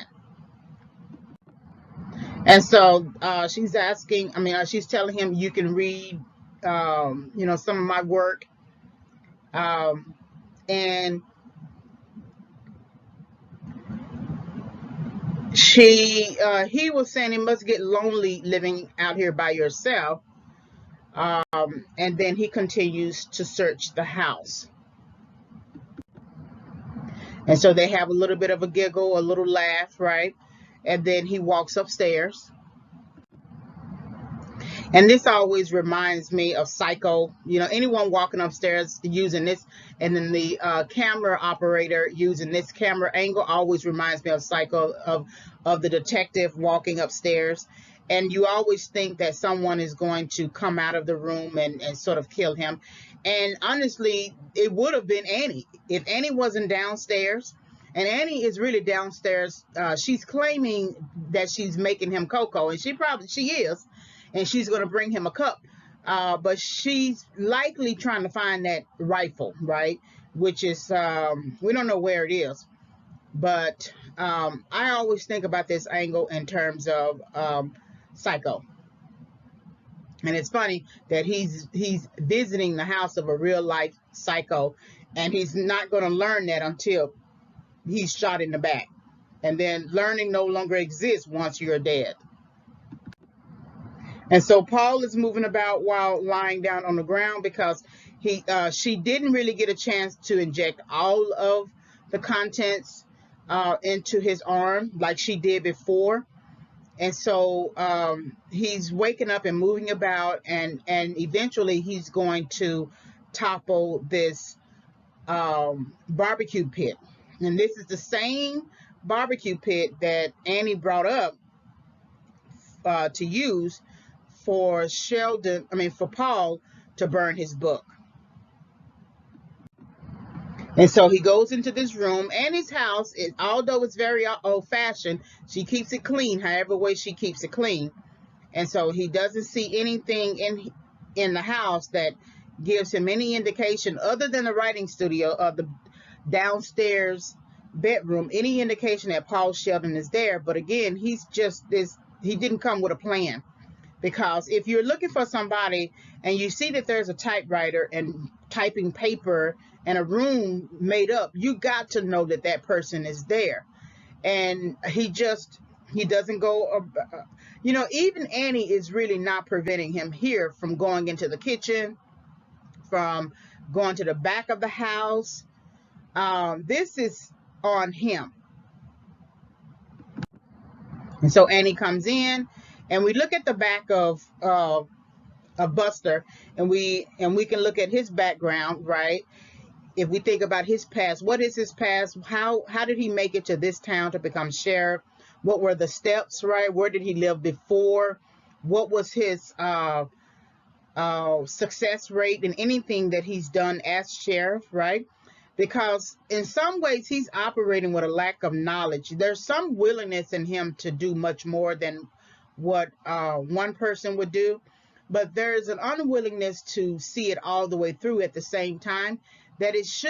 And so she's asking, she's telling him, you can read, some of my work. And he was saying it must get lonely living out here by yourself. And then he continues to search the house. And so they have a little bit of a giggle, a little laugh, right? And then he walks upstairs. And this always reminds me of Psycho. Anyone walking upstairs using this, and then the camera operator using this camera angle always reminds me of Psycho, of the detective walking upstairs. And you always think that someone is going to come out of the room and sort of kill him. And honestly, it would have been Annie. If Annie wasn't downstairs, and Annie is really downstairs, she's claiming that she's making him cocoa, and she is. And she's going to bring him a cup. But she's likely trying to find that rifle, right? Which is, we don't know where it is. But I always think about this angle in terms of Psycho. And it's funny that he's visiting the house of a real life psycho. And he's not going to learn that until he's shot in the back. And then learning no longer exists once you're dead. And so Paul is moving about while lying down on the ground because she didn't really get a chance to inject all of the contents into his arm like she did before. And so he's waking up and moving about, and eventually he's going to topple this barbecue pit. And this is the same barbecue pit that Annie brought up to use for Paul to burn his book. And so he goes into this room, and his house, although it's very old-fashioned, she keeps it clean, however way she keeps it clean. And so he doesn't see anything in the house that gives him any indication, other than the writing studio of the downstairs bedroom, any indication that Paul Sheldon is there. But again, he didn't come with a plan. Because if you're looking for somebody and you see that there's a typewriter and typing paper and a room made up, you got to know that that person is there. And he doesn't go, even Annie is really not preventing him here from going into the kitchen, from going to the back of the house. This is on him. And so Annie comes in, and we look at the back of Buster, and we can look at his background, right? If we think about his past, what is his past? How did he make it to this town to become sheriff? What were the steps, right? Where did he live before? What was his success rate in anything that he's done as sheriff, right? Because in some ways he's operating with a lack of knowledge. There's some willingness in him to do much more than what one person would do, but there's an unwillingness to see it all the way through at the same time. Is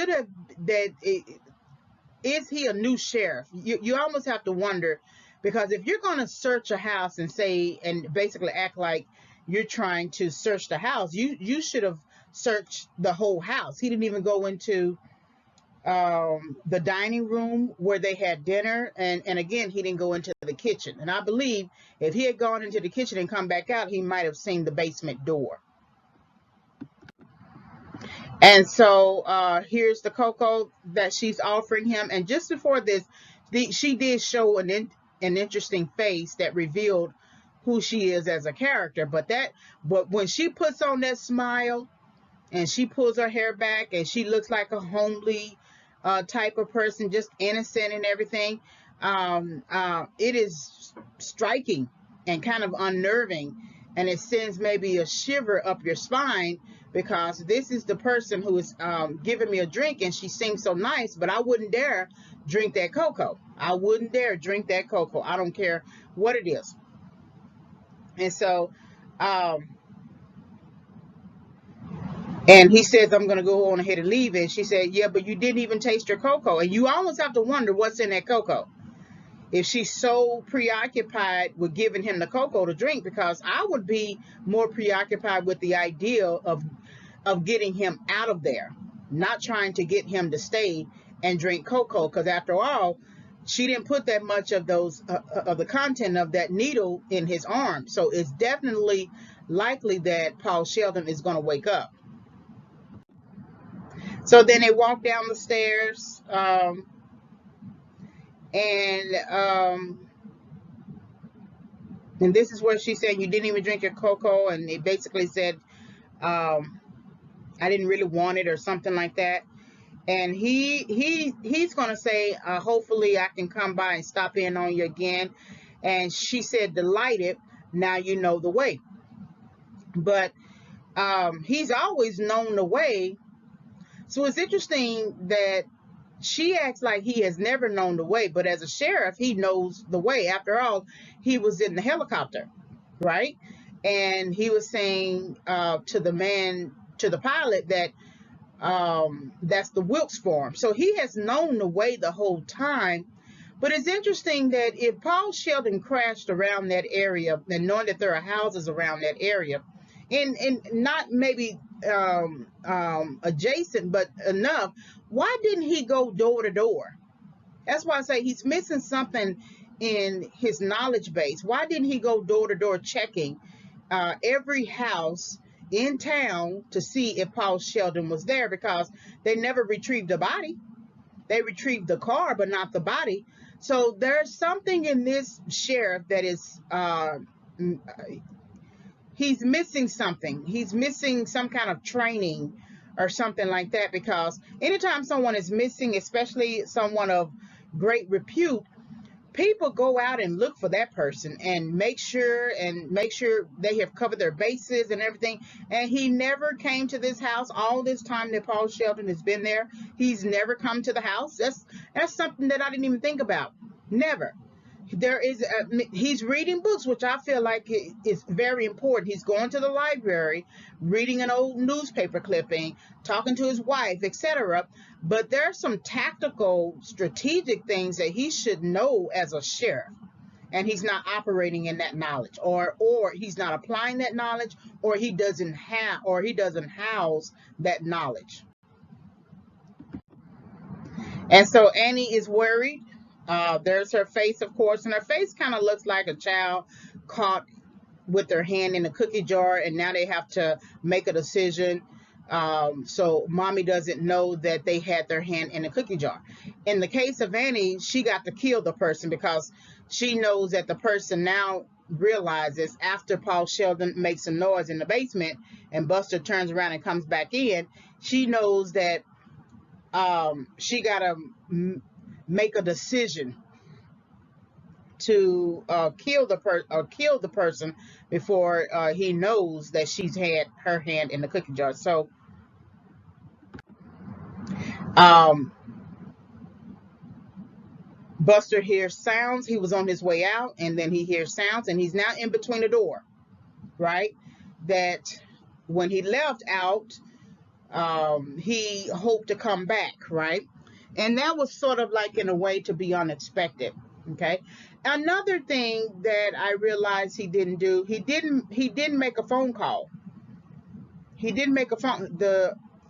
he a new sheriff? You almost have to wonder, because if you're going to search a house and basically act like you're trying to search the house, you should have searched the whole house. He didn't even go into the dining room where they had dinner, and again, he didn't go into the kitchen. And I believe if he had gone into the kitchen and come back out, he might have seen the basement door. And so here's the cocoa that she's offering him. And just before this, she did show an interesting face that revealed who she is as a character. But when she puts on that smile and she pulls her hair back and she looks like a homely type of person, just innocent and everything, it is striking and kind of unnerving, and it sends maybe a shiver up your spine, because this is the person who is giving me a drink, and she seems so nice, but I wouldn't dare drink that cocoa. I wouldn't dare drink that cocoa. I don't care what it is. And so And he says, I'm going to go on ahead and leave. And she said, yeah, but you didn't even taste your cocoa. And you always have to wonder what's in that cocoa. If she's so preoccupied with giving him the cocoa to drink, because I would be more preoccupied with the idea of getting him out of there, not trying to get him to stay and drink cocoa, because after all, she didn't put that much of those of the content of that needle in his arm. So it's definitely likely that Paul Sheldon is going to wake up. So then they walk down the stairs, and this is where she said, you didn't even drink your cocoa. And it basically said, I didn't really want it, or something like that. And he's going to say, hopefully I can come by and stop in on you again. And she said, delighted, now you know the way. But he's always known the way. So it's interesting that she acts like he has never known the way, but as a sheriff, he knows the way. After all, he was in the helicopter, right? And he was saying to the pilot, that that's the Wilkes farm. So he has known the way the whole time. But it's interesting that if Paul Sheldon crashed around that area, and knowing that there are houses around that area, and not maybe adjacent, but enough, why didn't he go door to door? That's why I say he's missing something in his knowledge base. Why didn't he go door to door checking every house in town to see if Paul Sheldon was there? Because they never retrieved the body. They retrieved the car, but not the body. So there's something in this sheriff that is, he's missing something. He's missing some kind of training or something like that, because anytime someone is missing, especially someone of great repute, people go out and look for that person and make sure they have covered their bases and everything. And he never came to this house all this time that Paul Sheldon has been there. He's never come to the house. That's something that I didn't even think about. Never. He's reading books, which I feel like is very important. He's going to the library, reading an old newspaper clipping, talking to his wife, etc. But there are some tactical, strategic things that he should know as a sheriff, and he's not operating in that knowledge, or he's not applying that knowledge, or he doesn't house that knowledge. And so Annie is worried. There's her face, of course, and her face kind of looks like a child caught with their hand in a cookie jar, and now they have to make a decision. So mommy doesn't know that they had their hand in a cookie jar. In the case of Annie, she got to kill the person, because she knows that the person now realizes, after Paul Sheldon makes a noise in the basement and Buster turns around and comes back in, she knows that she got to make a decision to kill the person before he knows that she's had her hand in the cookie jar. So Buster hears sounds. He was on his way out, and then he hears sounds, and he's now in between the door, right? That when he left out, he hoped to come back, right? And that was sort of like, in a way, to be unexpected. Okay. Another thing that I realized he didn't do, he didn't make a phone call. He didn't make a phone,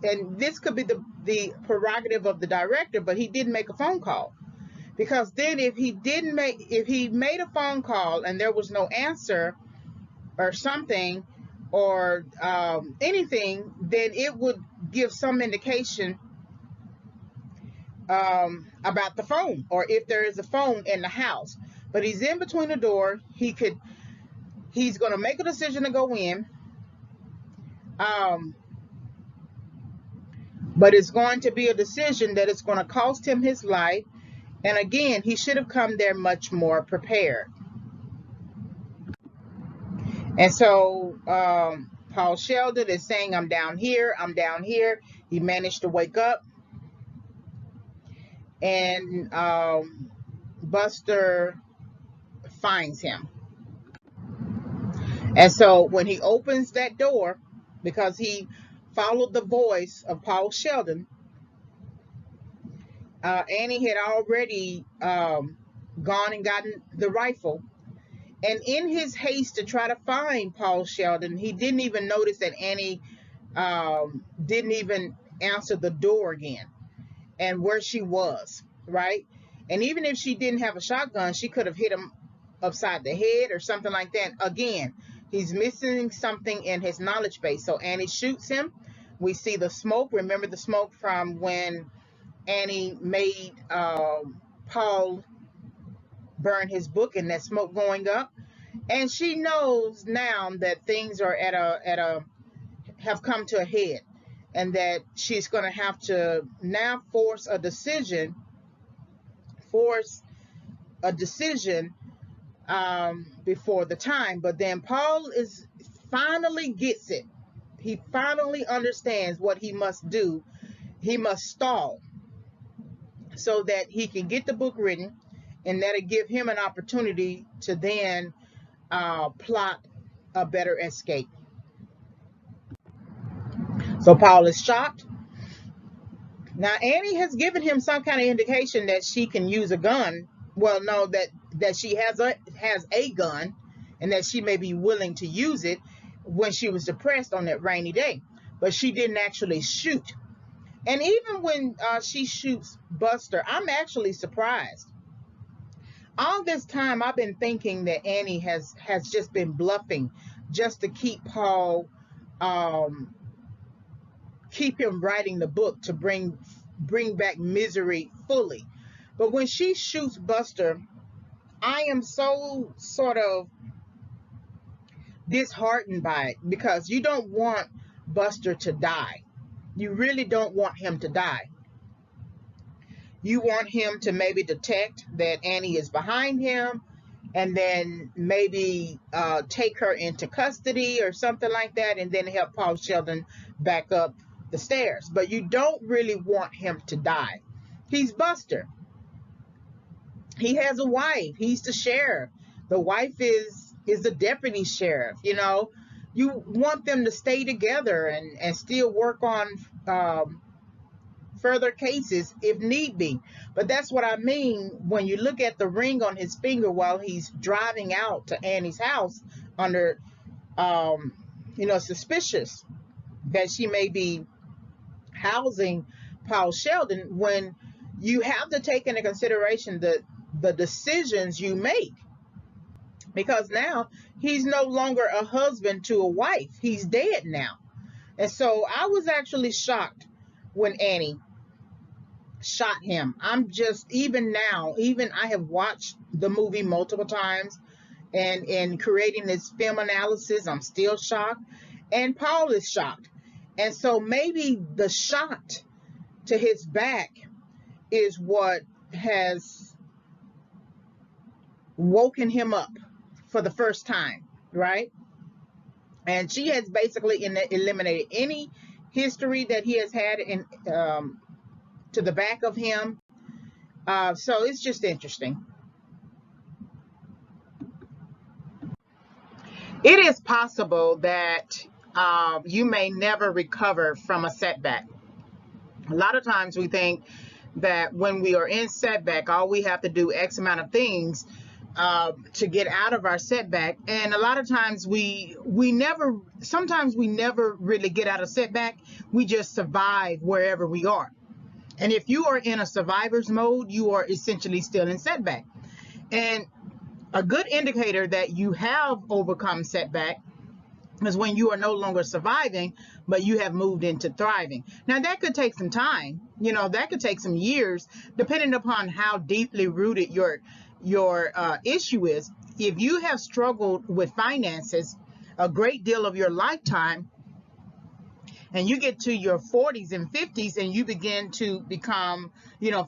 and this could be the prerogative of the director, but he didn't make a phone call. Because then if he made a phone call and there was no answer or something, or anything, then it would give some indication about the phone, or if there is a phone in the house. But he's in between the door. He's going to make a decision to go in, but it's going to be a decision that is going to cost him his life. And again, he should have come there much more prepared. And so Paul Sheldon is saying, I'm down here. He managed to wake up, and Buster finds him. And so when he opens that door, because he followed the voice of Paul Sheldon, Annie had already gone and gotten the rifle. And in his haste to try to find Paul Sheldon, he didn't even notice that Annie didn't even answer the door again and where she was, right? And even if she didn't have a shotgun, she could have hit him upside the head or something like that. Again, he's missing something in his knowledge base. So Annie shoots him. We see the smoke. Remember the smoke from when Annie made Paul burn his book, and that smoke going up. And she knows now that things are have come to a head, and that she's going to have to now force a decision before the time. But then Paul finally gets it. He finally understands what he must do. He must stall so that he can get the book written, and that'll give him an opportunity to then plot a better escape. So Paul is shocked. Now Annie has given him some kind of indication that she can use a gun. Well, no, that she has a gun, and that she may be willing to use it when she was depressed on that rainy day. But she didn't actually shoot. And even when she shoots Buster, I'm actually surprised. All this time I've been thinking that Annie has just been bluffing just to keep Paul, keep him writing the book to bring back misery fully. But when she shoots Buster, I am so sort of disheartened by it, because you don't want Buster to die. You really don't want him to die. You want him to maybe detect that Annie is behind him, and then maybe take her into custody or something like that, and then help Paul Sheldon back up the stairs. But you don't really want him to die. He's Buster. He has a wife. He's the sheriff. The wife is the deputy sheriff. You know, you want them to stay together and still work on further cases if need be. But that's what I mean when you look at the ring on his finger while he's driving out to Annie's house under suspicious that she may be housing Paul Sheldon, when you have to take into consideration the decisions you make, because now he's no longer a husband to a wife. He's dead now. And so I was actually shocked when Annie shot him. I'm just, even now, I have watched the movie multiple times, and in creating this film analysis, I'm still shocked, and Paul is shocked. And so maybe the shot to his back is what has woken him up for the first time, right? And she has basically eliminated any history that he has had in to the back of him. So it's just interesting. It is possible that you may never recover from a setback. A lot of times we think that when we are in setback, all we have to do X amount of things to get out of our setback. And a lot of times sometimes we never really get out of setback. We just survive wherever we are. And if you are in a survivor's mode, you are essentially still in setback. And a good indicator that you have overcome setback is when you are no longer surviving, but you have moved into thriving. Now that could take some time, that could take some years, depending upon how deeply rooted your issue is. If you have struggled with finances a great deal of your lifetime, and you get to your 40s and 50s and you begin to become,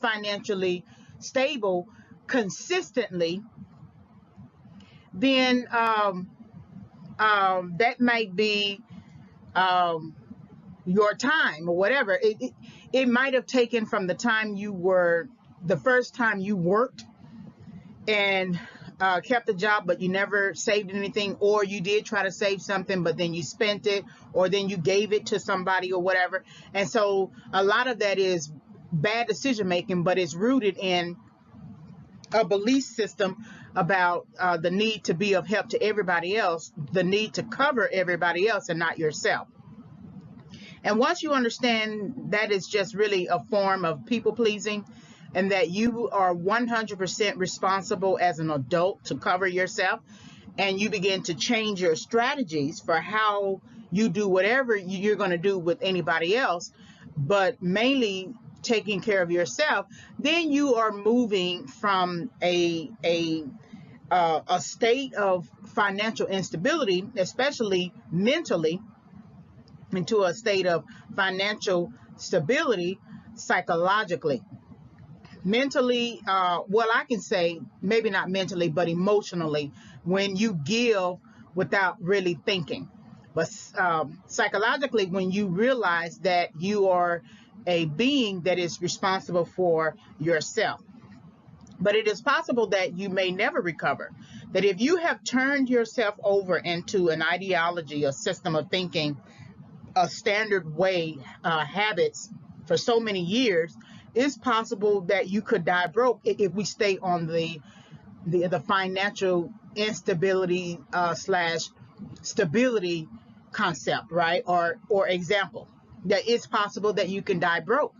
financially stable consistently, then that might be your time or whatever. It might have taken from the time the first time you worked and kept a job, but you never saved anything, or you did try to save something, but then you spent it, or then you gave it to somebody or whatever. And so a lot of that is bad decision making, but it's rooted in a belief system about the need to be of help to everybody else, the need to cover everybody else and not yourself. And once you understand that is just really a form of people pleasing, and that you are 100% responsible as an adult to cover yourself, and you begin to change your strategies for how you do whatever you're going to do with anybody else, but mainly taking care of yourself, then you are moving from a state of financial instability, especially mentally, into a state of financial stability psychologically. Mentally, well, I can say maybe not mentally, but emotionally, when you give without really thinking. But psychologically, when you realize that you are a being that is responsible for yourself. But it is possible that you may never recover. That if you have turned yourself over into an ideology, a system of thinking, a standard way, habits for so many years, it's possible that you could die broke if we stay on the financial instability slash stability concept, right? Or example, that it's possible that you can die broke,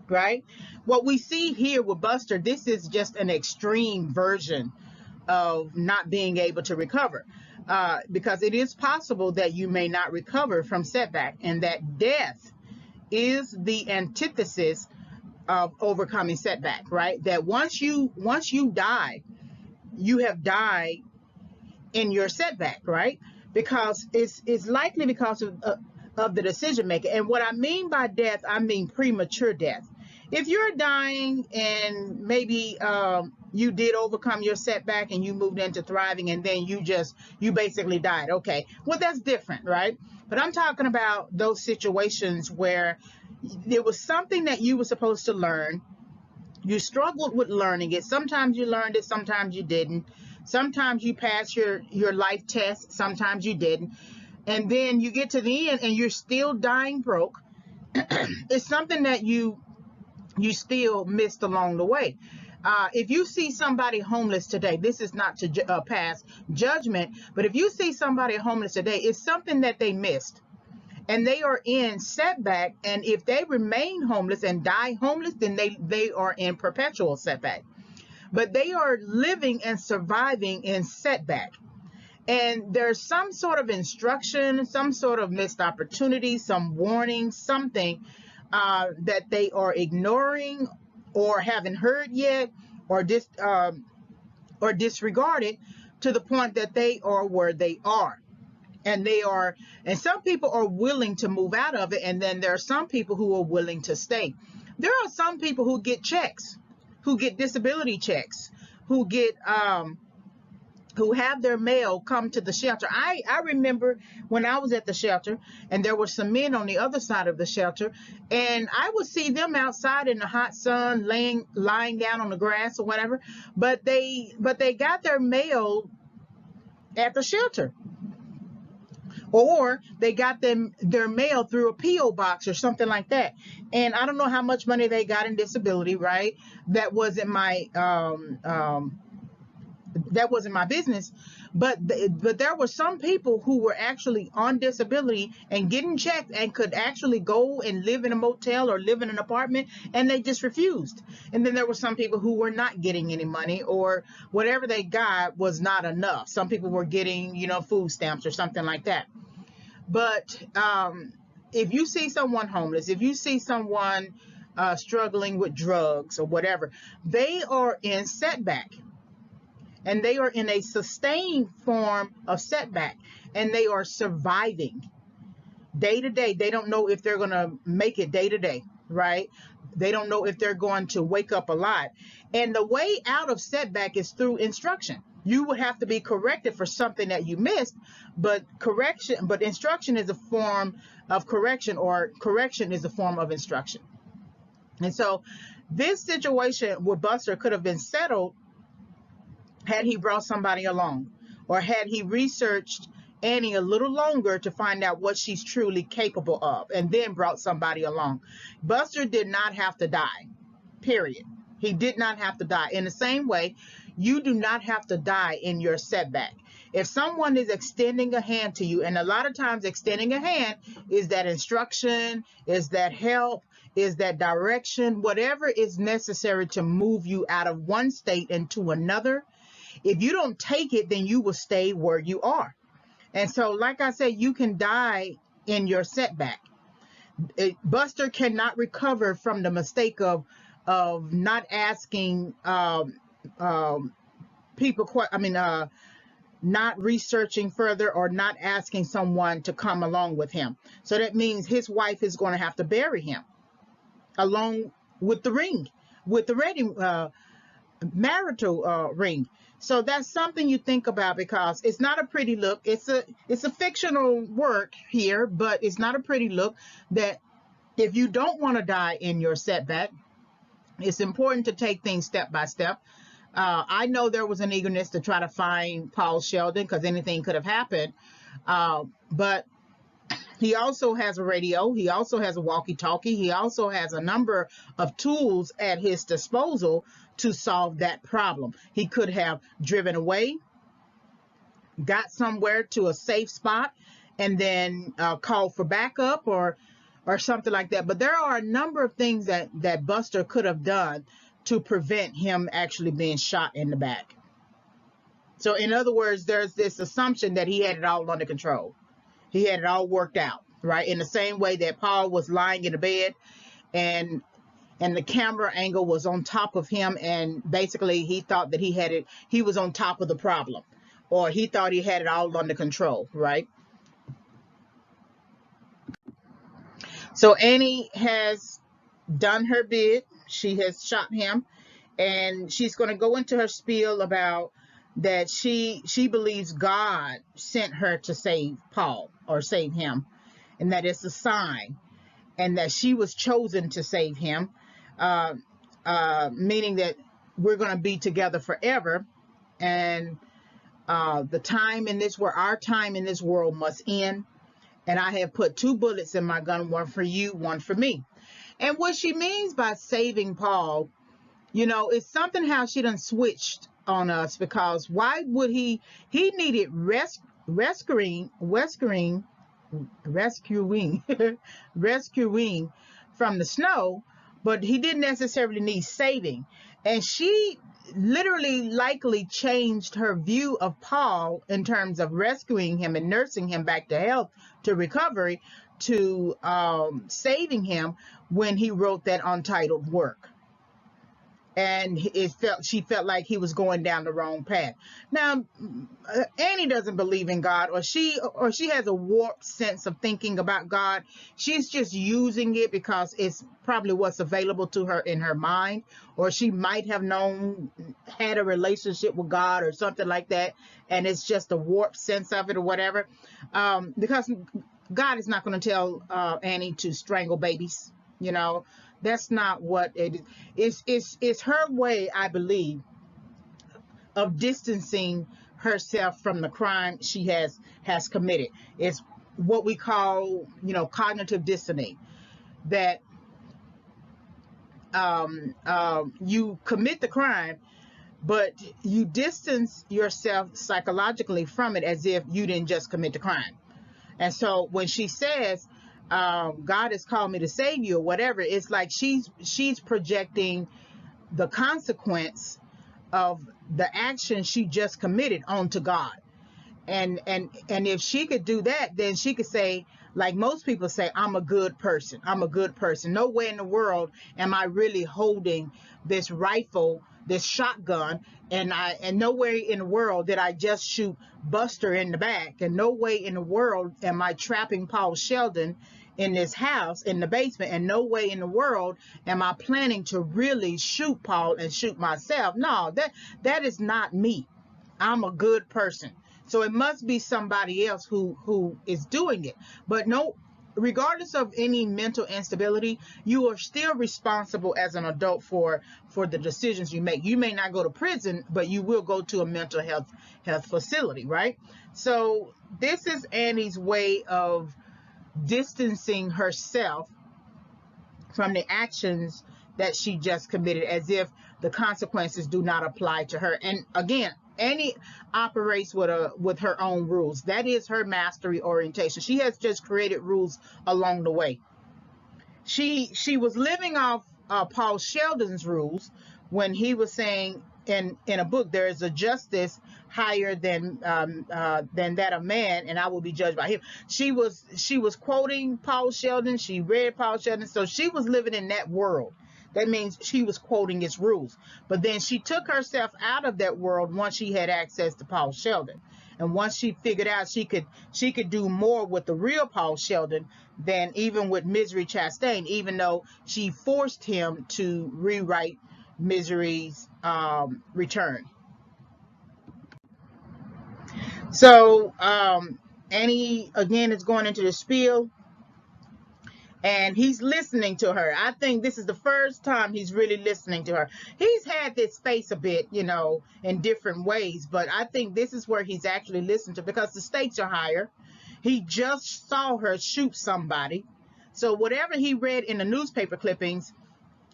right? What we see here with Buster, this is just an extreme version of not being able to recover, because it is possible that you may not recover from setback, and that death is the antithesis of overcoming setback, right? That once you die, you have died in your setback, right? Because it's likely because of the decision maker. And what I mean by death, I mean premature death. If you're dying and maybe you did overcome your setback and you moved into thriving, and then you basically died, okay, well, that's different, right? But I'm talking about those situations where there was something that you were supposed to learn. You struggled with learning it. Sometimes you learned it, sometimes you didn't. Sometimes you passed your life test, sometimes you didn't. And then you get to the end and you're still dying broke. It's something that you still missed along the way. If you see somebody homeless today, this is not to pass judgment, but if you see somebody homeless today, it's something that they missed. And they are in setback, and if they remain homeless and die homeless, then they are in perpetual setback. But they are living and surviving in setback. And there's some sort of instruction, some sort of missed opportunity, some warning, something that they are ignoring or haven't heard yet, or disregarded, to the point that they are where they are. And some people are willing to move out of it, and then there are some people who are willing to stay. There are some people who get checks, who get disability checks, who have their mail come to the shelter. I remember when I was at the shelter, and there were some men on the other side of the shelter, and I would see them outside in the hot sun, lying down on the grass or whatever, but they got their mail at the shelter. Or they got their mail through a P.O. box or something like that. And I don't know how much money they got in disability, right? That wasn't my business. But there were some people who were actually on disability and getting checked and could actually go and live in a motel or live in an apartment, and they just refused. And then there were some people who were not getting any money, or whatever they got was not enough. Some people were getting, food stamps or something like that. But if you see someone homeless, if you see someone struggling with drugs or whatever, they are in setback. And they are in a sustained form of setback, and they are surviving day to day. They don't know if they're going to make it day to day, right? They don't know if they're going to wake up alive. And the way out of setback is through instruction. You would have to be corrected for something that you missed, but instruction is a form of correction, or correction is a form of instruction. And so this situation with Buster could have been settled had he brought somebody along, or had he researched Annie a little longer to find out what she's truly capable of, and then brought somebody along. Buster did not have to die, period. He did not have to die. In the same way, you do not have to die in your setback. If someone is extending a hand to you, and a lot of times extending a hand is that instruction, is that help, is that direction, whatever is necessary to move you out of one state into another. If you don't take it, then you will stay where you are. And so, like I said, you can die in your setback. Buster cannot recover from the mistake of not asking people. Not researching further, or not asking someone to come along with him. So that means his wife is going to have to bury him along with the ring, with the wedding marital ring. So that's something you think about, because it's not a pretty look. It's a fictional work here, but it's not a pretty look. That if you don't want to die in your setback, it's important to take things step by step. I know there was an eagerness to try to find Paul Sheldon, because anything could have happened. But he also has a radio. He also has a walkie-talkie. He also has a number of tools at his disposal to solve that problem. He could have driven away, got somewhere to a safe spot, and then called for backup, or something like that. But there are a number of things that Buster could have done to prevent him actually being shot in the back. So in other words, there's this assumption that he had it all under control. He had it all worked out, right? In the same way that Paul was lying in the bed, and the camera angle was on top of him, and basically he thought that he was on top of the problem, or he thought he had it all under control, right? So Annie has done her bid. She has shot him, and she's going to go into her spiel about that she believes God sent her to save Paul, or save him, and that it's a sign, and that she was chosen to save him, meaning that we're going to be together forever, and our time in this world must end, and I have put 2 bullets in my gun, one for you, one for me. And what she means by saving Paul, it's something how she done switched on us, because why would he needed rescuing rescuing from the snow, but he didn't necessarily need saving. And she literally likely changed her view of Paul in terms of rescuing him and nursing him back to health, to recovery, to saving him, when he wrote that untitled work. And she felt like he was going down the wrong path. Now, Annie doesn't believe in God, or she has a warped sense of thinking about God. She's just using it because it's probably what's available to her in her mind, or she might have had a relationship with God or something like that, and it's just a warped sense of it, or whatever. Because God is not going to tell Annie to strangle babies, That's not what it is. It's her way, I believe, of distancing herself from the crime she has committed. It's what we call, cognitive dissonance. That you commit the crime, but you distance yourself psychologically from it, as if you didn't just commit the crime. And so when she says, God has called me to save you, or whatever, it's like she's projecting the consequence of the action she just committed onto God. And if she could do that, then she could say, like most people say, I'm a good person. I'm a good person. No way in the world am I really holding this rifle, this shotgun, and no way in the world did I just shoot Buster in the back, and no way in the world am I trapping Paul Sheldon in this house in the basement, and no way in the world am I planning to really shoot Paul and shoot myself. No, that is not me. I'm a good person. So it must be somebody else who is doing it. But no, regardless of any mental instability, you are still responsible as an adult for the decisions you make. You may not go to prison, but you will go to a mental health facility, right? So this is Annie's way of distancing herself from the actions that she just committed, as if the consequences do not apply to her. And again, Annie operates with her own rules. That is her mastery orientation. She has just created rules along the way. She was living off Paul Sheldon's rules when he was saying in a book, there is a justice higher than that of man, and I will be judged by him. She was quoting Paul Sheldon. She read Paul Sheldon, so she was living in that world. That means she was quoting its rules. But then she took herself out of that world once she had access to Paul Sheldon. And once she figured out she could do more with the real Paul Sheldon than even with Misery Chastain, even though she forced him to rewrite Misery's return. So Annie again is going into the spiel, and he's listening to her. I think this is the first time he's really listening to her. He's had this face a bit, in different ways, but I think this is where he's actually listened to, because the stakes are higher. He just saw her shoot somebody. So whatever he read in the newspaper clippings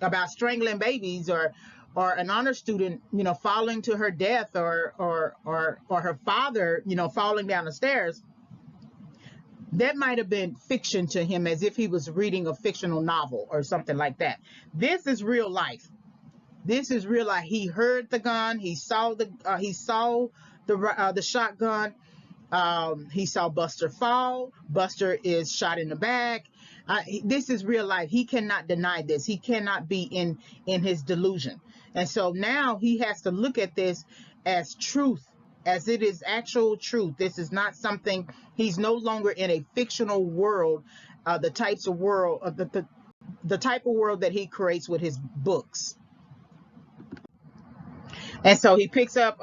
about strangling babies or an honor student, falling to her death, or her father, falling down the stairs, that might have been fiction to him, as if he was reading a fictional novel or something like that. This is real life. This is real life. He heard the gun. He saw the shotgun. He saw Buster fall. Buster is shot in the back. This is real life. He cannot deny this. He cannot be in his delusion. And so now he has to look at this as truth, as it is actual truth. This is not something, he's no longer in a fictional world, the type of world that he creates with his books. And so he picks up,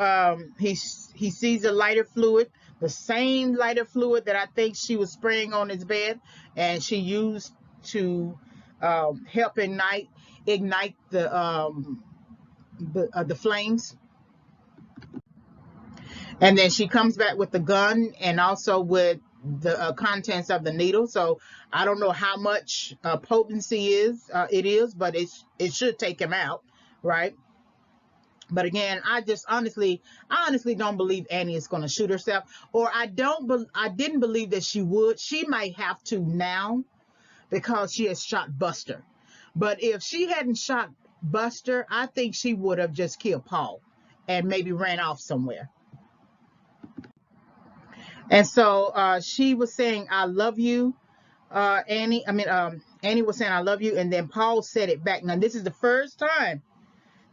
he sees a lighter fluid, the same lighter fluid that I think she was spraying on his bed, and she used to help ignite the flames. And then she comes back with the gun and also with the contents of the needle. So I don't know how much potency it is, but it should take him out, right? But again, I honestly don't believe Annie is going to shoot herself, or I didn't believe that she would. She might have to now because she has shot Buster. But if she hadn't shot Buster, I think she would have just killed Paul and maybe ran off somewhere. And so she was saying, "I love you, Annie." Annie was saying, "I love you," and then Paul said it back. Now, this is the first time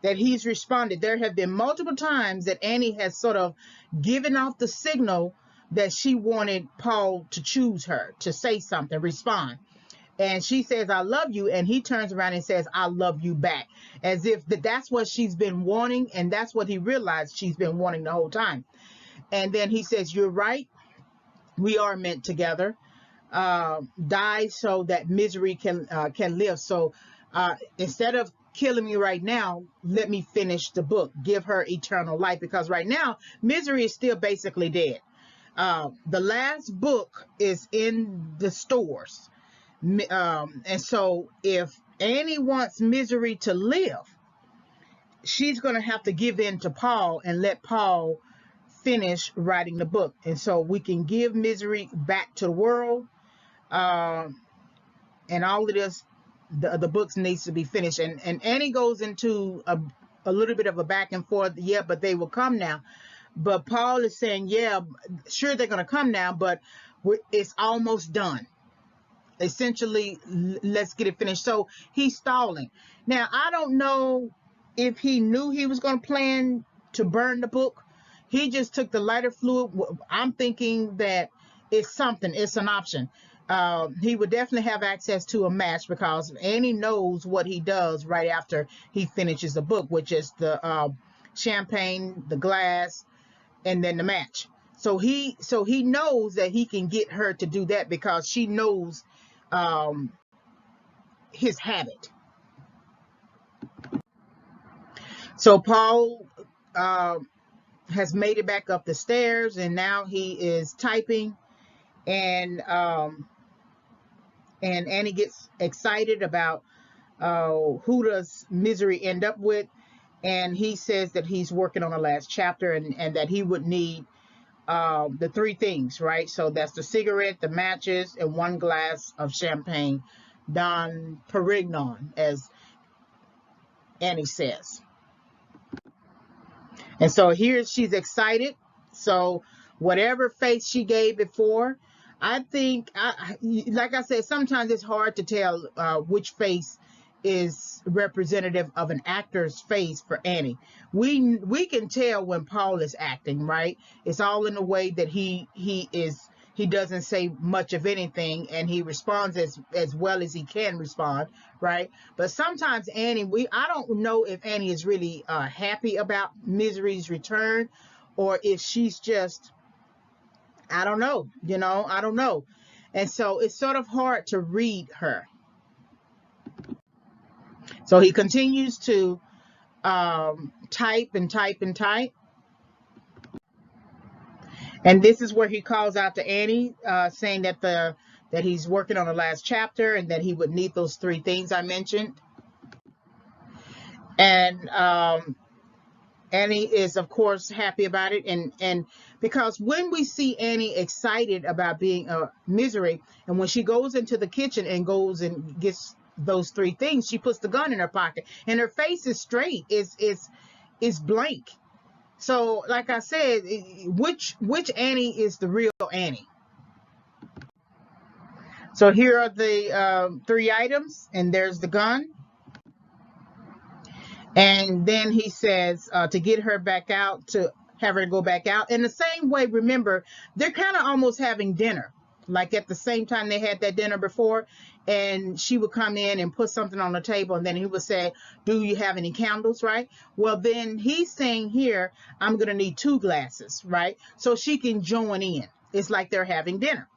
that he's responded. There have been multiple times that Annie has sort of given off the signal that she wanted Paul to choose her, to say something, respond. And she says, "I love you," and he turns around and says, "I love you back," as if that's what she's been wanting, and that's what he realized she's been wanting the whole time. And then he says, "You're right. We are meant together. Die so that misery can live. So instead of killing me right now, let me finish the book. Give her eternal life, because right now misery is still basically dead. The last book is in the stores, and so if Annie wants misery to live, she's going to have to give in to Paul and let Paul finish writing the book, and so we can give misery back to the world, and all of this, the books needs to be finished. And Annie goes into a little bit of a back and forth. Yeah, but they will come now. But Paul is saying, yeah, sure, they're going to come now, but it's almost done. Essentially, let's get it finished. So he's stalling. Now, I don't know if he knew he was going to plan to burn the book. He just took the lighter fluid. I'm thinking that it's an option. He would definitely have access to a match, because Annie knows what he does right after he finishes the book, which is the champagne, the glass, and then the match. So he knows that he can get her to do that, because she knows um, his habit. So Paul has made it back up the stairs, and now he is typing, and Annie gets excited about who does Misery end up with, and he says that he's working on the last chapter, and that he would need the three things, right? So that's the cigarette, the matches, and one glass of champagne, Don Perignon, as Annie says. And so here she's excited. So whatever face she gave before, I think, like I said, sometimes it's hard to tell which face is representative of an actor's face for Annie. We can tell when Paul is acting, right? It's all in the way that he doesn't say much of anything, and he responds as well as he can respond, right? But sometimes Annie, I don't know if Annie is really happy about Misery's return, or if she's just, I don't know, I don't know. And so it's sort of hard to read her. So he continues to type and type and type. And this is where he calls out to Annie, saying that he's working on the last chapter, and that he would need those three things I mentioned. And Annie is, of course, happy about it, and because when we see Annie excited about being a Misery, and when she goes into the kitchen and goes and gets those three things, she puts the gun in her pocket, and her face is straight, is blank. So, like I said, which Annie is the real Annie? So here are the three items, and there's the gun. And then he says to get her back out, to have her go back out. In the same way, remember, they're kind of almost having dinner, like at the same time they had that dinner before. And she would come in and put something on the table, and then he would say, do you have any candles, right? Well, then he's saying here, I'm going to need 2 glasses, right? So she can join in. It's like they're having dinner.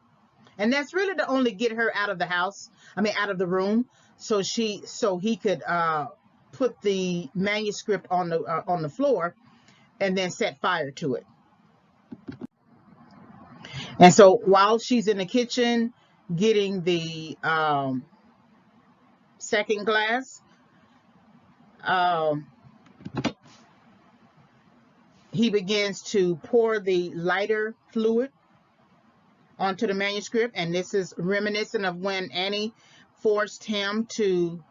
And that's really to only get her out of the house, out of the room, so he could put the manuscript on the floor and then set fire to it. And so while she's in the kitchen getting the second glass, he begins to pour the lighter fluid onto the manuscript, and this is reminiscent of when Annie forced him to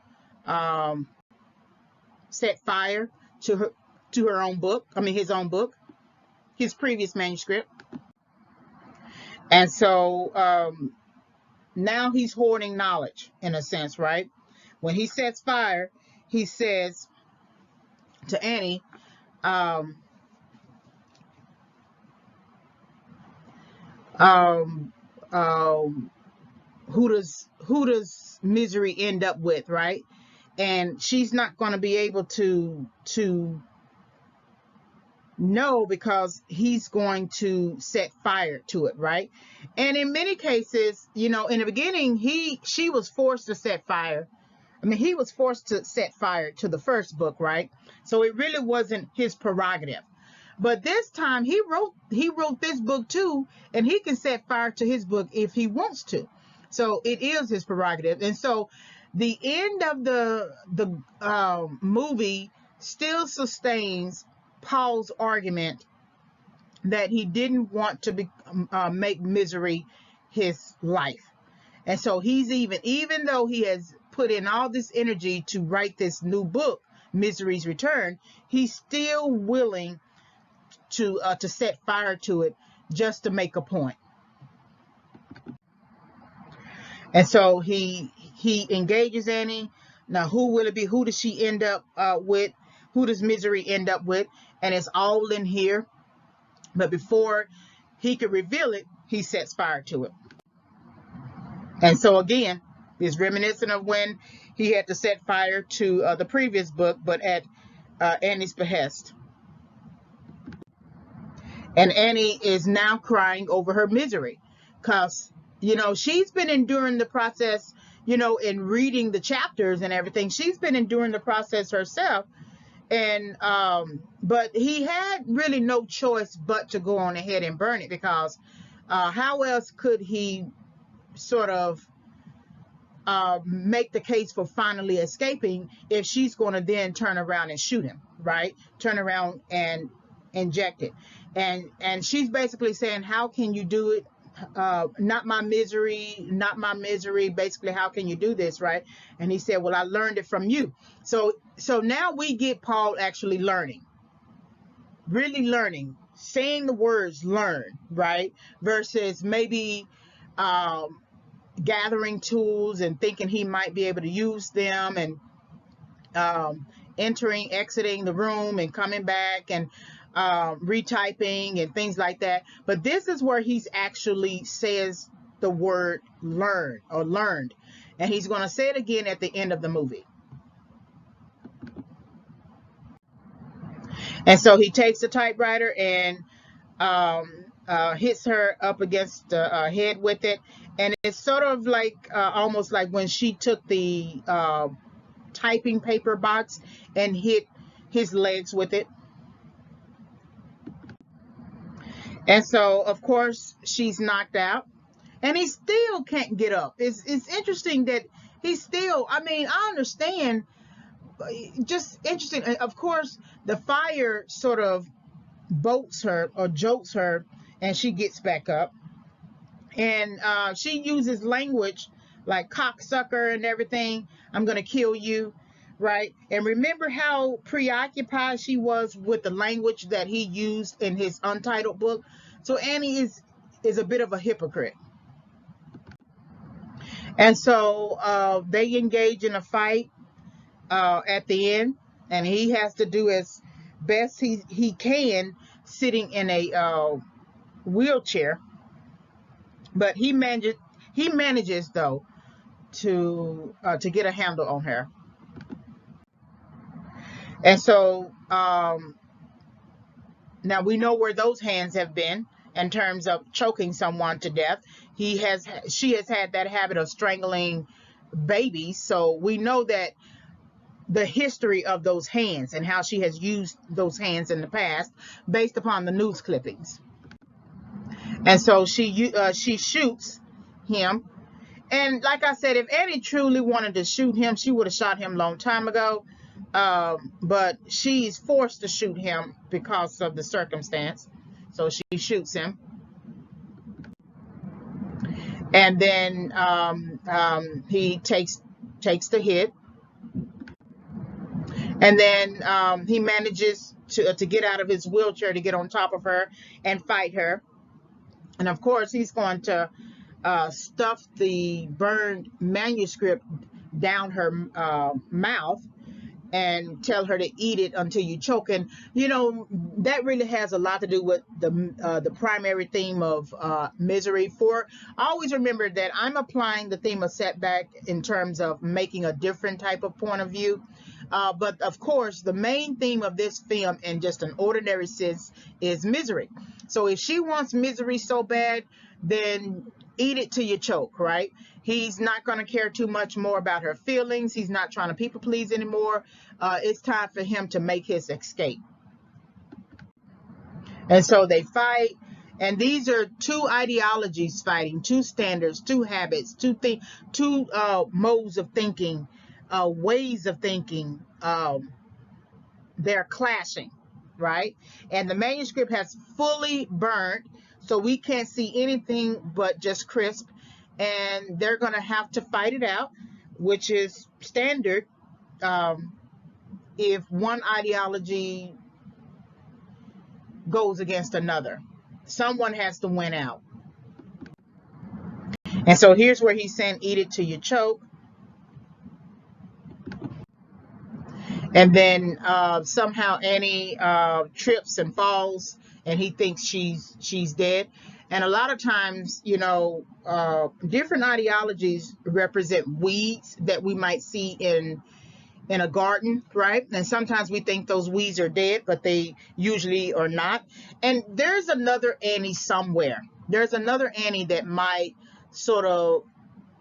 set fire to her own book. His own book, his previous manuscript. And so now he's hoarding knowledge, in a sense, right? When he sets fire, he says to Annie, who does Misery end up with, right? And she's not going to be able to know, because he's going to set fire to it, right? And in many cases, in the beginning, she was forced to set fire. He was forced to set fire to the first book, right? So it really wasn't his prerogative. But this time he wrote this book too, and he can set fire to his book if he wants to. So it is his prerogative. And so the end of the movie still sustains Paul's argument that he didn't want to make Misery his life. And so he's even though he has put in all this energy to write this new book, Misery's Return, he's still willing to set fire to it just to make a point. And so he engages Annie. Now, who will it be? Who does she end up with? Who does Misery end up with? And it's all in here. But before he could reveal it, he sets fire to it. And so again, it's reminiscent of when he had to set fire to the previous book, but at Annie's behest. And Annie is now crying over her misery, because she's been enduring the process, in reading the chapters and everything. She's been enduring the process herself. And but he had really no choice but to go on ahead and burn it, because how else could he sort of make the case for finally escaping if she's going to then turn around and shoot him, right? Turn around and inject it. And she's basically saying, how can you do it? Not my misery, not my misery. Basically, how can you do this, right? And he said, well, I learned it from you. So now we get Paul actually learning, really learning, saying the words learn, right? Versus maybe gathering tools and thinking he might be able to use them, and entering, exiting the room and coming back and retyping and things like that. But this is where he's actually says the word learn or learned. And he's going to say it again at the end of the movie. And so he takes the typewriter and hits her up against the head with it. And it's sort of like almost like when she took the typing paper box and hit his legs with it. And so, of course, she's knocked out. And he still can't get up. It's interesting that he's still, I understand, just interesting. Of course, the fire sort of bolts her or jolts her, and she gets back up. And she uses language like cocksucker and everything. I'm going to kill you, right? And remember how preoccupied she was with the language that he used in his Untitled book. So Annie is a bit of a hypocrite. And so they engage in a fight at the end, and he has to do as best he can sitting in a wheelchair. But he manages though to get a handle on her. And so now we know where those hands have been in terms of choking someone to death. She has had that habit of strangling babies. So we know that the history of those hands and how she has used those hands in the past based upon the news clippings. And so she shoots him. And like I said, if Annie truly wanted to shoot him, she would have shot him a long time ago. But she's forced to shoot him because of the circumstance. So she shoots him. And then he takes the hit. And then he manages to get out of his wheelchair to get on top of her and fight her. And of course, he's going to stuff the burned manuscript down her mouth and tell her to eat it until you choke. And that really has a lot to do with the primary theme of misery. Always remember that I'm applying the theme of setback in terms of making a different type of point of view. But of course, the main theme of this film, in just an ordinary sense, is misery. So if she wants misery so bad, then eat it till you choke, right? He's not going to care too much more about her feelings. He's not trying to people please anymore. It's time for him to make his escape. And so they fight. And these are two ideologies fighting, two standards, two habits, two modes of thinking, ways of thinking. They're clashing, right? And the manuscript has fully burnt, so we can't see anything but just crisp. And they're going to have to fight it out, which is standard if one ideology goes against another. Someone has to win out. And so here's where he's saying, eat it till you choke. And then somehow Annie trips and falls, and he thinks she's dead. And a lot of times, different ideologies represent weeds that we might see in a garden, right? And sometimes we think those weeds are dead, but they usually are not. And there's another Annie somewhere. There's another Annie that might sort of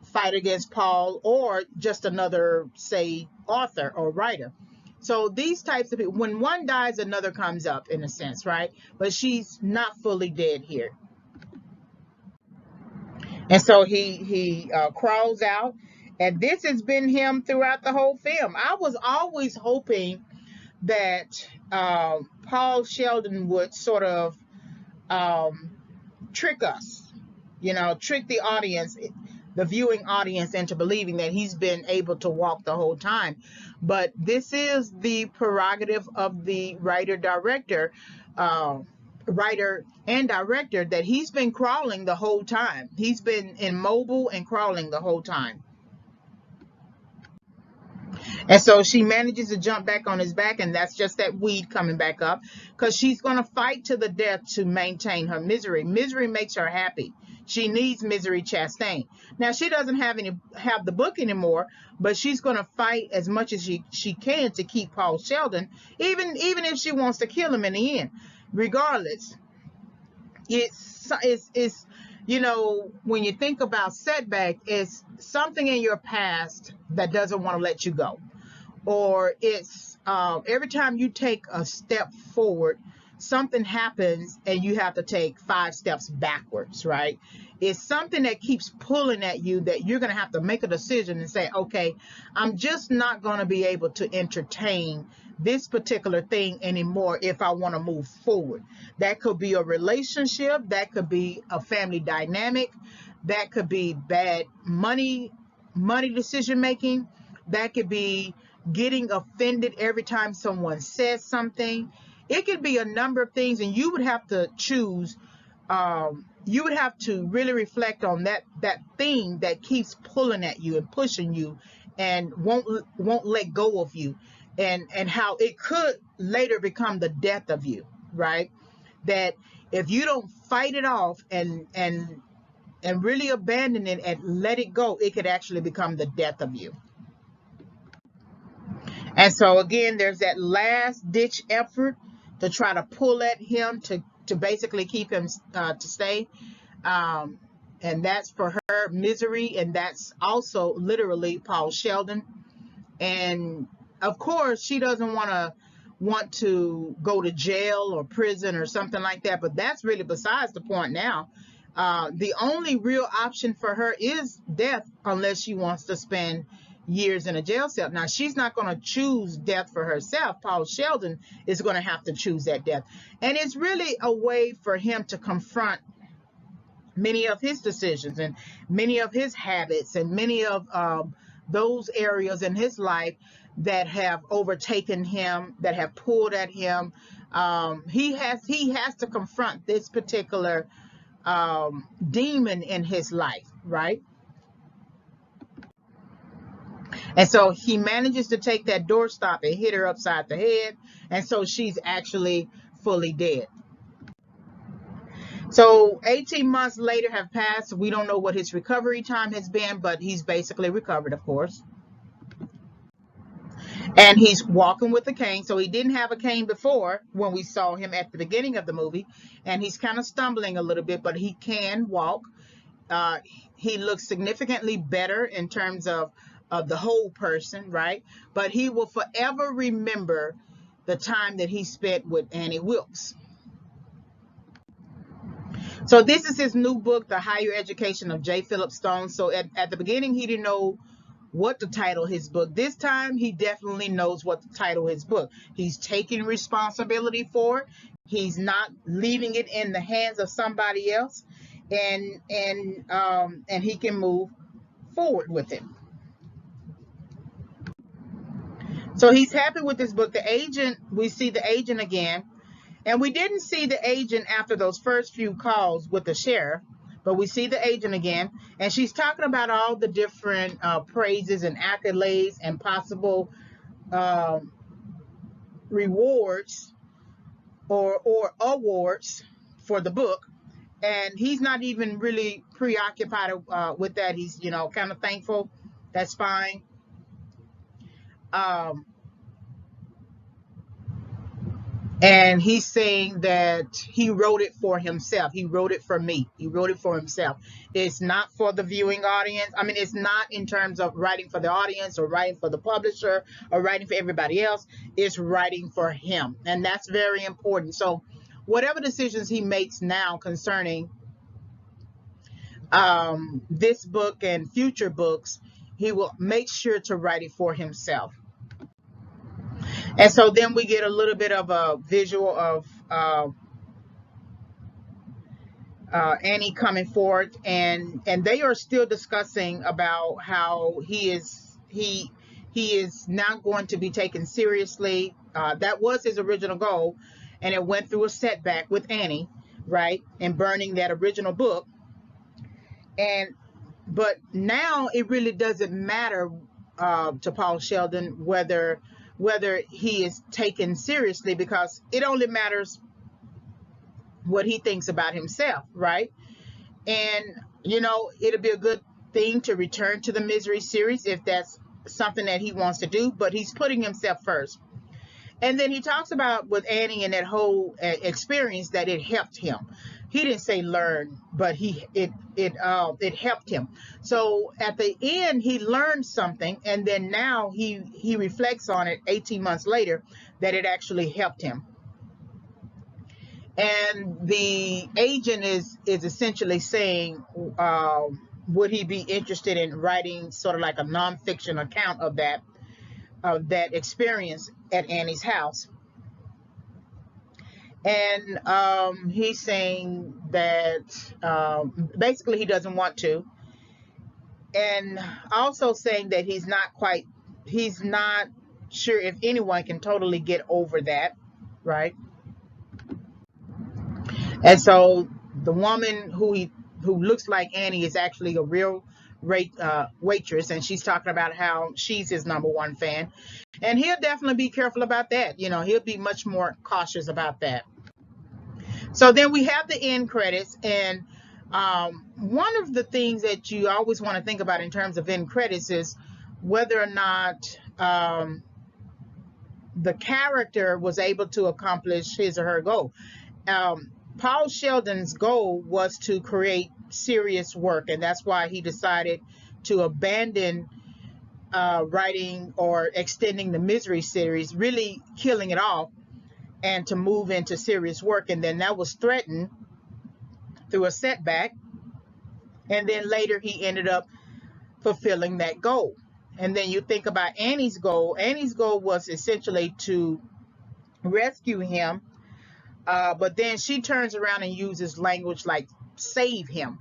fight against Paul, or just another, say, author or writer. So these types of people, when one dies, another comes up in a sense, right? But she's not fully dead here. And so he crawls out, and this has been him throughout the whole film. I was always hoping that Paul Sheldon would sort of um, trick us, trick the audience, the viewing audience, into believing that he's been able to walk the whole time. But this is the prerogative of the writer and director, that he's been crawling the whole time. He's been immobile and crawling the whole time. And so she manages to jump back on his back, and that's just that weed coming back up, because she's going to fight to the death to maintain her misery. Misery makes her happy. She needs misery chastain. Now, she doesn't have the book anymore, but she's going to fight as much as she can to keep Paul Sheldon, even if she wants to kill him in the end. Regardless, it's when you think about Setback, it's something in your past that doesn't want to let you go. Or it's every time you take a step forward, something happens and you have to take 5 steps backwards, right? It's something that keeps pulling at you, that you're going to have to make a decision and say, okay, I'm just not going to be able to entertain this particular thing anymore if I want to move forward. That could be a relationship, that could be a family dynamic, that could be bad money decision making, that could be getting offended every time someone says something. It could be a number of things, and you would have to choose. You would have to really reflect on that thing that keeps pulling at you and pushing you, and won't let go of you, and how it could later become the death of you, right? That if you don't fight it off and really abandon it and let it go, it could actually become the death of you. And so again, there's that last ditch effort to try to pull at him to basically keep him to stay. And that's for her misery. And that's also literally Paul Sheldon. And of course, she doesn't want to go to jail or prison or something like that. But that's really besides the point now. The only real option for her is death, unless she wants to spend years in a jail cell. Now, she's not going to choose death for herself. Paul Sheldon is going to have to choose that death. And it's really a way for him to confront many of his decisions and many of his habits and many of those areas in his life that have overtaken him, that have pulled at him. He has to confront this particular demon in his life, right? And so he manages to take that doorstop and hit her upside the head, and so she's actually fully dead. So 18 months later have passed. We don't know what his recovery time has been, but he's basically recovered, of course. And he's walking with a cane. So he didn't have a cane before when we saw him at the beginning of the movie. And he's kind of stumbling a little bit, but he can walk. He looks significantly better in terms of the whole person, right? But he will forever remember the time that he spent with Annie Wilkes. So this is his new book, The Higher Education of J. Philip Stone. So at the beginning, he didn't know what to title his book. This time, he definitely knows what to title his book. He's taking responsibility for it. He's not leaving it in the hands of somebody else, and he can move forward with it. So he's happy with this book. The agent, we see the agent again. And we didn't see the agent after those first few calls with the sheriff, but we see the agent again, and she's talking about all the different praises and accolades and possible rewards or awards for the book. And he's not even really preoccupied with that. He's, kind of thankful. That's fine. And he's saying that he wrote it for himself. He wrote it for me. He wrote it for himself. It's not for the viewing audience. I mean, it's not in terms of writing for the audience or writing for the publisher or writing for everybody else. It's writing for him. And that's very important. So whatever decisions he makes now concerning this book and future books, he will make sure to write it for himself. And so then we get a little bit of a visual of Annie coming forth, and they are still discussing about how he is not going to be taken seriously. That was his original goal, and it went through a setback with Annie, right, and burning that original book. But now it really doesn't matter to Paul Sheldon whether he is taken seriously, because it only matters what he thinks about himself, right? And it'll be a good thing to return to the Misery series if that's something that he wants to do, but he's putting himself first. And then he talks about with Annie and that whole experience that it helped him. He didn't say learn, but it helped him. So at the end, he learned something, and then now he reflects on it 18 months later that it actually helped him. And the agent is essentially saying, would he be interested in writing sort of like a nonfiction account of that experience at Annie's house? And he's saying that basically he doesn't want to, and also saying that he's not sure if anyone can totally get over that, right? And so the woman who looks like Annie is actually a real waitress, and she's talking about how she's his number one fan, and he'll definitely be careful about that. He'll be much more cautious about that. So then we have the end credits, and one of the things that you always want to think about in terms of end credits is whether or not the character was able to accomplish his or her goal. Paul Sheldon's goal was to create serious work, and that's why he decided to abandon writing or extending the Misery series, really killing it off, and to move into serious work. And then that was threatened through a setback, and then later he ended up fulfilling that goal. And then you think about Annie's goal. Annie's goal was essentially to rescue him, but then she turns around and uses language like save him.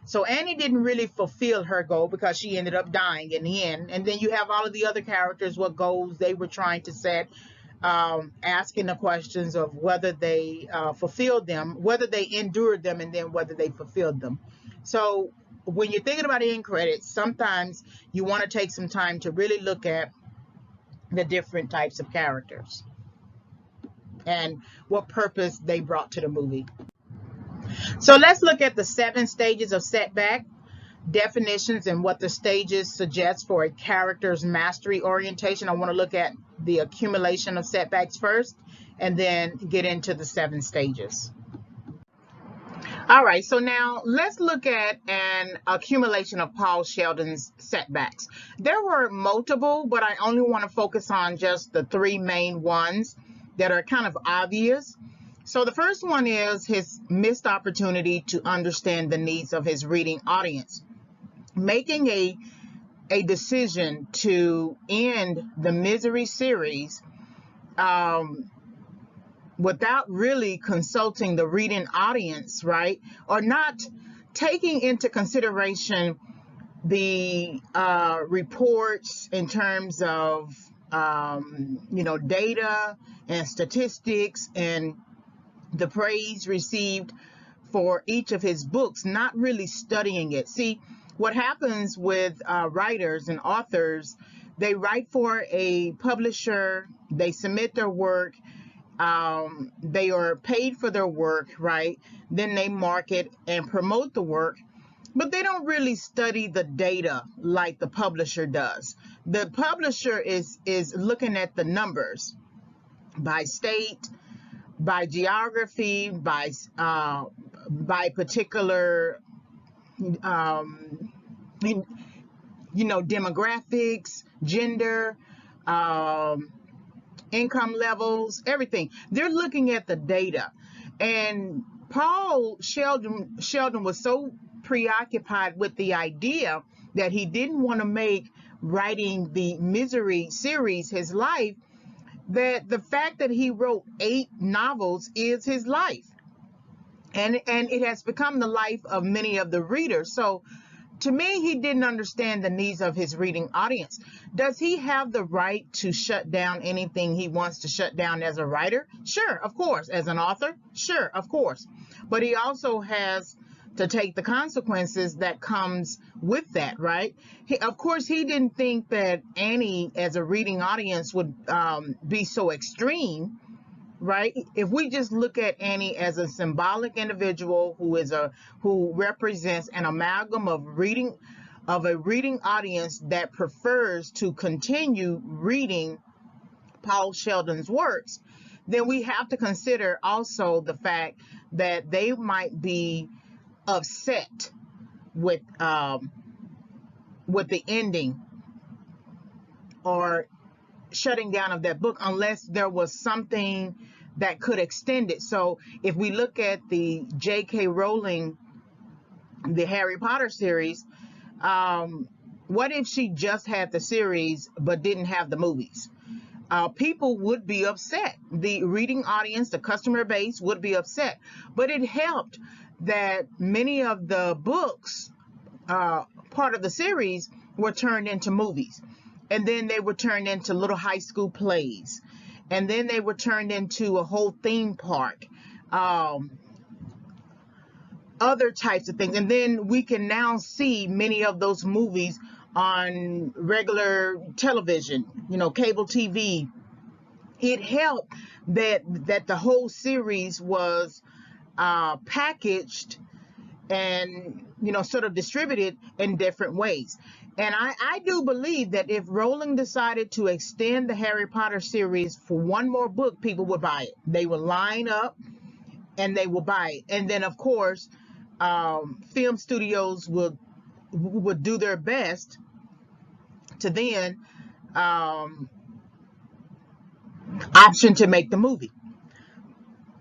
So Annie didn't really fulfill her goal because she ended up dying in the end. And then you have all of the other characters, what goals they were trying to set, asking the questions of whether they fulfilled them, whether they endured them, and then whether they fulfilled them. So when you're thinking about end credits, sometimes you want to take some time to really look at the different types of characters and what purpose they brought to the movie. So let's look at the 7 stages of setback, definitions, and what the stages suggest for a character's mastery orientation. I want to look at the accumulation of setbacks first, and then get into the 7 stages. All right, so now let's look at an accumulation of Paul Sheldon's setbacks. There were multiple, but I only want to focus on just the 3 main ones that are kind of obvious. So the first one is his missed opportunity to understand the needs of his reading audience. Making a decision to end the Misery series without really consulting the reading audience, right? Or not taking into consideration the reports in terms of, data and statistics and the praise received for each of his books, not really studying it. See, what happens with writers and authors, they write for a publisher, they submit their work, they are paid for their work, right? Then they market and promote the work, but they don't really study the data like the publisher does. The publisher is looking at the numbers by state, by geography, by particular, um, demographics, gender, um, income levels, everything. They're looking at the data. And Paul Sheldon was so preoccupied with the idea that he didn't want to make writing the Misery series his life, that the fact that he wrote 8 novels is his life. And it has become the life of many of the readers. So to me, he didn't understand the needs of his reading audience. Does he have the right to shut down anything he wants to shut down as a writer? Sure, of course. As an author? Sure, of course. But he also has to take the consequences that comes with that, right? Of course, he didn't think that Annie, as a reading audience, would be so extreme, right? If we just look at Annie as a symbolic individual who represents an amalgam of a reading audience that prefers to continue reading Paul Sheldon's works, then we have to consider also the fact that they might be upset with the ending or shutting down of that book, unless there was something that could extend it. So if we look at the J.K. Rowling, the Harry Potter series, what if she just had the series but didn't have the movies? People would be upset. The reading audience, the customer base would be upset. But it helped that many of the books, part of the series, were turned into movies. And then they were turned into little high school plays. And then they were turned into a whole theme park. Other types of things. And then we can now see many of those movies on regular television, cable TV. It helped that the whole series was packaged and sort of distributed in different ways. And I do believe that if Rowling decided to extend the Harry Potter series for one more book, people would buy it. They would line up and they will buy it. And then, of course, film studios would do their best to then option to make the movie.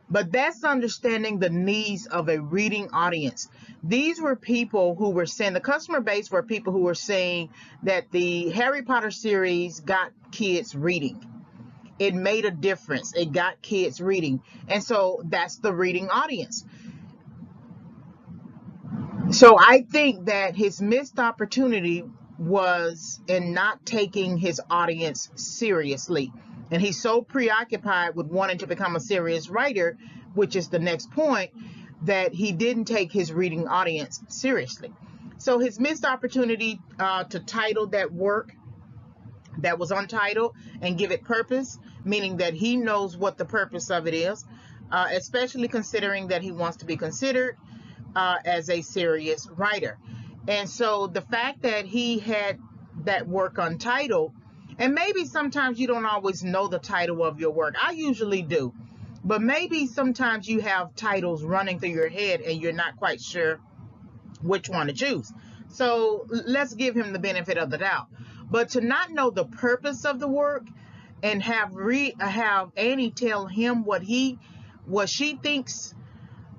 But that's understanding the needs of a reading audience. These were people who were saying, the customer base were people who were saying that the Harry Potter series got kids reading. It made a difference. It got kids reading. And so that's the reading audience. So I think that his missed opportunity was in not taking his audience seriously. And he's so preoccupied with wanting to become a serious writer, which is the next point, that he didn't take his reading audience seriously. So his missed opportunity to title that work that was untitled and give it purpose, meaning that he knows what the purpose of it is, especially considering that he wants to be considered as a serious writer. And so the fact that he had that work untitled, and maybe sometimes you don't always know the title of your work. I usually do. But maybe sometimes you have titles running through your head and you're not quite sure which one to choose. So let's give him the benefit of the doubt. But to not know the purpose of the work and have Annie tell him what she thinks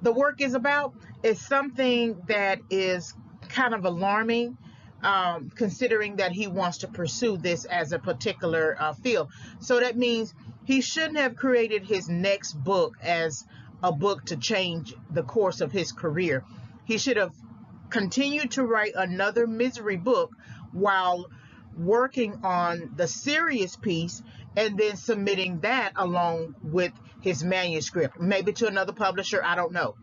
the work is about is something that is kind of alarming, considering that he wants to pursue this as a particular field. So that means he shouldn't have created his next book as a book to change the course of his career. He should have continued to write another misery book while working on the serious piece and then submitting that along with his manuscript, maybe to another publisher. I don't know.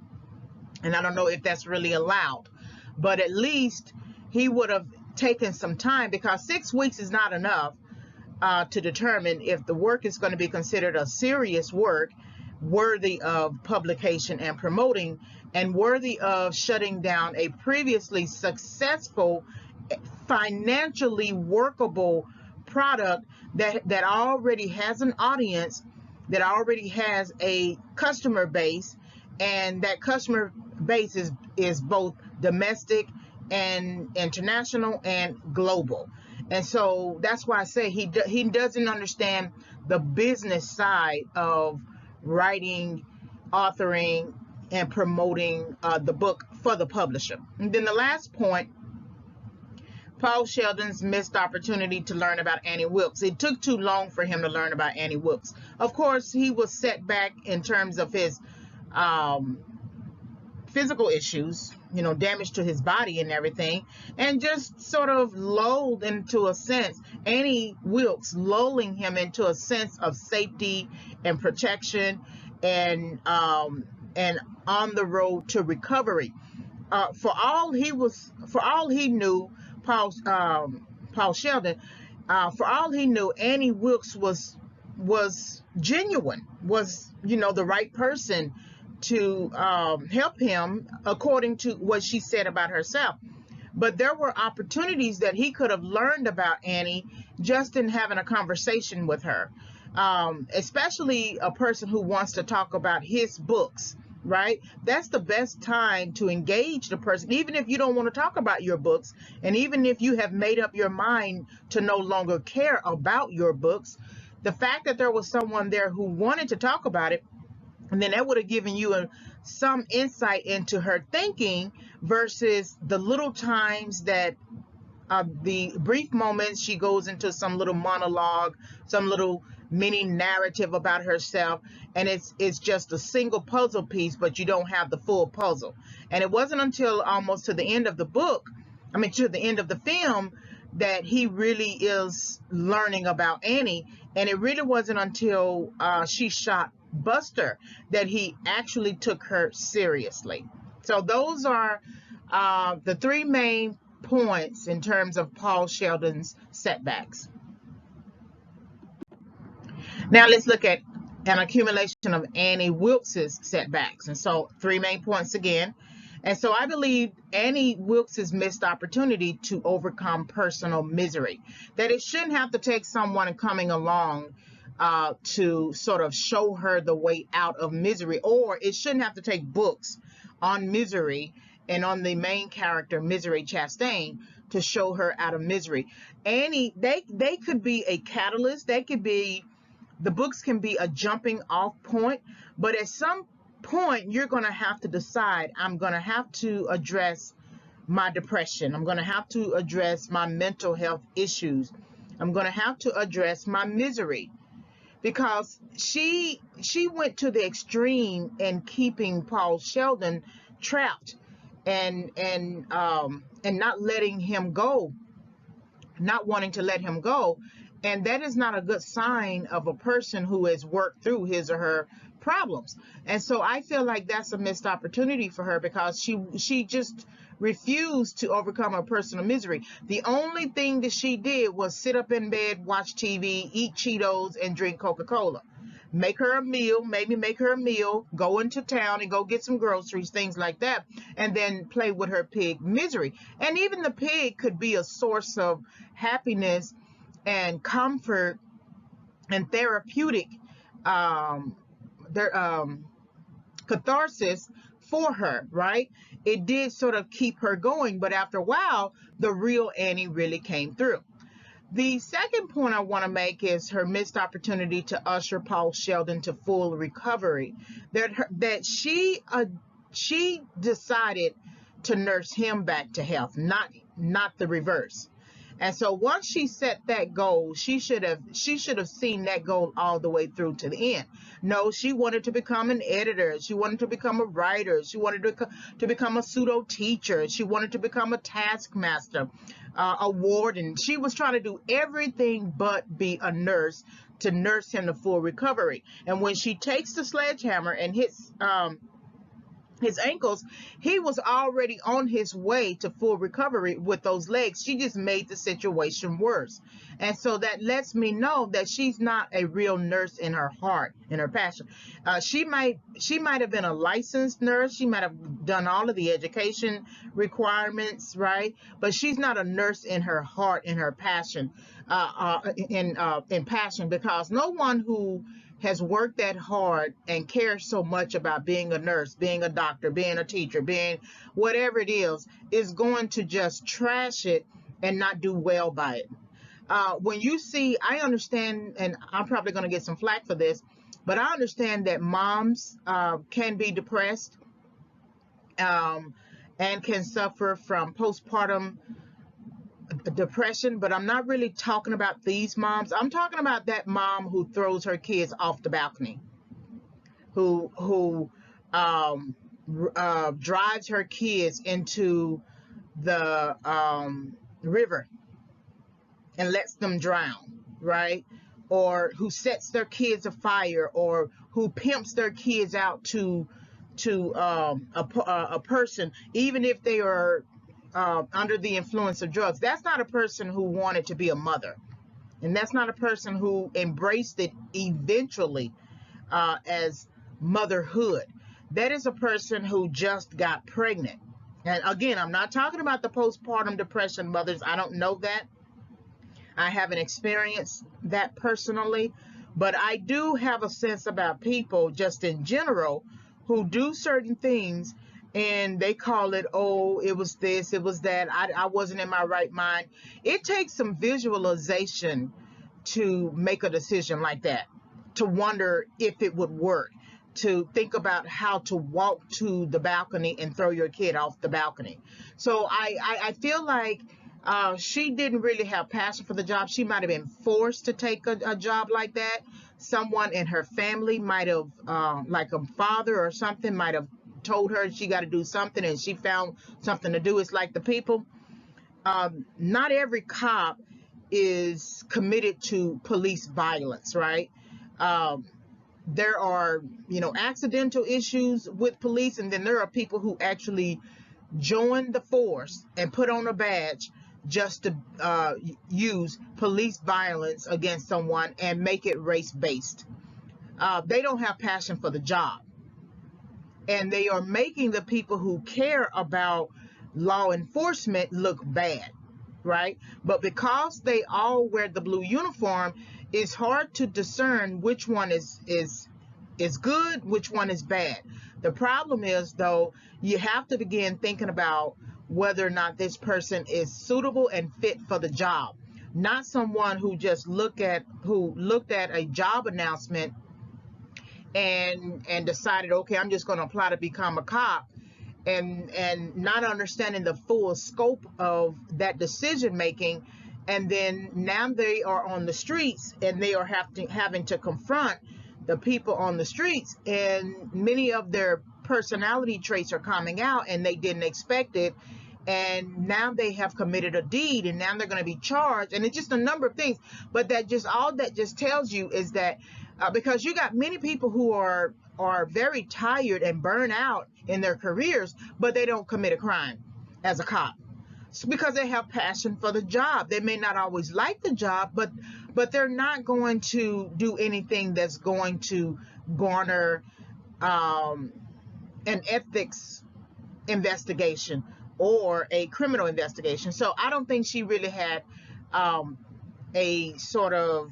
And I don't know if that's really allowed. But at least he would have taken some time, because 6 weeks is not enough to determine if the work is going to be considered a serious work, worthy of publication and promoting, and worthy of shutting down a previously successful, financially workable product that already has an audience that already has a customer base, and that customer base is both domestic and international and global. And so that's why I say he doesn't understand the business side of writing, authoring, and promoting the book for the publisher. And then the last point, Paul Sheldon's missed opportunity to learn about Annie Wilkes. It took too long for him to learn about Annie Wilkes. Of course, he was set back in terms of his um, physical issues, damage to his body and everything, and just sort of lulled into a sense, Annie Wilkes lulling him into a sense of safety and protection, and on the road to recovery. For all he knew, Paul Sheldon, for all he knew, Annie Wilkes was genuine, was the right person to help him, according to what she said about herself. But there were opportunities that he could have learned about Annie just in having a conversation with her, especially a person who wants to talk about his books, right? That's the best time to engage the person, even if you don't want to talk about your books, and even if you have made up your mind to no longer care about your books. The fact that there was someone there who wanted to talk about it, and then that would have given you some insight into her thinking, versus the little times that the brief moments she goes into some little monologue, some little mini narrative about herself, and it's just a single puzzle piece, but you don't have the full puzzle. And it wasn't until almost to the end of the book, to the end of the film, that he really is learning about Annie. And it really wasn't until she shot Buster that he actually took her seriously. So those are the three main points in terms of Paul Sheldon's setbacks. Now let's look at an accumulation of Annie Wilkes's setbacks. And so three main points again. And so I believe Annie Wilkes's missed opportunity to overcome personal misery, that it shouldn't have to take someone coming along to sort of show her the way out of misery, or it shouldn't have to take books on misery and on the main character, Misery Chastain, to show her out of misery. Annie, they could be a catalyst. The books can be a jumping off point, but at some point you're going to have to decide, I'm going to have to address my depression. I'm going to have to address my mental health issues. I'm going to have to address my misery, because she went to the extreme in keeping Paul Sheldon trapped and not letting him go, not wanting to let him go. And that is not a good sign of a person who has worked through his or her problems. And so I feel like that's a missed opportunity for her, because she just refused to overcome her personal misery. The only thing that she did was sit up in bed, watch TV, eat Cheetos, and drink Coca-Cola. Maybe make her a meal, go into town and go get some groceries, things like that, and then play with her pig, Misery. And even the pig could be a source of happiness and comfort and therapeutic catharsis for her, right? It did sort of keep her going, but after a while, the real Annie really came through. The second point I want to make is her missed opportunity to usher Paul Sheldon to full recovery. That she decided to nurse him back to health, not the reverse. And so once she set that goal, she should have seen that goal all the way through to the end. No, she wanted to become an editor. She wanted to become a writer. She wanted to become a pseudo teacher. She wanted to become a taskmaster, a warden. She was trying to do everything but be a nurse, to nurse him to full recovery. And when she takes the sledgehammer and hits his ankles, he was already on his way to full recovery with those legs. She just made the situation worse. And so that lets me know that she's not a real nurse in her heart, in her passion. She might have been a licensed nurse. She might have done all of the education requirements, right? But she's not a nurse in her heart, in her passion, in passion, because no one who has worked that hard and cares so much about being a nurse, being a doctor, being a teacher, being whatever it is going to just trash it and not do well by it. When you see, I understand, and I'm probably going to get some flack for this, but I understand that moms can be depressed um, and can suffer from postpartum depression, but I'm not really talking about these moms. I'm talking about that mom who throws her kids off the balcony, who drives her kids into the river and lets them drown, right? Or who sets their kids afire, or who pimps their kids out to a person, even if they are under the influence of drugs. That's not a person who wanted to be a mother, and that's not a person who embraced it eventually as motherhood. That is a person who just got pregnant. And again, I'm not talking about the postpartum depression mothers. I don't know that. I haven't experienced that personally, but I do have a sense about people just in general who do certain things and they call it, oh, it was this, it was that, I wasn't in my right mind. It takes some visualization to make a decision like that, to wonder if it would work, to think about how to walk to the balcony and throw your kid off the balcony. So I feel like she didn't really have passion for the job. She might have been forced to take a job like that. Someone in her family might have, like a father or something, might have told her she got to do something, and she found something to do. It's like the people. Not every cop is committed to police violence, right? There are, accidental issues with police, and then there are people who actually join the force and put on a badge just to use police violence against someone and make it race-based. They don't have passion for the job, and they are making the people who care about law enforcement look bad, right? But because they all wear the blue uniform, it's hard to discern which one is good, which one is bad. The problem is, though, you have to begin thinking about whether or not this person is suitable and fit for the job, not someone who just looked at a job announcement and decided, okay, I'm just going to apply to become a cop, and not understanding the full scope of that decision making. And then now they are on the streets and they are having to confront the people on the streets, and many of their personality traits are coming out and they didn't expect it, and now they have committed a deed, and now they're going to be charged, and it's just a number of things. But that just tells you is that because you got many people who are very tired and burnt out in their careers, but they don't commit a crime as a cop. It's because they have passion for the job. They may not always like the job, but they're not going to do anything that's going to garner an ethics investigation or a criminal investigation. So I don't think she really had a sort of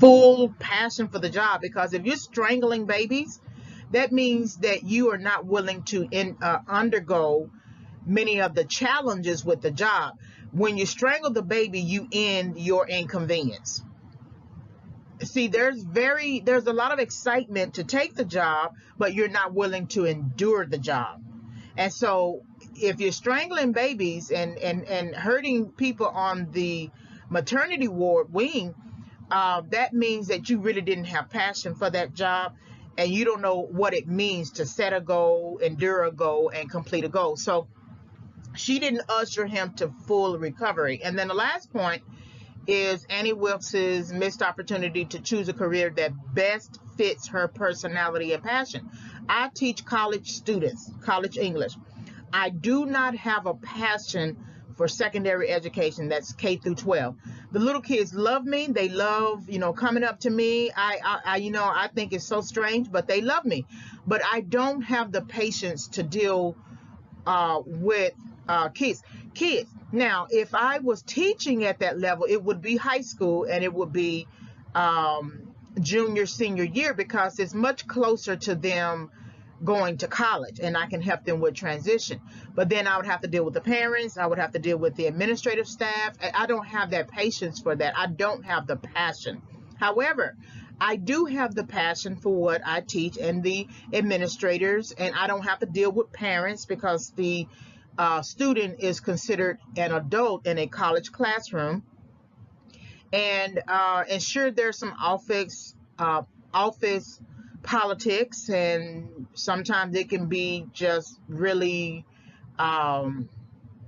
full passion for the job, because if you're strangling babies, that means that you are not willing to undergo many of the challenges with the job. When you strangle the baby, you end your inconvenience. See, there's a lot of excitement to take the job, but you're not willing to endure the job. And so if you're strangling babies and hurting people on the maternity ward wing, that means that you really didn't have passion for that job, and you don't know what it means to set a goal, endure a goal, and complete a goal. So she didn't usher him to full recovery. And then the last point is Annie Wilkes's missed opportunity to choose a career that best fits her personality and passion. I teach college students, college English. I do not have a passion for secondary education. That's K through 12. The little kids love me. They love, coming up to me. I think it's so strange, but they love me. But I don't have the patience to deal with kids. Now, if I was teaching at that level, it would be high school, and it would be junior, senior year, because it's much closer to them going to college, and I can help them with transition. But then I would have to deal with the parents, I would have to deal with the administrative staff. I don't have that patience for that. I don't have the passion. However, I do have the passion for what I teach and the administrators, and I don't have to deal with parents because the student is considered an adult in a college classroom. And sure, there's some office politics, and sometimes it can be just really um,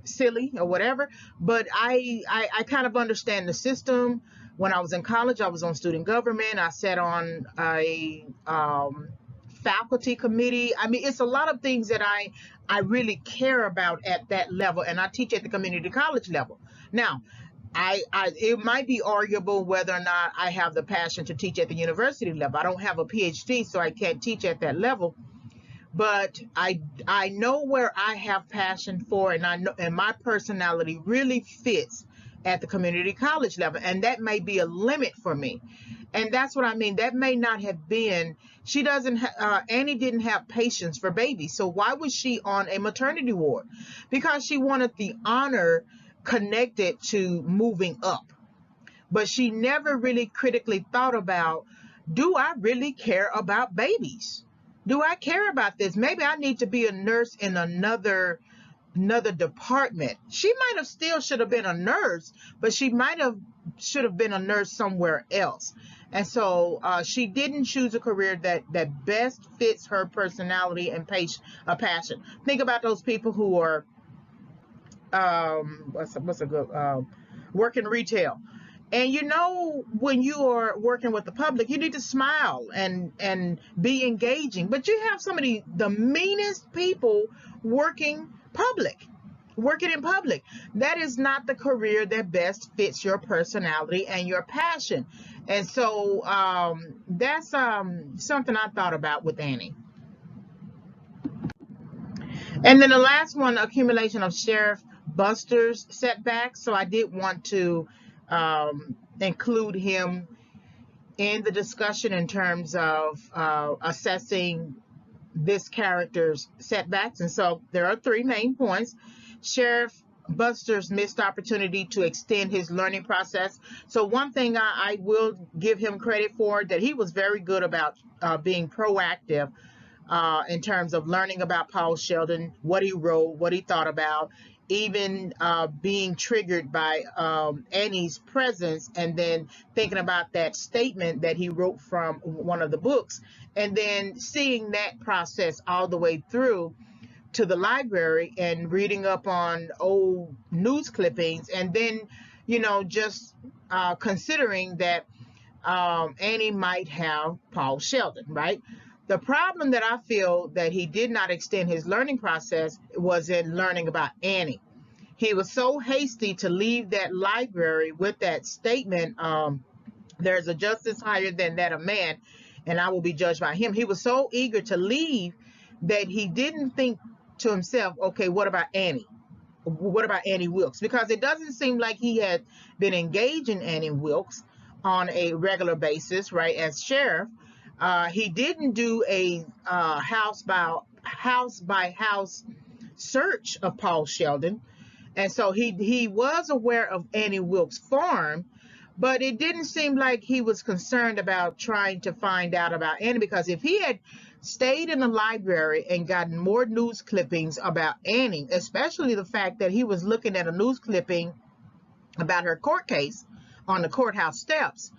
silly or whatever. But I kind of understand the system. When I was in college, I was on student government. I sat on a faculty committee. I mean, it's a lot of things that I really care about at that level, and I teach at the community college level. Now, it might be arguable whether or not I have the passion to teach at the university level. I don't have a PhD, so I can't teach at that level. But I know where I have passion for, and I know, and my personality really fits at the community college level, and that may be a limit for me. And that's what I mean. That may not have been. She doesn't. Annie didn't have patience for babies, so why was she on a maternity ward? Because she wanted the honor connected to moving up, but she never really critically thought about, do I really care about babies? Do I care about this? Maybe I need to be a nurse in another department. She might have still should have been a nurse, but she might have should have been a nurse somewhere else. And so she didn't choose a career that best fits her personality and passion. Think about those people who are what's a good work in retail. And you know, when you are working with the public, you need to smile and be engaging. But you have some of the meanest people working in public. That is not the career that best fits your personality and your passion. And so that's something I thought about with Annie. And then the last one, accumulation of Sheriff Buster's setbacks. So I did want to include him in the discussion in terms of assessing this character's setbacks. And so there are three main points. Sheriff Buster's missed opportunity to extend his learning process. So one thing I will give him credit for, that he was very good about being proactive in terms of learning about Paul Sheldon, what he wrote, what he thought about, even being triggered by Annie's presence, and then thinking about that statement that he wrote from one of the books, and then seeing that process all the way through to the library and reading up on old news clippings, and then, you know, just considering that Annie might have Paul Sheldon, right? The problem that I feel that he did not extend his learning process was in learning about Annie. He was so hasty to leave that library with that statement, there's a justice higher than that of man, and I will be judged by him. He was so eager to leave that he didn't think to himself, okay, what about Annie? What about Annie Wilkes? Because it doesn't seem like he had been engaging Annie Wilkes on a regular basis, right, as sheriff. He didn't do a house by house search of Paul Sheldon, and so he was aware of Annie Wilkes' farm, but it didn't seem like he was concerned about trying to find out about Annie, because if he had stayed in the library and gotten more news clippings about Annie, especially the fact that he was looking at a news clipping about her court case on the courthouse steps,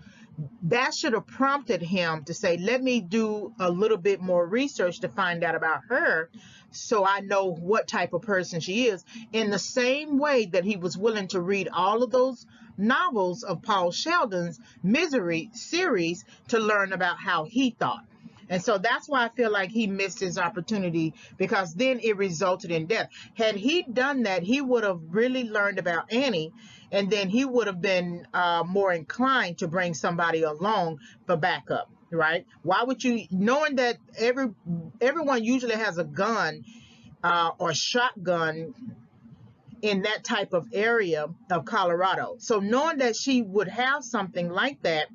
that should have prompted him to say, let me do a little bit more research to find out about her so I know what type of person she is, in the same way that he was willing to read all of those novels of Paul Sheldon's Misery series to learn about how he thought. And so that's why I feel like he missed his opportunity, because then it resulted in death. Had he done that, he would have really learned about Annie, and then he would have been more inclined to bring somebody along for backup, right? Why would you, knowing that everyone usually has a gun or shotgun in that type of area of Colorado. So knowing that she would have something like that,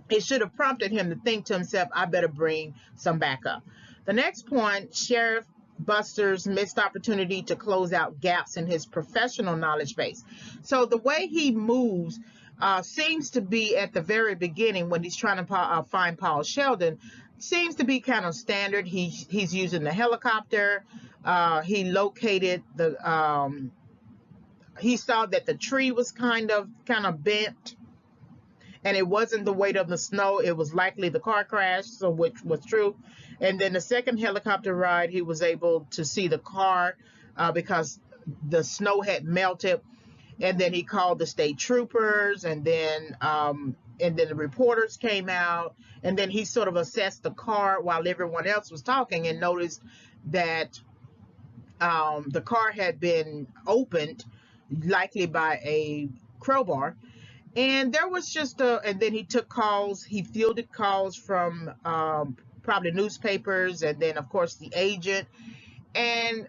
it should have prompted him to think to himself, I better bring some backup. The next point, Sheriff Buster's missed opportunity to close out gaps in his professional knowledge base. So the way he moves seems to be at the very beginning when he's trying to find Paul Sheldon, seems to be kind of standard. He's using the helicopter. He located the he saw that the tree was kind of bent, and it wasn't the weight of the snow, it was likely the car crash, so which was true. And then the second helicopter ride, he was able to see the car because the snow had melted. And then he called the state troopers, and then the reporters came out, and then he sort of assessed the car while everyone else was talking and noticed that the car had been opened, likely by a crowbar. And there was just and then he took calls, he fielded calls from probably newspapers, and then of course the agent, and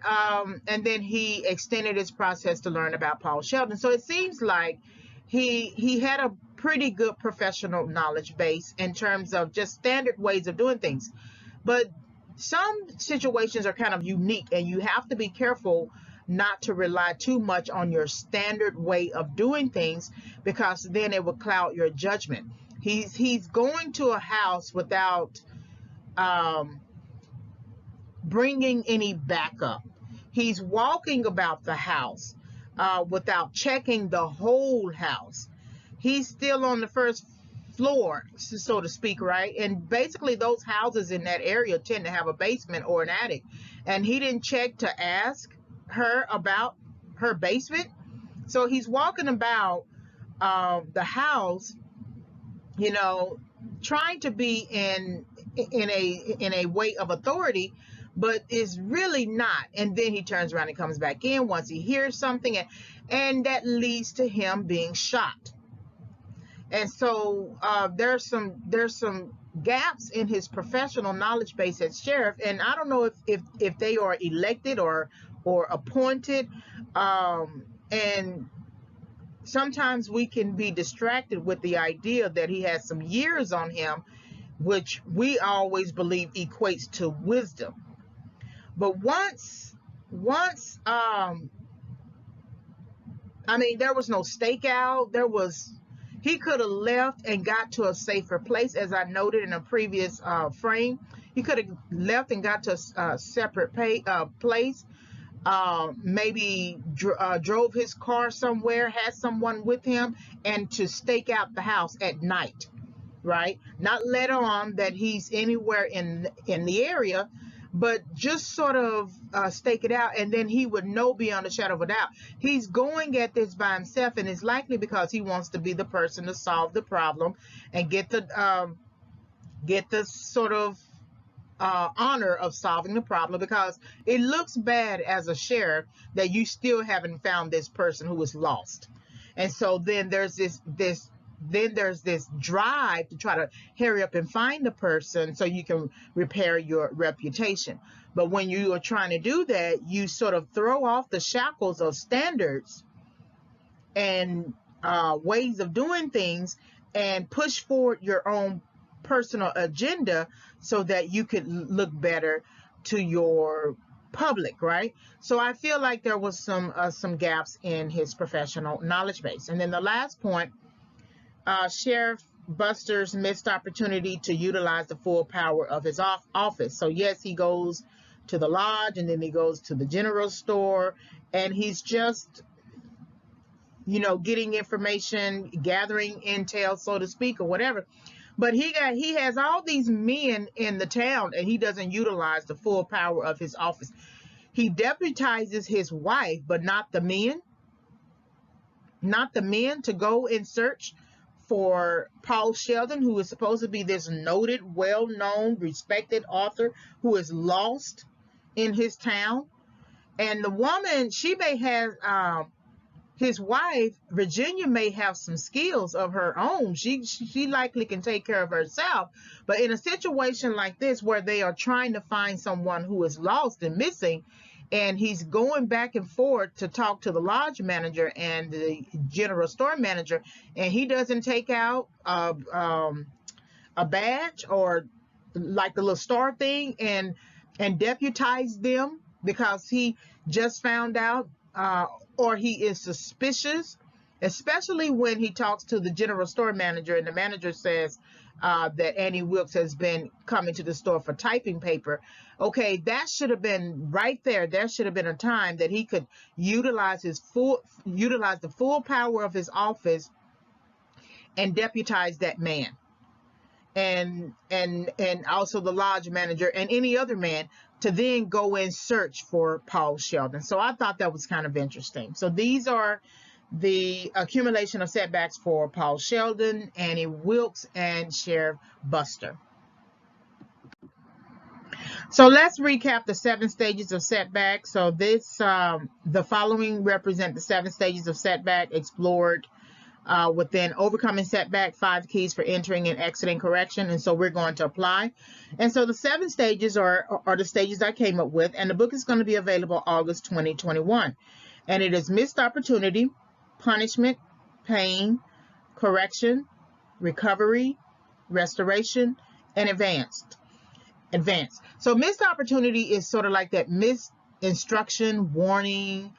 then he extended his process to learn about Paul Sheldon. So it seems like he had a pretty good professional knowledge base in terms of just standard ways of doing things. But some situations are kind of unique, and you have to be careful not to rely too much on your standard way of doing things, because then it will cloud your judgment. He's going to a house without bringing any backup. He's walking about the house without checking the whole house. He's still on the first floor, so to speak, right? And basically those houses in that area tend to have a basement or an attic, and he didn't check to ask her about her basement. So he's walking about the house, trying to be in a way of authority, but is really not. And then he turns around and comes back in once he hears something, and that leads to him being shot. And so there's some gaps in his professional knowledge base as sheriff, and I don't know if they are elected or appointed, and sometimes we can be distracted with the idea that he has some years on him, which we always believe equates to wisdom. But once there was no stakeout. He could have left and got to a safer place, as I noted in a previous frame. He could have left and got to a separate place. Maybe drove his car somewhere, had someone with him, and to stake out the house at night, right? Not let on that he's anywhere in the area, but just sort of stake it out, and then he would know beyond a shadow of a doubt he's going at this by himself, and it's likely because he wants to be the person to solve the problem and get the sort of honor of solving the problem, because it looks bad as a sheriff that you still haven't found this person who is lost. And so then there's this drive to try to hurry up and find the person so you can repair your reputation. But when you are trying to do that, you sort of throw off the shackles of standards and ways of doing things and push forward your own personal agenda so that you could look better to your public, right? So I feel like there was some gaps in his professional knowledge base. And then the last point, Sheriff Buster's missed opportunity to utilize the full power of his office. So yes, he goes to the lodge, and then he goes to the general store, and he's just getting information, gathering intel, so to speak, or whatever. But he has all these men in the town, and he doesn't utilize the full power of his office. He deputizes his wife, but not the men. Not the men to go and search for Paul Sheldon, who is supposed to be this noted, well-known, respected author who is lost in his town. And the woman, she may have his wife, Virginia, may have some skills of her own. She likely can take care of herself. But in a situation like this, where they are trying to find someone who is lost and missing, and he's going back and forth to talk to the lodge manager and the general store manager, and he doesn't take out a badge or like the little star thing and deputize them because he just found out, or he is suspicious, especially when he talks to the general store manager and the manager says that Annie Wilkes has been coming to the store for typing paper. Okay, that should have been right there. There should have been a time that he could utilize the full power of his office and deputize that man, and also the lodge manager and any other man, to then go and search for Paul Sheldon. So I thought that was kind of interesting. So these are the accumulation of setbacks for Paul Sheldon, Annie Wilkes, and Sheriff Buster. So let's recap the 7 stages of setback. So the following represent the 7 stages of setback explored within Overcoming Setback, 5 Keys for Entering and Exiting Correction. And so we're going to apply. And so the 7 stages are the stages I came up with, and the book is going to be available August 2021. And it is missed opportunity, punishment, pain, correction, recovery, restoration, and advanced. So missed opportunity is sort of like that missed instruction, warning,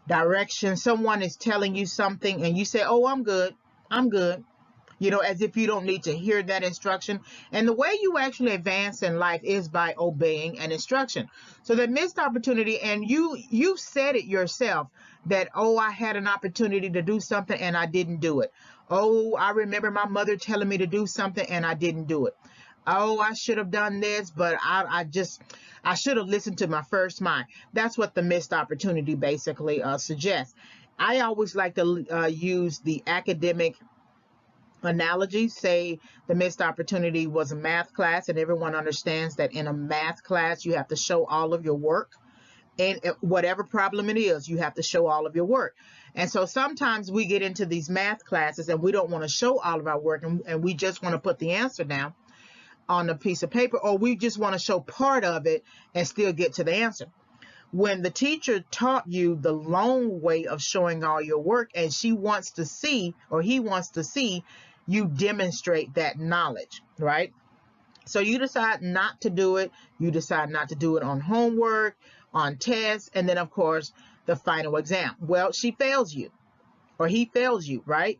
direction. Someone is telling you something and you say, oh, I'm good, as if you don't need to hear that instruction. And the way you actually advance in life is by obeying an instruction. So that missed opportunity, and you said it yourself, that, oh, I had an opportunity to do something and I didn't do it. Oh, I remember my mother telling me to do something and I didn't do it. Oh, I should have done this, but I should have listened to my first mind. That's what the missed opportunity basically suggests. I always like to use the academic analogy. Say the missed opportunity was a math class, and everyone understands that in a math class you have to show all of your work. And whatever problem it is, you have to show all of your work. And so sometimes we get into these math classes and we don't want to show all of our work, and we just want to put the answer down on a piece of paper, or we just want to show part of it and still get to the answer. When the teacher taught you the long way of showing all your work, and she wants to see, or he wants to see, you demonstrate that knowledge, right? So you decide not to do it. You decide not to do it on homework, on tests, and then of course the final exam. Well, she fails you, or he fails you, right?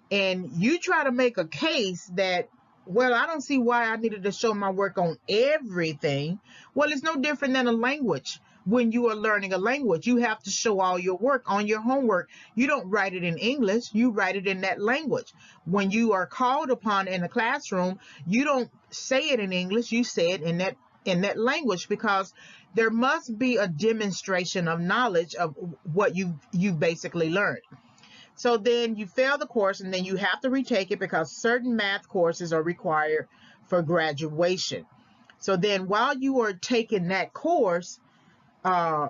And you try to make a case that, well, I don't see why I needed to show my work on everything. Well, it's no different than a language. When you are learning a language, you have to show all your work on your homework. You don't write it in English, you write it in that language. When you are called upon in the classroom, you don't say it in English, you say it in that language, because there must be a demonstration of knowledge of what you basically learned. So then you fail the course, and then you have to retake it because certain math courses are required for graduation. So then while you are taking that course,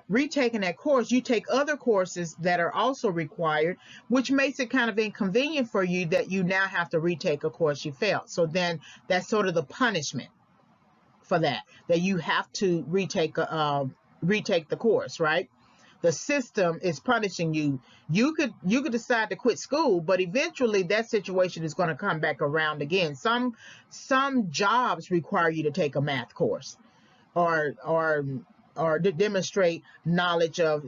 retaking that course, you take other courses that are also required, which makes it kind of inconvenient for you that you now have to retake a course you failed. So then that's sort of the punishment for that you have to retake the course, right? The system is punishing you. You could decide to quit school, but eventually that situation is going to come back around again. Some jobs require you to take a math course, or to demonstrate knowledge of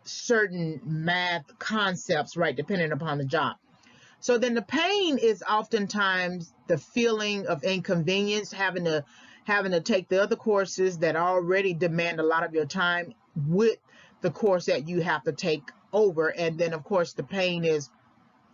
certain math concepts, right, depending upon the job. So then the pain is oftentimes the feeling of inconvenience, having to take the other courses that already demand a lot of your time with the course that you have to take over. And then of course the pain is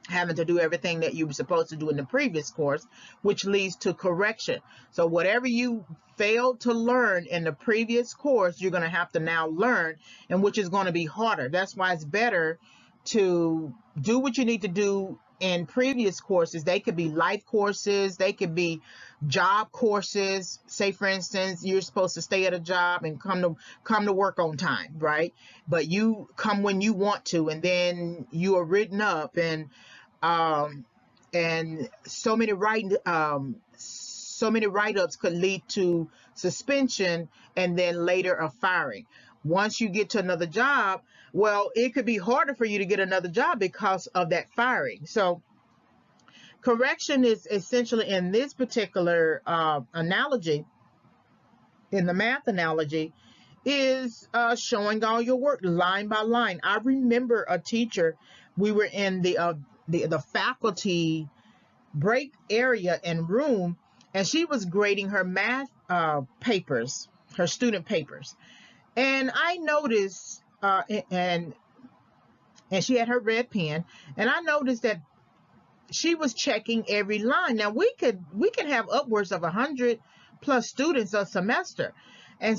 having to do everything that you were supposed to do in the previous course, which leads to correction. So whatever you failed to learn in the previous course, you're going to have to now learn, and which is going to be harder. That's why it's better to do what you need to do in previous courses. They could be life courses, they could be job courses. Say for instance, you're supposed to stay at a job and come to work on time, right? But you come when you want to, and then you are written up, and so many write-ups could lead to suspension and then later a firing. Once you get to another job, well, it could be harder for you to get another job because of that firing. So Correction is essentially, in this particular analogy, in the math analogy, is showing all your work line by line. I remember a teacher, we were in the faculty break area and room, and she was grading her math papers, her student papers. And I noticed, and she had her red pen, and I noticed that she was checking every line. Now we can have upwards of 100 plus students a semester, and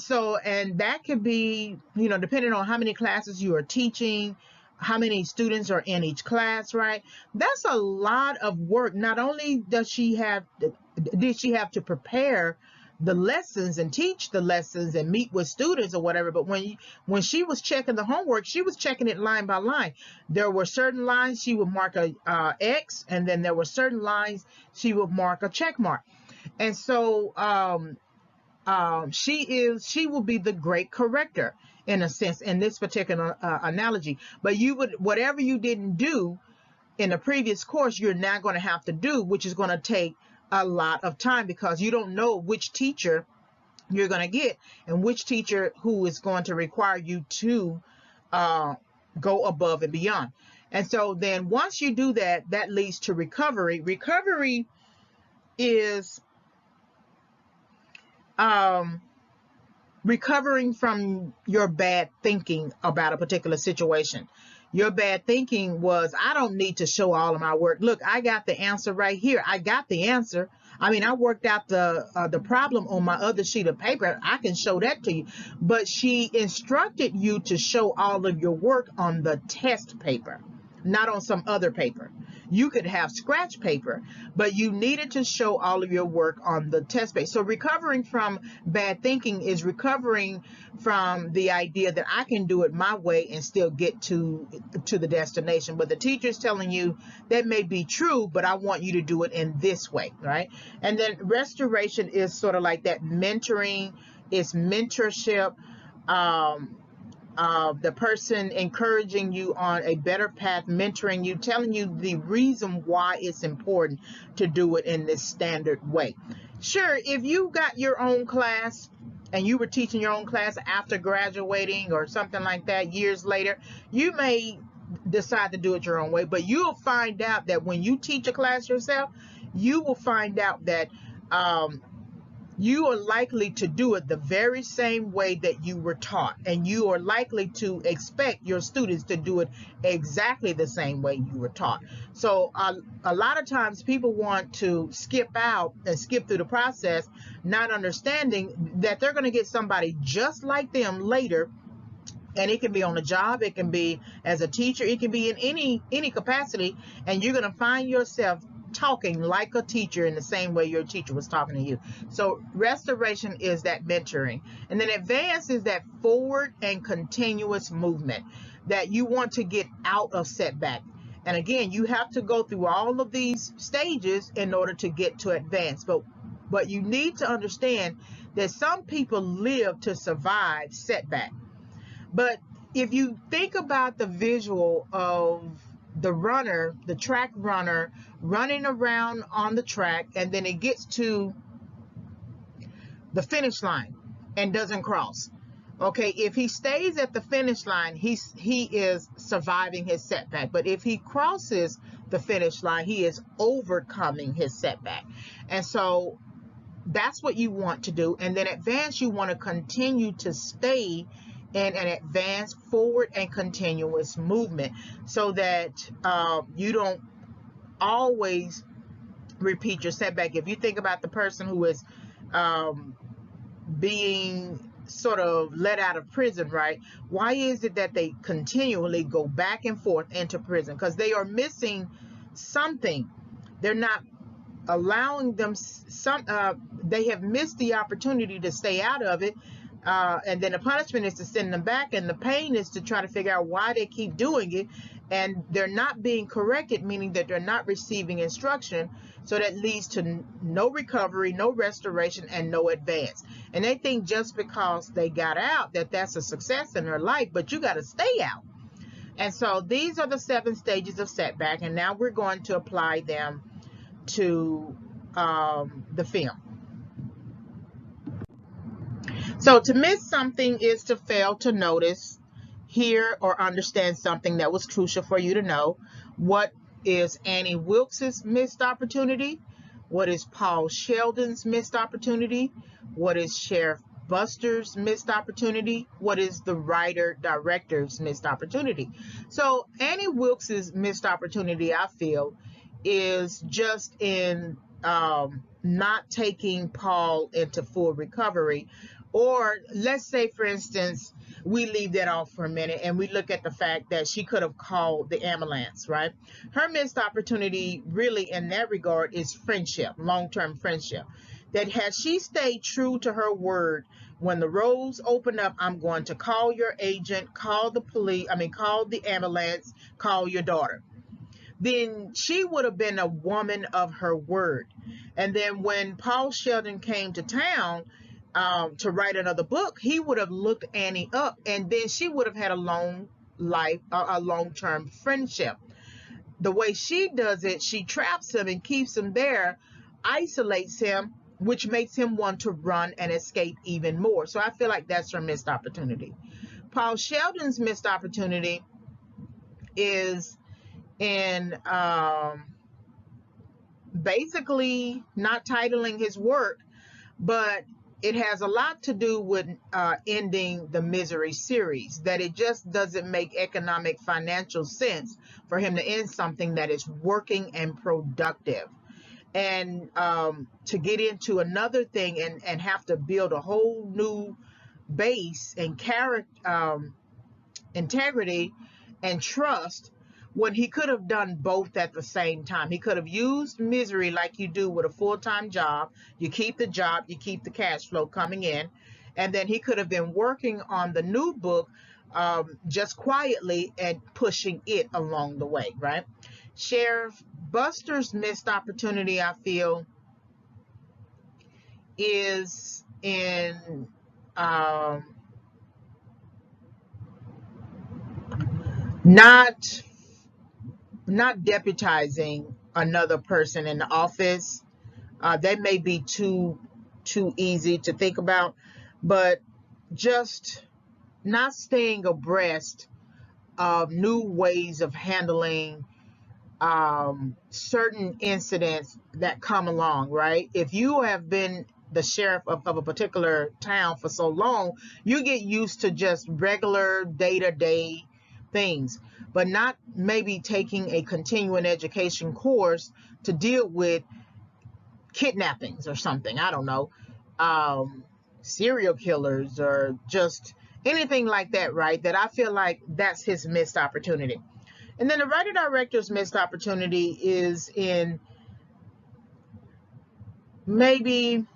that could be, depending on how many classes you are teaching, how many students are in each class, right? That's a lot of work. Not only did she have to prepare the lessons and teach the lessons and meet with students or whatever, but when she was checking the homework, she was checking it line by line. There were certain lines she would mark a X, and then there were certain lines she would mark a check mark. And so she will be the great corrector, in a sense, in this particular analogy. But whatever you didn't do in the previous course, you're now going to have to do, which is going to take a lot of time, because you don't know which teacher you're going to get and which teacher who is going to require you to go above and beyond. And so then once you do that, that leads to recovery. Recovery is recovering from your bad thinking about a particular situation. Your bad thinking was, I don't need to show all of my work. Look, I got the answer right here. I got the answer. I mean, I worked out the problem on my other sheet of paper. I can show that to you. But she instructed you to show all of your work on the test paper, not on some other paper. You could have scratch paper, but you needed to show all of your work on the test paper. So recovering from bad thinking is recovering from the idea that I can do it my way and still get to the destination. But the teacher's telling you that may be true, but I want you to do it in this way, right? And then restoration is sort of like that mentoring. It's mentorship. The person encouraging you on a better path, mentoring you, telling you the reason why it's important to do it in this standard way. Sure, if you got your own class and you were teaching your own class after graduating or something like that years later, you may decide to do it your own way, but you'll find out that when you teach a class yourself, you will find out that you are likely to do it the very same way that you were taught, and you are likely to expect your students to do it exactly the same way you were taught. So a lot of times people want to skip out and skip through the process, not understanding that they're going to get somebody just like them later. And it can be on a job, it can be as a teacher, it can be in any capacity, and you're going to find yourself talking like a teacher in the same way your teacher was talking to you. So restoration is that mentoring. And then advance is that forward and continuous movement, that you want to get out of setback. And again, you have to go through all of these stages in order to get to advance. But you need to understand that some people live to survive setback. But if you think about the visual of the track runner running around on the track, and then it gets to the finish line and doesn't cross. Okay, if he stays at the finish line, he is surviving his setback. But if he crosses the finish line, he is overcoming his setback. And so that's what you want to do. And then advance, you want to continue to stay in an advanced forward and continuous movement, so that you don't always repeat your setback. If you think about the person who is being sort of let out of prison, right? Why is it that they continually go back and forth into prison? Because they are missing something. They're not allowing them they have missed the opportunity to stay out of it. And then the punishment is to send them back, and the pain is to try to figure out why they keep doing it, and they're not being corrected, meaning that they're not receiving instruction. So that leads to no recovery, no restoration, and no advance. And they think just because they got out that that's a success in their life, but you got to stay out. And so these are the 7 stages of setback, and now we're going to apply them to the film. So to miss something is to fail to notice, hear, or understand something that was crucial for you to know. What is Annie Wilkes's missed opportunity? What is Paul Sheldon's missed opportunity? What is Sheriff Buster's missed opportunity? What is the writer-director's missed opportunity? So Annie Wilkes's missed opportunity, I feel, is just in not taking Paul into full recovery. Or let's say, for instance, we leave that off for a minute and we look at the fact that she could have called the ambulance, right? Her missed opportunity really in that regard is friendship, long-term friendship. That had she stayed true to her word, when the roads open up, I'm going to call your agent, call the police, call the ambulance, call your daughter. Then she would have been a woman of her word. And then when Paul Sheldon came to town, to write another book, he would have looked Annie up, and then she would have had a long-term friendship. The way she does it, she traps him and keeps him there, isolates him, which makes him want to run and escape even more. So I feel like that's her missed opportunity. Paul Sheldon's missed opportunity is in basically not titling his work, but it has a lot to do with ending the Misery series, that it just doesn't make economic financial sense for him to end something that is working and productive. And to get into another thing and have to build a whole new base and character, integrity and trust, when he could have done both at the same time. He could have used Misery like you do with a full-time job. You keep the job, you keep the cash flow coming in, and then he could have been working on the new book just quietly and pushing it along the way, right? Sheriff Buster's missed opportunity, I feel, is in not deputizing another person in the office. That may be too easy to think about, but just not staying abreast of new ways of handling certain incidents that come along, right? If you have been the sheriff of a particular town for so long, you get used to just regular day-to-day things, but not maybe taking a continuing education course to deal with kidnappings or something. I don't know, serial killers or just anything like that, right? That I feel like that's his missed opportunity. And then the writer-director's missed opportunity is in maybe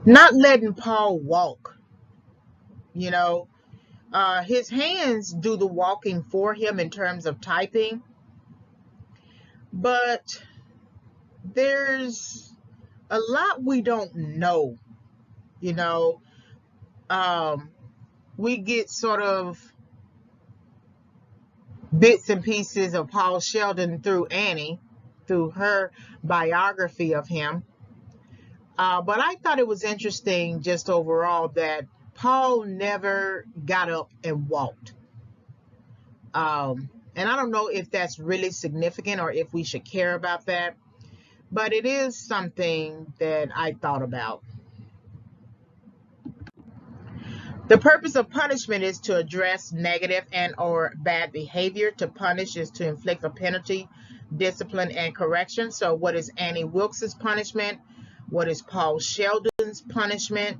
not letting Paul walk. You know, his hands do the walking for him in terms of typing, but there's a lot we don't know. You know, we get sort of bits and pieces of Paul Sheldon through Annie, through her biography of him. But I thought it was interesting just overall that Paul never got up and walked. And I don't know if that's really significant or if we should care about that, but it is something that I thought about. The purpose of punishment is to address negative and or bad behavior. To punish is to inflict a penalty, discipline, and correction. So what is Annie Wilkes's punishment? What is Paul Sheldon's punishment?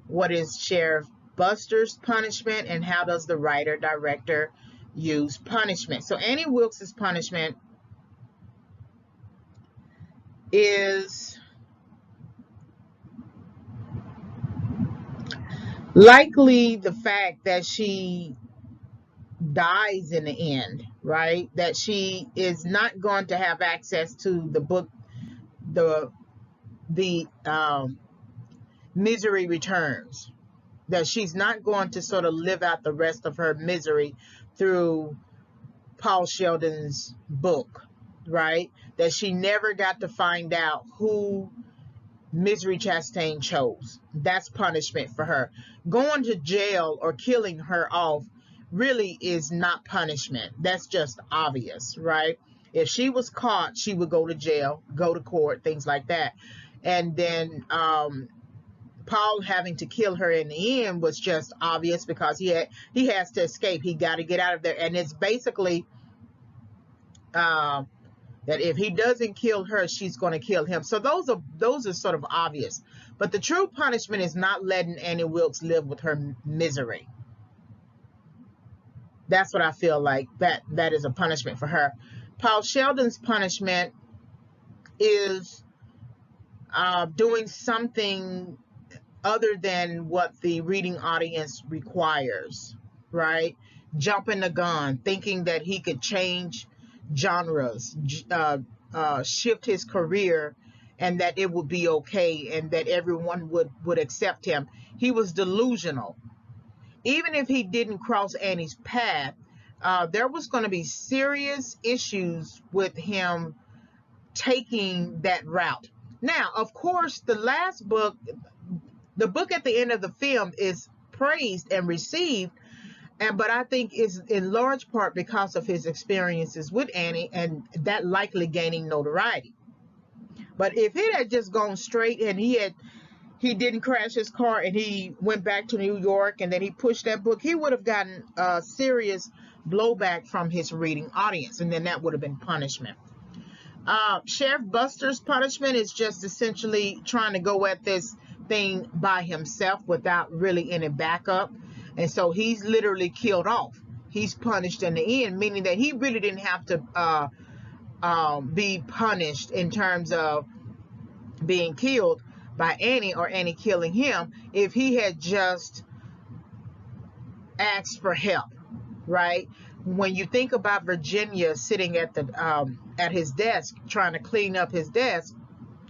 What is Sheriff Buster's punishment? And how does the writer-director use punishment? So Annie Wilkes's punishment is likely the fact that she dies in the end, right? That she is not going to have access to the book, the Misery Returns. That she's not going to sort of live out the rest of her misery through Paul Sheldon's book. right? That she never got to find out who Misery Chastain chose. That's punishment for her. Going to jail or killing her off really is not punishment. That's just obvious, right? If she was caught, she would go to jail, go to court, things like that. And then Paul having to kill her in the end was just obvious because he has to escape. He got to get out of there, and it's basically that if he doesn't kill her, she's going to kill him. So those are sort of obvious. But the true punishment is not letting Annie Wilkes live with her misery. That's what I feel like that is a punishment for her. Paul Sheldon's punishment is doing something other than what the reading audience requires, right? Jumping the gun, thinking that he could change genres, shift his career, and that it would be okay and that everyone would accept him. He was delusional. Even if he didn't cross Annie's path, there was going to be serious issues with him taking that route. Now, of course, the last book, the book at the end of the film, is praised and received, but I think is in large part because of his experiences with Annie and that likely gaining notoriety. But if it had just gone straight and he didn't crash his car and he went back to New York and then he pushed that book, he would have gotten serious blowback from his reading audience, and then that would have been punishment. Sheriff Buster's punishment is just essentially trying to go at this thing by himself without really any backup, and so he's literally killed off. He's punished in the end, meaning that he really didn't have to be punished in terms of being killed by Annie or Annie killing him if he had just asked for help, right? When you think about Virginia sitting at his desk trying to clean up his desk,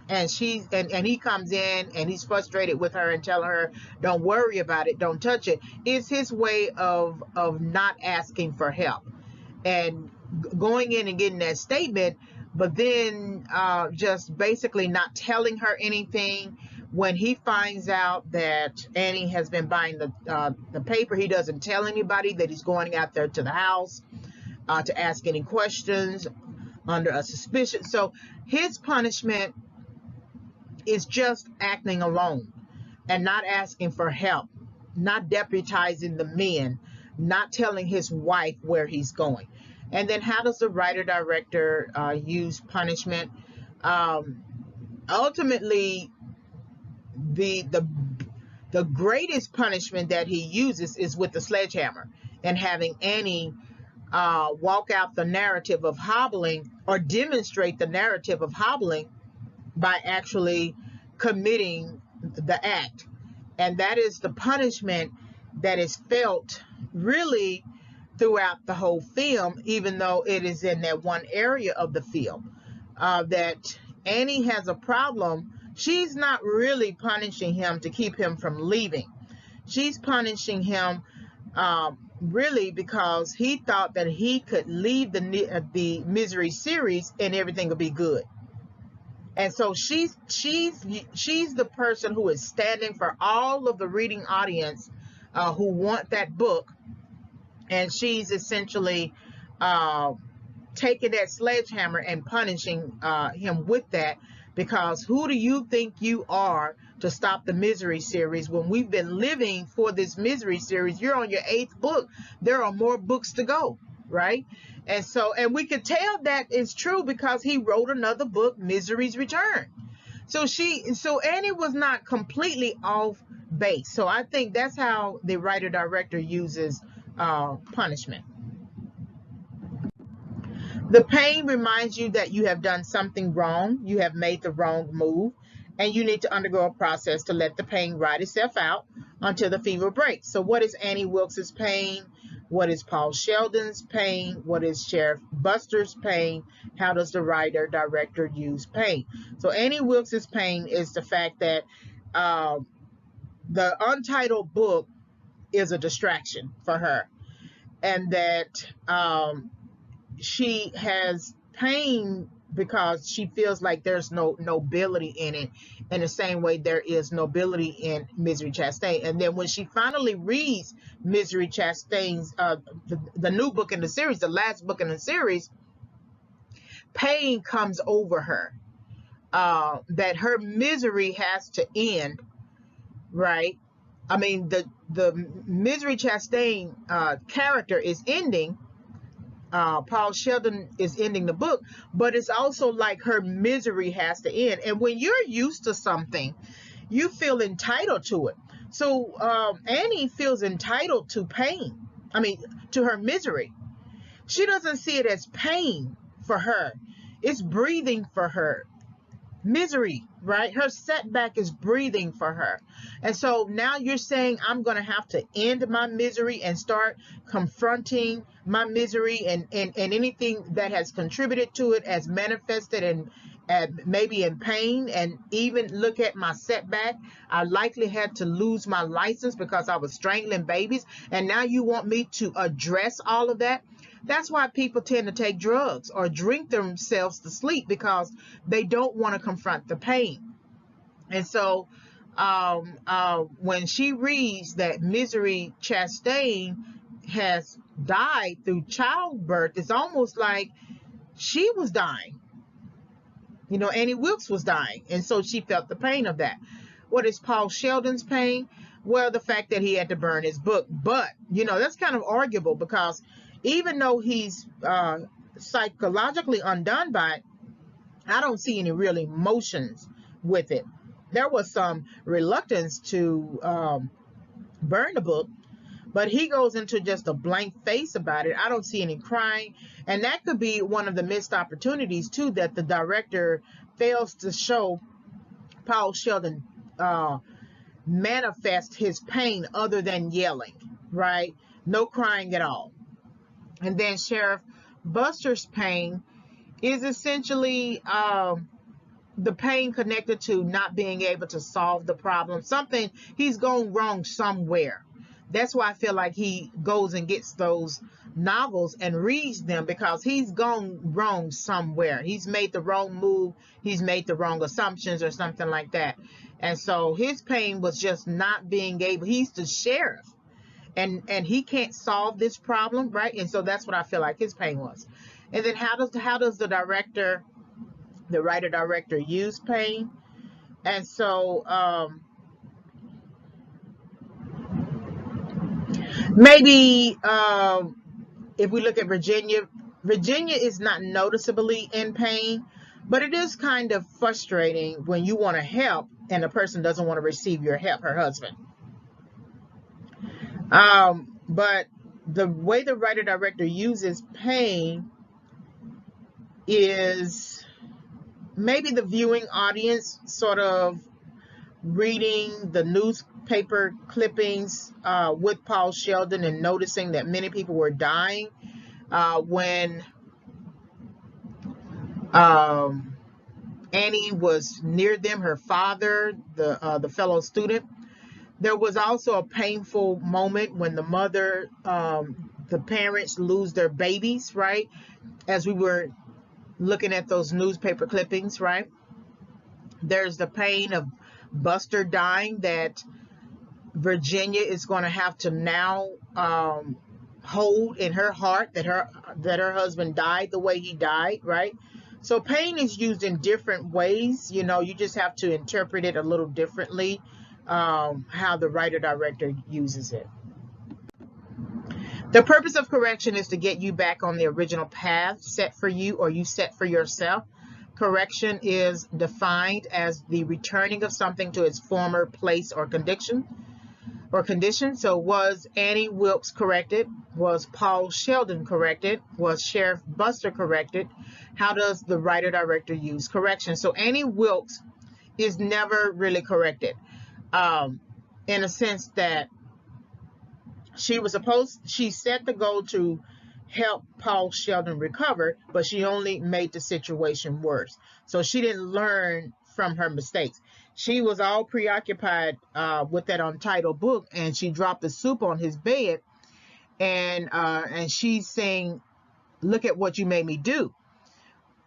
and he comes in and he's frustrated with her and telling her, don't worry about it, don't touch it. It's his way of not asking for help and going in and getting that statement, but then just basically not telling her anything. When he finds out that Annie has been buying the paper, he doesn't tell anybody that he's going out there to the house to ask any questions under a suspicion. So his punishment is just acting alone and not asking for help, not deputizing the men, not telling his wife where he's going. And then how does the writer-director use punishment? Ultimately, the greatest punishment that he uses is with the sledgehammer and having Annie walk out the narrative of hobbling or demonstrate the narrative of hobbling by actually committing the act. And that is the punishment that is felt really throughout the whole film, even though it is in that one area of the film that Annie has a problem. She's not really punishing him to keep him from leaving. She's punishing him really because he thought that he could leave the Misery series and everything would be good. And so she's the person who is standing for all of the reading audience who want that book, and she's essentially taking that sledgehammer and punishing him with that. Because who do you think you are to stop the Misery series when we've been living for this Misery series? You're on your 8th book. There are more books to go, right? And we could tell that is true because he wrote another book, Misery's Return. So Annie was not completely off base. So I think that's how the writer-director uses punishment. The pain reminds you that you have done something wrong, you have made the wrong move, and you need to undergo a process to let the pain ride itself out until the fever breaks. So what is Annie Wilkes' pain? What is Paul Sheldon's pain? What is Sheriff Buster's pain? How does the writer-director use pain? So Annie Wilkes' pain is the fact that the untitled book is a distraction for her, and that she has pain because she feels like there's no nobility in it, in the same way there is nobility in Misery Chastain. And then when she finally reads Misery Chastain's the new book in the series, the last book in the series, pain comes over her, that her misery has to end, right? I mean, the Misery Chastain character is ending. Paul Sheldon is ending the book, but it's also like her misery has to end. And when you're used to something, you feel entitled to it. So Annie feels entitled to pain. I mean, to her misery. She doesn't see it as pain for her. It's breathing for her. Misery, right? Her setback is breathing for her. And so now you're saying I'm going to have to end my misery and start confronting my misery and anything that has contributed to it as manifested and maybe in pain, and even look at my setback. I likely had to lose my license because I was strangling babies. And now you want me to address all of that? That's why people tend to take drugs or drink themselves to sleep, because they don't want to confront the pain. And so when she reads that Misery Chastain has died through childbirth, it's almost like she was dying. You know, Annie Wilkes was dying. And so she felt the pain of that. What is Paul Sheldon's pain? Well, the fact that he had to burn his book. But, you know, that's kind of arguable, because even though he's psychologically undone by it, I don't see any real emotions with it. There was some reluctance to burn the book, but he goes into just a blank face about it. I don't see any crying. And that could be one of the missed opportunities, too, that the director fails to show Paul Sheldon manifest his pain other than yelling, right? No crying at all. And then Sheriff Buster's pain is essentially the pain connected to not being able to solve the problem. Something, he's gone wrong somewhere. That's why I feel like he goes and gets those novels and reads them, because he's gone wrong somewhere. He's made the wrong move. He's made the wrong assumptions or something like that. And so his pain was just not being able, he's the sheriff. And he can't solve this problem, right? And so that's what I feel like his pain was. And then how does the writer-director use pain? And so maybe if we look at Virginia is not noticeably in pain, but it is kind of frustrating when you want to help and the person doesn't want to receive your help, her husband. But the way the writer-director uses pain is maybe the viewing audience sort of reading the newspaper clippings with Paul Sheldon and noticing that many people were dying when Annie was near them, her father, the fellow student. There was also a painful moment when the mother, the parents lose their babies, right? As we were looking at those newspaper clippings, right? There's the pain of Buster dying that Virginia is going to have to now hold in her heart, that her husband died the way he died, right? So pain is used in different ways. You know, you just have to interpret it a little differently, how the writer-director uses it. The purpose of correction is to get you back on the original path set for you, or you set for yourself. Correction is defined as the returning of something to its former place or condition. So was Annie Wilkes corrected? Was Paul Sheldon corrected? Was Sheriff Buster corrected? How does the writer-director use correction? So Annie Wilkes is never really corrected, in a sense that she set the goal to help Paul Sheldon recover, but she only made the situation worse. So she didn't learn from her mistakes. She was all preoccupied with that Untitled book, and she dropped the soup on his bed, and she's saying, "Look at what you made me do."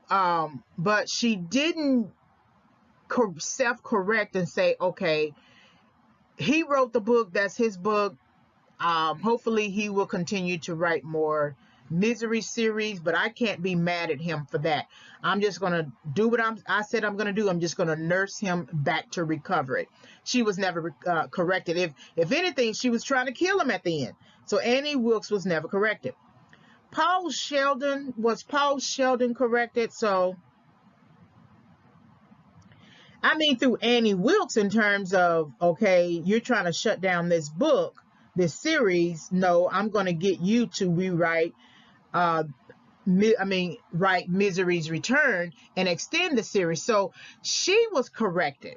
but she didn't self-correct and say, okay, he wrote the book, that's his book. Hopefully he will continue to write more Misery series, but I can't be mad at him for that. I'm just going to do what I said I'm going to do. I'm just going to nurse him back to recovery. She was never corrected. If anything, she was trying to kill him at the end. So Annie Wilkes was never corrected. Paul Sheldon corrected? So I mean, through Annie Wilkes, in terms of, okay, you're trying to shut down this book, this series. No, I'm going to get you to rewrite, write Misery's Return and extend the series. So she was corrected,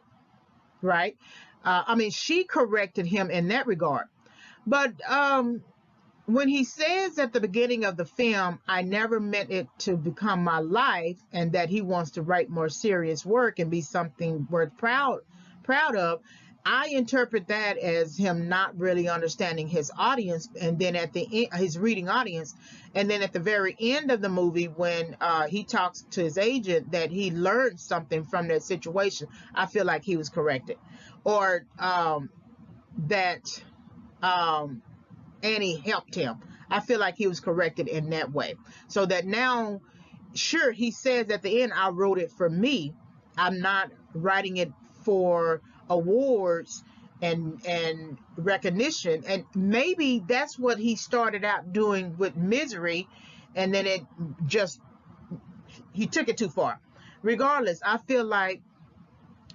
right? She corrected him in that regard. But when he says at the beginning of the film, I never meant it to become my life, and that he wants to write more serious work and be something worth proud of, I interpret that as him not really understanding his audience, and then at the end, his reading audience, and then at the very end of the movie, when he talks to his agent that he learned something from that situation, I feel like he was corrected, or that Annie helped him. I feel like he was corrected in that way. So that now, sure, he says at the end, I wrote it for me. I'm not writing it for awards and recognition. And maybe that's what he started out doing with Misery, and then he took it too far. Regardless, I feel like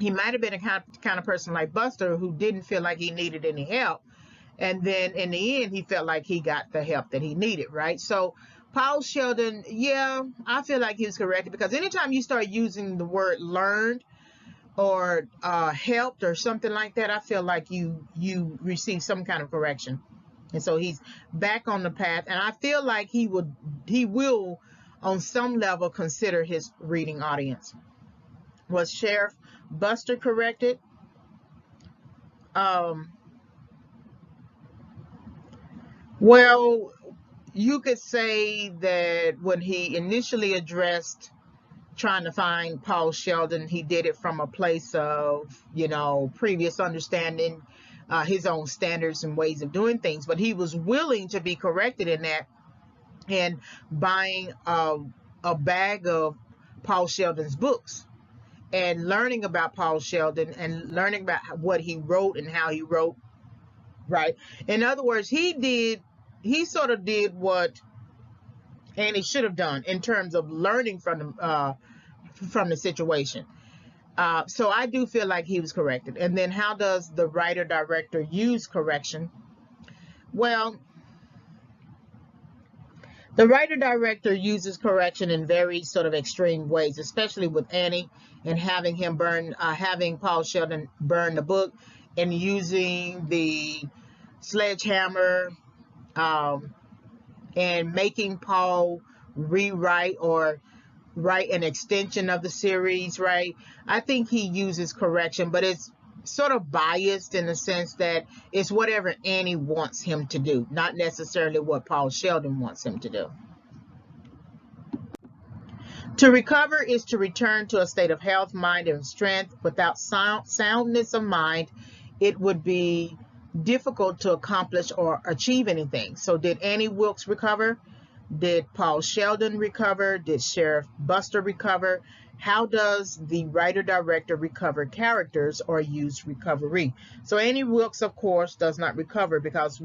he might have been a kind of person like Buster, who didn't feel like he needed any help. And then in the end, he felt like he got the help that he needed, right? So Paul Sheldon, yeah, I feel like he was corrected, because anytime you start using the word learned or helped or something like that, I feel like you receive some kind of correction. And so he's back on the path, and I feel like he will on some level consider his reading audience. Was Sheriff Buster corrected? Well, you could say that when he initially addressed trying to find Paul Sheldon, he did it from a place of, previous understanding, his own standards and ways of doing things. But he was willing to be corrected in that, and buying a bag of Paul Sheldon's books and learning about Paul Sheldon and learning about what he wrote and how he wrote, right? In other words, he sort of did what Annie should have done in terms of learning from the situation. So I do feel like he was corrected. And then how does the writer-director use correction? Well, the writer-director uses correction in very sort of extreme ways, especially with Annie, and having Paul Sheldon burn the book, and using the sledgehammer, and making Paul rewrite or write an extension of the series, right? I think he uses correction, but it's sort of biased in the sense that it's whatever Annie wants him to do, not necessarily what Paul Sheldon wants him to do. To recover is to return to a state of health, mind, and strength. Without soundness of mind, it would be difficult to accomplish or achieve anything. So did Annie Wilkes recover? Did Paul Sheldon recover? Did Sheriff Buster recover? How does the writer-director recover characters or use recovery? So Annie Wilkes, of course, does not recover, because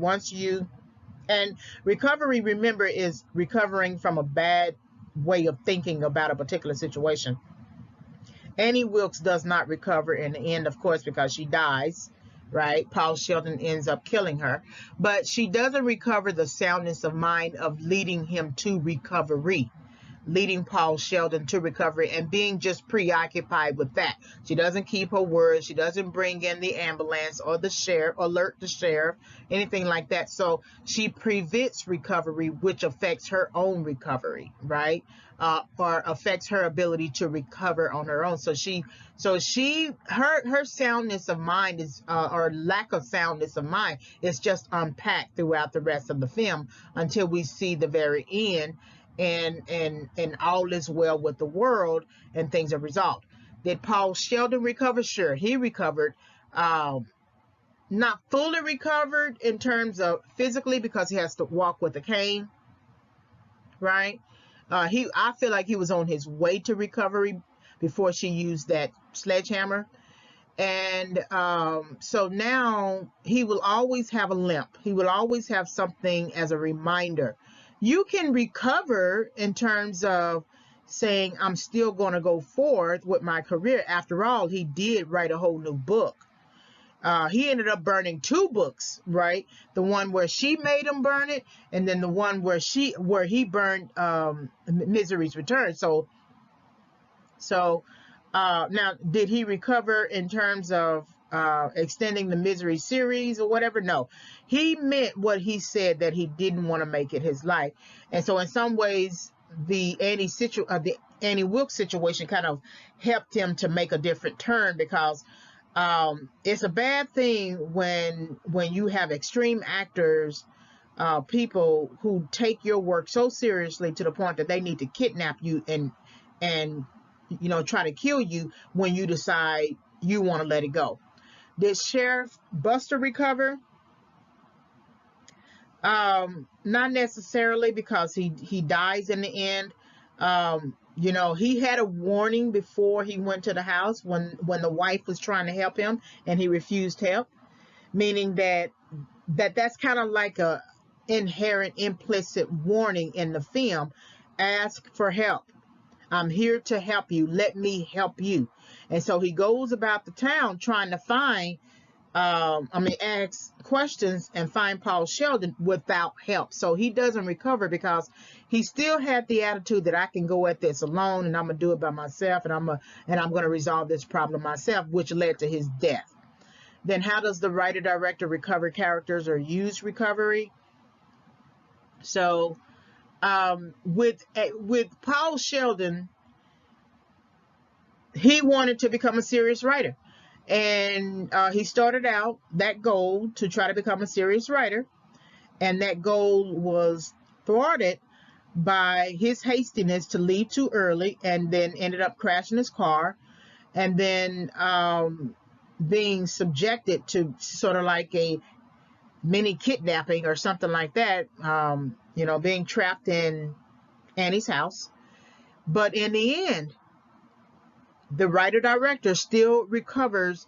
and recovery, remember, is recovering from a bad way of thinking about a particular situation. Annie Wilkes does not recover in the end, of course, because she dies, right? Paul Sheldon ends up killing her, but she doesn't recover the soundness of mind of leading him to recovery, leading Paul Sheldon to recovery, and being just preoccupied with that. She doesn't keep her word. She doesn't bring in the ambulance or the sheriff, alert the sheriff, anything like that. So she prevents recovery, which affects her own recovery, right? Or affects her ability to recover on her own. So her soundness of mind is, or lack of soundness of mind, is just unpacked throughout the rest of the film until we see the very end. and all is well with the world and things are resolved. Did Paul Sheldon recover? Sure, he recovered. Not fully recovered in terms of physically, because he has to walk with a cane, right? I feel like he was on his way to recovery before she used that sledgehammer. And so now he will always have a limp. He will always have something as a reminder. You can recover in terms of saying, I'm still going to go forth with my career. After all, he did write a whole new book. He ended up burning 2 books, right? The one where she made him burn it, and then the one where he burned Misery's Return. So now, did he recover in terms of extending the Misery series or whatever? No, he meant what he said, that he didn't want to make it his life. And so in some ways, the Annie Wilkes situation kind of helped him to make a different turn, because it's a bad thing when you have extreme actors, people who take your work so seriously to the point that they need to kidnap you and try to kill you when you decide you want to let it go. Did Sheriff Buster recover? Not necessarily, because he dies in the end. He had a warning before he went to the house when the wife was trying to help him and he refused help, meaning that's kind of like a inherent implicit warning in the film. Ask for help. I'm here to help you. Let me help you. And so he goes about the town trying to ask questions and find Paul Sheldon without help. So he doesn't recover because he still had the attitude that I can go at this alone and I'm going to do it by myself, and I'm going to resolve this problem myself, which led to his death. Then how does the writer-director recover characters or use recovery? So with Paul Sheldon, he wanted to become a serious writer, and he started out that goal to try to become a serious writer, and that goal was thwarted by his hastiness to leave too early, and then ended up crashing his car, and then being subjected to sort of like a mini kidnapping or something like that, being trapped in Annie's house. But in the end, the writer-director still recovers.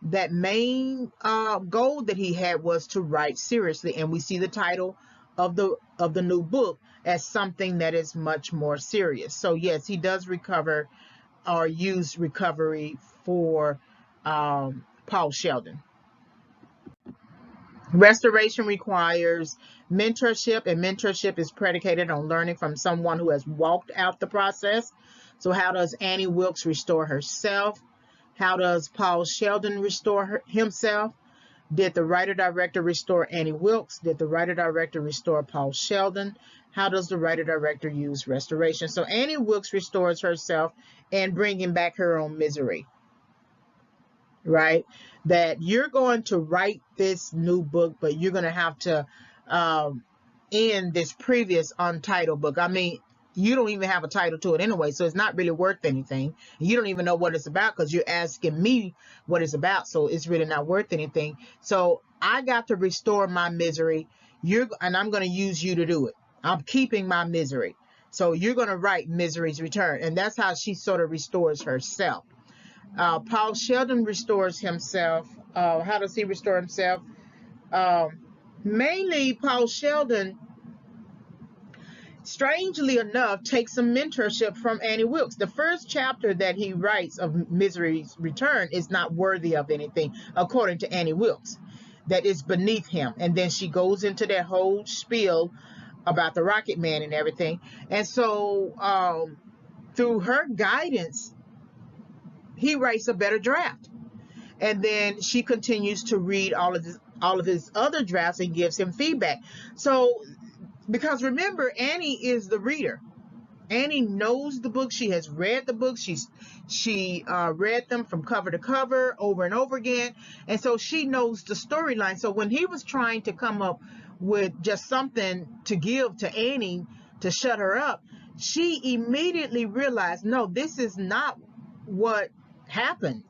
That main goal that he had was to write seriously, and we see the title of the new book as something that is much more serious. So yes, he does recover or use recovery for Paul Sheldon. Restoration requires mentorship, and mentorship is predicated on learning from someone who has walked out the process. So how does Annie Wilkes restore herself? How does Paul Sheldon restore himself? Did the writer-director restore Annie Wilkes? Did the writer-director restore Paul Sheldon? How does the writer-director use restoration? So Annie Wilkes restores herself and bringing back her own misery, right? That you're going to write this new book, but you're going to have to end this previous untitled book. I mean, you don't even have a title to it anyway, so it's not really worth anything. You don't even know what it's about because you're asking me what it's about, so it's really not worth anything. So I got to restore my misery, and I'm going to use you to do it. I'm keeping my misery. So you're going to write Misery's Return, and that's how she sort of restores herself. Paul Sheldon restores himself. How does he restore himself? Mainly, Paul Sheldon, strangely enough, takes some mentorship from Annie Wilkes. The first chapter that he writes of Misery's Return is not worthy of anything, according to Annie Wilkes. That is beneath him. And then she goes into that whole spiel about the Rocket Man and everything. And so through her guidance, he writes a better draft. And then she continues to read all of his other drafts and gives him feedback. So, because remember, Annie is the reader. Annie knows the book. She has read the book. She read them from cover to cover over and over again. And so she knows the storyline. So when he was trying to come up with just something to give to Annie to shut her up, she immediately realized, no, this is not what happened.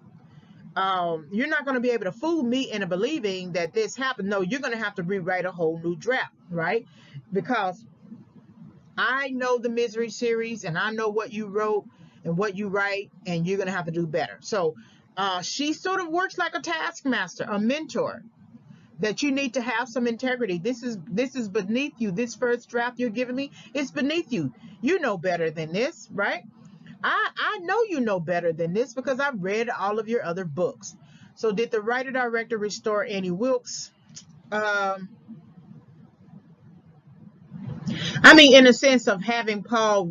You're not going to be able to fool me into believing that this happened. No, you're going to have to rewrite a whole new draft, right? Because I know the Misery series and I know what you wrote and what you write, and you're going to have to do better. So she sort of works like a taskmaster, a mentor, that you need to have some integrity. This is beneath you. This first draft you're giving me is beneath you. You know better than this, right? I know you know better than this because I've read all of your other books. So did the writer-director restore Annie Wilkes? I mean, in a sense of having Paul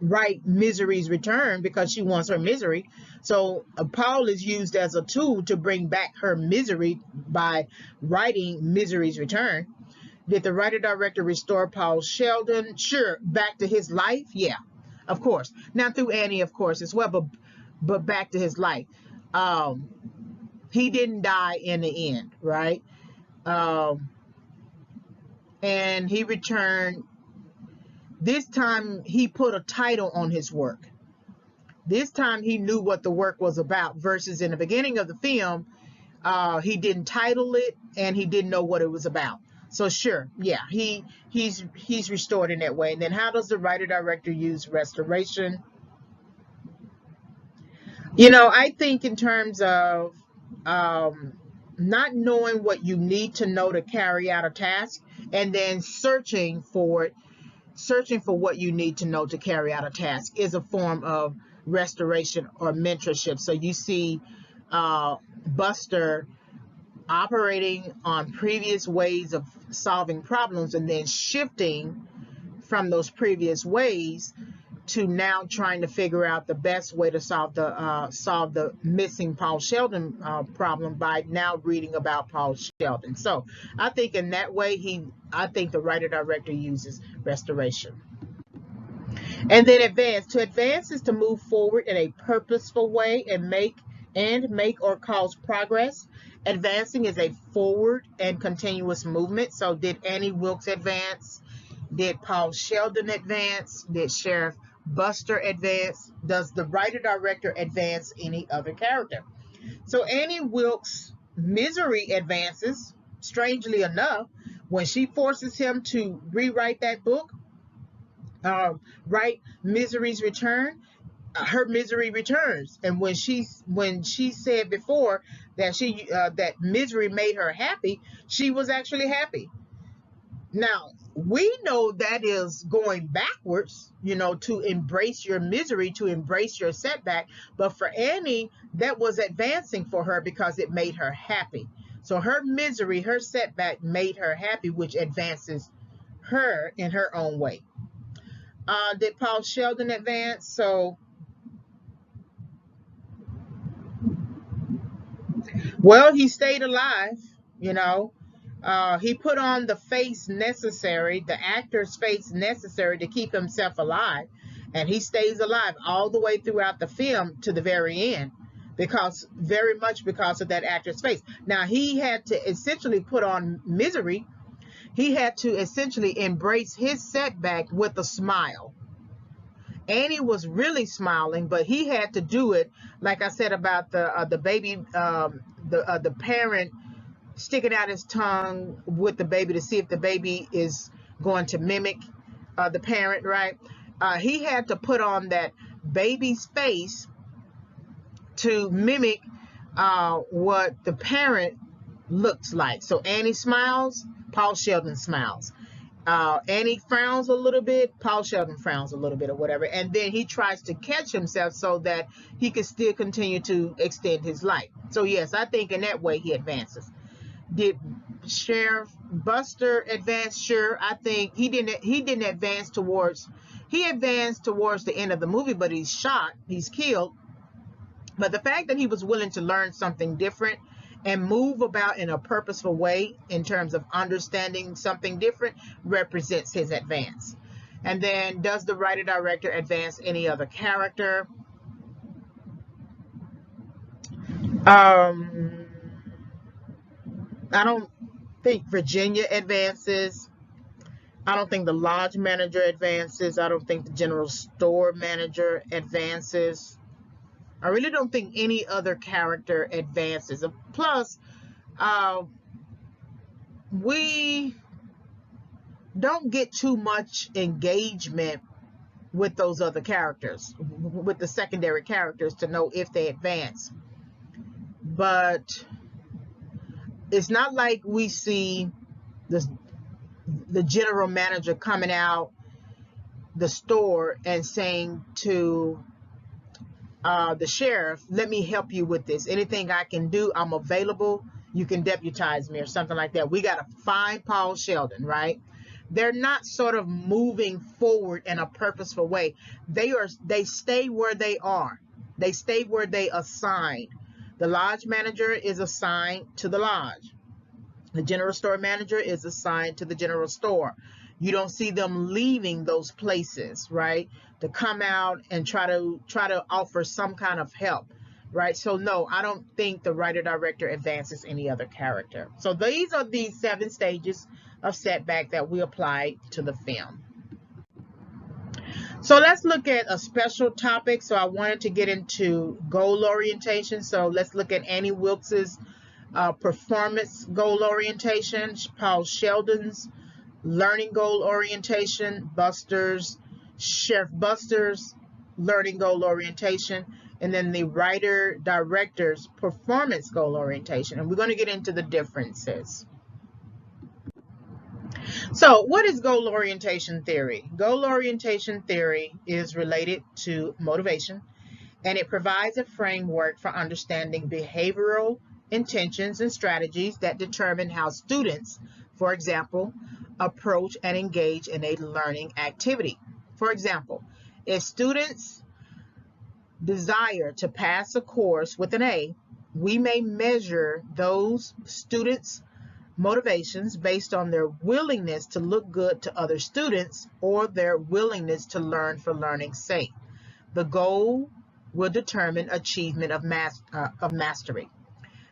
write Misery's Return because she wants her misery. So Paul is used as a tool to bring back her misery by writing Misery's Return. Did the writer-director restore Paul Sheldon? Sure. Back to his life? Yeah, of course. Now through Annie, of course, as well, but back to his life. He didn't die in the end, right? And he returned. This time he put a title on his work. This time he knew what the work was about, versus in the beginning of the film, he didn't title it and he didn't know what it was about. So sure, yeah, he's restored in that way. And then how does the writer-director use restoration? You know, I think in terms of not knowing what you need to know to carry out a task, and then searching for what you need to know to carry out a task is a form of restoration or mentorship. So you see Buster operating on previous ways of solving problems and then shifting from those previous ways to now trying to figure out the best way to solve the missing Paul Sheldon problem by now reading about Paul Sheldon. So I think in that way I think the writer-director uses restoration. And then advance. To advance is to move forward in a purposeful way and make or cause progress. Advancing is a forward and continuous movement. So did Annie Wilkes advance? Did Paul Sheldon advance? Did Sheriff Buster advance? Does the writer-director advance any other character? So Annie Wilkes' misery advances, strangely enough, when she forces him to rewrite that book, write Misery's Return. Her misery returns, and when she said before that that misery made her happy, she was actually happy. Now we know that is going backwards, to embrace your misery, to embrace your setback. But for Annie, that was advancing for her because it made her happy. So her misery, her setback made her happy, which advances her in her own way. Did Paul Sheldon advance? So, well, he stayed alive, you know. He put on the face necessary, the actor's face necessary to keep himself alive. And he stays alive all the way throughout the film to the very end, very much because of that actor's face. Now, he had to essentially put on misery. He had to essentially embrace his setback with a smile. Annie was really smiling, but he had to do it, like I said about the baby, the parent sticking out his tongue with the baby to see if the baby is going to mimic the parent, right? He had to put on that baby's face to mimic what the parent looks like. So Annie smiles, Paul Sheldon smiles. Annie frowns a little bit, Paul Sheldon frowns a little bit, or whatever, and then he tries to catch himself so that he can still continue to extend his life. So yes, I think in that way he advances. Did Sheriff Buster advance? Sure. I think he didn't advance towards, he advanced towards the end of the movie, but he's shot, he's killed. But the fact that he was willing to learn something different and move about in a purposeful way in terms of understanding something different represents his advance. And then, does the writer-director advance any other character? I don't think Virginia advances. I don't think the lodge manager advances. I don't think the general store manager advances. I really don't think any other character advances. Plus, uh, we don't get too much engagement with those other characters, with the secondary characters, to know if they advance. But it's not like we see the general manager coming out the store and saying to the sheriff, let me help you with this. Anything I can do, I'm available. You can deputize me or something like that. We got to find Paul Sheldon, right? They're not sort of moving forward in a purposeful way. They stay where they are. They stay where they assigned. The lodge manager is assigned to the lodge. The general store manager is assigned to the general store. You don't see them leaving those places, right, to come out and try to offer some kind of help, right? So no, I don't think the writer director advances any other character. So these are the 7 stages of setback that we apply to the film. So let's look at a special topic. So I wanted to get into goal orientation. So let's look at Annie Wilkes's performance goal orientation, Paul Sheldon's learning goal orientation, Sheriff Buster's learning goal orientation, and then the writer director's performance goal orientation. And we're going to get into the differences. So what is goal orientation theory? Goal orientation theory is related to motivation, and it provides a framework for understanding behavioral intentions and strategies that determine how students, for example, approach and engage in a learning activity. For example, if students desire to pass a course with an A, we may measure those students' motivations based on their willingness to look good to other students or their willingness to learn for learning's sake. The goal will determine achievement of mastery.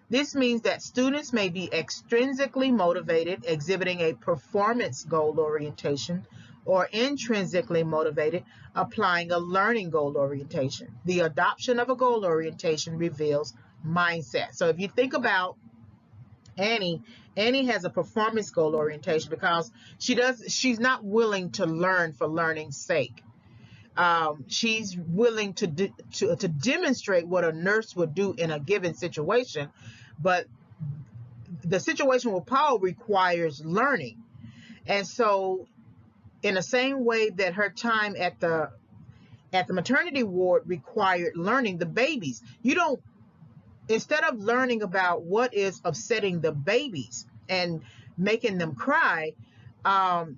This means that students may be extrinsically motivated, exhibiting a performance goal orientation, or intrinsically motivated, applying a learning goal orientation. The adoption of a goal orientation reveals mindset. So if you think about Annie has a performance goal orientation because she's not willing to learn for learning's sake. She's willing to demonstrate what a nurse would do in a given situation, but the situation with Paul requires learning. And so in the same way that her time at the maternity ward required learning, the babies, instead of learning about what is upsetting the babies and making them cry,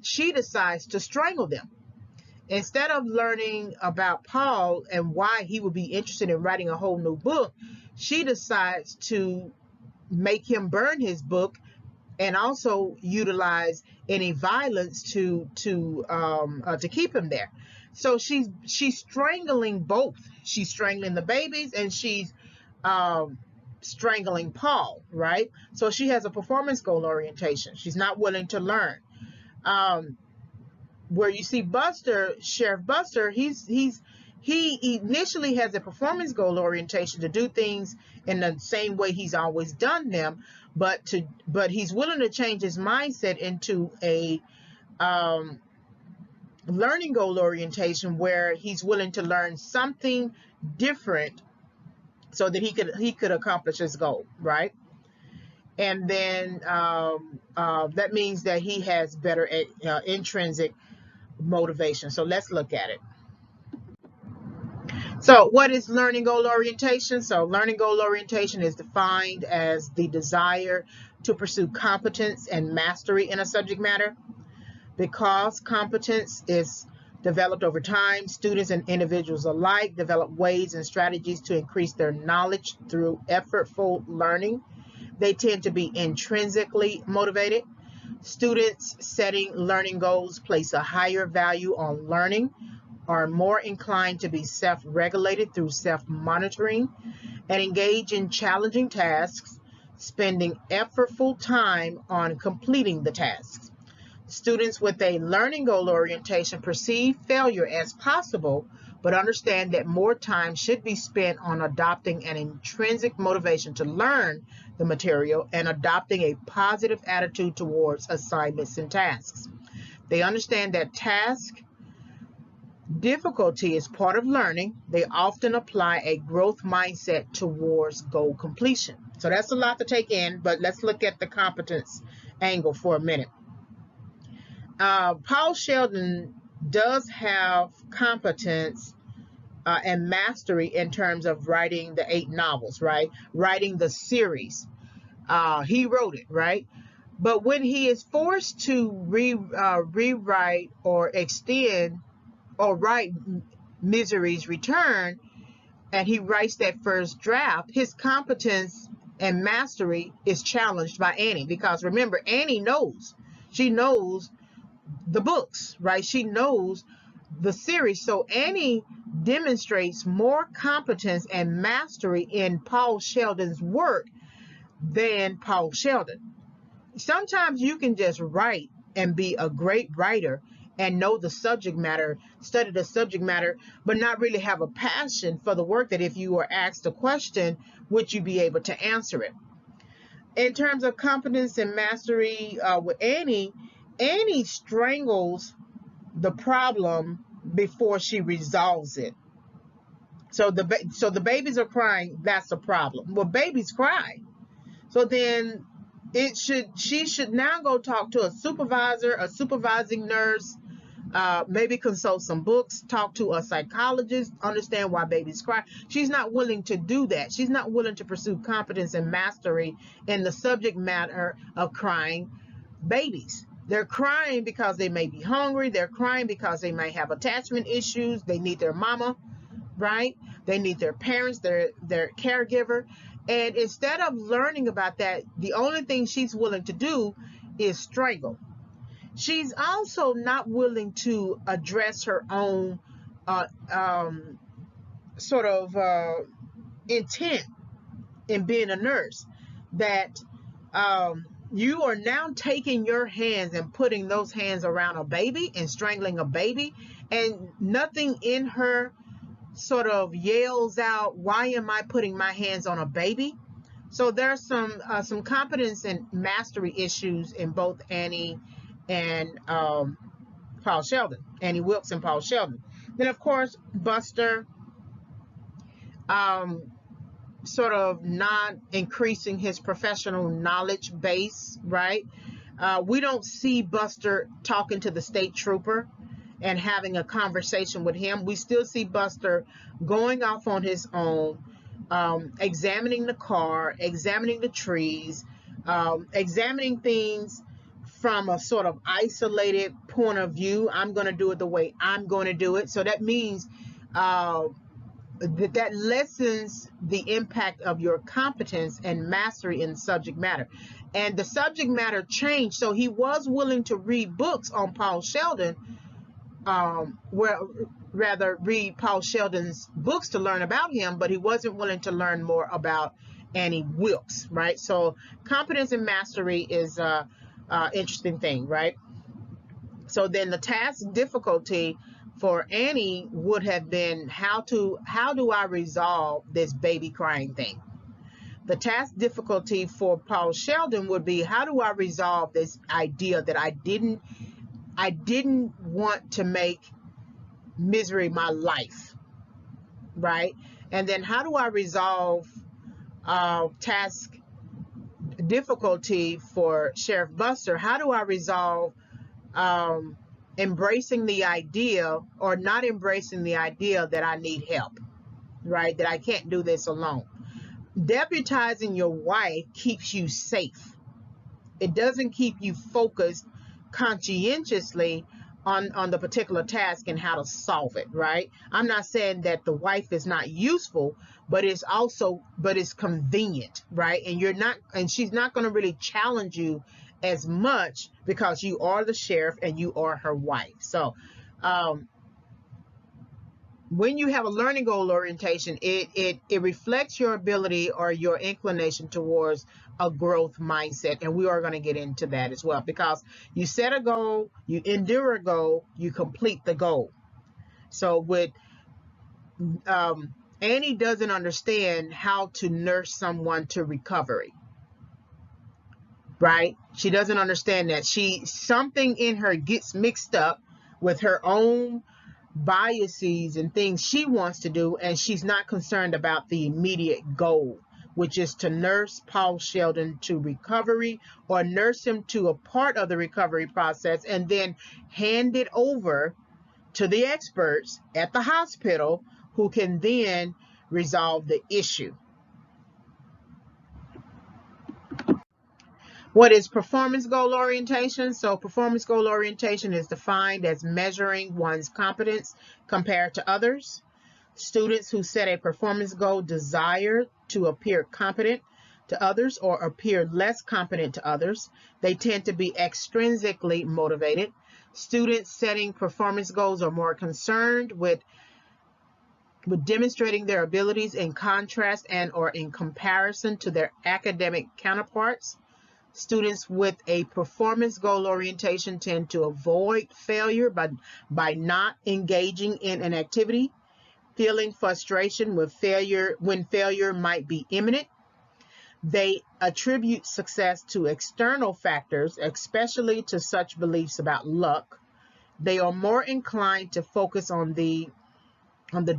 she decides to strangle them. Instead of learning about Paul and why he would be interested in writing a whole new book, she decides to make him burn his book and also utilize any violence to keep him there. So she's strangling both. She's strangling the babies and she's strangling Paul, right? So she has a performance goal orientation. She's not willing to learn. Where you see Sheriff Buster, he initially has a performance goal orientation to do things in the same way he's always done them, but he's willing to change his mindset into a learning goal orientation where he's willing to learn something different so that he could accomplish his goal, right? And then that means that he has better intrinsic motivation. So let's look at it. So what is learning goal orientation? So learning goal orientation is defined as the desire to pursue competence and mastery in a subject matter. Because competence is developed over time, students and individuals alike develop ways and strategies to increase their knowledge through effortful learning. They tend to be intrinsically motivated. Students setting learning goals place a higher value on learning, are more inclined to be self-regulated through self-monitoring, and engage in challenging tasks, spending effortful time on completing the tasks. Students with a learning goal orientation perceive failure as possible, but understand that more time should be spent on adopting an intrinsic motivation to learn the material and adopting a positive attitude towards assignments and tasks. They understand that task difficulty is part of learning. They often apply a growth mindset towards goal completion. So that's a lot to take in, but let's look at the competence angle for a minute. Paul Sheldon does have competence and mastery in terms of writing the 8 novels, right? Writing the series. He wrote it, right? But when he is forced to rewrite or extend or write Misery's Return, and he writes that first draft, his competence and mastery is challenged by Annie, because remember, Annie knows. She knows the books, right? She knows the series. So Annie demonstrates more competence and mastery in Paul Sheldon's work than Paul Sheldon. Sometimes you can just write and be a great writer and know the subject matter, study the subject matter, but not really have a passion for the work that if you were asked a question, would you be able to answer it? In terms of competence and mastery with Annie, Annie strangles the problem before she resolves it. So the babies are crying, that's a problem. Well, babies cry. So then she should now go talk to a supervisor, a supervising nurse, maybe consult some books, talk to a psychologist, understand why babies cry. She's not willing to do that. She's not willing to pursue competence and mastery in the subject matter of crying babies. They're crying because they may be hungry. They're crying because they may have attachment issues. They need their mama, right? They need their parents, their caregiver. And instead of learning about that, the only thing she's willing to do is strangle. She's also not willing to address her own sort of intent in being a nurse, that you are now taking your hands and putting those hands around a baby and strangling a baby, and nothing in her sort of yells out, why am I putting my hands on a baby? So there's some competence and mastery issues in both Annie and Paul Sheldon, Annie Wilkes and Paul Sheldon. Then of course Buster, sort of not increasing his professional knowledge base, right? We don't see Buster talking to the state trooper and having a conversation with him. We still see Buster going off on his own, examining the car, examining the trees, examining things from a sort of isolated point of view. I'm going to do it the way I'm going to do it. So that means that lessens the impact of your competence and mastery in subject matter. And the subject matter changed. So he was willing to read books on Paul Sheldon, rather read Paul Sheldon's books to learn about him, but he wasn't willing to learn more about Annie Wilkes, right? So competence and mastery is a interesting thing, right? So then the task difficulty for Annie would have been how do I resolve this baby crying thing? The task difficulty for Paul Sheldon would be, how do I resolve this idea that I didn't want to make misery my life, right? And then how do I resolve task difficulty for Sheriff Buster? How do I resolve embracing the idea or not embracing the idea that I need help, right? That I can't do this alone. Deputizing your wife keeps you safe. It doesn't keep you focused conscientiously on the particular task and how to solve it, right? I'm not saying that the wife is not useful, but it's convenient, right? And she's not going to really challenge you as much because you are the sheriff and you are her wife. So when you have a learning goal orientation, it reflects your ability or your inclination towards a growth mindset. And we are going to get into that as well, because you set a goal, you endure a goal, you complete the goal. So with Annie doesn't understand how to nurse someone to recovery, right? She doesn't understand that something in her gets mixed up with her own biases and things she wants to do, and she's not concerned about the immediate goal, which is to nurse Paul Sheldon to recovery, or nurse him to a part of the recovery process, and then hand it over to the experts at the hospital, who can then resolve the issue. What is performance goal orientation? So performance goal orientation is defined as measuring one's competence compared to others. Students who set a performance goal desire to appear competent to others or appear less competent to others. They tend to be extrinsically motivated. Students setting performance goals are more concerned with demonstrating their abilities in contrast and or in comparison to their academic counterparts. Students with a performance goal orientation tend to avoid failure by not engaging in an activity, feeling frustration with failure when failure might be imminent. They attribute success to external factors, especially to such beliefs about luck. They are more inclined to focus on the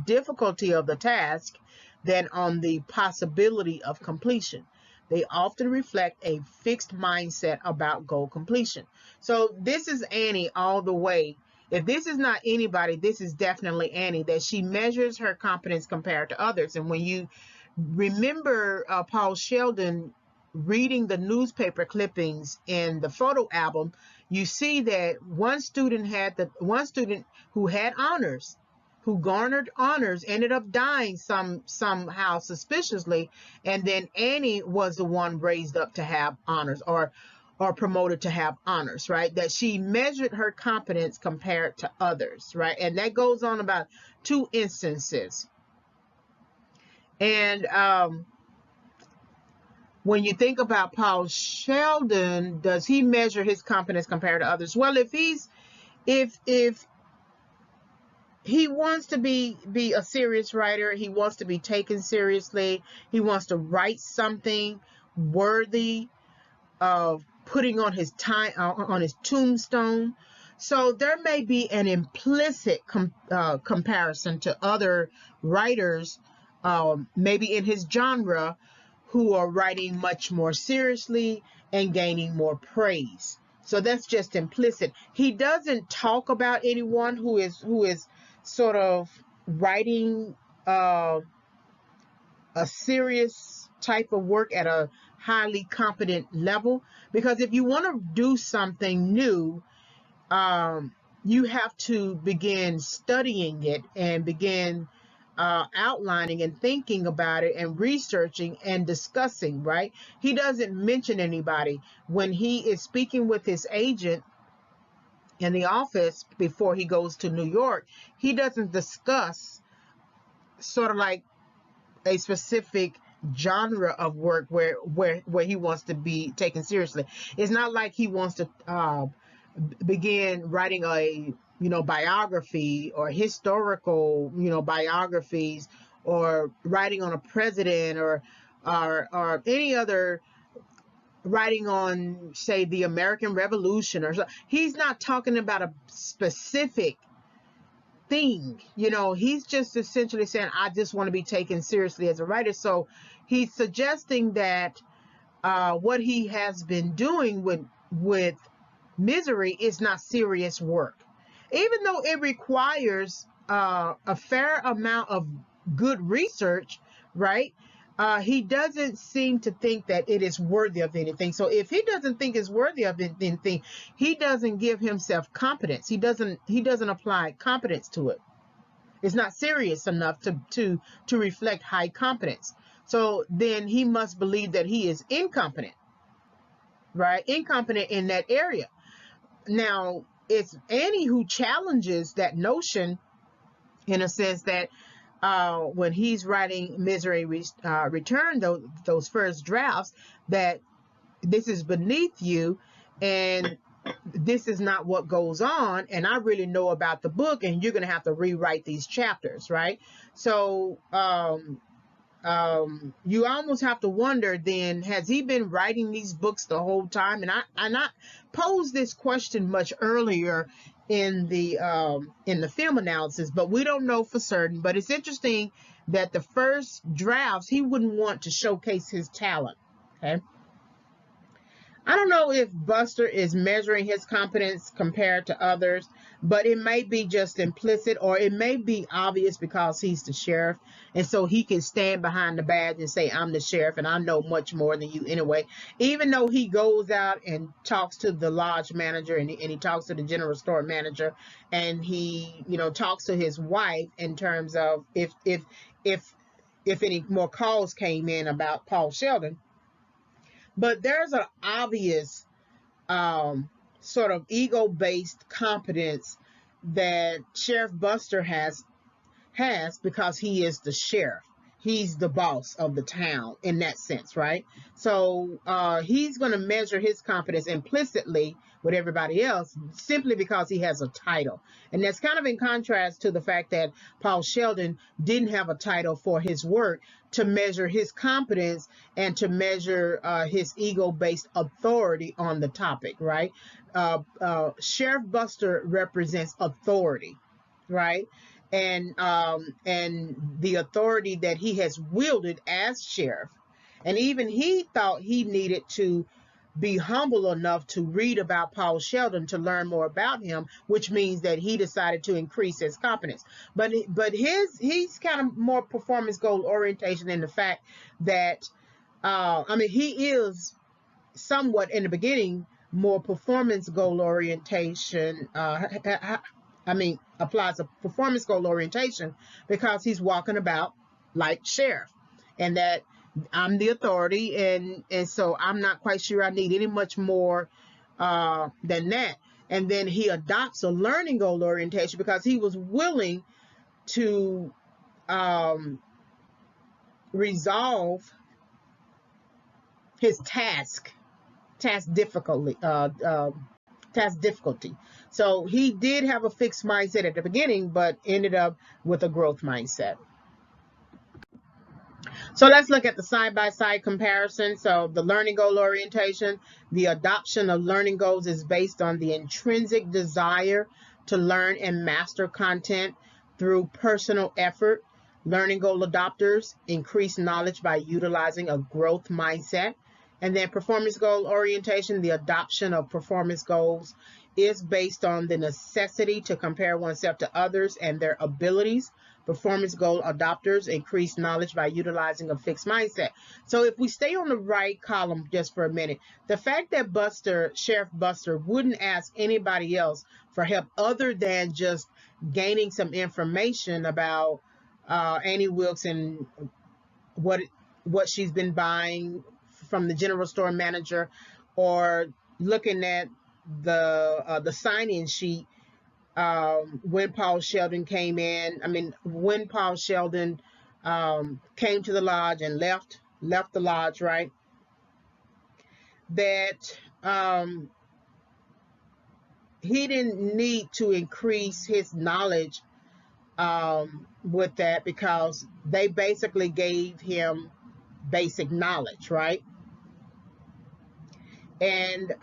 difficulty of the task than on the possibility of completion. They often reflect a fixed mindset about goal completion. So this is Annie all the way. If this is not anybody, this is definitely Annie, that she measures her competence compared to others. And when you remember Paul Sheldon reading the newspaper clippings in the photo album, you see that one student who had honors, who garnered honors, ended up dying somehow suspiciously, and then Annie was the one raised up to have honors, or promoted to have honors, right? That she measured her competence compared to others, right? And that goes on about 2 instances. And when you think about Paul Sheldon, does he measure his competence compared to others? Well, if he wants to be a serious writer, he wants to be taken seriously, he wants to write something worthy of putting on his tombstone. So there may be an implicit comparison to other writers, maybe in his genre, who are writing much more seriously and gaining more praise. So that's just implicit. He doesn't talk about anyone who is sort of writing a serious type of work at a highly competent level, because if you want to do something new, you have to begin studying it and begin outlining and thinking about it and researching and discussing, right? He doesn't mention anybody. When he is speaking with his agent in the office before he goes to New York, he doesn't discuss sort of like a specific genre of work where he wants to be taken seriously. It's not like he wants to begin writing a biography or historical biographies, or writing on a president, or any other, writing on, say, the American Revolution or so. He's not talking about a specific thing. He's just essentially saying, I just want to be taken seriously as a writer. So he's suggesting that what he has been doing with Misery is not serious work, even though it requires a fair amount of good research, right? He doesn't seem to think that it is worthy of anything. So if he doesn't think it's worthy of anything, he doesn't give himself competence. He doesn't apply competence to it. It's not serious enough to reflect high competence. So then he must believe that he is incompetent, right? Incompetent in that area. Now, it's Annie who challenges that notion, in a sense that when he's writing Misery Return, those first drafts, that this is beneath you and this is not what goes on, and I really know about the book, and you're going to have to rewrite these chapters, right? So you almost have to wonder then, has he been writing these books the whole time? And I posed this question much earlier in the film analysis, but we don't know for certain. But it's interesting that the first drafts, he wouldn't want to showcase his talent. Okay. I don't know if Buster is measuring his competence compared to others, but it may be just implicit, or it may be obvious because he's the sheriff. And so he can stand behind the badge and say, I'm the sheriff and I know much more than you anyway. Even though he goes out and talks to the lodge manager, and he talks to the general store manager, and he, talks to his wife in terms of if any more calls came in about Paul Sheldon. But there's an obvious sort of ego-based competence that Sheriff Buster has because he is the sheriff. He's the boss of the town in that sense, right? So he's going to measure his competence implicitly with everybody else simply because he has a title. And that's kind of in contrast to the fact that Paul Sheldon didn't have a title for his work to measure his competence and to measure his ego-based authority on the topic, right? Sheriff Buster represents authority, right? And the authority that he has wielded as sheriff. And even he thought he needed to be humble enough to read about Paul Sheldon to learn more about him, which means that he decided to increase his competence. But he's kind of more performance goal orientation in the fact that he is somewhat in the beginning more performance goal orientation. Applies a performance goal orientation because he's walking about like sheriff, and that I'm the authority, and so I'm not quite sure I need any much more than that. And then he adopts a learning goal orientation because he was willing to resolve his task difficulty. So he did have a fixed mindset at the beginning, but ended up with a growth mindset. So let's look at the side-by-side comparison. So the learning goal orientation, the adoption of learning goals is based on the intrinsic desire to learn and master content through personal effort. Learning goal adopters increase knowledge by utilizing a growth mindset. And then performance goal orientation, the adoption of performance goals is based on the necessity to compare oneself to others and their abilities. Performance goal adopters increase knowledge by utilizing a fixed mindset. So if we stay on the right column just for a minute, the fact that Sheriff Buster wouldn't ask anybody else for help other than just gaining some information about Annie Wilkes and what she's been buying from the general store manager, or looking at the sign-in sheet when Paul Sheldon came in. When Paul Sheldon came to the lodge and left the lodge, right? That he didn't need to increase his knowledge with that, because they basically gave him basic knowledge, right? And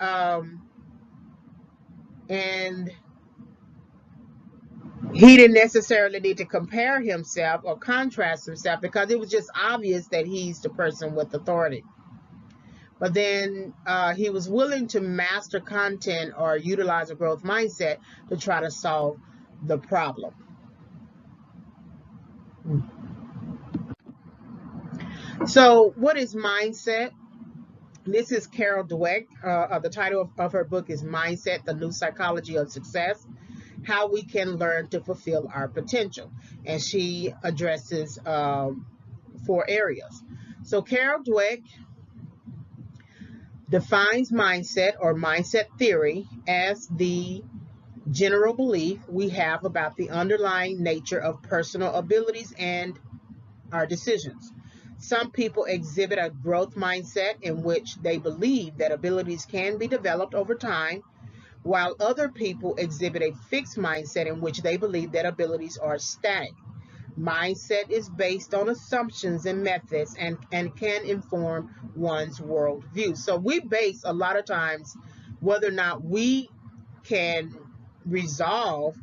he didn't necessarily need to compare himself or contrast himself, because it was just obvious that he's the person with authority. But then he was willing to master content or utilize a growth mindset to try to solve the problem. So what is mindset? This is Carol Dweck. The title of her book is Mindset, The New Psychology of Success: How We Can Learn to Fulfill Our Potential. And she addresses 4 areas. So Carol Dweck defines mindset or mindset theory as the general belief we have about the underlying nature of personal abilities and our decisions. Some people exhibit a growth mindset in which they believe that abilities can be developed over time, while other people exhibit a fixed mindset in which they believe that abilities are static. Mindset is based on assumptions and methods and can inform one's worldview. So we base a lot of times whether or not we can resolve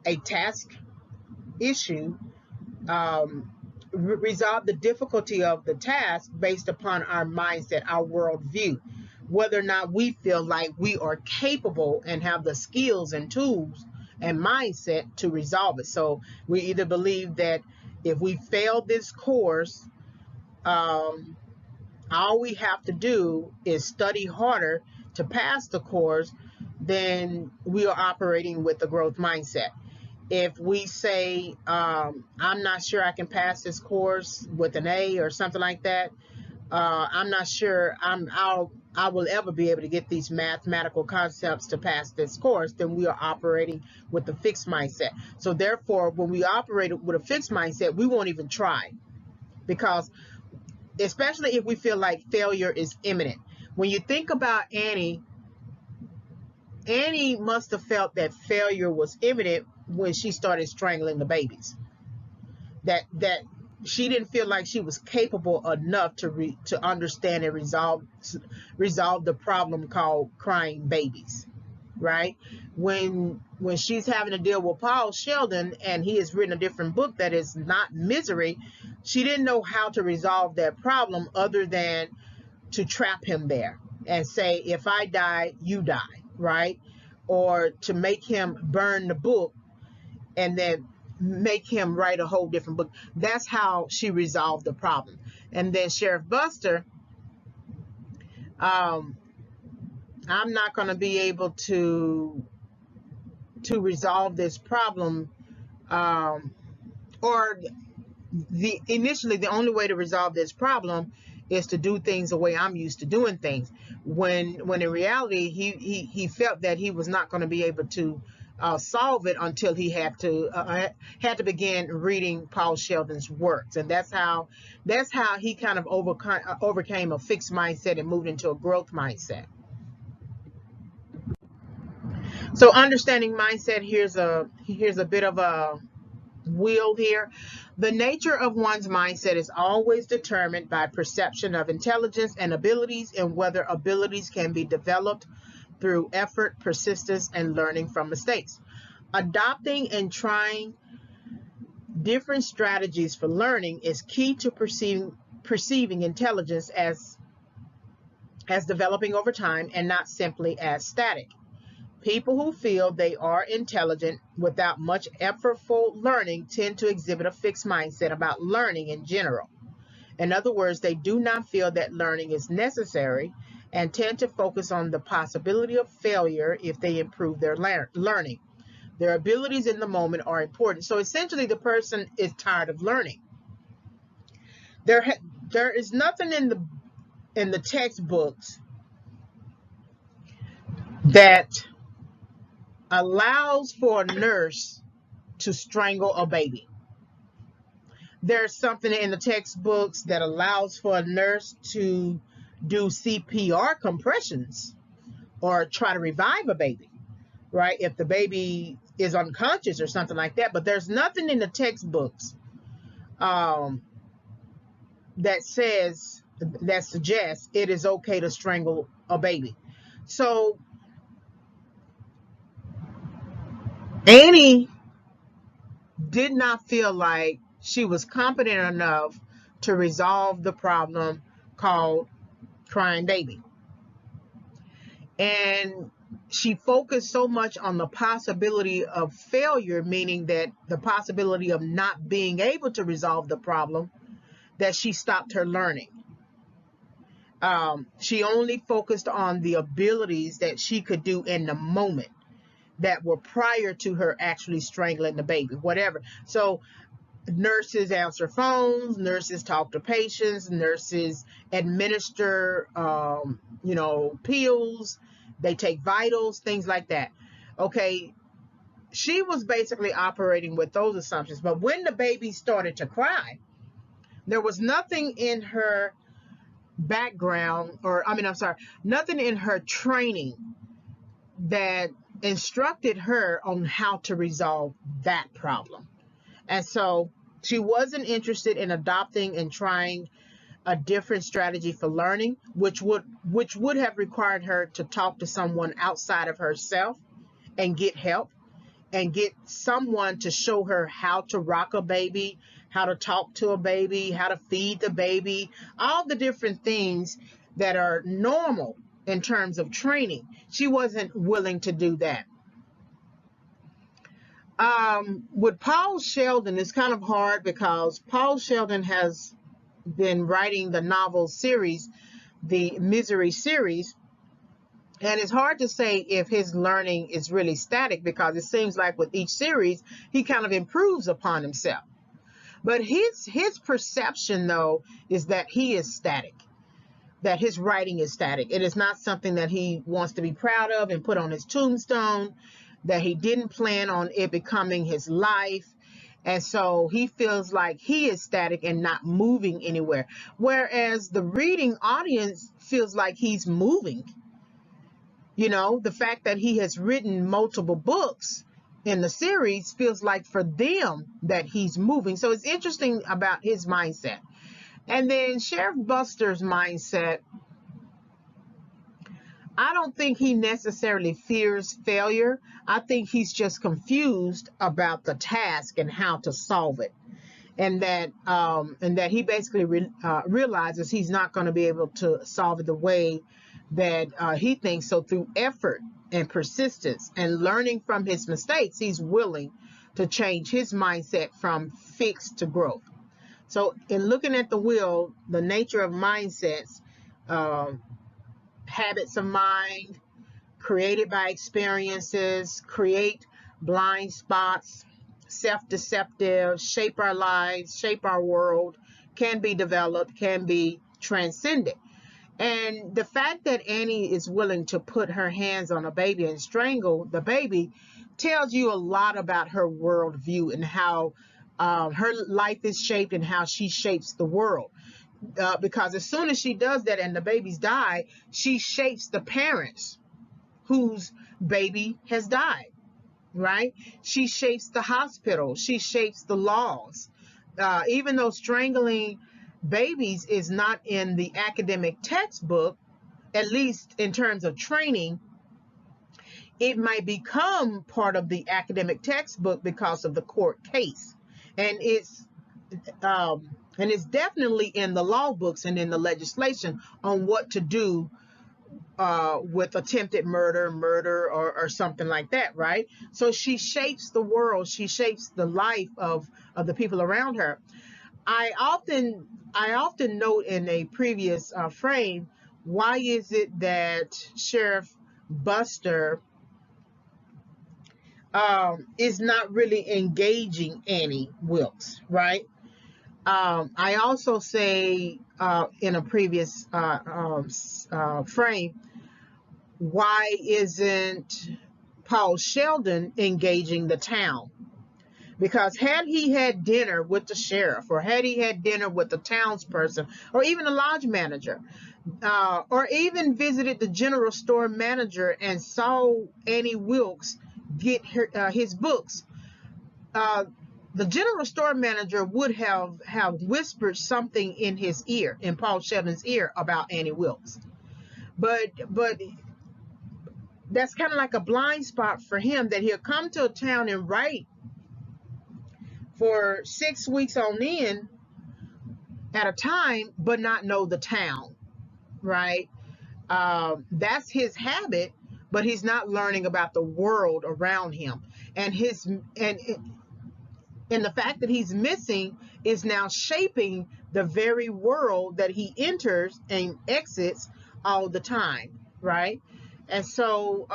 a task issue, resolve the difficulty of the task based upon our mindset, our worldview, whether or not we feel like we are capable and have the skills and tools and mindset to resolve it. So we either believe that if we fail this course, all we have to do is study harder to pass the course, then we are operating with the growth mindset. If we say, I'm not sure I can pass this course with an A or something like that, I'm not sure I will ever be able to get these mathematical concepts to pass this course, then we are operating with the fixed mindset. So therefore, when we operate with a fixed mindset, we won't even try, because especially if we feel like failure is imminent. When you think about Annie must have felt that failure was imminent when she started strangling the babies. That she didn't feel like she was capable enough to understand and resolve the problem called crying babies, right? When she's having to deal with Paul Sheldon and he has written a different book that is not misery, she didn't know how to resolve that problem other than to trap him there and say, if I die, you die, right? Or to make him burn the book and then make him write a whole different book. That's how she resolved the problem. And then Sheriff Buster, I'm not going to be able to resolve this problem, or initially the only way to resolve this problem is to do things the way I'm used to doing things. When in reality he felt that he was not going to be able to solve it until he had to begin reading Paul Sheldon's works, and that's how he kind of overcame a fixed mindset and moved into a growth mindset. So understanding mindset, here's a bit of a wheel here. The nature of one's mindset is always determined by perception of intelligence and abilities, and whether abilities can be developed through effort, persistence, and learning from mistakes. Adopting and trying different strategies for learning is key to perceiving intelligence as developing over time and not simply as static. People who feel they are intelligent without much effortful learning tend to exhibit a fixed mindset about learning in general. In other words, they do not feel that learning is necessary and tend to focus on the possibility of failure if they improve their learning. Their abilities in the moment are important. So essentially, the person is tired of learning. There is nothing in the textbooks that allows for a nurse to strangle a baby. There's something in the textbooks that allows for a nurse to do CPR compressions or try to revive a baby, right? If the baby is unconscious or something like that. But there's nothing in the textbooks that suggests it is okay to strangle a baby. So Annie did not feel like she was competent enough to resolve the problem called crying baby. And she focused so much on the possibility of failure, meaning that the possibility of not being able to resolve the problem, that she stopped her learning. She only focused on the abilities that she could do in the moment that were prior to her actually strangling the baby, whatever. So nurses answer phones, nurses talk to patients, nurses administer, pills, they take vitals, things like that. Okay, she was basically operating with those assumptions. But when the baby started to cry, there was nothing in her background, or I mean, I'm sorry, nothing in her training that instructed her on how to resolve that problem. And so she wasn't interested in adopting and trying a different strategy for learning, which would have required her to talk to someone outside of herself and get help and get someone to show her how to rock a baby, how to talk to a baby, how to feed the baby, all the different things that are normal in terms of training. She wasn't willing to do that. With Paul Sheldon, it's kind of hard because Paul Sheldon has been writing the novel series, the Misery series, and it's hard to say if his learning is really static, because it seems like with each series he kind of improves upon himself. But his perception, though, is that he is static, that his writing is static. It is not something that he wants to be proud of and put on his tombstone, that he didn't plan on it becoming his life. And so he feels like he is static and not moving anywhere. Whereas the reading audience feels like he's moving. You know, the fact that he has written multiple books in the series feels like for them that he's moving. So it's interesting about his mindset. And then Sheriff Buster's mindset, I don't think he necessarily fears failure. I think he's just confused about the task and how to solve it. And that he basically realizes he's not going to be able to solve it the way that he thinks. So through effort and persistence and learning from his mistakes, he's willing to change his mindset from fixed to growth. So in looking at the wheel, the nature of mindsets, habits of mind, created by experiences, create blind spots, self-deceptive, shape our lives, shape our world, can be developed, can be transcended. And the fact that Annie is willing to put her hands on a baby and strangle the baby tells you a lot about her worldview and how her life is shaped and how she shapes the world. Because as soon as she does that and the babies die, she shapes the parents whose baby has died, right? She shapes the hospital. She shapes the laws. Even though strangling babies is not in the academic textbook, at least in terms of training, it might become part of the academic textbook because of the court case. And it's definitely in the law books and in the legislation on what to do with attempted murder, or something like that, right? So she shapes the world. She shapes the life of the people around her. I often note in a previous frame, why is it that Sheriff Buster is not really engaging Annie Wilkes, right? I also say in a previous frame, why isn't Paul Sheldon engaging the town? Because had he had dinner with the sheriff, or had he had dinner with the townsperson, or even the lodge manager, or even visited the general store manager and saw Annie Wilkes get his books, the general store manager would have whispered something in his ear, in Paul Sheldon's ear, about Annie Wilkes. But that's kind of like a blind spot for him, that he'll come to a town and write for 6 weeks on end at a time, but not know the town, right? That's his habit, but he's not learning about the world around him. And the fact that he's missing is now shaping the very world that he enters and exits all the time, right? And so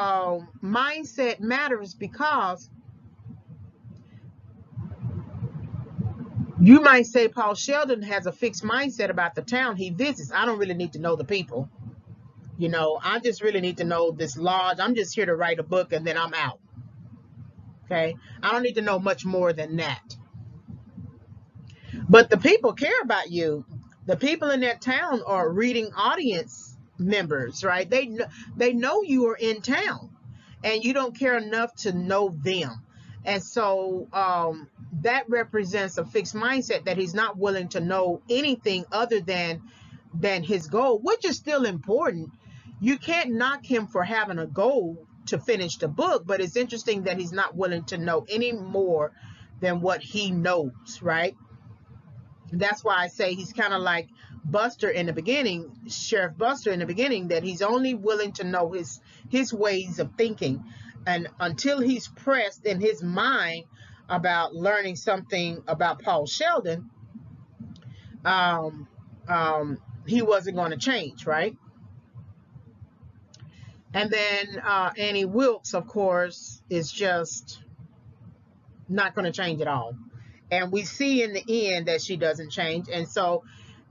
mindset matters, because you might say Paul Sheldon has a fixed mindset about the town he visits. I don't really need to know the people. I just really need to know this lodge. I'm just here to write a book and then I'm out. Okay. I don't need to know much more than that. But the people care about you. The people in that town are reading audience members, right? They know you are in town, and you don't care enough to know them. And so that represents a fixed mindset that he's not willing to know anything other than his goal, which is still important. You can't knock him for having a goal to finish the book, but it's interesting that he's not willing to know any more than what he knows, right? That's why I say he's kind of like Buster in the beginning, Sheriff Buster in the beginning, that he's only willing to know his ways of thinking, and until he's pressed in his mind about learning something about Paul Sheldon, um, he wasn't going to change, right? And then Annie Wilkes, of course, is just not going to change at all. And we see in the end that she doesn't change. And so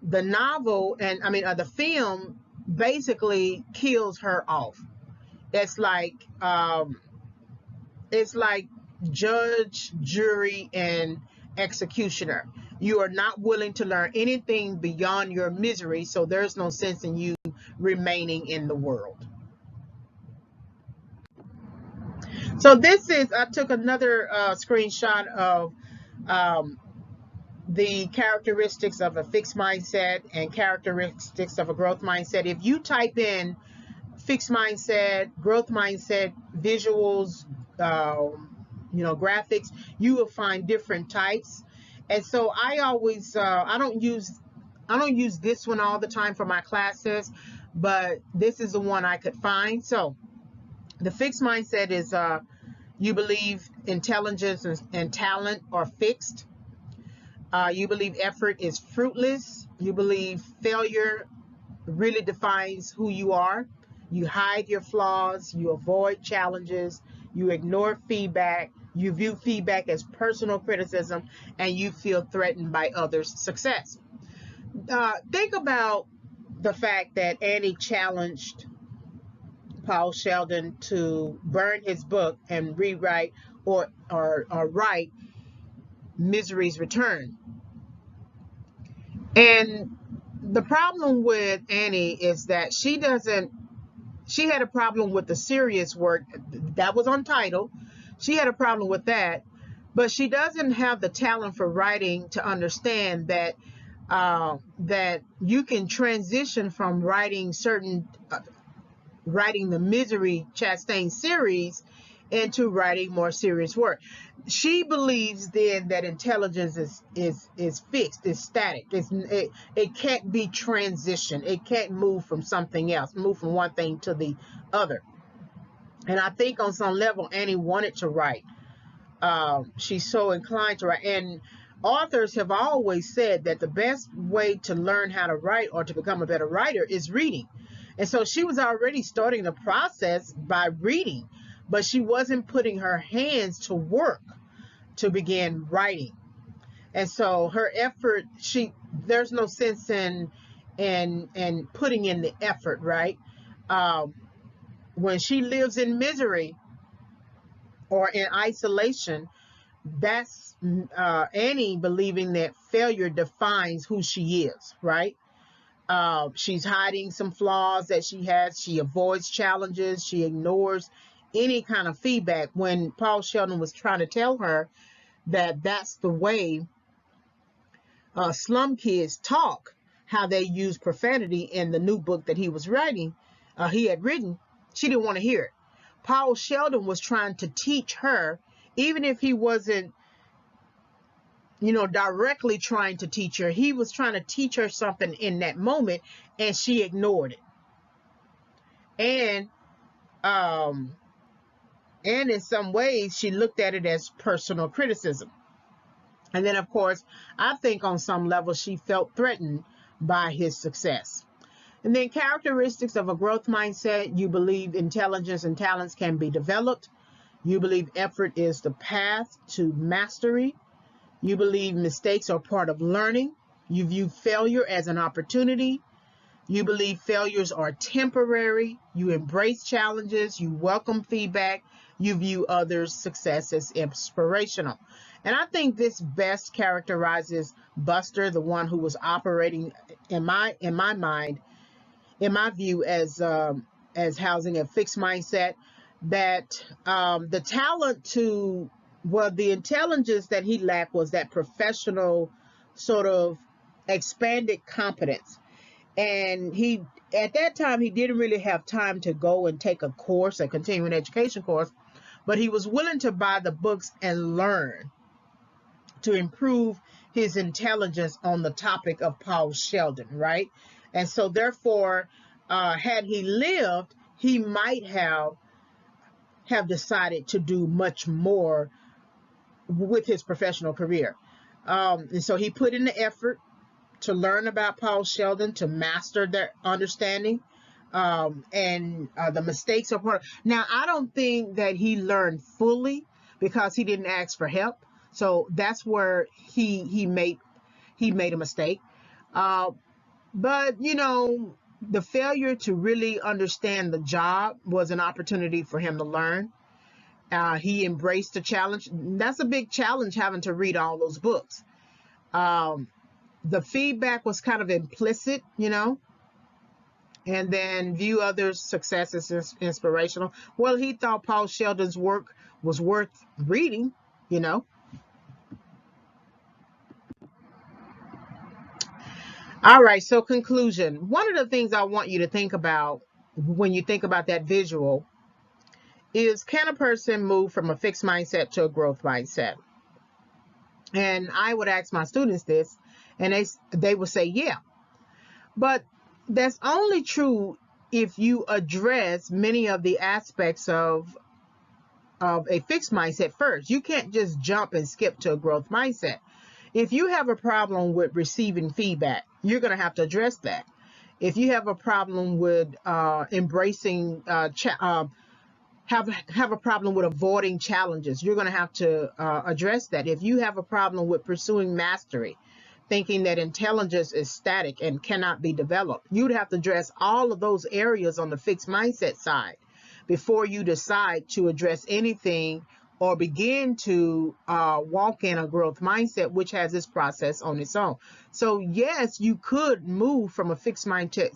the novel, and I mean, the film basically kills her off. It's like, it's like judge, jury, and executioner. You are not willing to learn anything beyond your misery, so there's no sense in you remaining in the world. So this is, I took another screenshot of um, the characteristics of a fixed mindset and characteristics of a growth mindset. If you type in fixed mindset, growth mindset, visuals, graphics, you will find different types. And so I always, I don't use this one all the time for my classes, but this is the one I could find. So the fixed mindset is you believe intelligence and talent are fixed. You believe effort is fruitless. You believe failure really defines who you are. You hide your flaws. You avoid challenges. You ignore feedback. You view feedback as personal criticism, and you feel threatened by others' success. Think about the fact that Annie challenged Paul Sheldon to burn his book and rewrite or write Misery's Return. And the problem with Annie is that she had a problem with the serious work that was Untitled. She had a problem with that, but she doesn't have the talent for writing to understand that that you can transition from writing the Misery Chastain series into writing more serious work. She believes then that intelligence is fixed, is static. It can't be transitioned. It can't move from something else, move from one thing to the other. And I think on some level, Annie wanted to write. She's so inclined to write. And authors have always said that the best way to learn how to write or to become a better writer is reading. And so she was already starting the process by reading, but she wasn't putting her hands to work to begin writing. And so her effort, there's no sense in putting in the effort, right? When she lives in misery or in isolation, that's Annie believing that failure defines who she is, right? She's hiding some flaws that she has. She avoids challenges. She ignores any kind of feedback. When Paul Sheldon was trying to tell her that that's the way slum kids talk, how they use profanity in the new book that he was writing, he had written, she didn't want to hear it. Paul Sheldon was trying to teach her, even if he wasn't directly trying to teach her. He was trying to teach her something in that moment, and she ignored it. And in some ways, she looked at it as personal criticism. And then, of course, I think on some level, she felt threatened by his success. And then characteristics of a growth mindset: you believe intelligence and talents can be developed. You believe effort is the path to mastery. You believe mistakes are part of learning. You view failure as an opportunity. You believe failures are temporary. You embrace challenges. You welcome feedback. You view others' success as inspirational. And I think this best characterizes Buster, the one who was operating in my mind, in my view, as housing a fixed mindset. That the talent to, well, the intelligence that he lacked was that professional sort of expanded competence. And he, at that time, he didn't really have time to go and take a course, a continuing education course, but he was willing to buy the books and learn to improve his intelligence on the topic of Paul Sheldon, right? And so therefore, had he lived, he might have decided to do much more with his professional career. And so he put in the effort to learn about Paul Sheldon, to master their understanding, and the mistakes are part of. Now, I don't think that he learned fully because he didn't ask for help. So that's where he made a mistake. But the failure to really understand the job was an opportunity for him to learn. He embraced the challenge. That's a big challenge, having to read all those books. The feedback was kind of implicit, and then view others' success as inspirational. Well, he thought Paul Sheldon's work was worth reading, All right, so conclusion. One of the things I want you to think about when you think about that visual is, can a person move from a fixed mindset to a growth mindset? And I would ask my students this, and they would say, yeah. But that's only true if you address many of the aspects of a fixed mindset first. You can't just jump and skip to a growth mindset. If you have a problem with receiving feedback, you're going to have to address that. If you have a problem with embracing, have a problem with avoiding challenges, you're going to have to address that. If you have a problem with pursuing mastery, thinking that intelligence is static and cannot be developed, you'd have to address all of those areas on the fixed mindset side before you decide to address anything or begin to walk in a growth mindset, which has this process on its own. So yes, you could move from a fixed mindset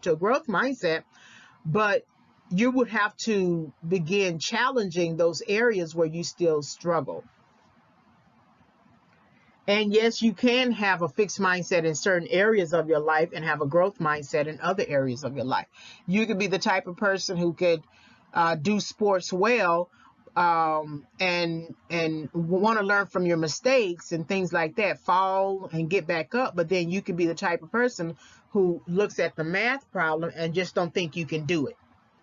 to a growth mindset, but you would have to begin challenging those areas where you still struggle. And yes, you can have a fixed mindset in certain areas of your life and have a growth mindset in other areas of your life. You could be the type of person who could do sports well, and want to learn from your mistakes and things like that, fall and get back up. But then you could be the type of person who looks at the math problem and just don't think you can do it,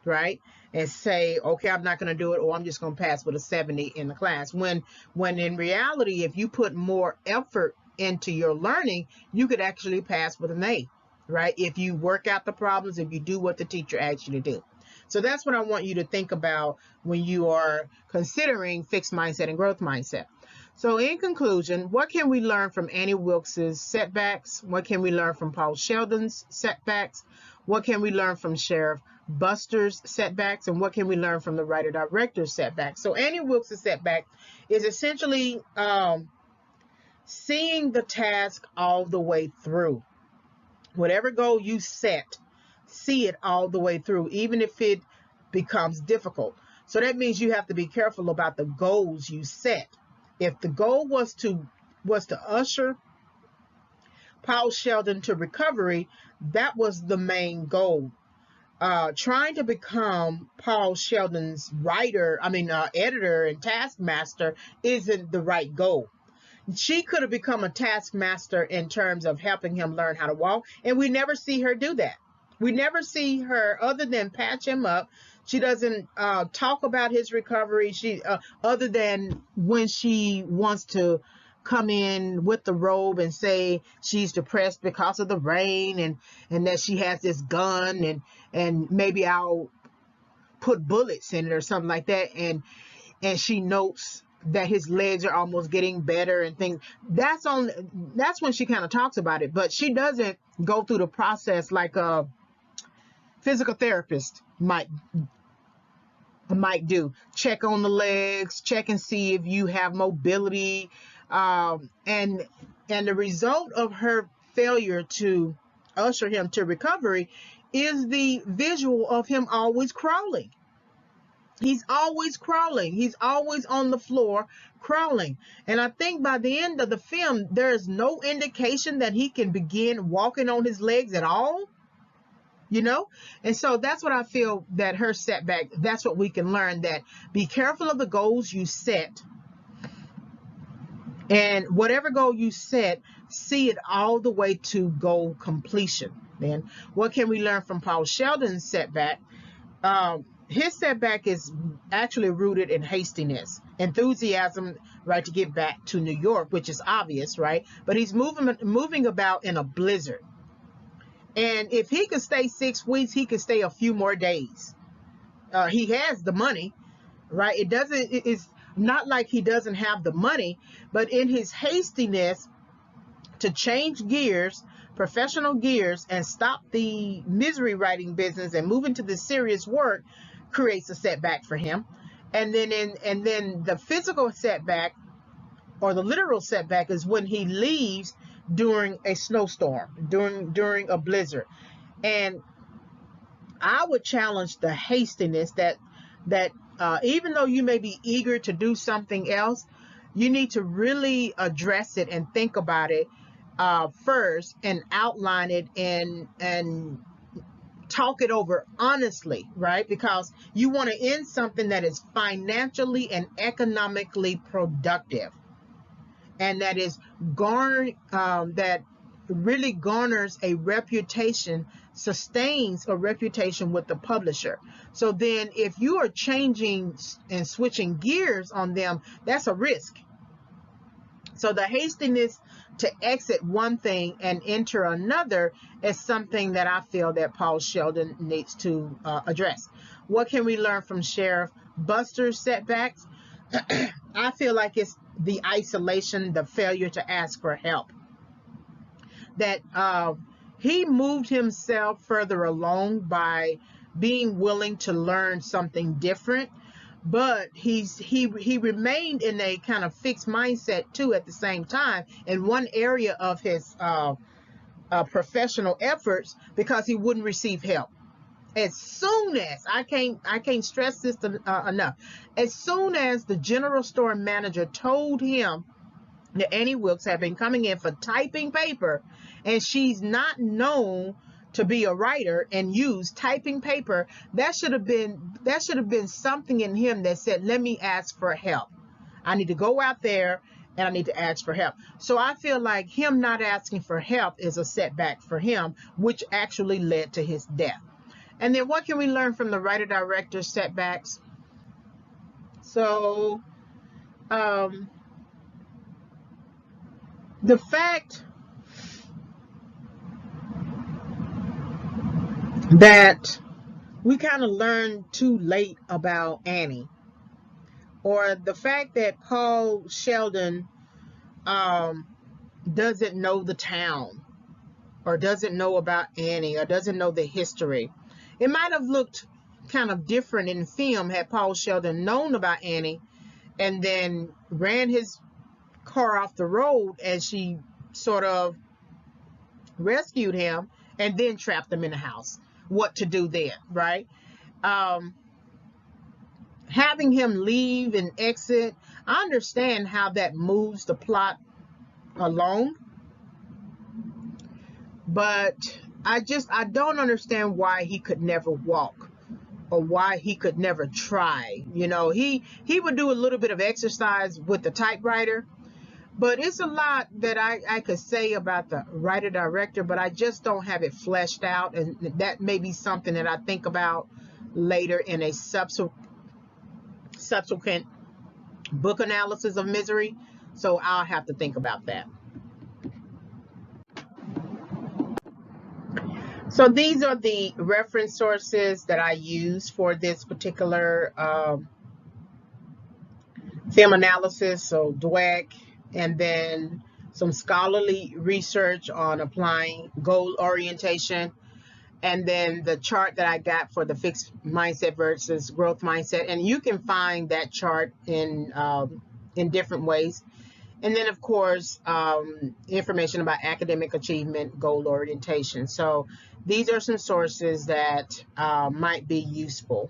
right? And say, okay, I'm not going to do it, or I'm just going to pass with a 70 in the class. When in reality, if you put more effort into your learning, you could actually pass with an A, right? If you work out the problems, if you do what the teacher asks you to do. So that's what I want you to think about when you are considering fixed mindset and growth mindset. So in conclusion, what can we learn from Annie Wilkes's setbacks? What can we learn from Paul Sheldon's setbacks? What can we learn from Sheriff Buster's setbacks? And what can we learn from the writer-director's setbacks? So Annie Wilkes's setback is essentially seeing the task all the way through. Whatever goal you set, see it all the way through, even if it becomes difficult. So that means you have to be careful about the goals you set. If the goal was to usher Paul Sheldon to recovery, that was the main goal. Trying to become Paul Sheldon's editor and taskmaster isn't the right goal. She could have become a taskmaster in terms of helping him learn how to walk, and we never see her do that. We never see her, other than patch him up. She doesn't talk about his recovery. She other than when she wants to come in with the robe and say she's depressed because of the rain, and that she has this gun, and maybe I'll put bullets in it or something like that, and she notes that his legs are almost getting better and things. That's when she kind of talks about it, but she doesn't go through the process like a physical therapist might do. Check on the legs, check and see if you have mobility, and the result of her failure to usher him to recovery is the visual of him always crawling. He's always crawling. He's always on the floor crawling. And I think by the end of the film, there's no indication that he can begin walking on his legs at all. And so that's what I feel that her setback, that's what we can learn, that be careful of the goals you set, and whatever goal you set, see it all the way to goal completion. Then what can we learn from Paul Sheldon's setback? His setback is actually rooted in hastiness, enthusiasm, right, to get back to New York, which is obvious, right? But he's moving about in a blizzard. And if he could stay 6 weeks, he could stay a few more days. He has the money, right? It's not like he doesn't have the money, but in his hastiness to change gears, professional gears, and stop the misery writing business and move into the serious work creates a setback for him. And then the physical setback, or the literal setback, is when he leaves during a snowstorm, during a blizzard. And I would challenge the hastiness that even though you may be eager to do something else, you need to really address it and think about it first, and outline it and talk it over honestly, right? Because you want to end something that is financially and economically productive, and that is that really garners a reputation, sustains a reputation with the publisher. So then if you are changing and switching gears on them, that's a risk. So the hastiness to exit one thing and enter another is something that I feel that Paul Sheldon needs to address. What can we learn from Sheriff Buster's setbacks? I feel like it's the isolation, the failure to ask for help. That he moved himself further along by being willing to learn something different, but he remained in a kind of fixed mindset too at the same time in one area of his professional efforts, because he wouldn't receive help. As soon as I can't stress this enough, as soon as the general store manager told him that Annie Wilkes had been coming in for typing paper, and she's not known to be a writer and use typing paper, that should have been something in him that said, let me ask for help. I need to go out there and I need to ask for help. So I feel like him not asking for help is a setback for him, which actually led to his death. And then what can we learn from the writer-director setbacks? So the fact that we kind of learned too late about Annie, or the fact that Paul Sheldon doesn't know the town, or doesn't know about Annie, or doesn't know the history. It might have looked kind of different in film had Paul Sheldon known about Annie and then ran his car off the road as she sort of rescued him and then trapped him in the house. What to do then, right? Having him leave and exit, I understand how that moves the plot along, but I don't understand why he could never walk, or why he could never try. He would do a little bit of exercise with the typewriter, but it's a lot that I could say about the writer-director, but I just don't have it fleshed out, and that may be something that I think about later in a subsequent book analysis of Misery. So I'll have to think about that. So these are the reference sources that I use for this particular film analysis, so DWEC, and then some scholarly research on applying goal orientation, and then the chart that I got for the fixed mindset versus growth mindset. And you can find that chart in different ways. And then, of course, information about academic achievement, goal orientation. So these are some sources that might be useful.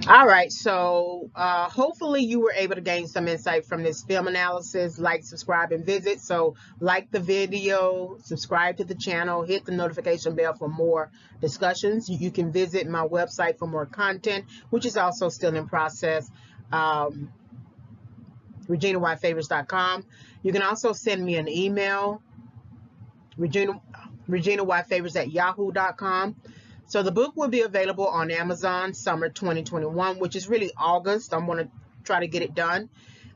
All right, so hopefully you were able to gain some insight from this film analysis. Like, subscribe, and visit. So like the video, subscribe to the channel, hit the notification bell for more discussions. You can visit my website for more content, which is also still in process, reginayfavors.com. You can also send me an email, reginayfavors@yahoo.com. So the book will be available on Amazon summer 2021, which is really August. I'm going to try to get it done.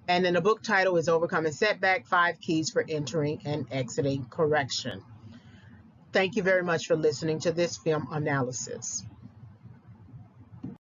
And then the book title is Overcoming Setback, 5 Keys for Entering and Exiting Correction. Thank you very much for listening to this film analysis.